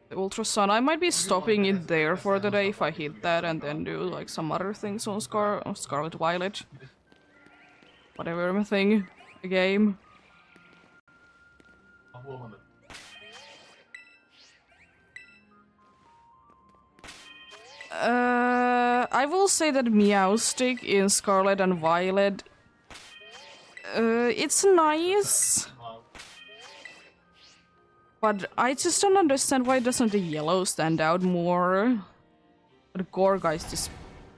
the Ultra Sun. I might be stopping it there for the day if I hit that and then do like some other things on Scarlet Violet. Whatever thing. A game. I will say that Meowstic in Scarlet and Violet, it's nice, but I just don't understand why doesn't the yellow stand out more. The Gourgeist is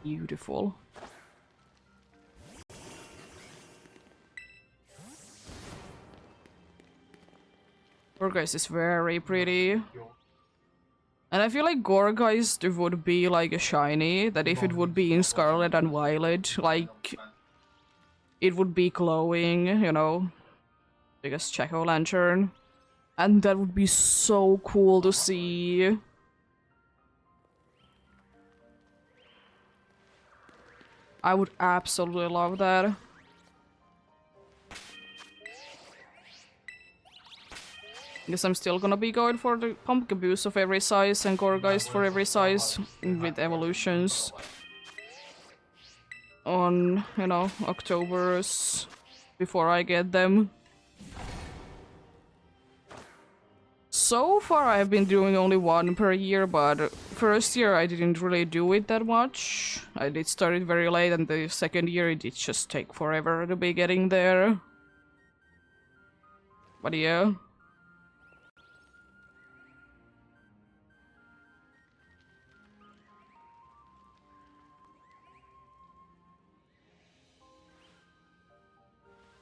beautiful. Gorgeist is very pretty. And I feel like Gorgeist would be like a shiny, that if it would be in Scarlet and Violet, like, it would be glowing, you know, because Jack-o'-lantern. And that would be so cool to see. I would absolutely love that. Guess I'm still gonna be going for the Pumpkaboo of every size and Gorgeist for every size with evolutions on, you know, October's before I get them. So far I've been doing only one per year, but first year I didn't really do it that much. I did start it very late, and the second year it did just take forever to be getting there. But yeah.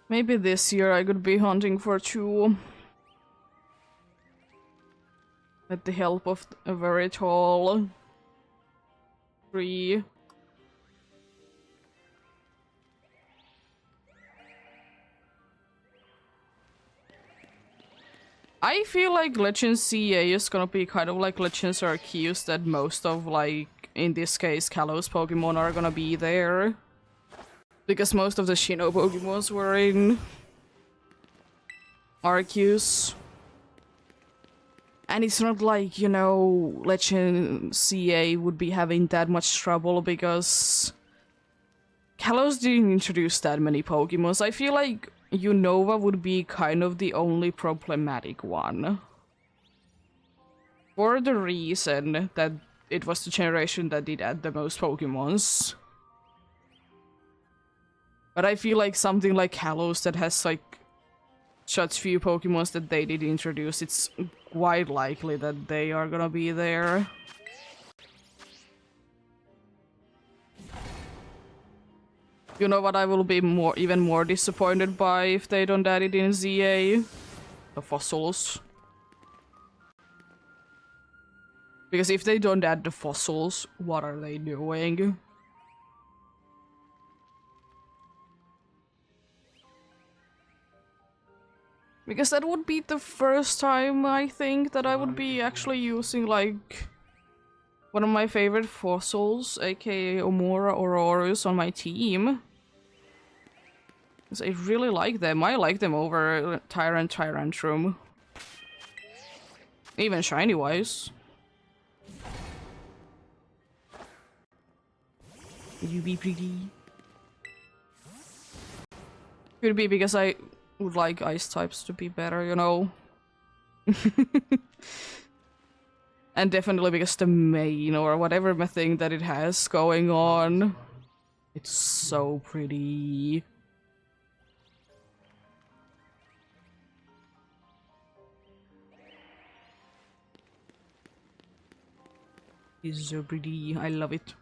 Maybe this year I could be hunting for 2. With the help of a very tall tree. I feel like Legends CA is gonna be kind of like Legends Arceus, that most of, like, in this case, Kalos Pokemon are gonna be there. Because most of the Sinnoh Pokemons were in Arceus. And it's not like, you know, Legend CA would be having that much trouble because Kalos didn't introduce that many Pokemons. I feel like Unova would be kind of the only problematic one. For the reason that it was the generation that did add the most Pokemons. But I feel like something like Kalos that has, like, such few Pokemons that they did introduce, it's quite likely that they are gonna be there. You know what I will be even more disappointed by if they don't add it in ZA? The fossils. Because if they don't add the fossils, what are they doing? Because that would be the first time, I think, that I would be actually using, like, one of my favorite fossils, aka Omora Aurorus, on my team. Because I really like them. I like them over Tyrantrum. Even shiny-wise. You be pretty. Could be because I would like ice types to be better, you know? And definitely because the main or whatever thing that it has going on, it's so pretty. It's so pretty. I love it.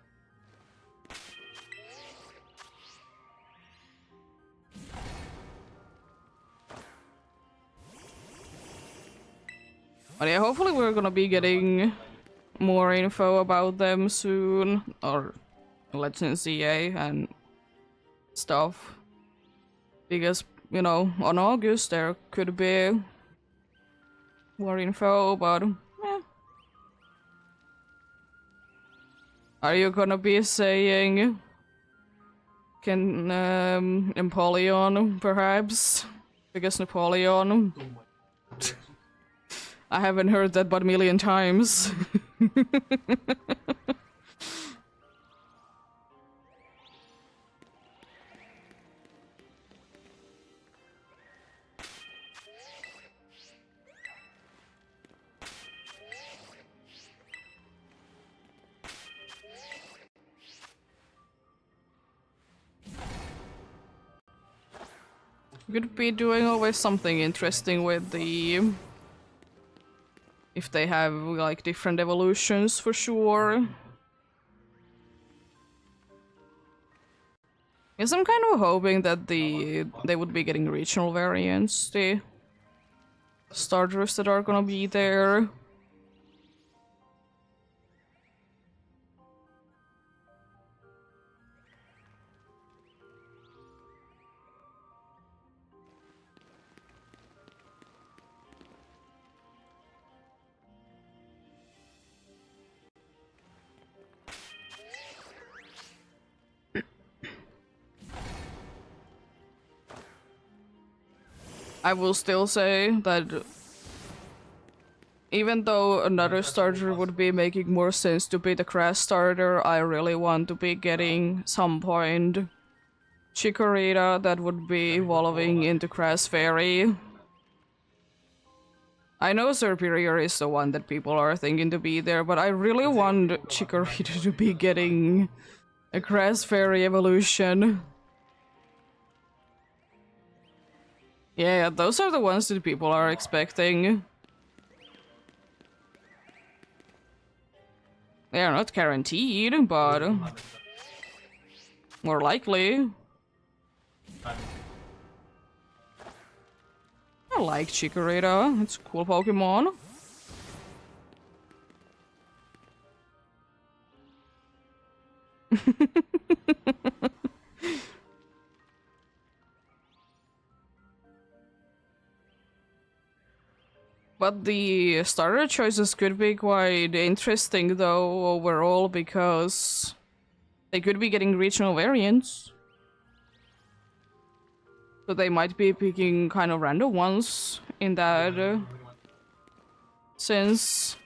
But yeah, hopefully we're gonna be getting more info about them soon, or Legends EA and stuff. Because, you know, on August there could be more info, but eh. Are you gonna be saying Empoleon, perhaps? Because Napoleon? I haven't heard that but a million times. Could be doing always something interesting with the... if they have, like, different evolutions, for sure. Yes, I'm kind of hoping that they would be getting regional variants. starters that are gonna be there. I will still say that even though another starter would be making more sense to be the crash starter, I really want to be getting some point Chikorita that would be evolving into Crash Fairy. I know Serperior is the one that people are thinking to be there, but I really want Chikorita to be getting a Crash Fairy evolution. Yeah, those are the ones that people are expecting. They are not guaranteed, but more likely. I like Chikorita. It's a cool Pokemon. But the starter choices could be quite interesting though overall because they could be getting regional variants. So they might be picking kind of random ones in that sense.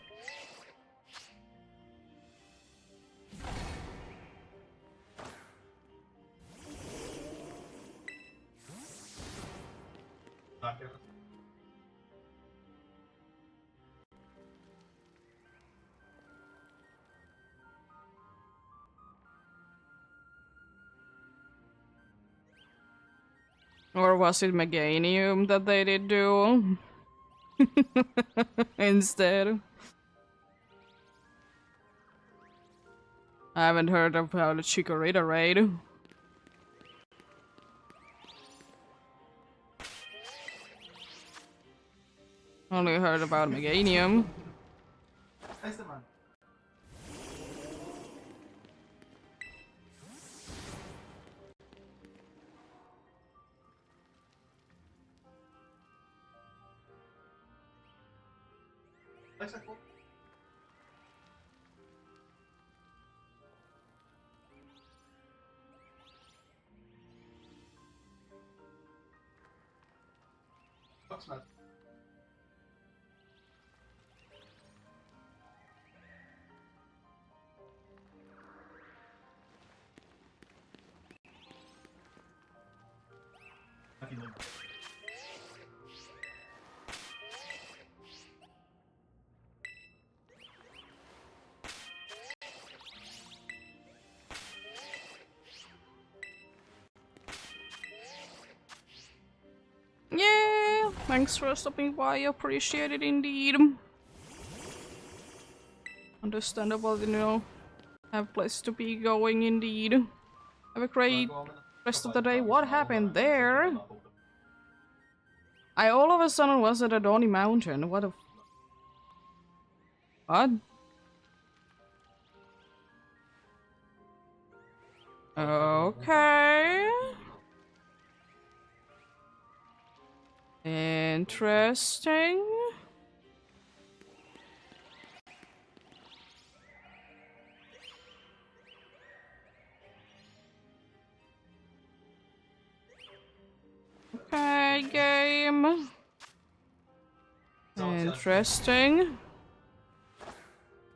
Or was it Meganium that they did do? Instead. I haven't heard about the Chikorita raid. Only heard about Meganium. Yeah, thanks for stopping by, appreciate it indeed. Understandable, you know, have place to be going indeed. Have a great rest of the day. What happened there? I all of a sudden was at Adoni Mountain. What a... What? Okay. Interesting. Okay, game. Interesting.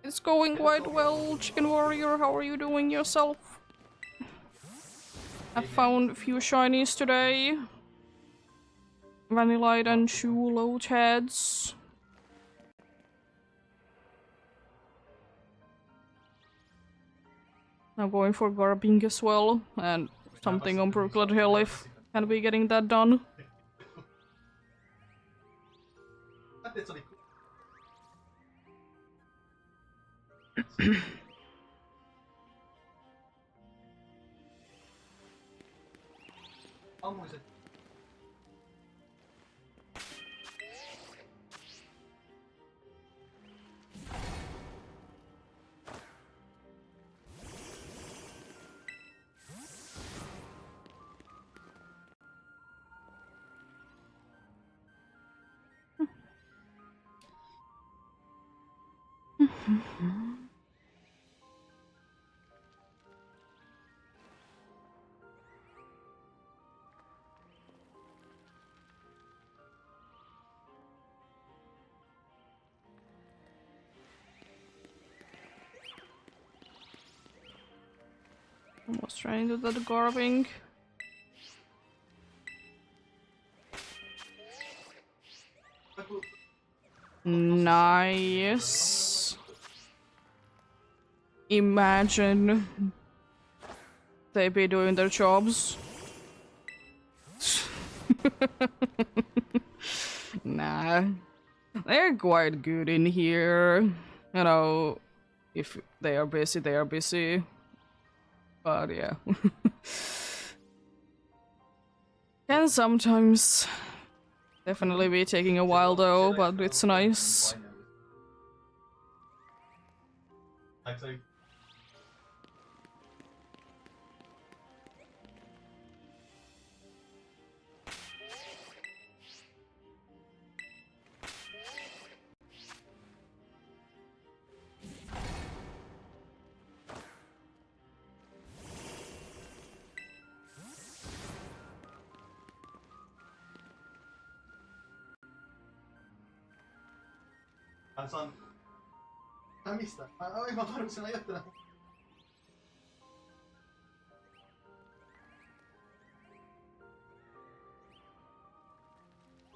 It's going quite well, Chicken Warrior. How are you doing yourself? I found a few shinies today. Vanillite and Shuload heads. I'm going for Garbink as well, and something on Brooklyn Hill if can be getting that done. Almost trying to do that garbing. Nice. Imagine they be doing their jobs. Nah. They're quite good in here. You know, if they are busy, they are busy. But yeah. Can sometimes definitely be taking a while though, but it's nice. Kansan... Mistä? Aivan varmasti ajattelen.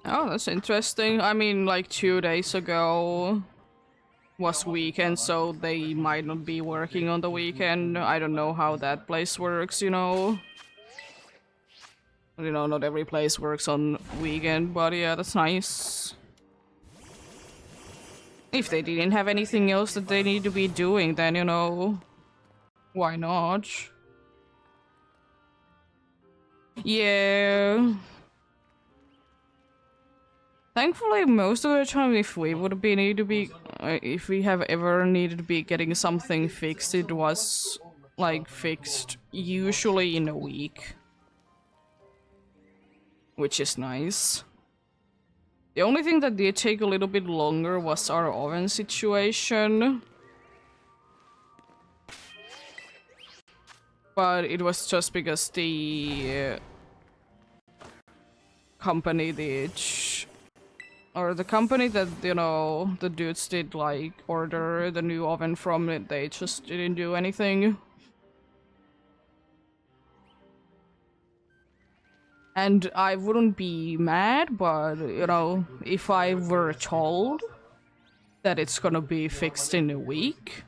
Oh, that's interesting. I mean, like 2 days ago was weekend, so they might not be working on the weekend. I don't know how that place works, you know. You know, not every place works on weekend, but yeah, that's nice. If they didn't have anything else that they need to be doing, then, you know, why not? Yeah. Thankfully, most of the time, if we would be need to be, if we have ever needed to be getting something fixed, it was like fixed usually in a week, which is nice. The only thing that did take a little bit longer was our oven situation, but it was just because the company did. Or the company that, you know, the dudes did, like, order the new oven from it, they just didn't do anything. And I wouldn't be mad, but, you know, if I were told that it's gonna be fixed in a week,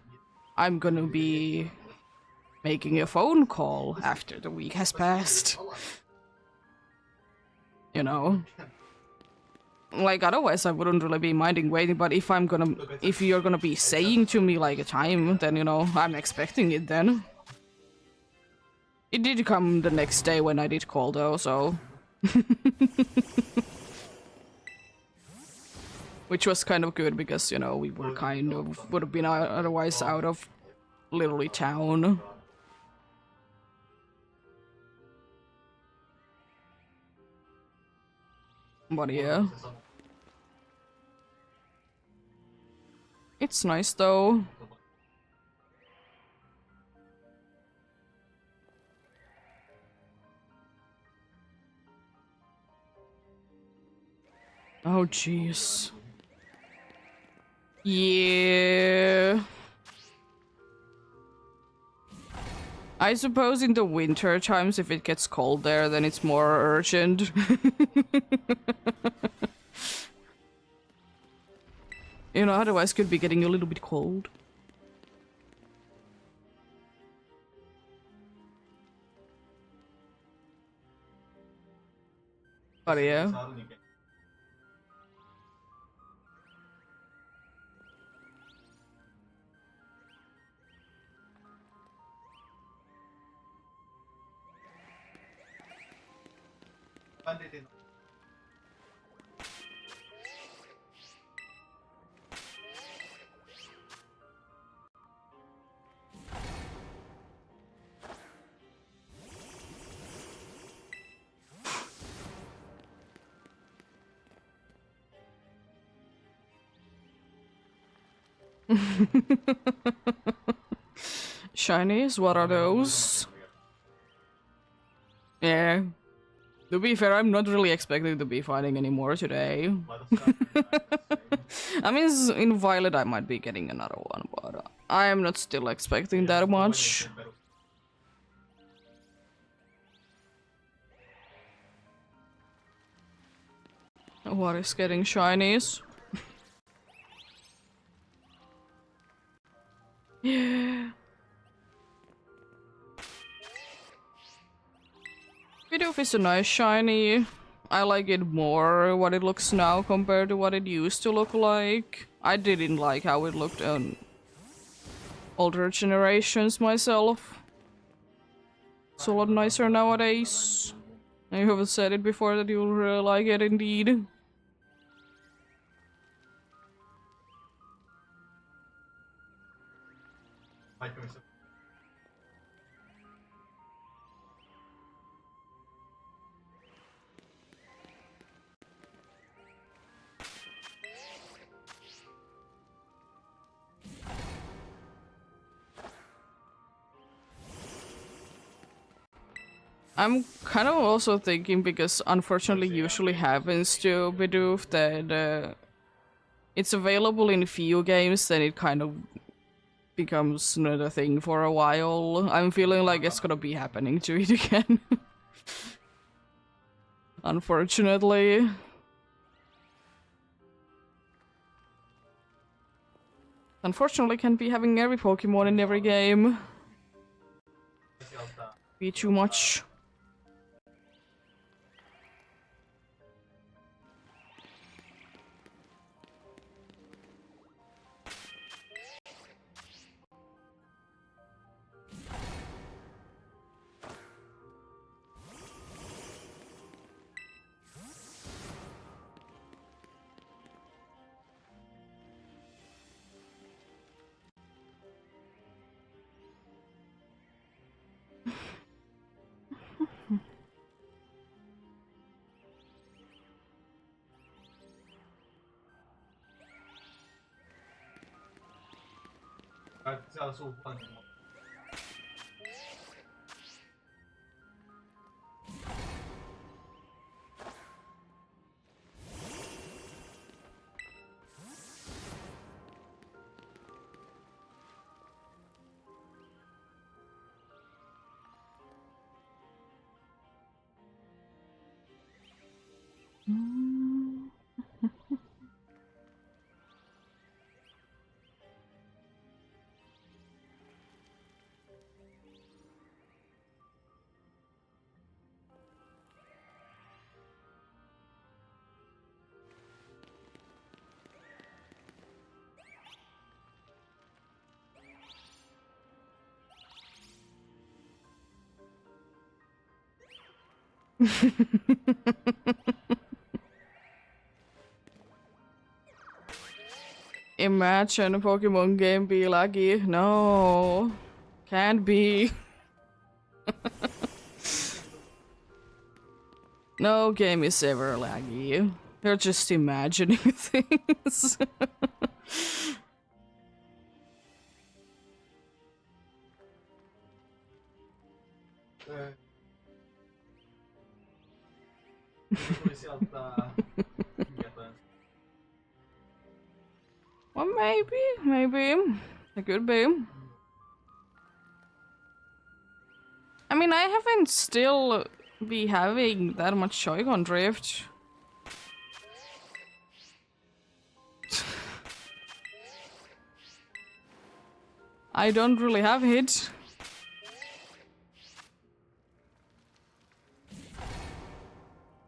I'm gonna be making a phone call after the week has passed. You know? Like, otherwise I wouldn't really be minding waiting, but if you're gonna be saying to me, like, a time, then, you know, I'm expecting it then. It did come the next day when I did call, though, so... Which was kind of good, because, you know, we were kind of... would have been otherwise out of literally town. But yeah. It's nice, though. Oh, jeez. Yeah. I suppose in the winter times, if it gets cold there, then it's more urgent. You know, otherwise could be getting a little bit cold. But yeah. Shinies, what are those? Yeah. To be fair, I'm not really expecting to be fighting anymore today. I mean, in Violet I might be getting another one, but I am not still expecting that much. What is getting shinies? Yeah. Bidoof is a nice shiny. I like it more what it looks now compared to what it used to look like. I didn't like how it looked on older generations myself. It's a lot nicer nowadays. You haven't said it before that you'll really like it indeed. I'm kind of also thinking, because unfortunately usually happens to Bidoof, that it's available in few games, then it kind of becomes another thing for a while. I'm feeling like it's gonna be happening to it again. Unfortunately. Unfortunately, can't be having every Pokemon in every game. Be too much. Imagine a Pokemon game be laggy. No. Can't be. No game is ever laggy. You're just imagining things. Well, maybe. It could be. I mean, I haven't still be having that much Joy-Con drift. I don't really have it.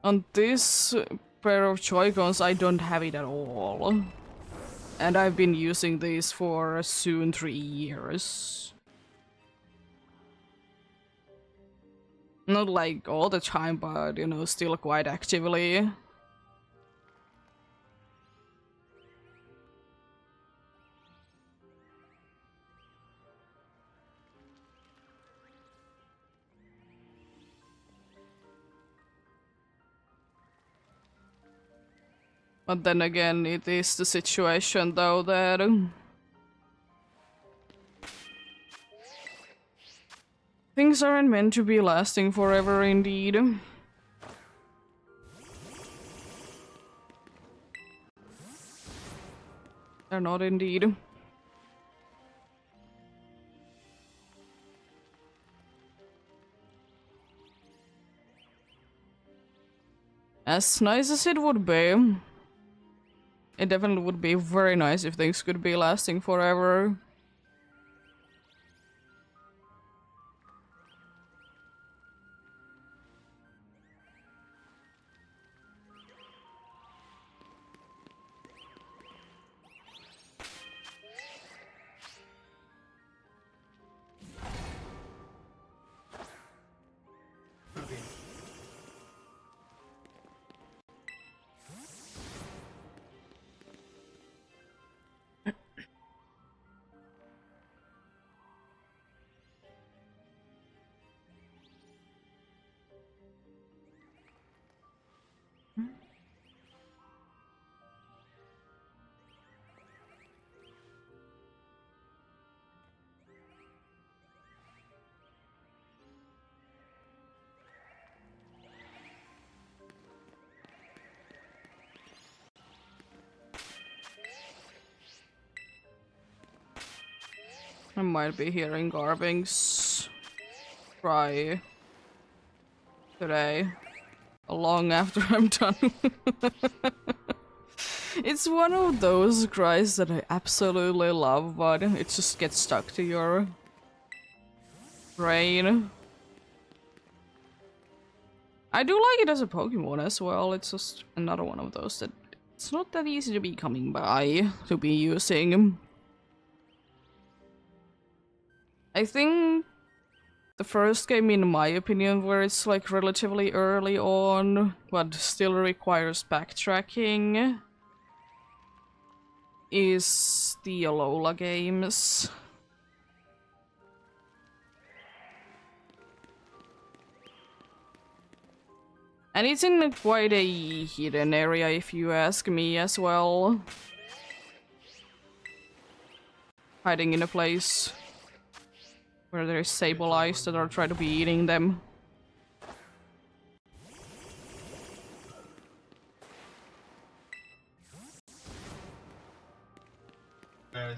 On this pair of Joy-Cons, I don't have it at all. And I've been using these for soon 3 years. Not like all the time, but you know, still quite actively. But then again, it is the situation though that Things aren't meant to be lasting forever, indeed. They're not, indeed. As nice as it would be, it definitely would be very nice if things could be lasting forever. I might be hearing Garbings cry today, long after I'm done. It's one of those cries that I absolutely love, but it just gets stuck to your brain. I do like it as a Pokemon as well, it's just another one of those that it's not that easy to be coming by, to be using. I think the first game, in my opinion, where it's like relatively early on, but still requires backtracking, is the Alola games. And it's in quite a hidden area, if you ask me, as well. Hiding in a place where there's Sableyes that are trying to be eating them.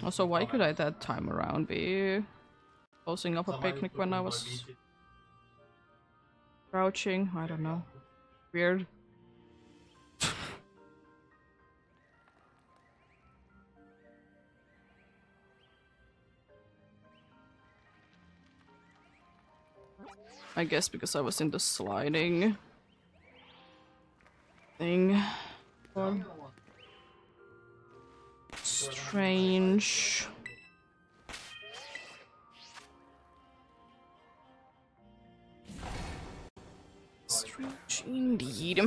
Also, why could I that time around be posing up a picnic when I was crouching? I don't know. Weird. I guess because I was in the sliding thing. Or strange. Strange indeed.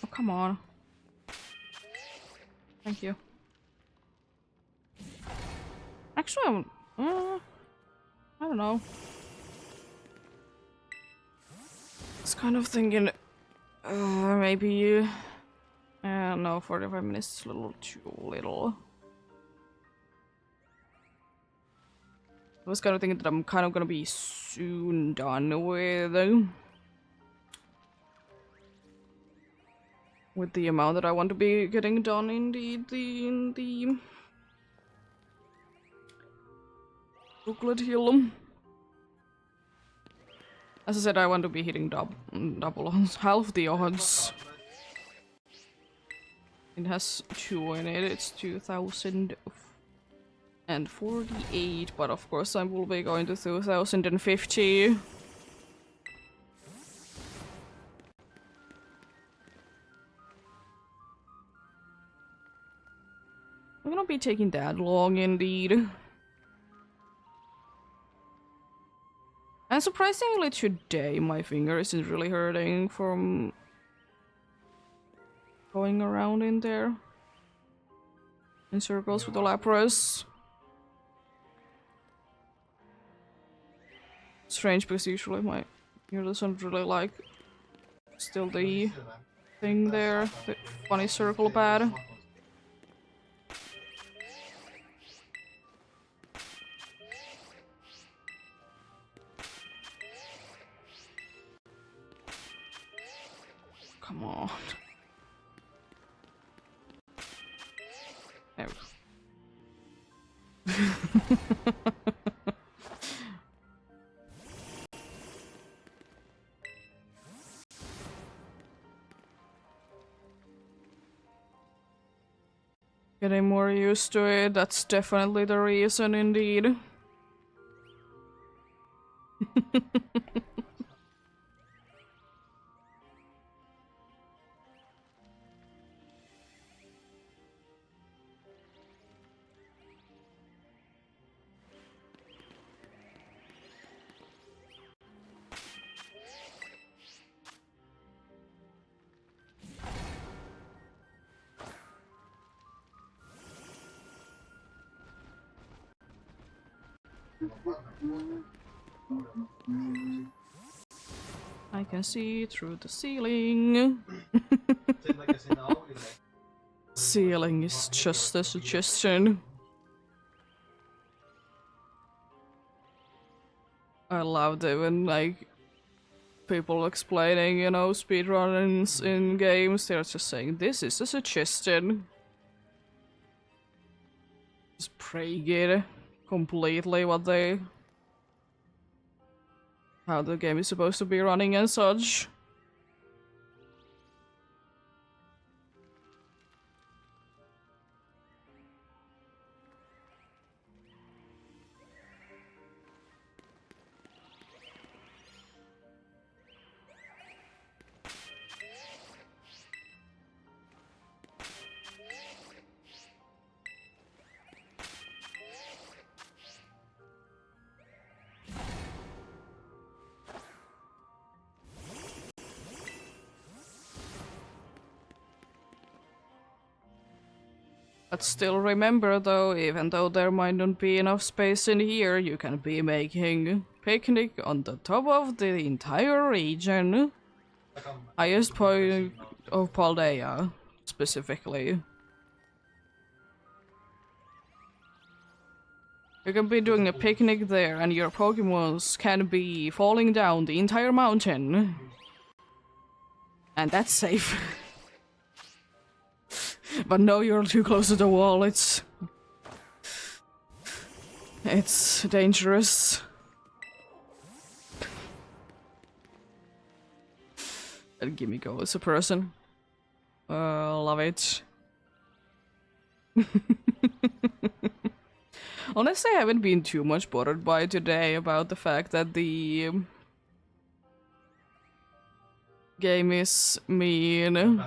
Oh, come on. Thank you. Actually, I don't know. I was kind of thinking, maybe, no, 45 minutes is a little too little. I was kind of thinking that I'm kind of gonna be soon done with the amount that I want to be getting done in the Booklet Hill. As I said, I want to be hitting double odds, half the odds. It has 2 in it, it's 2048, but of course I will be going to 2050. gonna be taking that long indeed. And surprisingly today my finger isn't really hurting from going around in there in circles with the Lapras. Strange because usually my finger doesn't really like still the thing there, the funny circle pad. Come on. There we go. Getting more used to it, that's definitely the reason indeed. I can see through the ceiling. Ceiling is just a suggestion. I loved it when like people explaining, you know, speedruns in games, they're just saying this is a suggestion. Just praying it completely how the game is supposed to be running and such. But still remember though, even though there might not be enough space in here, you can be making picnic on the top of the entire region. Highest point of Paldea, specifically. You can be doing a picnic there and your Pokemons can be falling down the entire mountain. And that's safe. But no, you're too close to the wall, it's dangerous. And gimme go as a person. Love it. Honestly, I haven't been too much bothered by today about the fact that the game is mean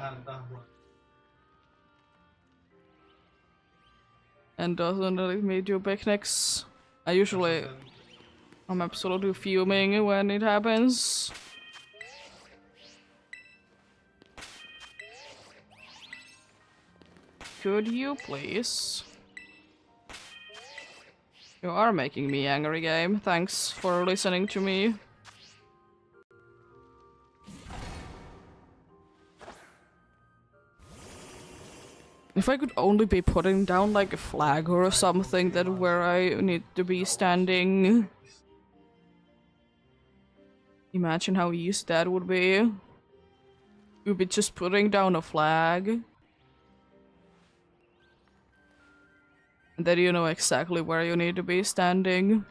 and doesn't let me do picnics. I'm absolutely fuming when it happens. Could you please? You are making me angry, game. Thanks for listening to me. If I could only be putting down like a flag or something that where I need to be standing. Imagine how easy that would be. You'd be just putting down a flag. And then you know exactly where you need to be standing.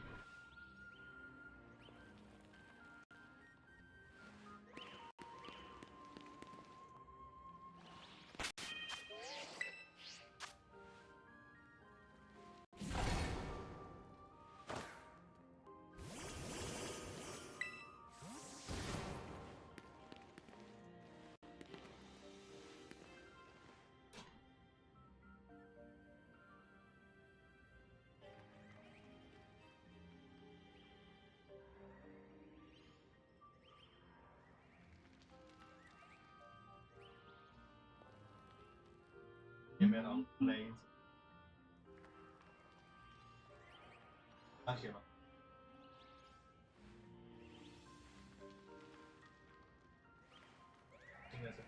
Emerald Plains. Actually, sinänsä.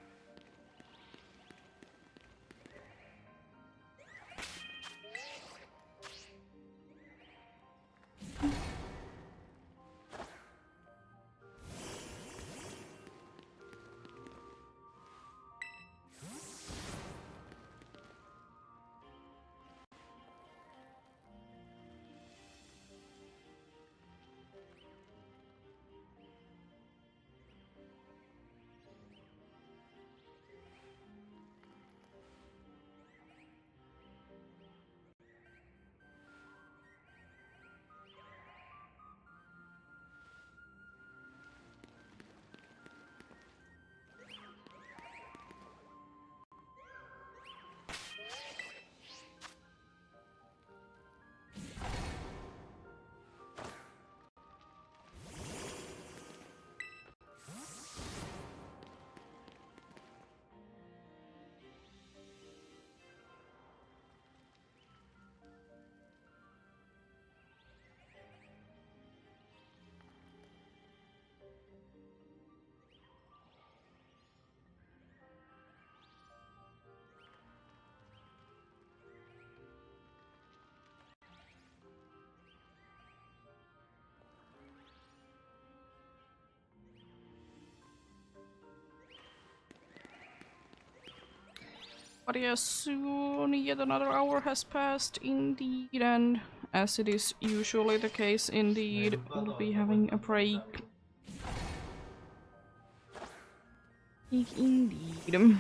But yes, soon yet another hour has passed indeed, and as it is usually the case indeed, we'll be having a break. Indeed.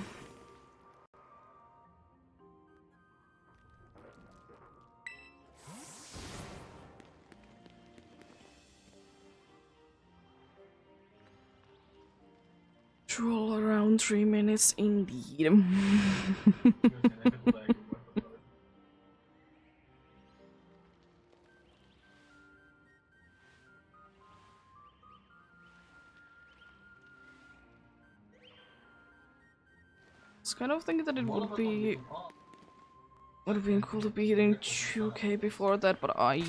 Troll around 3 minutes indeed. It's kind of thinking that it would have been cool to be hitting 2k before that, but I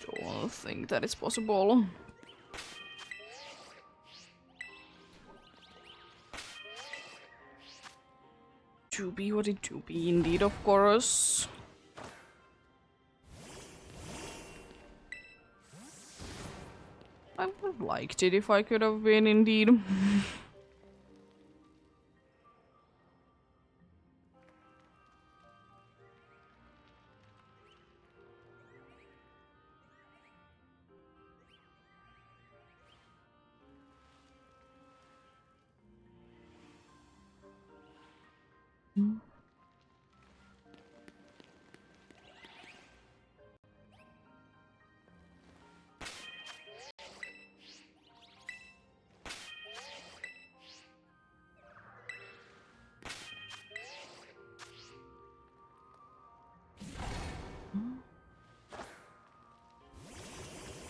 don't think that it's possible. To be what it to be indeed, of course. I would have liked it if I could have been indeed.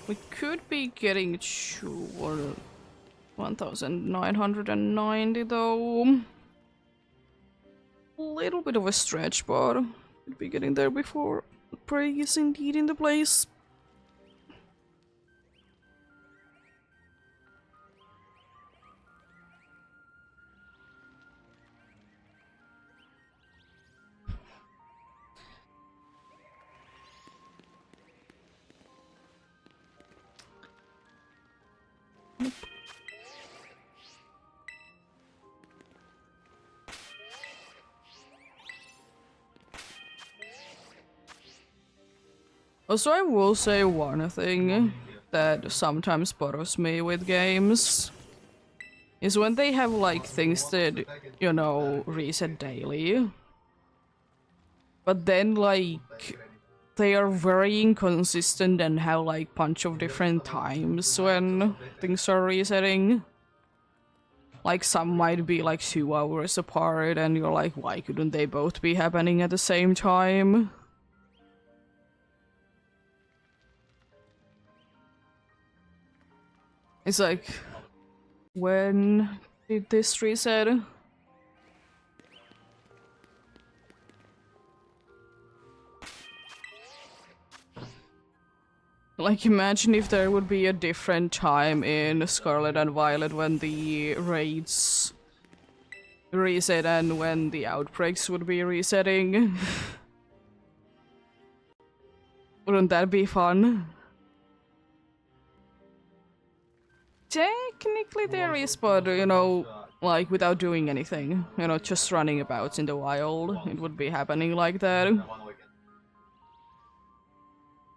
We could be getting to 1990 though. A little bit of a stretch, but we'd be getting there before break is indeed in the place. Also, I will say one thing that sometimes bothers me with games is when they have like things that, you know, reset daily. But then like they are very inconsistent and have like bunch of different times when things are resetting. Like some might be like 2 hours apart and you're like, why couldn't they both be happening at the same time? It's like, when did this reset? Like, imagine if there would be a different time in Scarlet and Violet when the raids reset and when the outbreaks would be resetting. Wouldn't that be fun? Technically there is, but you know, like without doing anything. You know, just running about in the wild. It would be happening like that.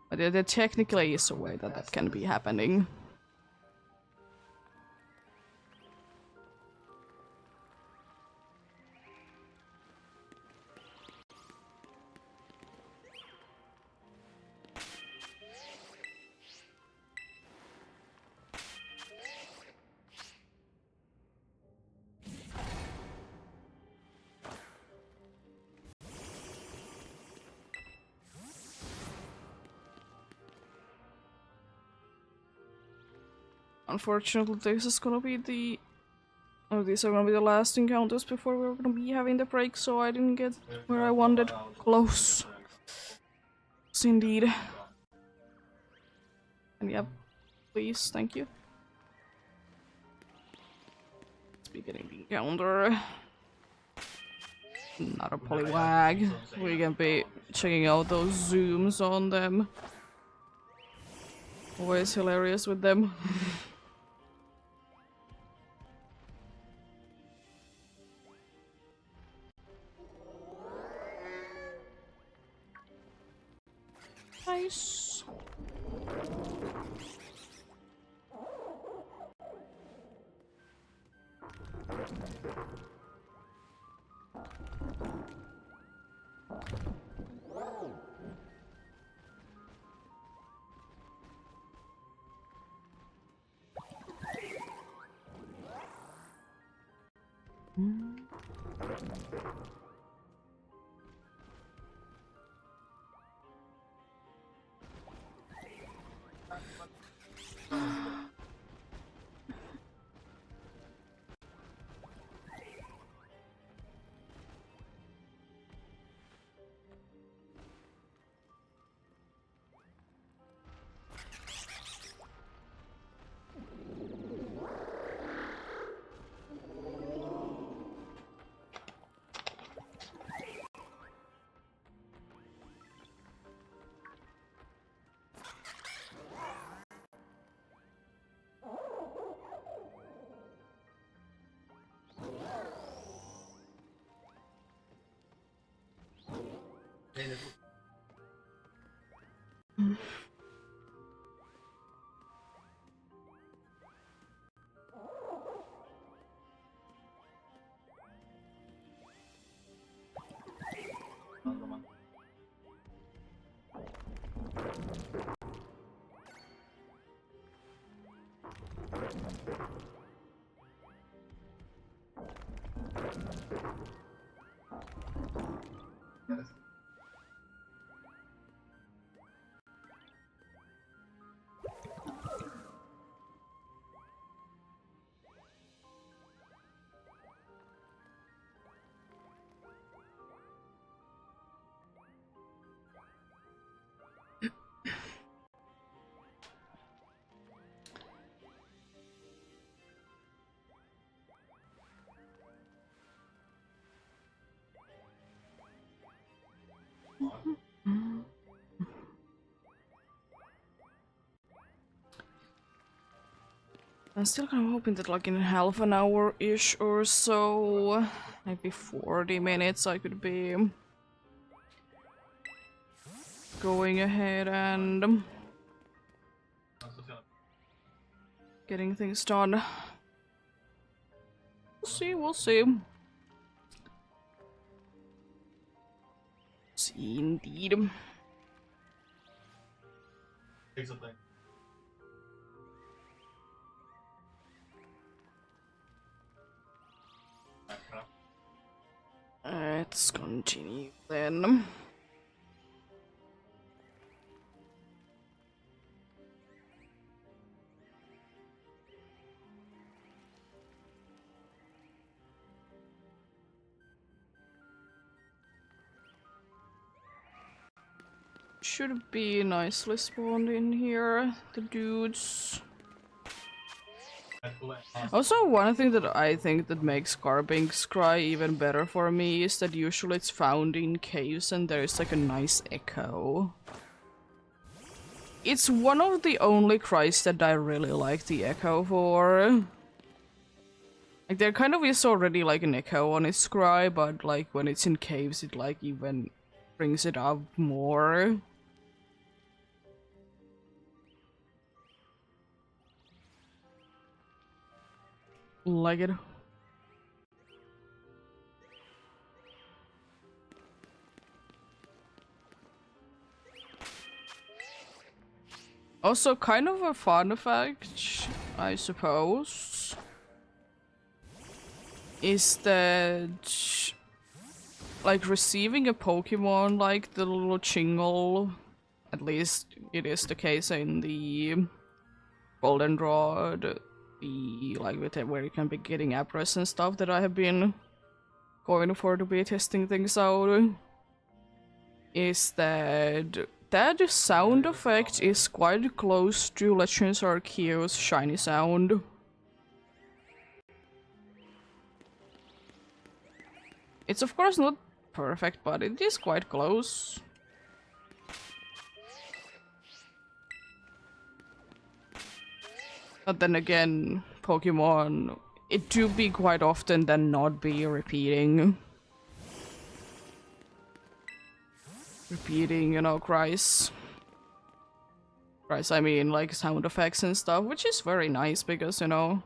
But there technically is a way that that can be happening. Unfortunately, this is gonna be the... Oh, these are gonna be the last encounters before we're gonna be having the break, so I didn't get where I wanted. Close. Yes, indeed. And yeah, please, thank you. Let's be getting the encounter. Not a polywag. We can be checking out those zooms on them. Always hilarious with them. Nice. I'm still kind of hoping that like in half an hour-ish or so, maybe 40 minutes, I could be going ahead and getting things done. We'll see, we'll see. See, indeed. Take something. Let's continue then. should be nicely spawned in here, the dudes. Also, one thing that I think that makes Carbink's cry even better for me is that usually it's found in caves and there's like a nice echo. It's one of the only cries that I really like the echo for. Like there kind of is already like an echo on its cry, but like when it's in caves it like even brings it up more. Like it. Also, kind of a fun fact, I suppose, is that like receiving a Pokemon like the little Chingle, at least it is the case in the Goldenrod, the like with it where you can be getting Abras and stuff that I have been going for to be testing things out, is that that sound effect is quite close to Legends Arceus' shiny sound. It's of course not perfect, but it is quite close. But then again, Pokemon, it do be quite often than not be repeating, you know, cries. I mean, like sound effects and stuff, which is very nice because, you know,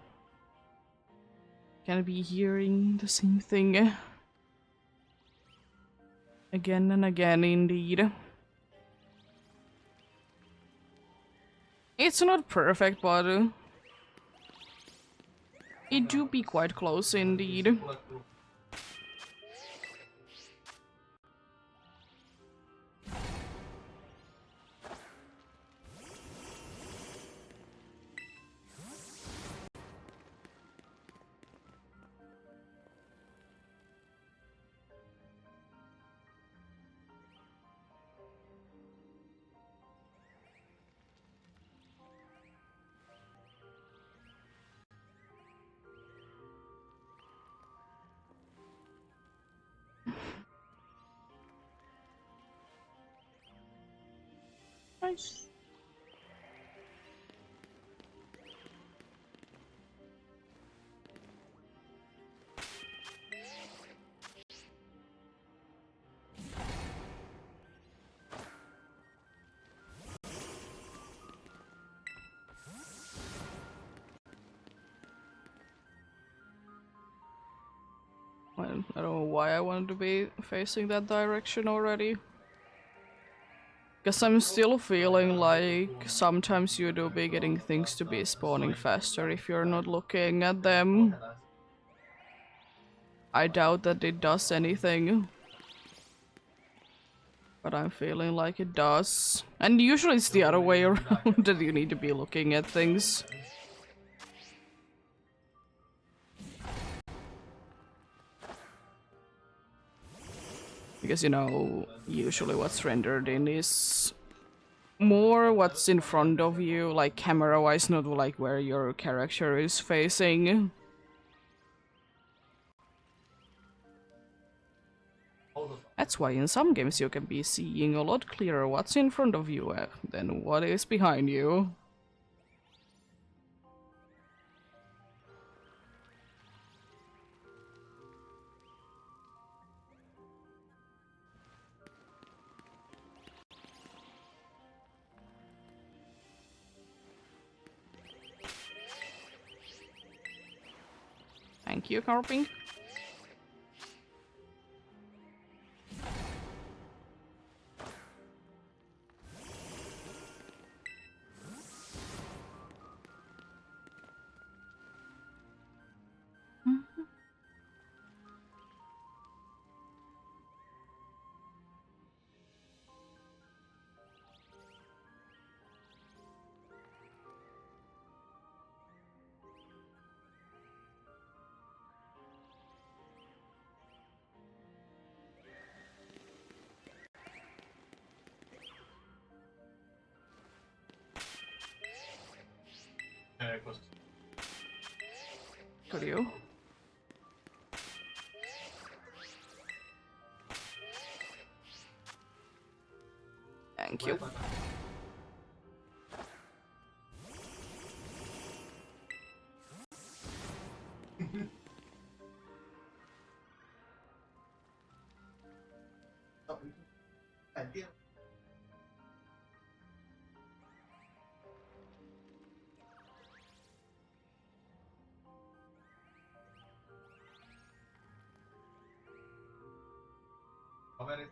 can be hearing the same thing again and again, indeed. It's not perfect, but it do be quite close, indeed. Nice. Well, I don't know why I wanted to be facing that direction already. Because I'm still feeling like sometimes you do be getting things to be spawning faster if you're not looking at them. I doubt that it does anything, but I'm feeling like it does. And usually it's the other way around that you need to be looking at things. Because, you know, usually what's rendered in is more what's in front of you, like camera-wise, not like where your character is facing. That's why in some games you can be seeing a lot clearer what's in front of you than what is behind you. Thank you, Carping. close. Could you? Thank you. En tiedä. Kaverit.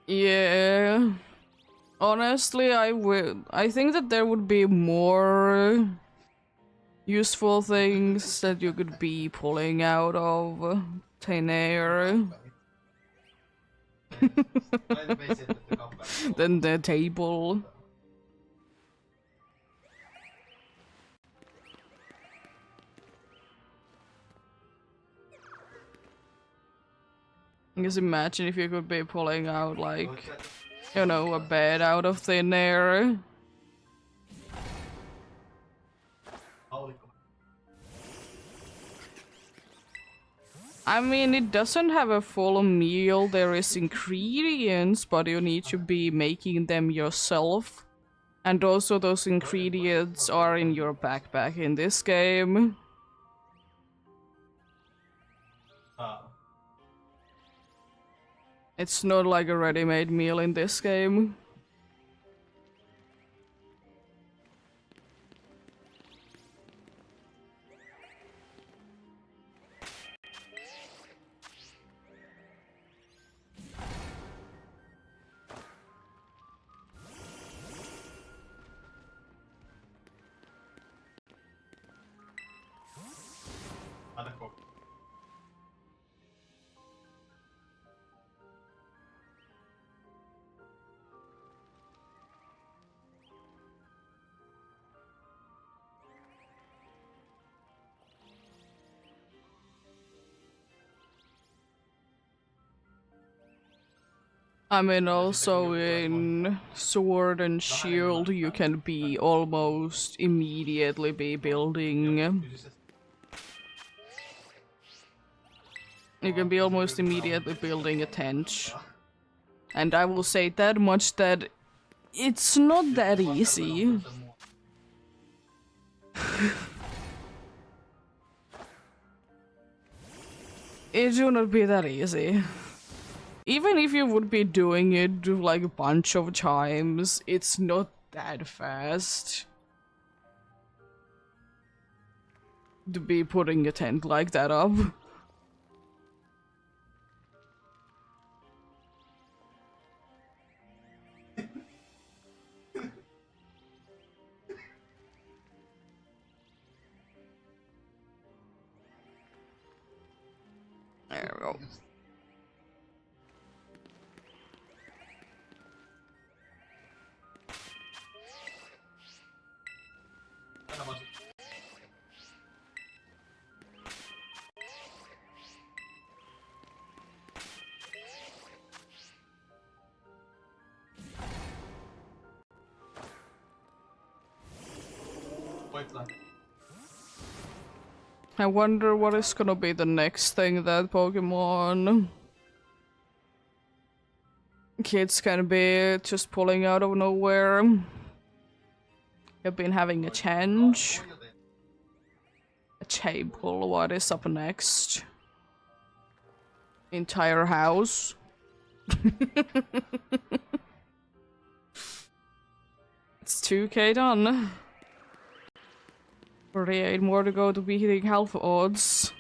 Yeah. Honestly, I think that there would be more useful things that you could be pulling out of thin air than the table. Just imagine if you could be pulling out, like, you know, a bed out of thin air. I mean, it doesn't have a full meal, there is ingredients, but you need to be making them yourself. And also those ingredients are in your backpack in this game. It's not like a ready-made meal in this game. I mean, also in Sword and Shield, you can be almost immediately be building. You can be almost immediately building a tent. And I will say that much that it's not that easy. It should not be that easy. Even if you would be doing it like a bunch of times, it's not that fast to be putting a tent like that up. There we go. I wonder what is gonna be the next thing that Pokemon kids can be just pulling out of nowhere. You've been having a change. A table, what is up next? Entire house. It's 2k done. 48 more to go to be hitting half odds.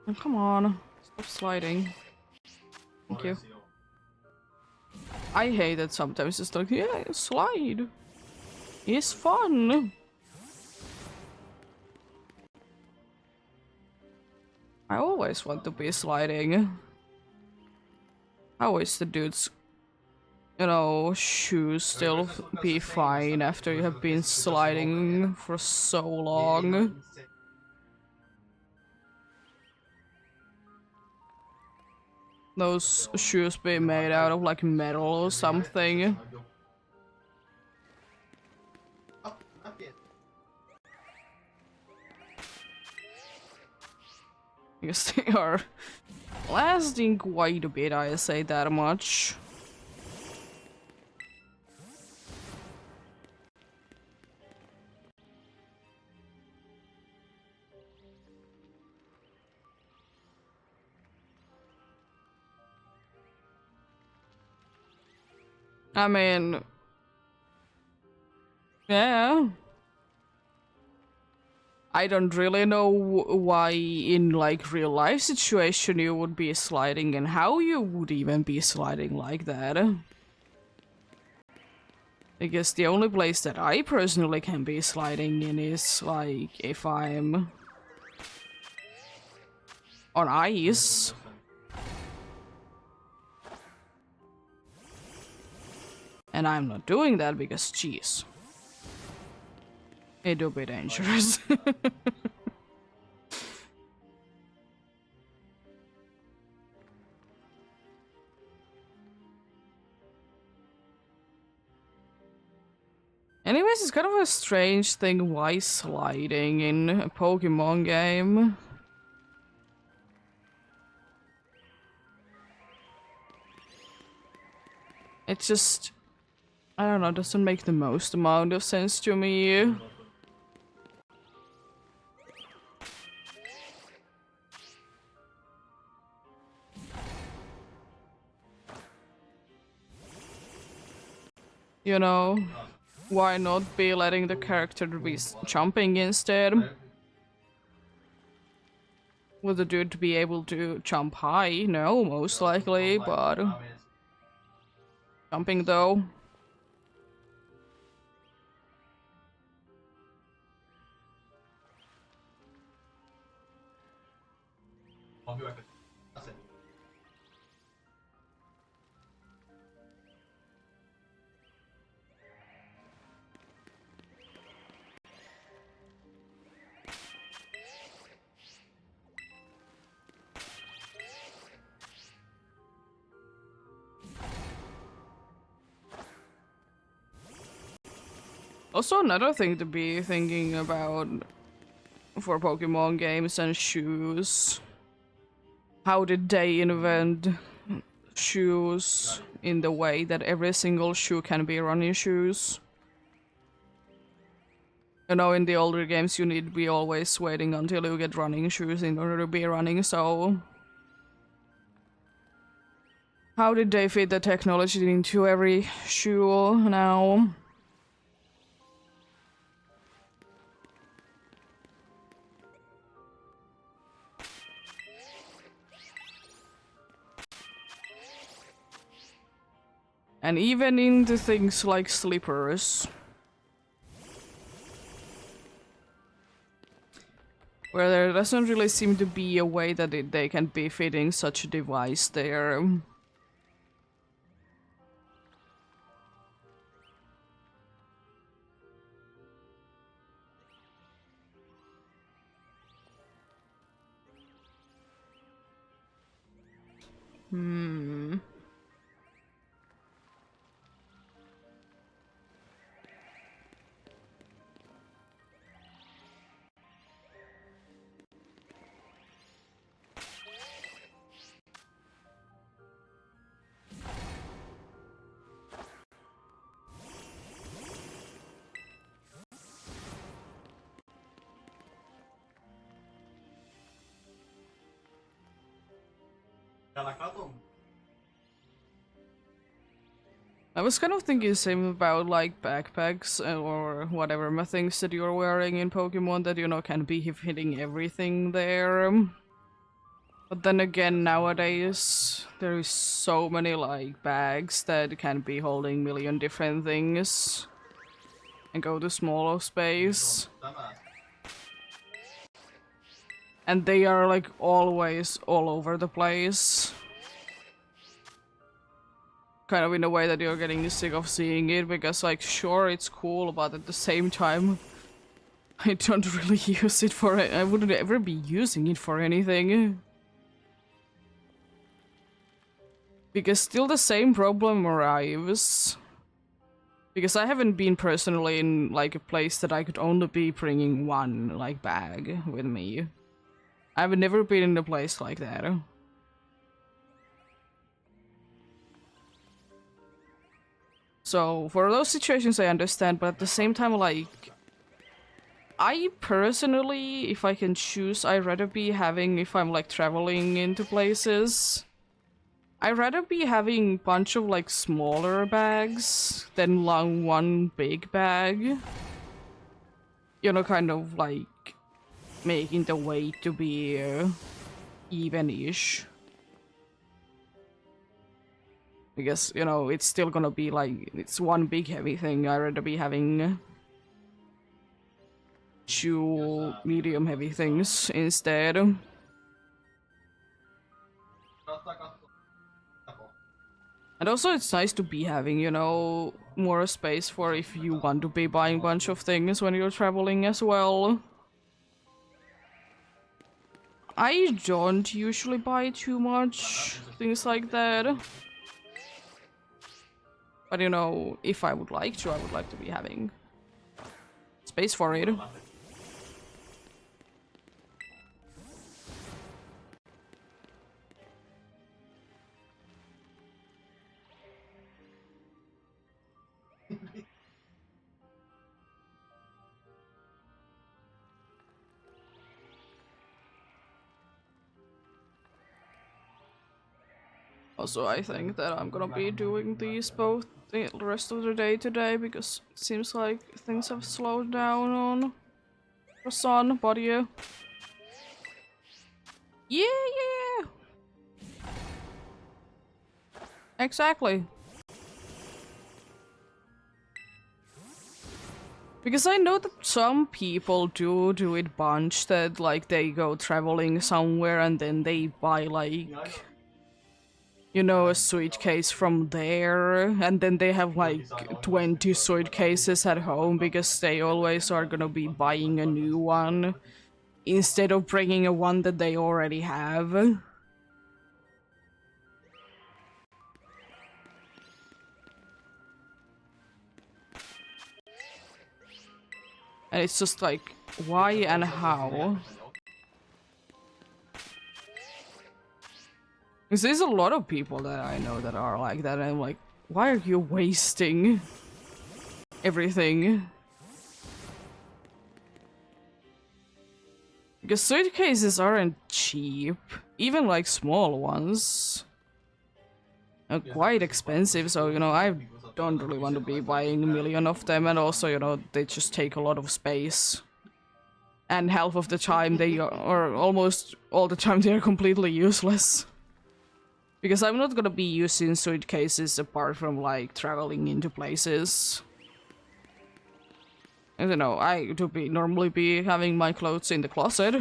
Oh, come on. Stop sliding. Thank you. I hate that sometimes it's like, yeah, slide. It's fun. I always want to be sliding. How is the dude's, you know, shoes still be fine after you have been sliding for so long? Those shoes be made out of like metal or something. Because they are lasting quite a bit, I say that much. I mean, yeah. I don't really know why in like real life situation you would be sliding and how you would even be sliding like that. I guess the only place that I personally can be sliding in is like if I'm on ice. And I'm not doing that because, jeez, it would be dangerous. Anyways, it's kind of a strange thing why sliding in a Pokemon game. It just, I don't know, doesn't make the most amount of sense to me. You know, why not be letting the character be jumping instead? Would the dude be able to jump high? No, most likely, but jumping though. Also, another thing to be thinking about for Pokemon games and shoes. How did they invent shoes in the way that every single shoe can be running shoes? You know, in the older games, you need to be always waiting until you get running shoes in order to be running, so... How did they fit the technology into every shoe now? And even into things like slippers. Where there doesn't really seem to be a way that they can be fitting such a device there. Hmm. I was kind of thinking the same about like backpacks or whatever things that you're wearing in Pokemon that, you know, can be hitting everything there. But then again, nowadays, there is so many like bags that can be holding million different things and go to smaller space. And they are like always all over the place. Kind of in a way that you're getting sick of seeing it, because like sure it's cool, but at the same time I don't really use it for it. I wouldn't ever be using it for anything. Because still the same problem arrives. Because I haven't been personally in like a place that I could only be bringing one like bag with me. I've never been in a place like that. So for those situations I understand, but at the same time, like, I personally, if I can choose, I'd rather be having, if I'm like traveling into places, I'd rather be having a bunch of like smaller bags than long one big bag. You know, kind of like making the weight to be even-ish. Because, you know, it's still gonna be like, it's one big heavy thing. I'd rather be having two medium heavy things instead. And also it's nice to be having, you know, more space for if you want to be buying a bunch of things when you're traveling as well. I don't usually buy too much, things like that. But you know, if I would like to, I would like to be having space for it. Also, I think that I'm gonna be doing these both the rest of the day today, because it seems like things have slowed down on the sun, but yeah. Yeah! Exactly. Because I know that some people do it bunch, that like they go traveling somewhere and then they buy like, you know, a suitcase from there, and then they have like 20 suitcases at home because they always are gonna be buying a new one instead of bringing a one that they already have. And it's just like, why and how? Because there's a lot of people that I know that are like that, and I'm like, why are you wasting everything? Because suitcases aren't cheap, even like small ones are quite expensive, so you know, I don't really want to be buying a million of them, and also, you know, they just take a lot of space. And half of the time they are, or almost all the time, they are completely useless. Because I'm not gonna be using suitcases apart from like traveling into places. I don't know, I do normally be having my clothes in the closet.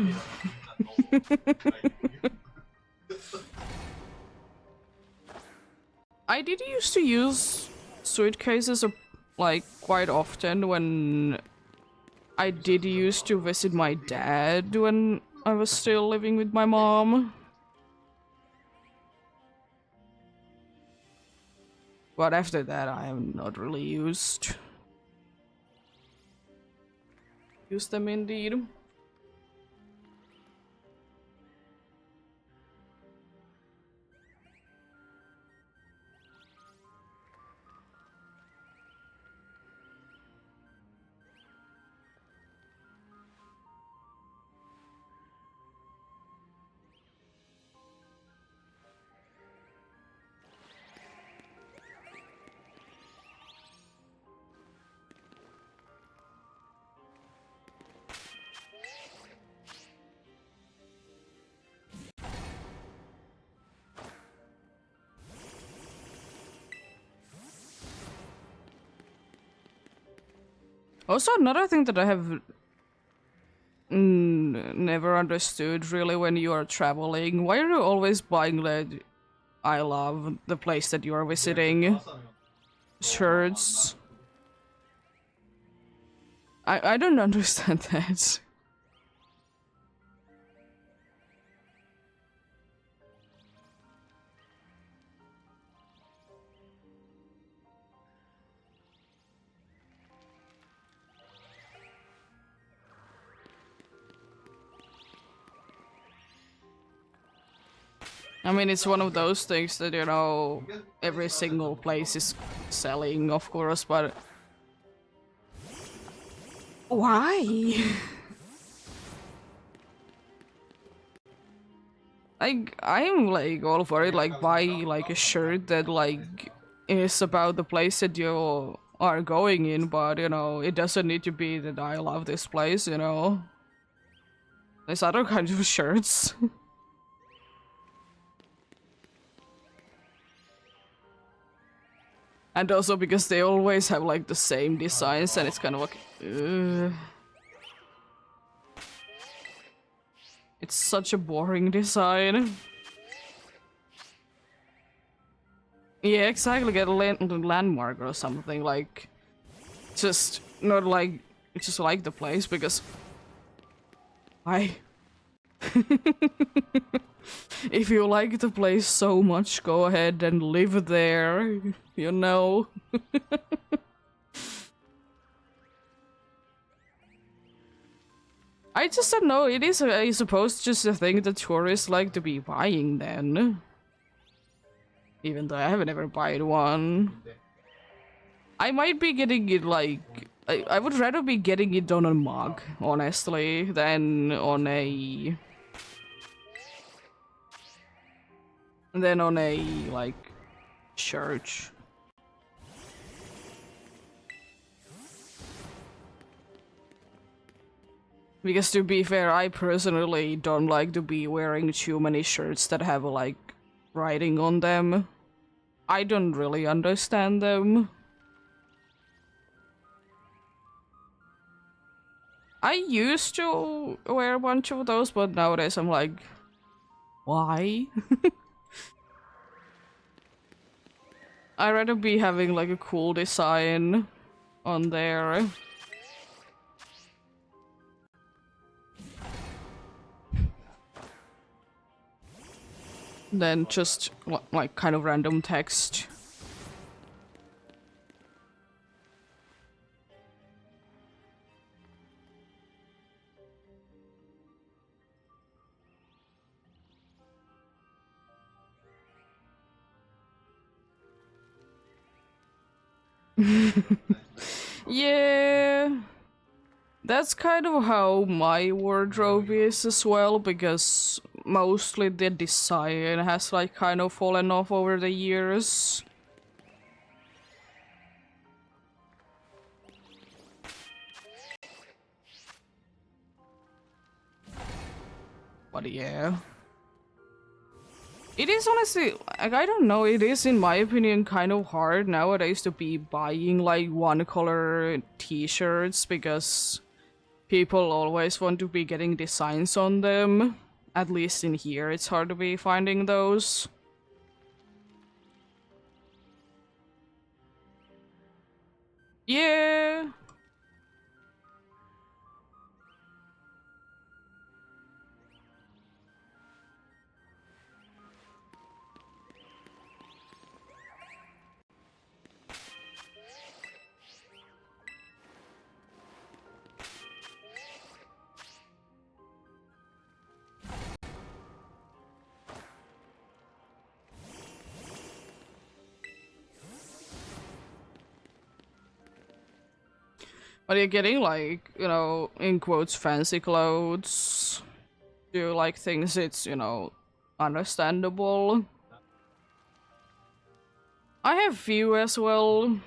I did used to use suitcases like quite often when I did used to visit my dad when I was still living with my mom. But after that, I have not really used them indeed. Also, another thing that I have never understood really when you are traveling, why are you always buying like I love the place that you are visiting shirts? I don't understand that. I mean, it's one of those things that, you know, every single place is selling, of course, but why? Like, I'm like all for it, like buy like a shirt that like is about the place that you are going in, but you know, it doesn't need to be that I love this place, you know. There's other kinds of shirts. And also because they always have like the same designs and it's kind of like it's such a boring design. Yeah, exactly, get a landmark or something, like just not like just like the place because I if you like the place so much, go ahead and live there, you know. I just don't know, it is, I suppose, just a thing that tourists like to be buying then. Even though I haven't ever bought one. I might be getting it like... I would rather be getting it on a mug, honestly, than on a... like, shirt. Because to be fair, I personally don't like to be wearing too many shirts that have, like, writing on them. I don't really understand them. I used to wear a bunch of those, but nowadays I'm like, why? I'd rather be having like a cool design on there. Than just like kind of random text. Yeah, that's kind of how my wardrobe is as well, because mostly the design has like kind of fallen off over the years. But yeah. It is honestly, like, I don't know, it is in my opinion kind of hard nowadays to be buying like one color t-shirts because people always want to be getting designs on them. At least in here, it's hard to be finding those. Yeah. But you're getting like, you know, in quotes, fancy clothes. Do you like things it's, you know, understandable? I have few as well.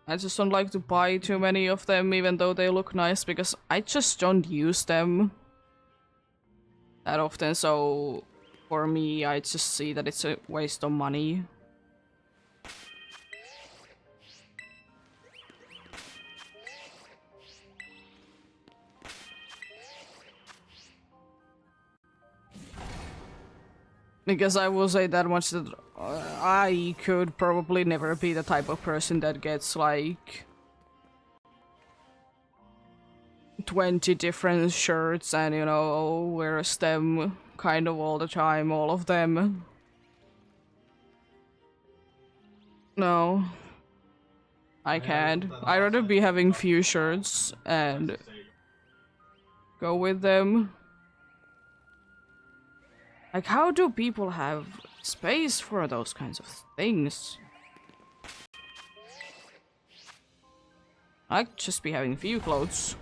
I just don't like to buy too many of them even though they look nice because I just don't use them that often, so for me I just see that it's a waste of money. Because I will say that much that I could probably never be the type of person that gets like 20 different shirts and, you know, wears them kind of all the time, all of them. No, I can't. I'd rather be having few shirts and go with them. Like, how do people have space for those kinds of things? I'd just be having few clothes.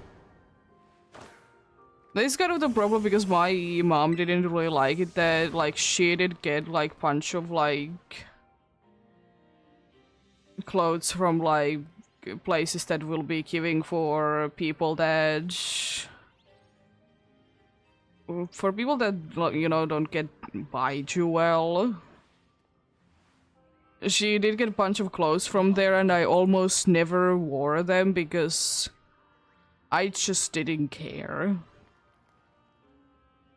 This is kind of the problem because my mom didn't really like it that, like, she did get, like, bunch of, like, clothes from, like, places that will be giving for people that... For people that, you know, don't get by too well. She did get a bunch of clothes from there and I almost never wore them because I just didn't care.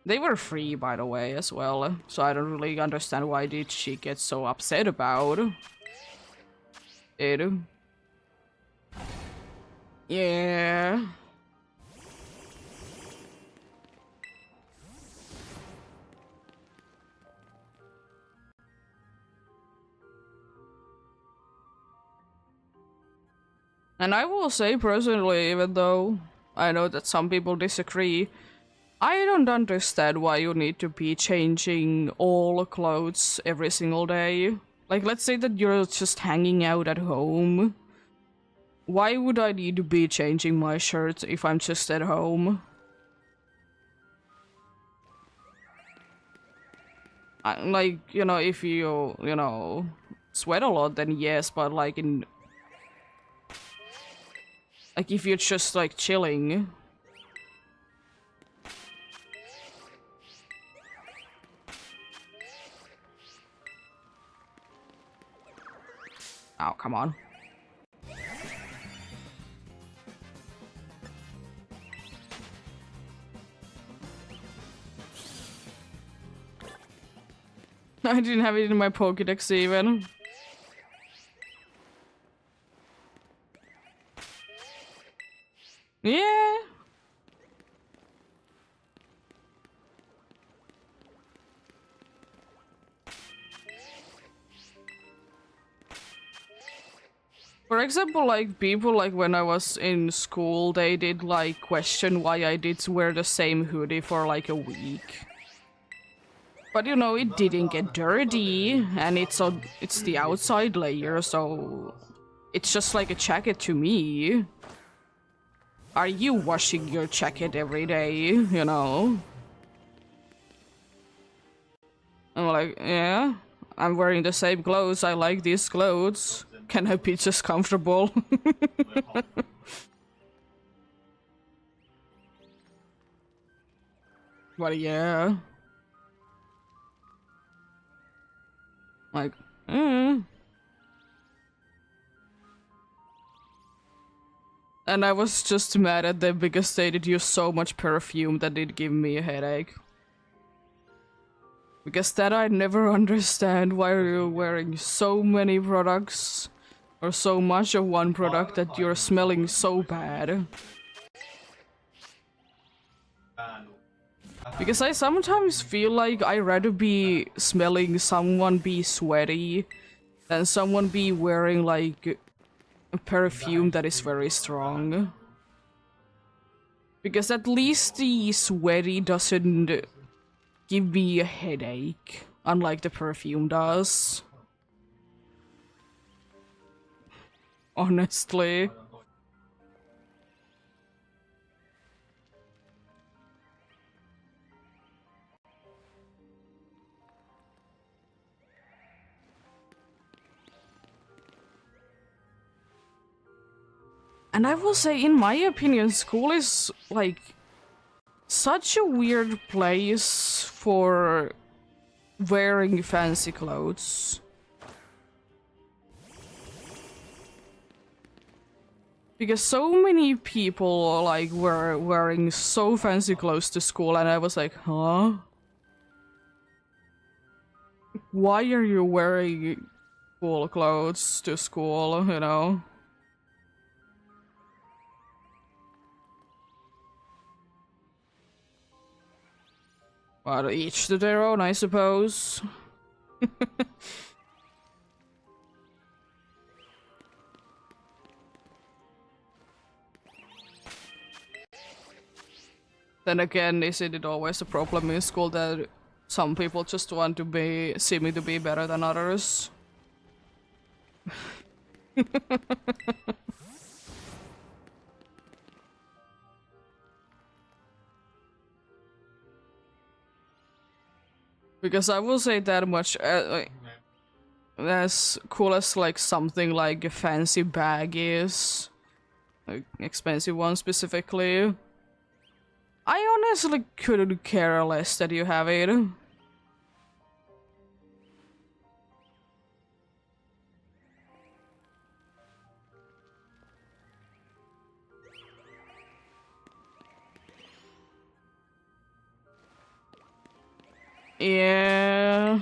They were free, by the way, as well, so I don't really understand why did she get so upset about it. Yeah. And I will say personally, even though I know that some people disagree, I don't understand why you need to be changing all clothes every single day. Like, let's say that you're just hanging out at home. Why would I need to be changing my shirt if I'm just at home? Like, you know, if you know, sweat a lot, then yes, but like in... Like, if you're just, like, chilling... Oh, come on. I didn't have it in my Pokédex even. Yeah. For example, like, people, like, when I was in school, they did, like, question why I did wear the same hoodie for, like, a week. But, you know, it didn't get dirty, and it's the outside layer, so... It's just like a jacket to me. Are you washing your jacket every day, you know? I'm like, yeah, I'm wearing the same clothes, I like these clothes. Can I be just comfortable? But yeah. Like, And I was just mad at them because they did use so much perfume that it gave me a headache. Because that I never understand why you're wearing so many products or so much of one product that you're smelling so bad. Because I sometimes feel like I'd rather be smelling someone be sweaty than someone be wearing like a perfume that is very strong. Because at least the sweaty doesn't give me a headache, unlike the perfume does. Honestly. And I will say, in my opinion, school is, like, such a weird place for wearing fancy clothes. Because so many people, like, were wearing so fancy clothes to school, and I was like, huh? Why are you wearing cool clothes to school, you know? Well, each to their own, I suppose. Then again, isn't it always a problem in school that some people just want to be seeming to be better than others? Because I will say that much, as cool as like something like a fancy bag is, like expensive one specifically, I honestly couldn't care less that you have it. Yeah.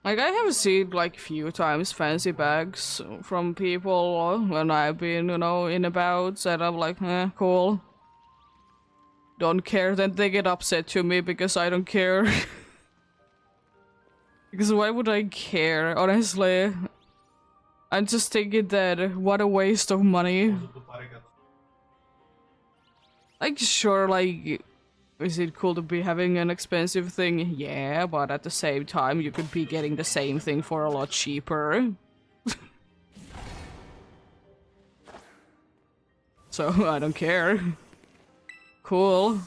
Like, I have seen, like, few times fancy bags from people when I've been, you know, in about, and I'm like, cool. Don't care, then they get upset to me because I don't care. Because why would I care, honestly? I'm just thinking that, what a waste of money. Like, sure, like, is it cool to be having an expensive thing? Yeah, but at the same time, you could be getting the same thing for a lot cheaper. So, I don't care. Cool.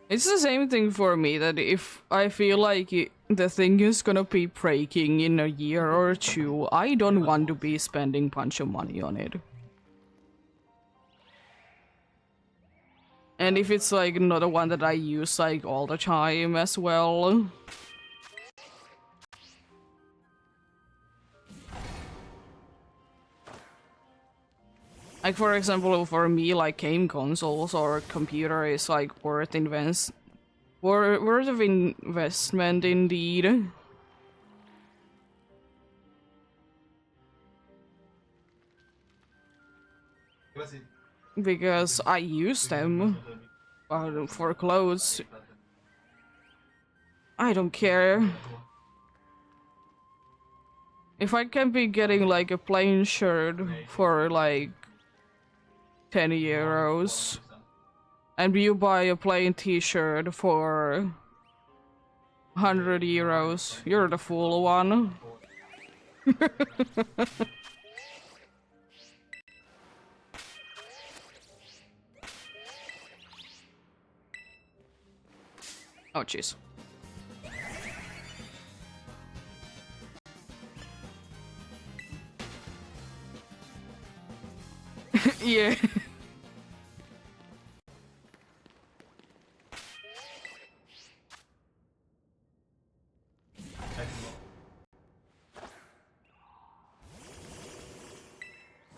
It's the same thing for me, that if I feel like the thing is gonna be breaking in a year or two, I don't want to be spending bunch of money on it. And if it's like not a one that I use like all the time as well. Like, for example, for me, like game consoles or computer is like worth of investment indeed. Because I use them for clothes. I don't care. If I can be getting like a plain shirt for like 10 euros, and you buy a plain t-shirt for 100 euros, you're the fool one. Oh jeez. Yeah.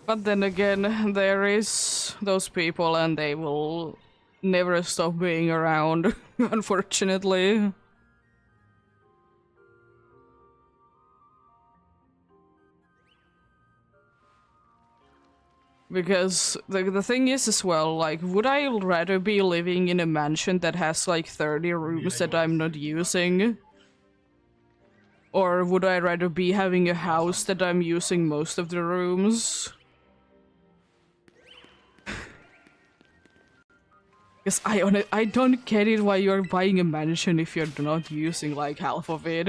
But then again, there is those people and they will never stop being around, unfortunately. Because the thing is as well, like, would I rather be living in a mansion that has like 30 rooms that I'm not using? Or would I rather be having a house that I'm using most of the rooms? Because I don't get it why you're buying a mansion if you're not using like half of it.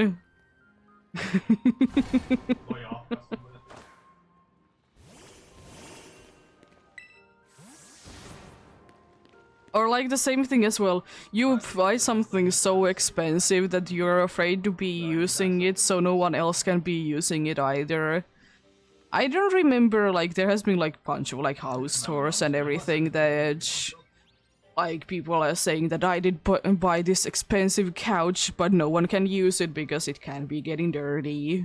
Or like the same thing as well, you buy something so expensive that you're afraid to be using it so no one else can be using it either. I don't remember, like, there has been, like, bunch of, like, house tours and everything that, like, people are saying that I did buy this expensive couch, but no one can use it because it can be getting dirty.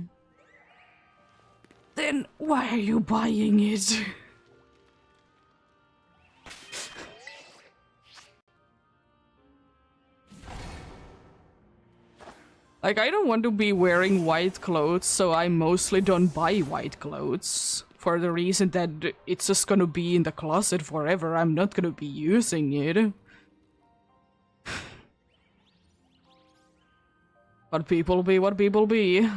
Then why are you buying it? Like, I don't want to be wearing white clothes, so I mostly don't buy white clothes. For the reason that it's just gonna be in the closet forever, I'm not gonna be using it. But people be what people be.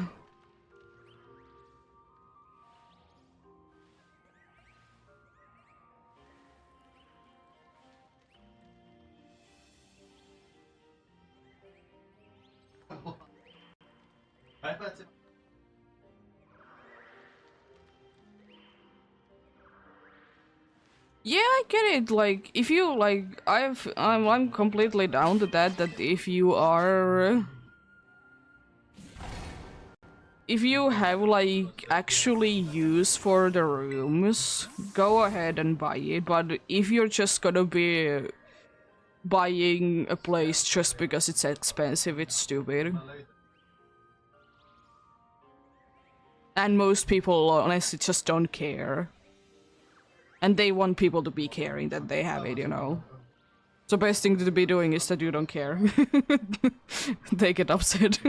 Yeah, I get it. Like, if you like, I'm completely down to that. That if you are, if you have like actually use for the rooms, go ahead and buy it. But if you're just gonna be buying a place just because it's expensive, it's stupid. And most people honestly just don't care. And they want people to be caring that they have it, you know. So best thing to be doing is that you don't care. They get upset.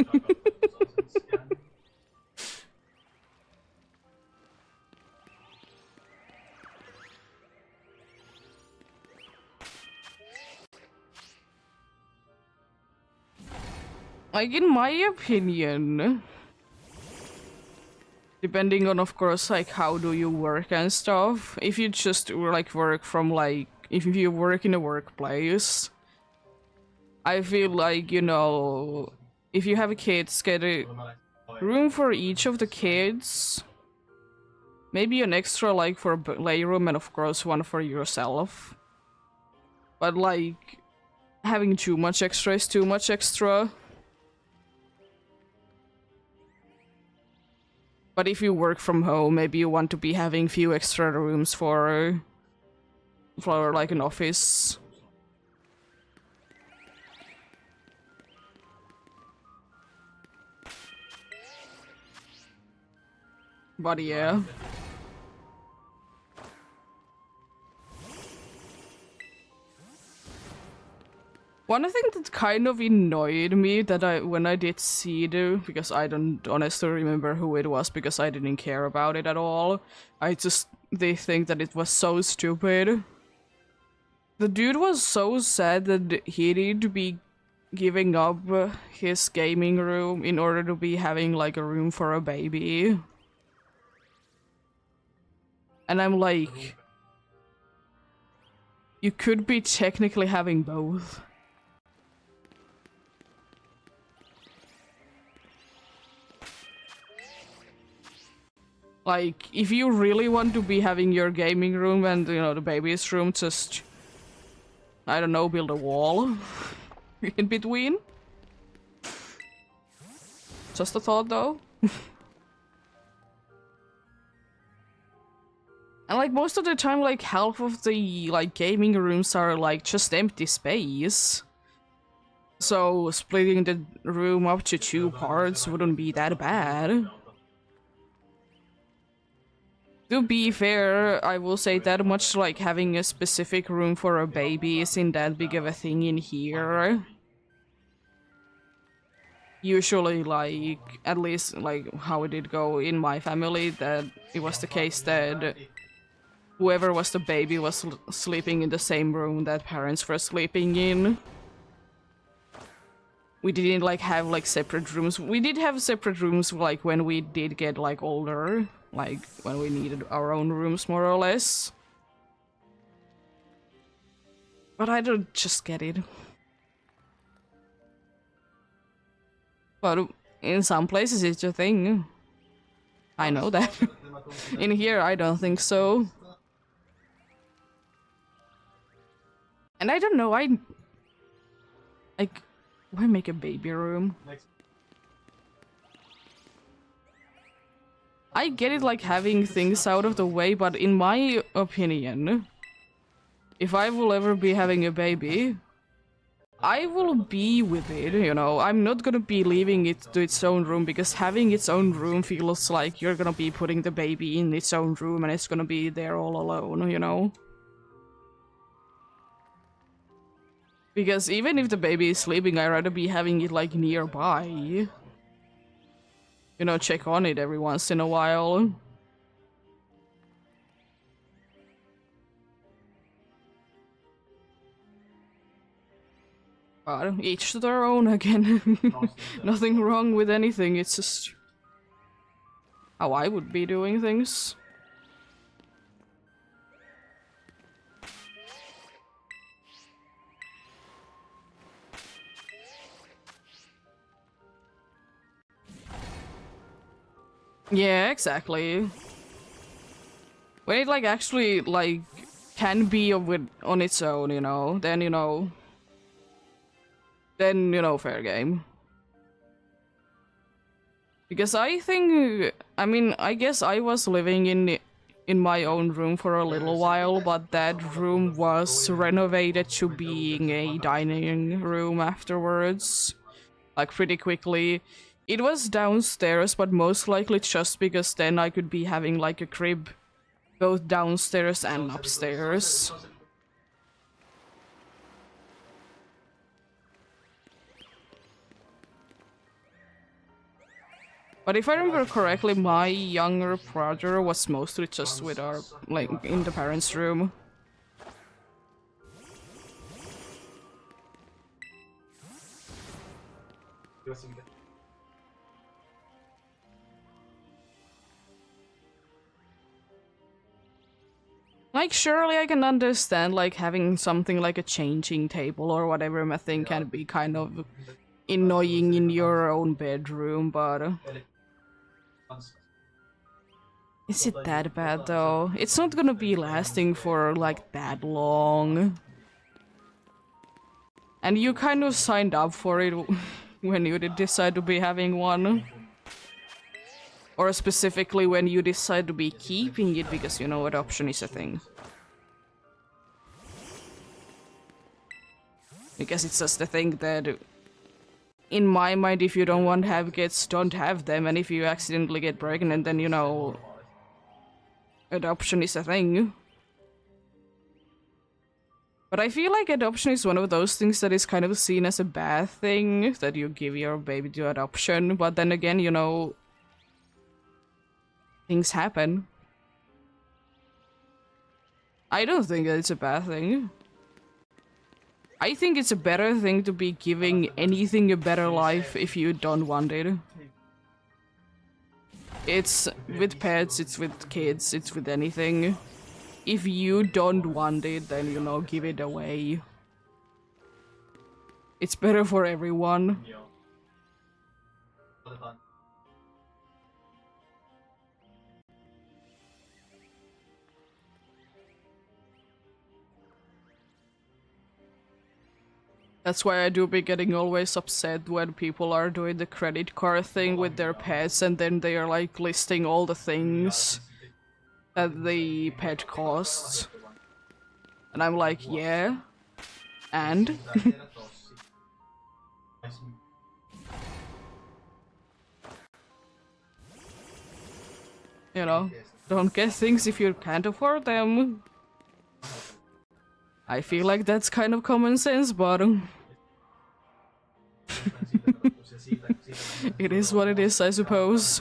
Like, in my opinion, depending on, of course, like, how do you work and stuff, if you just, like, work from, like, if you work in a workplace, I feel like, you know, if you have kids, get a room for each of the kids, maybe an extra, like, for a playroom, and of course one for yourself. But, like, having too much extra is too much extra. But if you work from home, maybe you want to be having few extra rooms for like an office. But yeah. One thing that kind of annoyed me that when I did see it, because I don't honestly remember who it was because I didn't care about it at all. They think that it was so stupid. The dude was so sad that he needed to be giving up his gaming room in order to be having like a room for a baby. And I'm like, you could be technically having both. Like, if you really want to be having your gaming room and, you know, the baby's room, just, I don't know, build a wall in between. Just a thought, though. And, like, most of the time, like, half of the, like, gaming rooms are, like, just empty space. So, splitting the room up to 2 parts wouldn't be that bad. To be fair, I will say that much, like, having a specific room for a baby isn't that big of a thing in here. Usually, like, at least, like, how it did go in my family, that it was the case that whoever was the baby was sleeping in the same room that parents were sleeping in. We didn't, like, have, like, separate rooms. We did have separate rooms, like, when we did get, like, older. Like, when we needed our own rooms, more or less. But I don't just get it. But in some places it's a thing. I know that. In here, I don't think so. And I don't know, like, why make a baby room? I get it, like, having things out of the way, but in my opinion, if I will ever be having a baby, I will be with it, you know. I'm not gonna be leaving it to its own room, because having its own room feels like you're gonna be putting the baby in its own room and it's gonna be there all alone, you know? Because even if the baby is sleeping, I'd rather be having it, like, nearby. You know, check on it every once in a while. But each to their own again. Nothing wrong with anything, it's just how I would be doing things. Yeah, exactly. When it, like, actually, like, can be on its own, you know, then, you know, fair game. Because I think, I mean, I guess I was living in my own room for a little while, but that room was renovated to being a dining room afterwards, like, pretty quickly. It was downstairs, but most likely just because then I could be having, like, a crib both downstairs and upstairs. But if I remember correctly, my younger brother was mostly just with our, like, in the parents' room. Like, surely I can understand, like, having something like a changing table or whatever thing can be kind of annoying in your own bedroom, but is it that bad though? It's not gonna be lasting for, like, that long. And you kind of signed up for it when you did decide to be having one. Or specifically when you decide to be keeping it, because, you know, adoption is a thing. Because it's just a thing that, in my mind, if you don't want to have kids, don't have them, and if you accidentally get pregnant, then, you know, adoption is a thing. But I feel like adoption is one of those things that is kind of seen as a bad thing, that you give your baby to adoption, but then again, you know, things happen. I don't think that it's a bad thing. I think it's a better thing to be giving anything a better life if you don't want it. It's with pets, it's with kids, it's with anything. If you don't want it, then, you know, give it away. It's better for everyone. That's why I do be getting always upset when people are doing the credit card thing with their pets and then they are, like, listing all the things that the pet costs. And I'm like, yeah, and? You know, don't get things if you can't afford them. I feel like that's kind of common sense, but it is what it is, I suppose.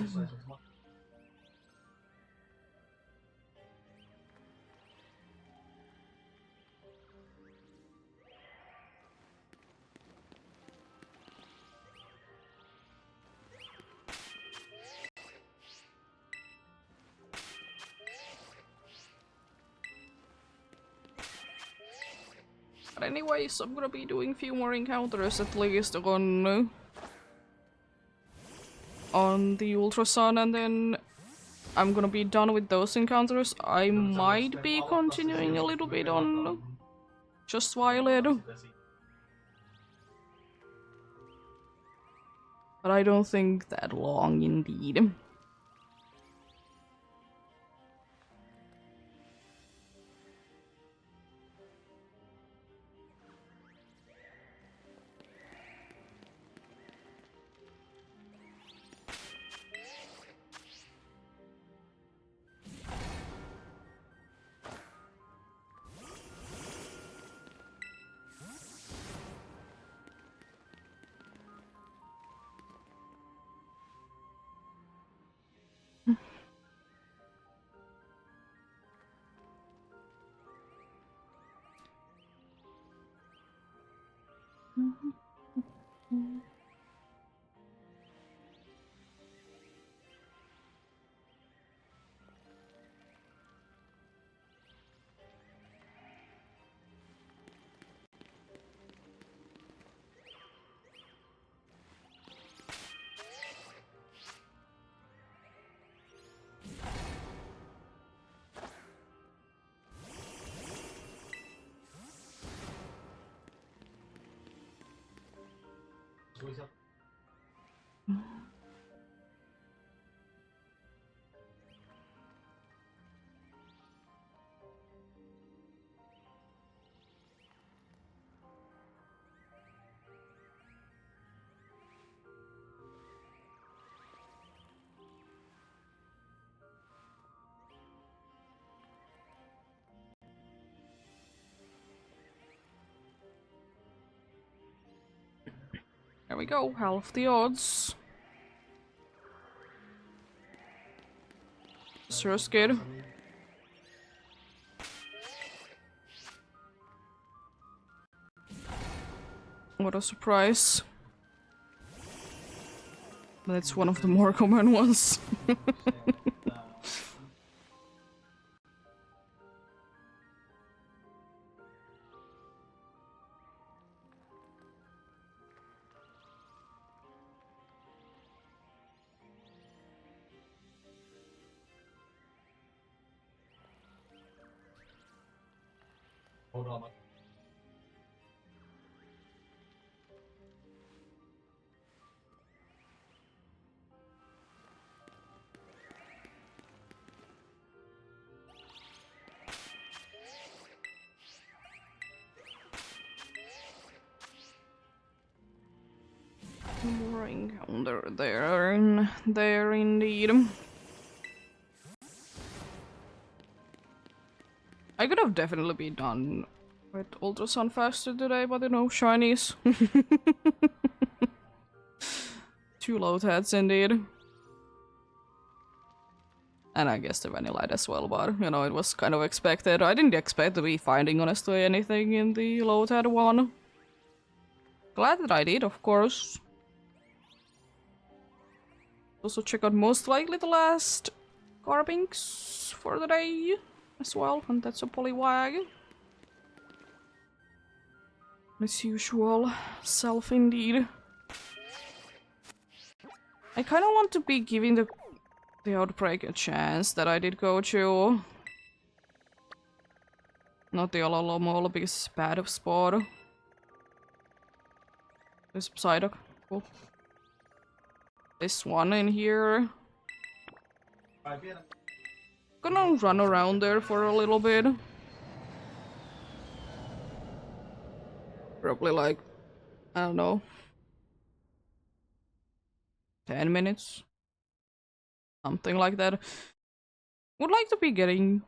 But anyways, I'm gonna be doing a few more encounters at least on the ultrasound, and then I'm gonna be done with those encounters. I might be continuing a little bit on just Violet, but I don't think that long indeed. There we go, half the odds. Sure good. What a surprise. That's one of the more common ones. More encounter there indeed. I could have definitely been done with ultrasound faster today, but you know, shinies. 2 load heads indeed. And I guess the vanillite as well, but you know, it was kind of expected. I didn't expect to be finding honestly anything in the load head one. Glad that I did, of course. Also check out most likely the last carbinks for the day as well, and that's a polywag. As usual, self indeed. I kind of want to be giving the outbreak a chance that I did go to. Not the Ololomola because it's bad of spot. This Psyduck, cool. This one in here. Gonna run around there for a little bit. Probably like, I don't know, 10 minutes. Something like that. Would like to be getting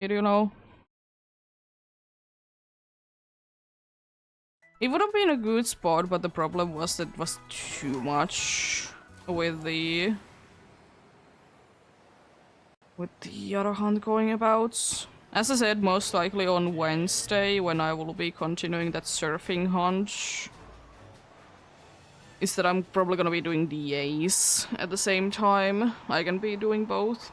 it, you know. It would have been a good spot, but the problem was that it was too much with the other hunt going about. As I said, most likely on Wednesday, when I will be continuing that surfing hunt, is that I'm probably gonna be doing DAs at the same time. I can be doing both.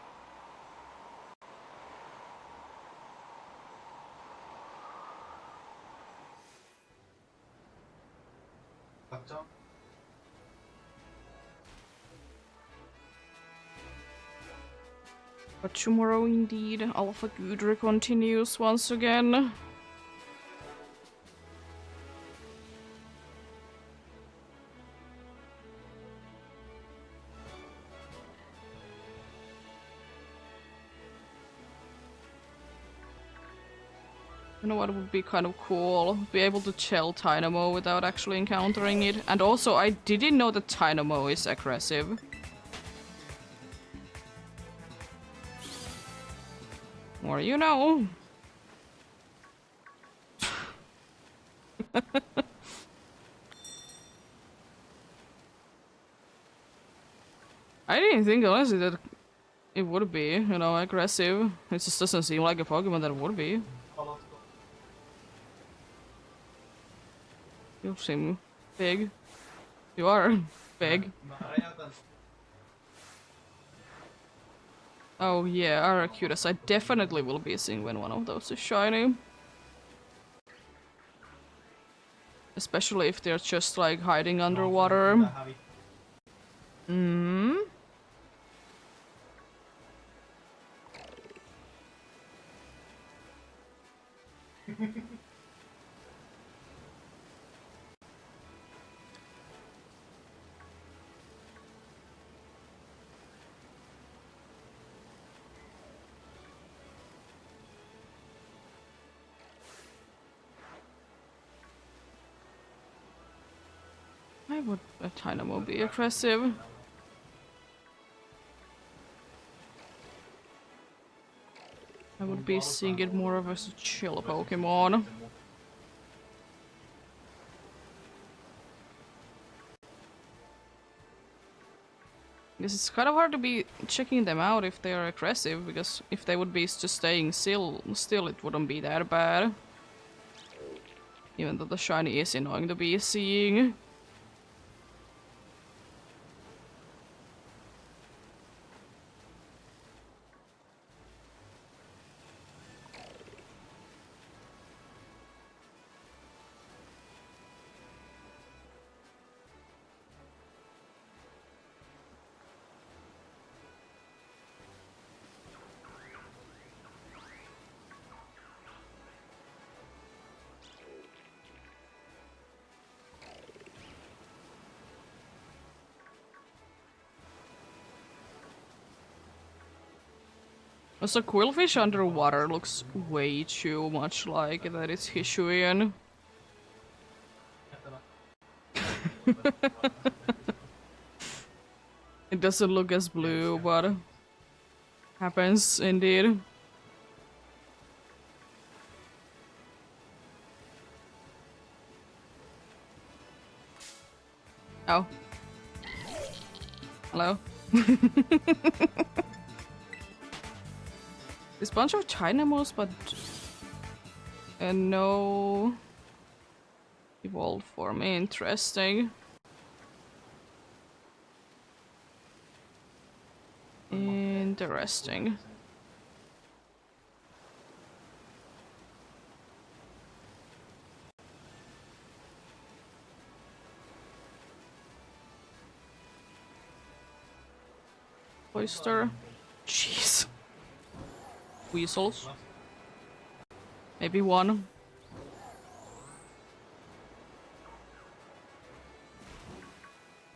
But tomorrow indeed, Alpha Gudra continues once again. You know what would be kind of cool? Be able to chill Tynamo without actually encountering it. And also, I didn't know that Tynamo is aggressive. Or you know. I didn't think honestly that it would be, you know, aggressive. It just doesn't seem like a Pokemon that would be. You seem big. You are big. Oh yeah, Arcutus. I definitely will be seeing when one of those is shiny. Especially if they're just like hiding underwater. Hmm. would a Dynamo be aggressive? I would be seeing it more of as a chill Pokemon. Because it's kind of hard to be checking them out if they are aggressive, because if they would be just staying still it wouldn't be that bad. Even though the shiny is annoying to be seeing. Also, Quillfish underwater looks way too much like that it's Hisuian. It doesn't look as blue, but happens indeed. Oh. Hello? This bunch of Dynamos, but no evolved form. Interesting. Interesting. Oyster. Jeez. Weasels. Maybe one.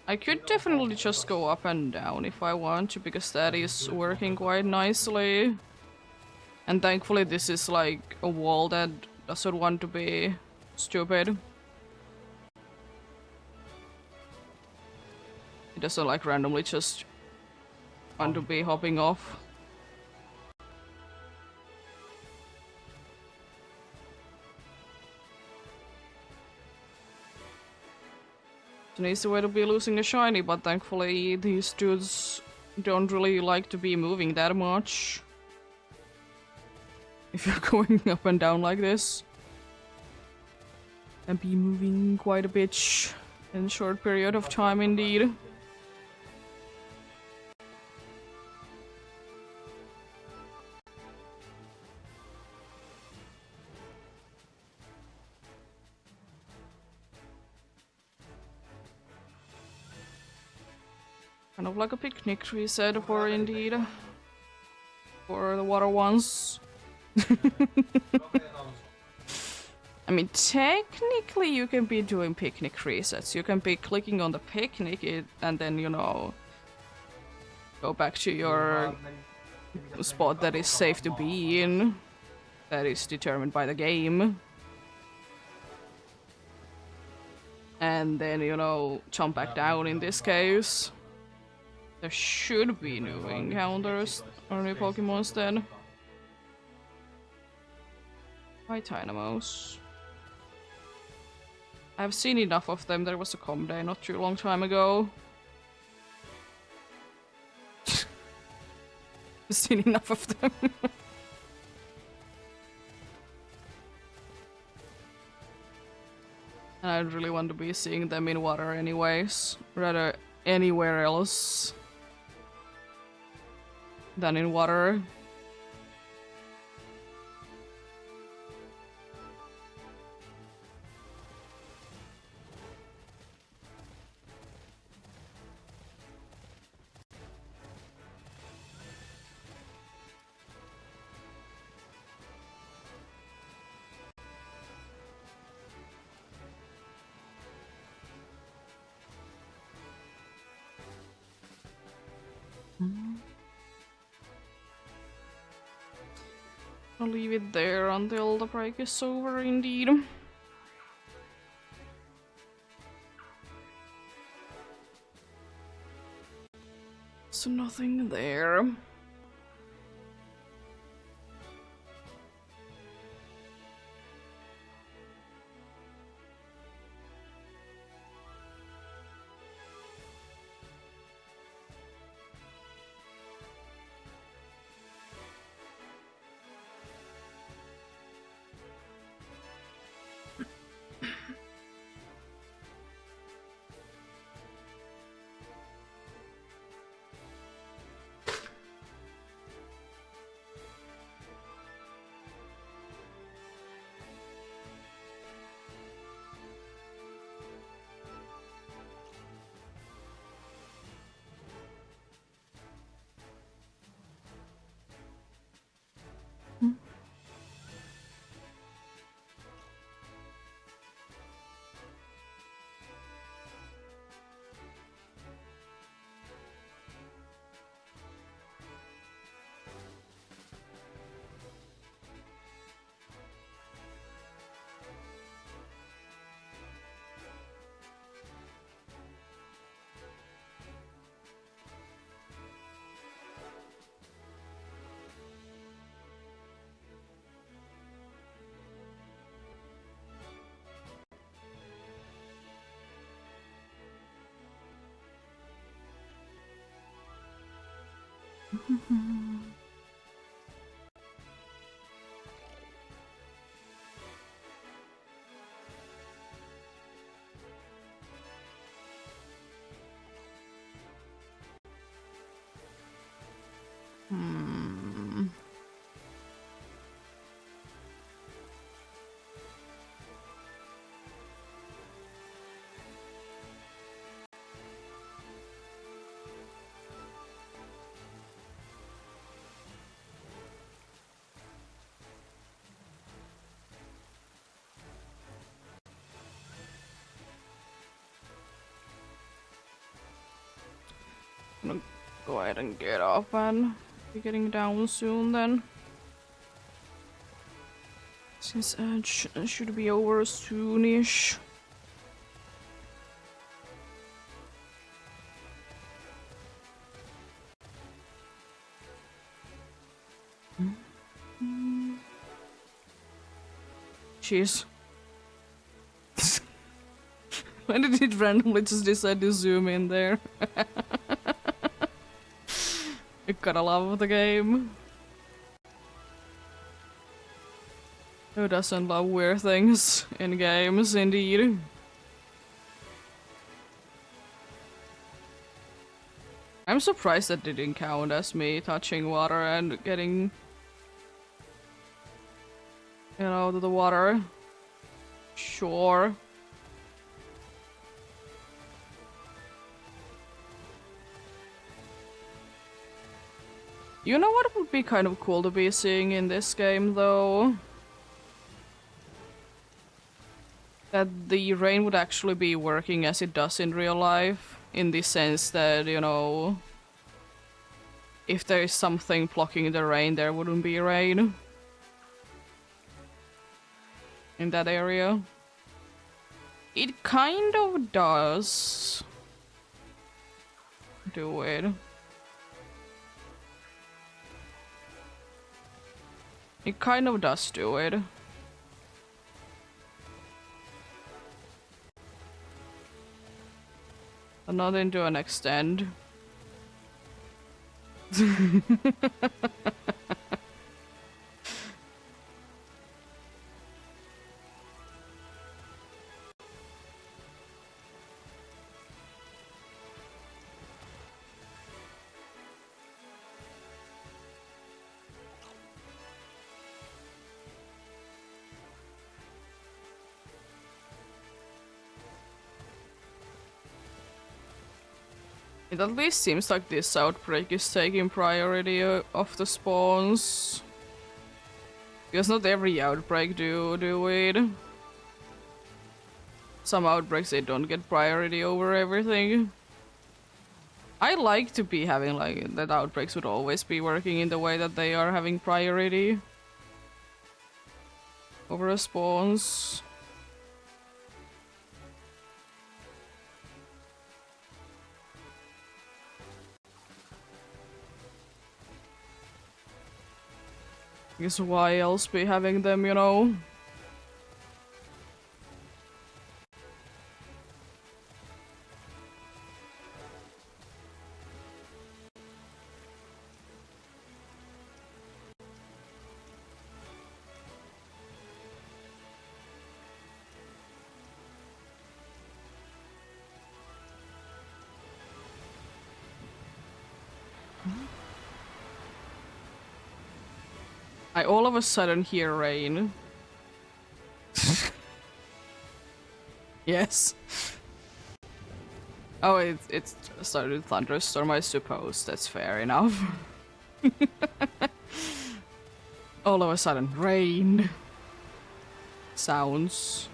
I could definitely just go up and down if I want to, because that is working quite nicely. And thankfully this is like a wall that doesn't want to be stupid. It doesn't like randomly just want to be hopping off. It's an easy way to be losing a shiny, but thankfully these dudes don't really like to be moving that much. If you're going up and down like this. And be moving quite a bit in a short period of time indeed. Kind of like a picnic reset for indeed. For the water ones. I mean, technically you can be doing picnic resets. You can be clicking on the picnic and then, you know, go back to your spot that is safe to be in. That is determined by the game. And then, you know, jump back down in this case. There should be new encounters or new Pokemons then. Why Dynamos? I've seen enough of them. There was a com day not too long time ago. I've seen enough of them. And I really want to be seeing them in water anyways. Rather anywhere else than in water. I'll leave it there until the break is over, indeed. So nothing there. Hmm. I'm gonna go ahead and get up and be getting down soon then. Since Edge should be over soonish. Jeez. When did it randomly just decide to zoom in there? You gotta love the game. Who doesn't love weird things in games, indeed? I'm surprised that didn't count as me touching water and getting, you know, the water. Sure. You know what would be kind of cool to be seeing in this game, though? That the rain would actually be working as it does in real life. In the sense that, you know, if there is something blocking the rain, there wouldn't be rain. In that area. It kind of does do it. It kind of does do it. But not into an extent. It at least seems like this outbreak is taking priority of the spawns. Because not every outbreak do it. Some outbreaks they don't get priority over everything. I like to be having like that outbreaks would always be working in the way that they are having priority over spawns. Because why else be having them, you know? I all of a sudden hear rain. Yes. Oh, it started thunderstorm, I suppose. That's fair enough. All of a sudden, rain. Sounds.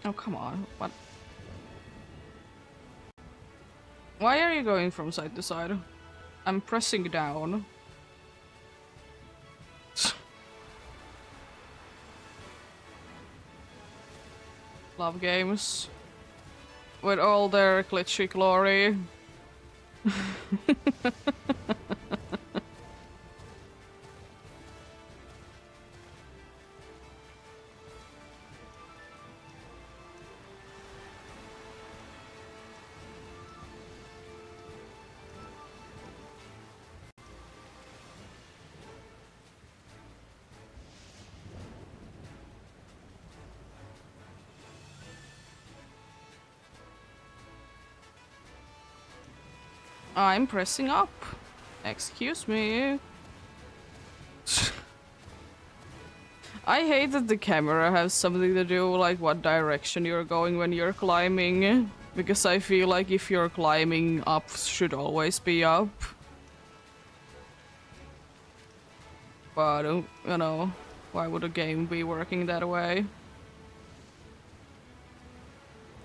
Oh, come on. What? Why are you going from side to side? I'm pressing down. Love games. With all their glitchy glory. I'm pressing up. Excuse me. I hate that the camera has something to do like what direction you're going when you're climbing. Because I feel like if you're climbing, up should always be up. But, you know, why would a game be working that way?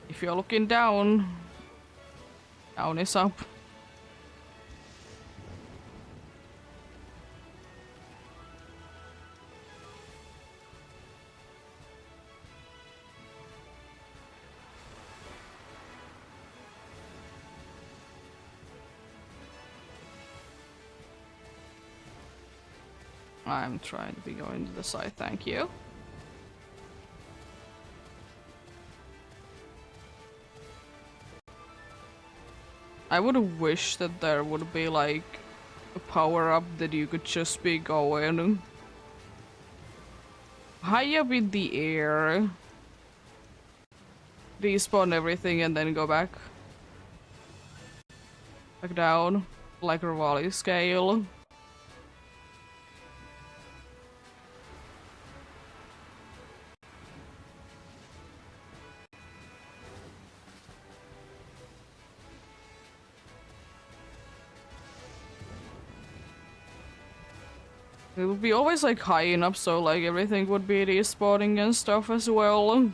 If you're looking down, down is up. I'm trying to be going to the side, thank you. I would wish that there would be like a power up that you could just be going high up in the air, respawn everything, and then go back down like a Raleigh scale. It would be always like high enough so like everything would be respawning and stuff as well.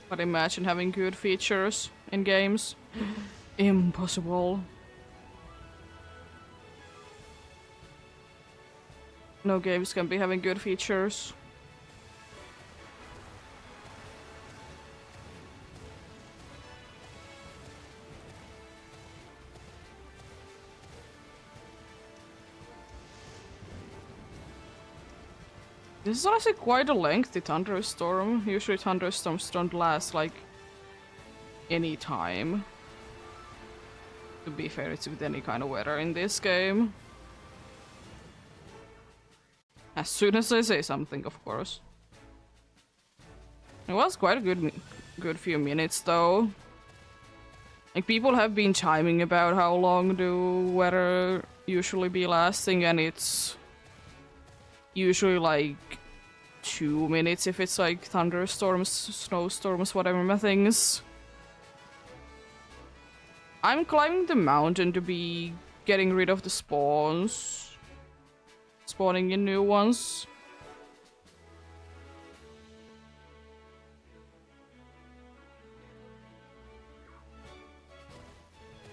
But imagine having good features in games. Impossible. No games can be having good features. This is honestly quite a lengthy thunderstorm. Usually thunderstorms don't last like any time. To be fair, it's with any kind of weather in this game. As soon as I say something, of course. It was quite a good good few minutes though. Like, people have been chiming about how long do weather usually be lasting, and it's usually like 2 minutes if it's like thunderstorms, snowstorms, whatever things. I'm climbing the mountain to be getting rid of the spawns. Spawning in new ones.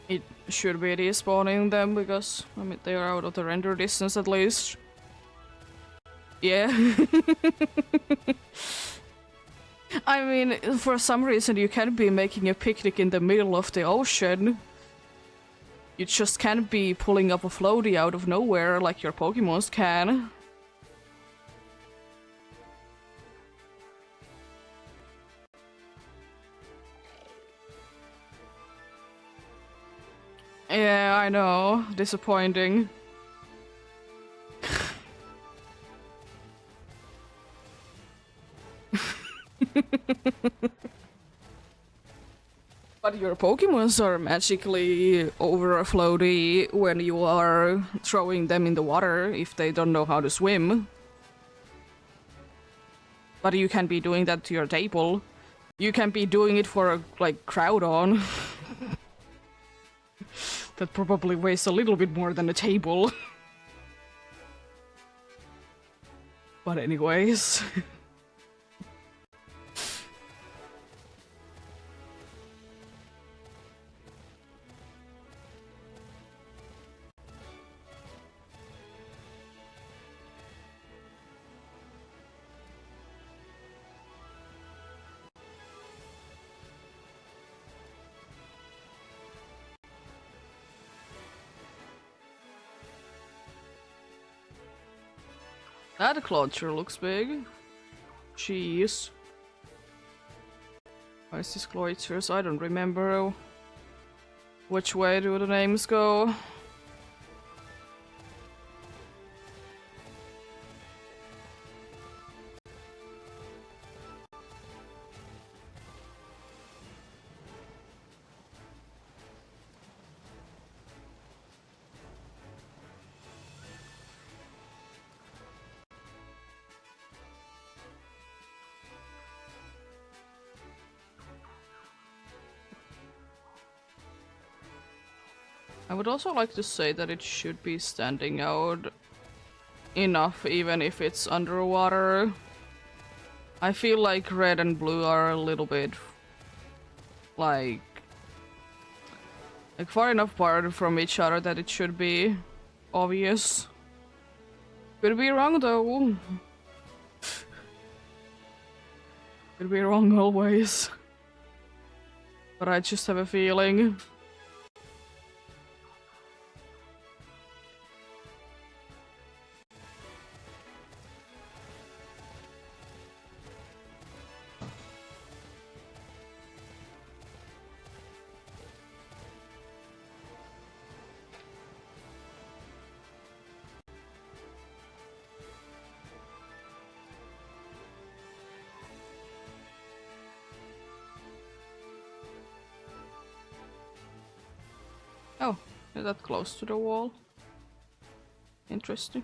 It should be despawning them because, I mean, they are out of the render distance at least. Yeah. I mean, for some reason you can't be making a picnic in the middle of the ocean. You just can't be pulling up a floaty out of nowhere like your Pokemons can. Yeah, I know. Disappointing. But your Pokemons are magically over a floaty when you are throwing them in the water if they don't know how to swim. But you can be doing that to your table. You can be doing it for a, like, Crowdon. That probably weighs a little bit more than a table. But anyways. That closure looks big. Jeez. Why is this closures? I don't remember. Which way do the names go? I would also like to say that it should be standing out enough even if it's underwater. I feel like red and blue are a little bit like far enough apart from each other that it should be obvious. Could be wrong though. Could be wrong always. But I just have a feeling. Oh, is that close to the wall? Interesting.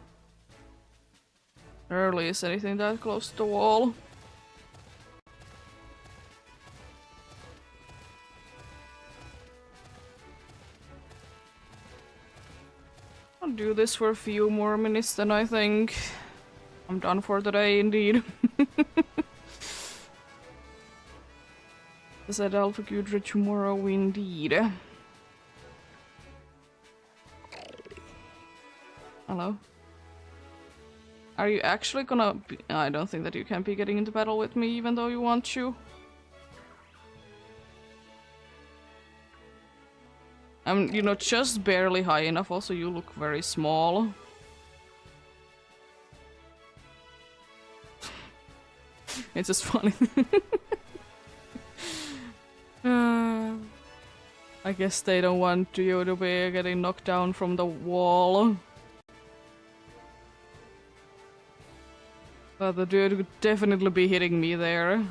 Rarely is anything that close to the wall. I'll do this for a few more minutes, then I think I'm done for the day indeed. I said Alpha Gudra tomorrow indeed. Hello? Are you actually gonna be— I don't think that you can be getting into battle with me even though you want to. I'm, you know, just barely high enough, also you look very small. It's just funny. I guess they don't want you to be getting knocked down from the wall. But the dude would definitely be hitting me there.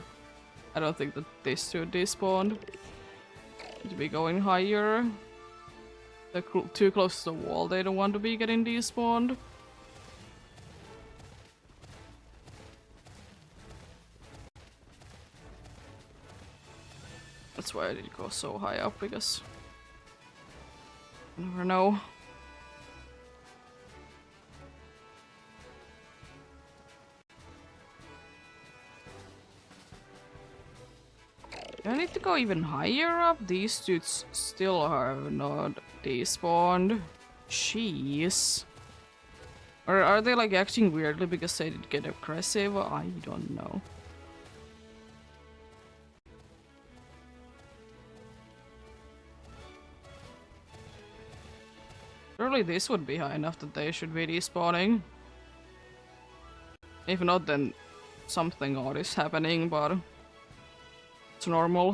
I don't think that these two despawned. To be going higher. They're too close to the wall, they don't want to be getting despawned. That's why I did go so high up, because you never know. Do I need to go even higher up? These dudes still are not despawned. Jeez. Or are they like acting weirdly because they did get aggressive? I don't know. Surely this would be high enough that they should be despawning. If not, then something odd is happening, but it's normal.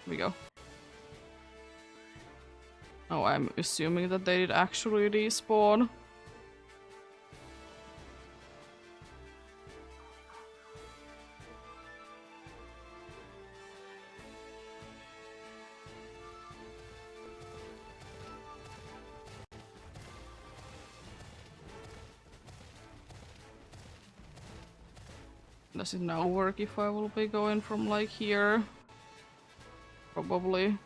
Here we go. Oh, I'm assuming that they did actually despawn. Does it now work if I will be going from like here? Probably.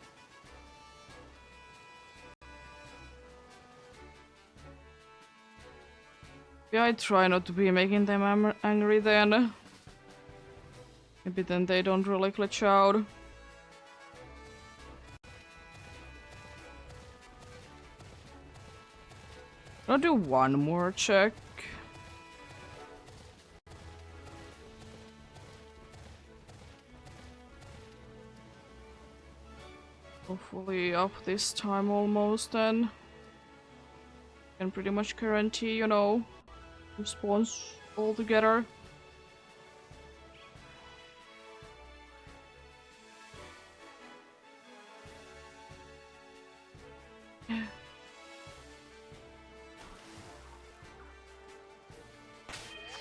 Yeah, I try not to be making them angry then. Maybe then they don't really glitch out. I'll do one more check. Hopefully up this time almost then. Can pretty much guarantee, you know, response altogether.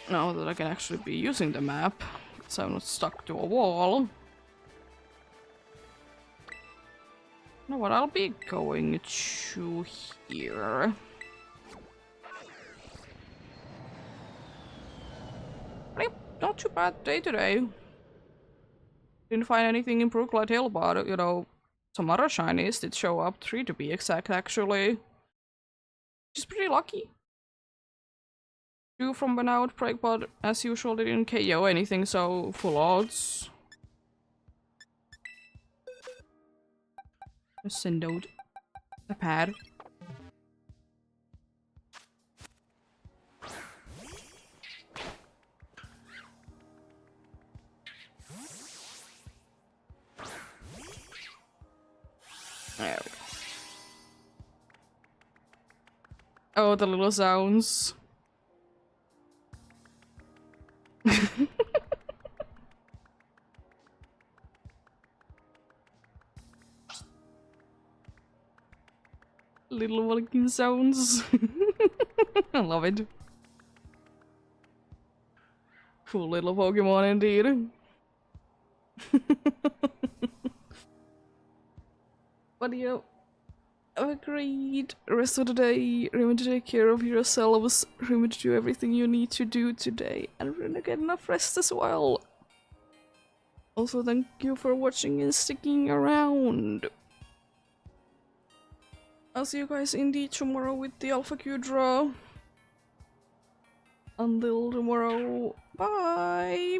Now that I can actually be using the map, so I'm not stuck to a wall. You know what, I'll be going to here. Yep, not too bad day today. Didn't find anything in Brooklight Hill, but you know, some other shinies did show up, 3 to be exact actually. Just pretty lucky. 2 from an outbreak, but as usual didn't KO anything, so full odds. Send out the pad. There we go. Oh, the little sounds. Little walking sounds. I love it. Cool little Pokemon indeed. But yeah, have a great rest of the day. Remember to take care of yourselves. Remember to do everything you need to do today. And remember to get enough rest as well. Also, thank you for watching and sticking around. I'll see you guys indeed tomorrow with the Alpha Q draw. Until tomorrow, bye!